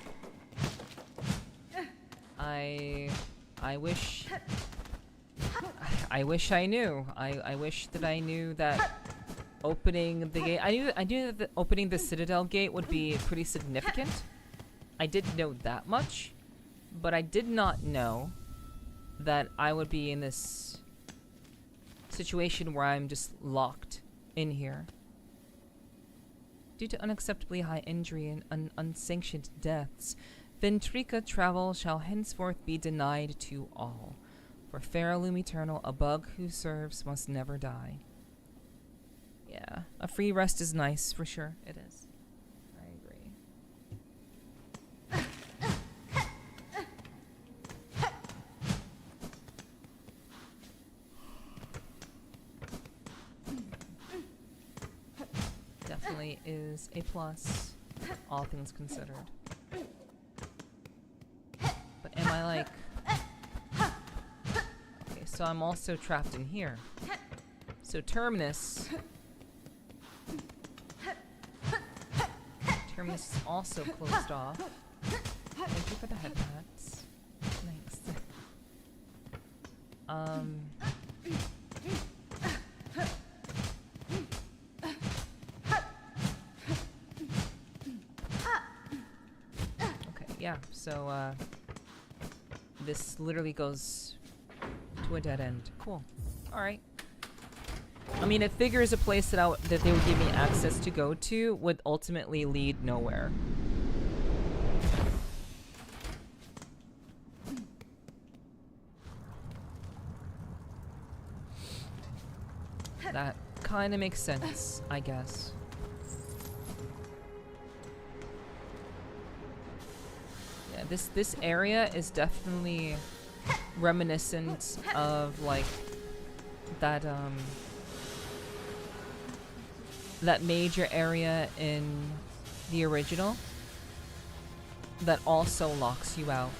I wish I knew. I wish that I knew that opening the gate. I knew that opening the Citadel gate would be pretty significant. I did know that much, but I did not know that I would be in this situation where I'm just locked in here. Due to unacceptably high injury and unsanctioned deaths, Ventrica travel shall henceforth be denied to all. For Fairloom Eternal, a bug who serves must never die. Yeah, a free rest is nice, for sure. It is. I agree. Definitely is a plus, all things considered. But am I like... Okay, so I'm also trapped in here. So Terminus... Terminus is also closed off. Thank you for the head pats. Thanks. Okay, yeah, so, this literally goes to a dead end. Cool. Alright. I mean, it figures a place that that they would give me access to go to would ultimately lead nowhere. That kind of makes sense, I guess. Yeah, this area is definitely reminiscent of like that that major area in the original that also locks you out.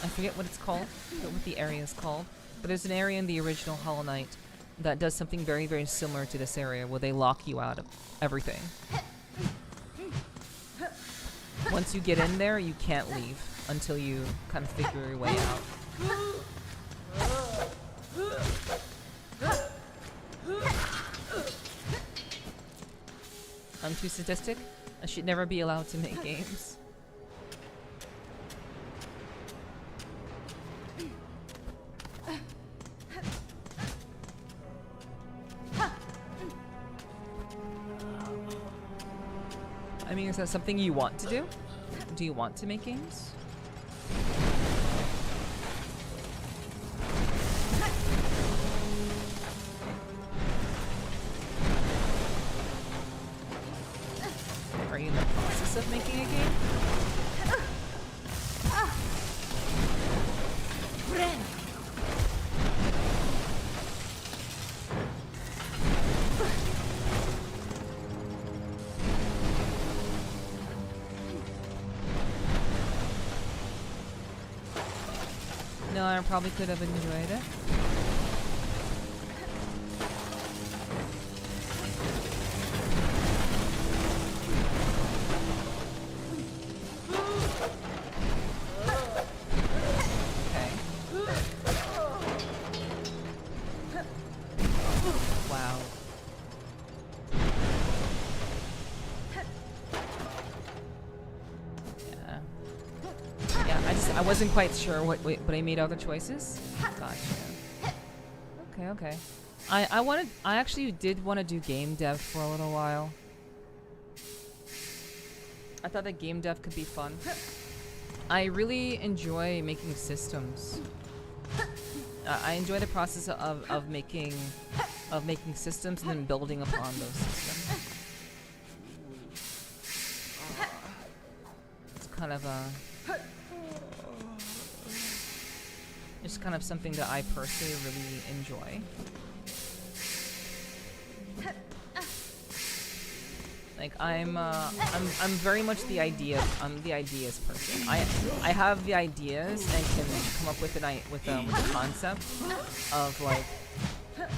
I forget what it's called, I forget what the area is called, but there's an area in the original Hollow Knight that does something very, very similar to this area where they lock you out of everything. Once you get in there, you can't leave until you kind of figure your way out. I'm too sadistic. I should never be allowed to make games. I mean, is that something you want to do? Do you want to make games? Are you in the process of making a game? No, I probably could have enjoyed it. Okay. Wow. Yeah. Yeah, I wasn't quite sure but I made other choices. Gotcha. Okay. I actually did want to do game dev for a little while. I thought that game dev could be fun. I really enjoy making systems. I enjoy the process of making systems and then building upon those systems. It's kind of it's kind of something that I personally really enjoy. Like I'm very much the ideas person. I have the ideas and can come up with with a concept of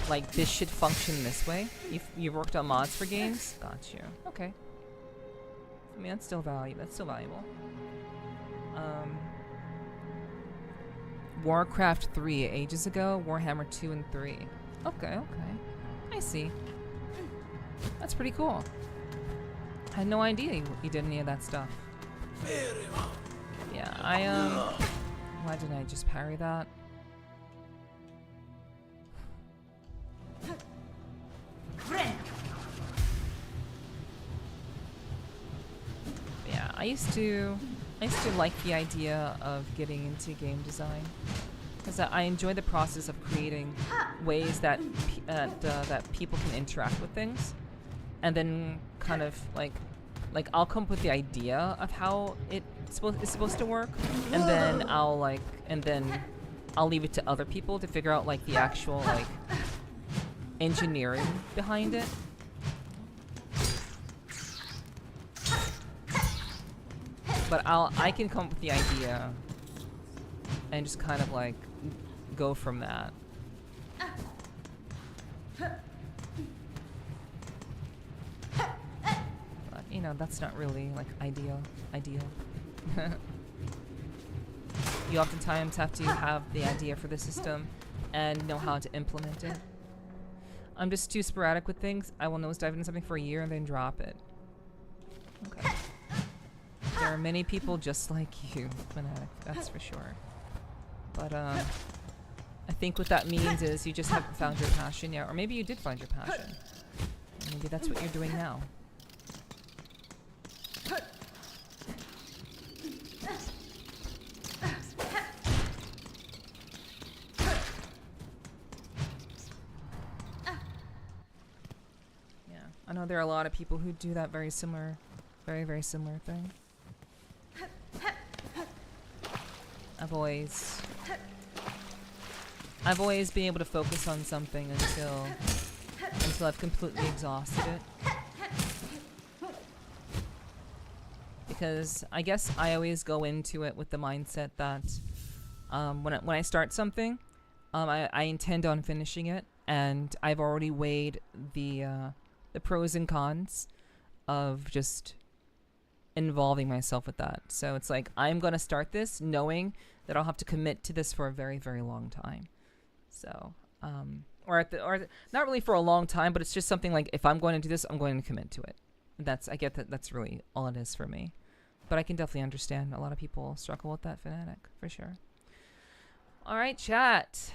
like this should function this way. You've worked on mods for games? Got you. Okay. I mean that's still valuable. Warcraft 3 ages ago, Warhammer 2 and 3. Okay. I see. That's pretty cool. I had no idea you did any of that stuff. Yeah, why didn't I just parry that? Yeah, I used to like the idea of getting into game design because I enjoy the process of creating ways that that people can interact with things, and then kind of like I'll come up with the idea of how it's supposed to work, and then I'll leave it to other people to figure out like the actual like engineering behind it. But I can come up with the idea and just kind of like go from that. But, you know, that's not really like ideal. You oftentimes have to have the idea for the system and know how to implement it. I'm just too sporadic with things. I will nosedive into something for a year and then drop it. Okay. There are many people just like you, Fanatic, that's for sure. But I think what that means is you just haven't found your passion yet, or maybe you did find your passion. Maybe that's what you're doing now. Yeah, I know there are a lot of people who do that very similar thing. I've always been able to focus on something until I've completely exhausted it. Because I guess I always go into it with the mindset that when I start something, I intend on finishing it, and I've already weighed the pros and cons of just involving myself with that. So it's like I'm gonna start this knowing that I'll have to commit to this for a very, very long time. So or not really for a long time, but it's just something like if I'm going to do this, I'm going to commit to it. I get that that's really all it is for me. But I can definitely understand a lot of people struggle with that fanatic for sure. All right, chat.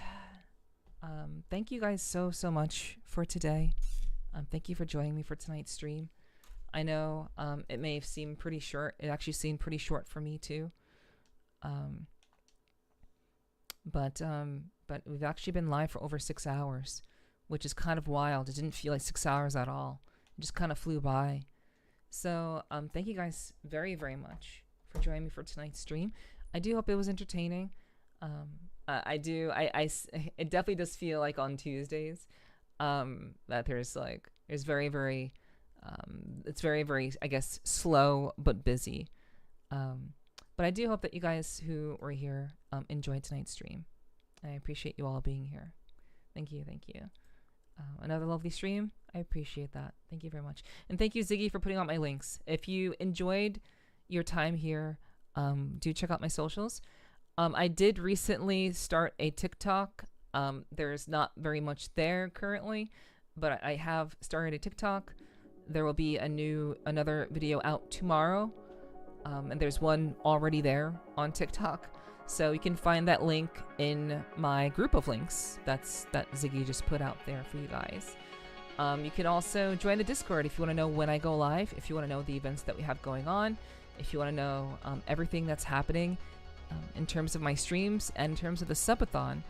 Thank you guys so much for today. Thank you for joining me for tonight's stream. I know it may have seemed pretty short. It actually seemed pretty short for me too. But we've actually been live for over 6 hours, which is kind of wild. It didn't feel like 6 hours at all. It just kind of flew by. So thank you guys very, very much for joining me for tonight's stream. I do hope it was entertaining. It definitely does feel like on Tuesdays that there's very, very, it's very, very, I guess, slow but busy. But I do hope that you guys who were here enjoyed tonight's stream. And I appreciate you all being here. Thank you. Another lovely stream. I appreciate that. Thank you very much. And thank you, Ziggy, for putting out my links. If you enjoyed your time here, do check out my socials. I did recently start a TikTok. There's not very much there currently, but I have started a TikTok. There will be another video out tomorrow. And there's one already there on TikTok. So you can find that link in my group of links that Ziggy just put out there for you guys. You can also join the Discord if you want to know when I go live, if you want to know the events that we have going on, if you want to know everything that's happening in terms of my streams and in terms of the subathon.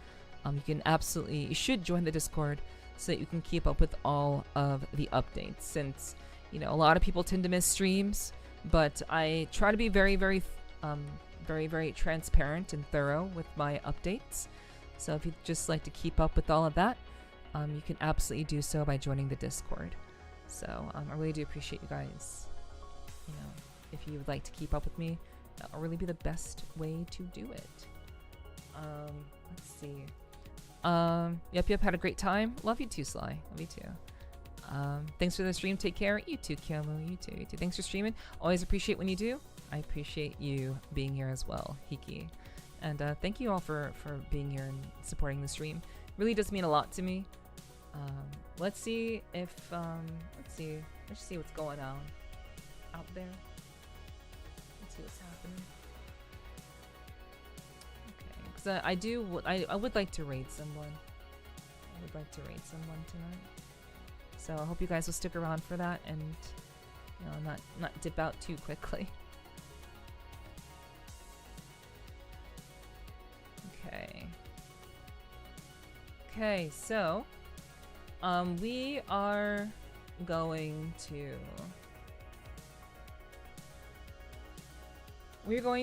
You should join the Discord so that you can keep up with all of the updates, since a lot of people tend to miss streams, but I try to be very, very very, very transparent and thorough with my updates. So if you'd just like to keep up with all of that, you can absolutely do so by joining the Discord. So I really do appreciate you guys. If you would like to keep up with me, that'll really be the best way to do it. Let's see. Yep, had a great time. Love you too, Sly. Love you too. Thanks for the stream. Take care. You too, Kyomo. You too. Thanks for streaming. Always appreciate when you do. I appreciate you being here as well, Hiki. And thank you all for being here and supporting the stream. Really does mean a lot to me. Let's see if let's see what's going on out there. Let's see what's happening. Okay, because I would like to raid someone. I would like to raid someone tonight. So I hope you guys will stick around for that and not dip out too quickly. Okay, so we are going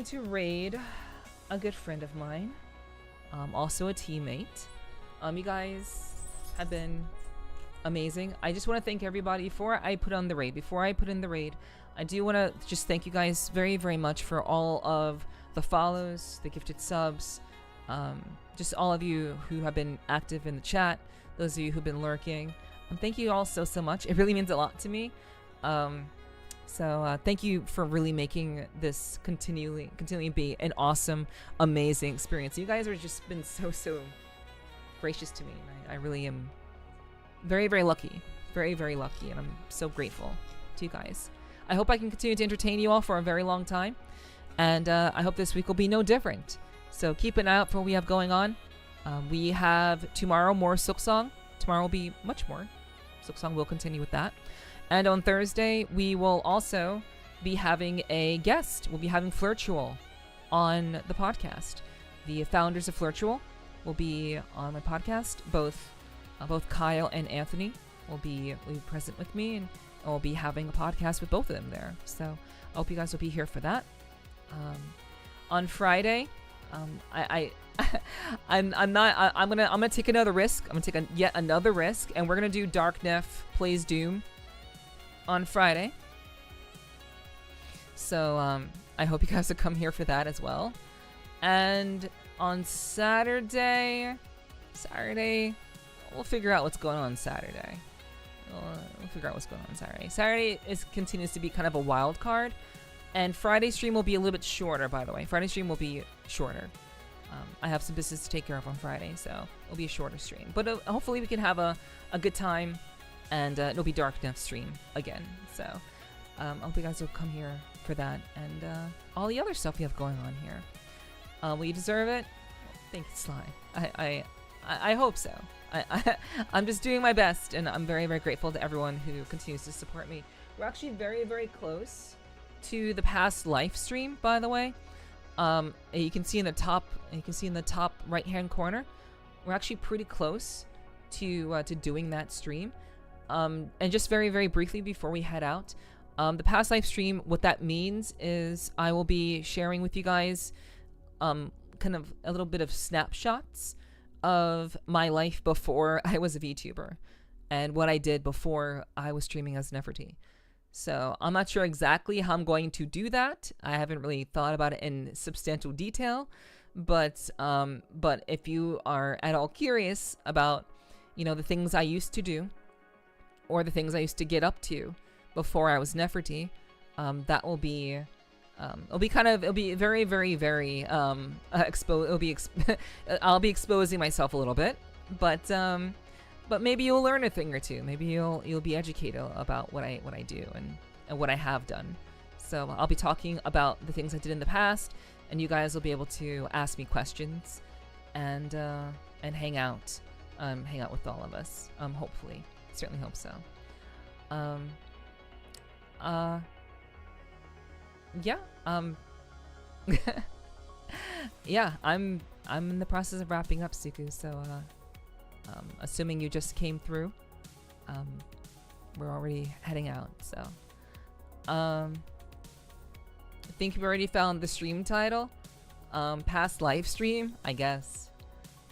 to raid a good friend of mine, also a teammate. You guys have been amazing. I just want to thank everybody before I put in the raid. I do want to just thank you guys very, very much for all of the follows, the gifted subs, just all of you who have been active in the chat, those of you who've been lurking. Thank you all so much. It really means a lot to me. So thank you for really making this continually be an awesome, amazing experience. You guys have just been so gracious to me. I really am very, very lucky. Very, very lucky, and I'm so grateful to you guys. I hope I can continue to entertain you all for a very long time, and I hope this week will be no different. So keep an eye out for what we have going on. We have tomorrow more Silksong. Tomorrow will be much more. Silksong will continue with that. And on Thursday, we will also be having a guest. We'll be having Flirtual on the podcast. The founders of Flirtual will be on my podcast. Both Kyle and Anthony will be present with me, and I'll be having a podcast with both of them there. So I hope you guys will be here for that. On Friday, I'm gonna take another risk. I'm gonna take yet another risk, and we're gonna do Dark Nef Plays Doom on Friday. So I hope you guys will come here for that as well. And On Saturday, we'll figure out what's going on Saturday. We'll figure out what's going on Saturday. Saturday continues to be kind of a wild card, and Friday stream will be a little bit shorter. By the way, Friday stream will be shorter. I have some business to take care of on Friday, so it'll be a shorter stream. But hopefully we can have a good time, and it'll be dark enough stream again. So I hope you guys will come here for that, and all the other stuff we have going on here. Will you deserve it? Thank you, Sly. I hope so. I'm just doing my best, and I'm very, very grateful to everyone who continues to support me. We're actually very, very close to the past live stream, by the way. You can see in the top right-hand corner, we're actually pretty close to doing that stream. And just very, very briefly before we head out, the past live stream, what that means is I will be sharing with you guys kind of a little bit of snapshots of my life before I was a VTuber and what I did before I was streaming as Nepherti. So I'm not sure exactly how I'm going to do that. I haven't really thought about it in substantial detail, but if you are at all curious about, you know, the things I used to do or the things I used to get up to before I was Nepherti, that will be it'll be very, very, very I'll be exposing myself a little bit, but maybe you'll learn a thing or two. Maybe you'll be educated about what I do and what I have done. So I'll be talking about the things I did in the past, and you guys will be able to ask me questions and hang out with all of us. Hopefully, certainly hope so. Yeah. Yeah, I'm in the process of wrapping up, Suku, so assuming you just came through, we're already heading out, so I think we already found the stream title. Past live stream, I guess.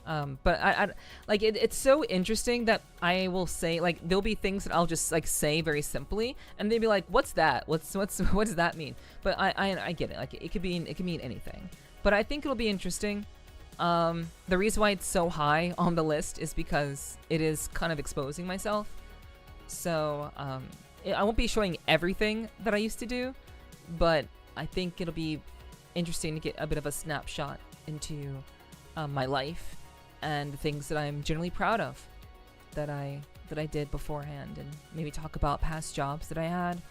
But I like it's so interesting that I will say, like, there'll be things that I'll just like say very simply, and they'd be like, "What's that? What does that mean?" But I get it. Like it could mean anything. But I think it'll be interesting. The reason why it's so high on the list is because it is kind of exposing myself. So I won't be showing everything that I used to do, but I think it'll be interesting to get a bit of a snapshot into my life and the things that I'm generally proud of that I did beforehand, and maybe talk about past jobs that I had,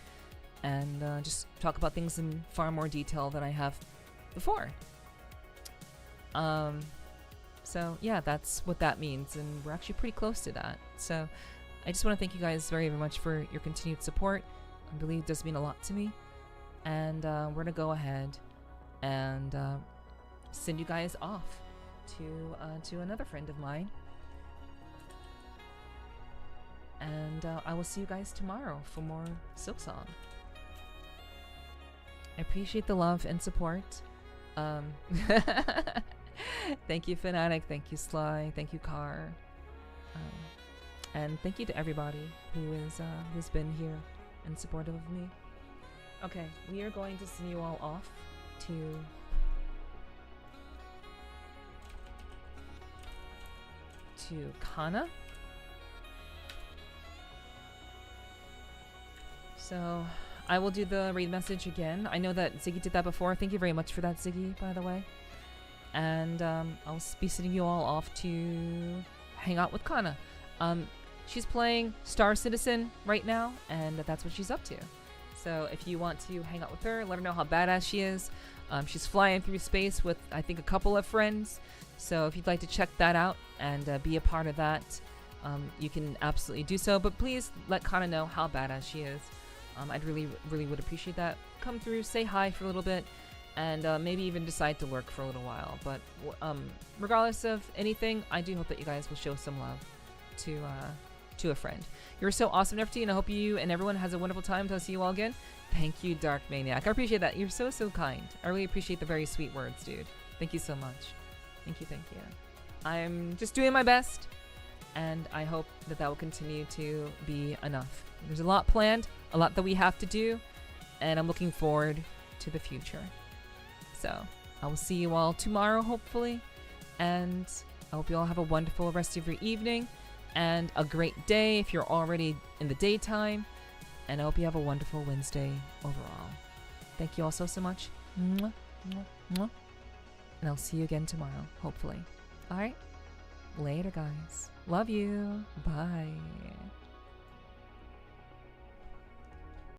and just talk about things in far more detail than I have before. So yeah, that's what that means, and we're actually pretty close to that. So I just want to thank you guys very, very much for your continued support. I believe it does mean a lot to me, and we're gonna go ahead and send you guys off to another friend of mine, and I will see you guys tomorrow for more Silksong. I appreciate the love and support. Thank you, Fanatic. Thank you, Sly. Thank you, Car. And thank you to everybody who's been here and supportive of me. Okay, we are going to send you all off to Kana. So I will do the raid message again. I know that Ziggy did that before. Thank you very much for that, Ziggy, by the way. And I'll be sending you all off to hang out with Kana. She's playing Star Citizen right now, and that's what she's up to. So if you want to hang out with her, let her know how badass she is. She's flying through space with, I think, a couple of friends. So if you'd like to check that out and be a part of that, you can absolutely do so. But please let Kana know how badass she is. I'd really, really would appreciate that. Come through, say hi for a little bit, and maybe even decide to lurk for a little while. But regardless of anything, I do hope that you guys will show some love to a friend. You're so awesome, Nepherti, and I hope you and everyone has a wonderful time until I see you all again. Thank you, Dark Maniac. I appreciate that. You're so, so kind. I really appreciate the very sweet words, dude. Thank you so much. Thank you, thank you. I'm just doing my best, and I hope that will continue to be enough. There's a lot planned, a lot that we have to do, and I'm looking forward to the future. So I will see you all tomorrow, hopefully, And I hope you all have a wonderful rest of your evening and a great day if you're already in the daytime. And I hope you have a wonderful Wednesday overall. Thank you all so much. Mwah, mwah, mwah. And I'll see you again tomorrow, hopefully. Alright? Later, guys. Love you. Bye.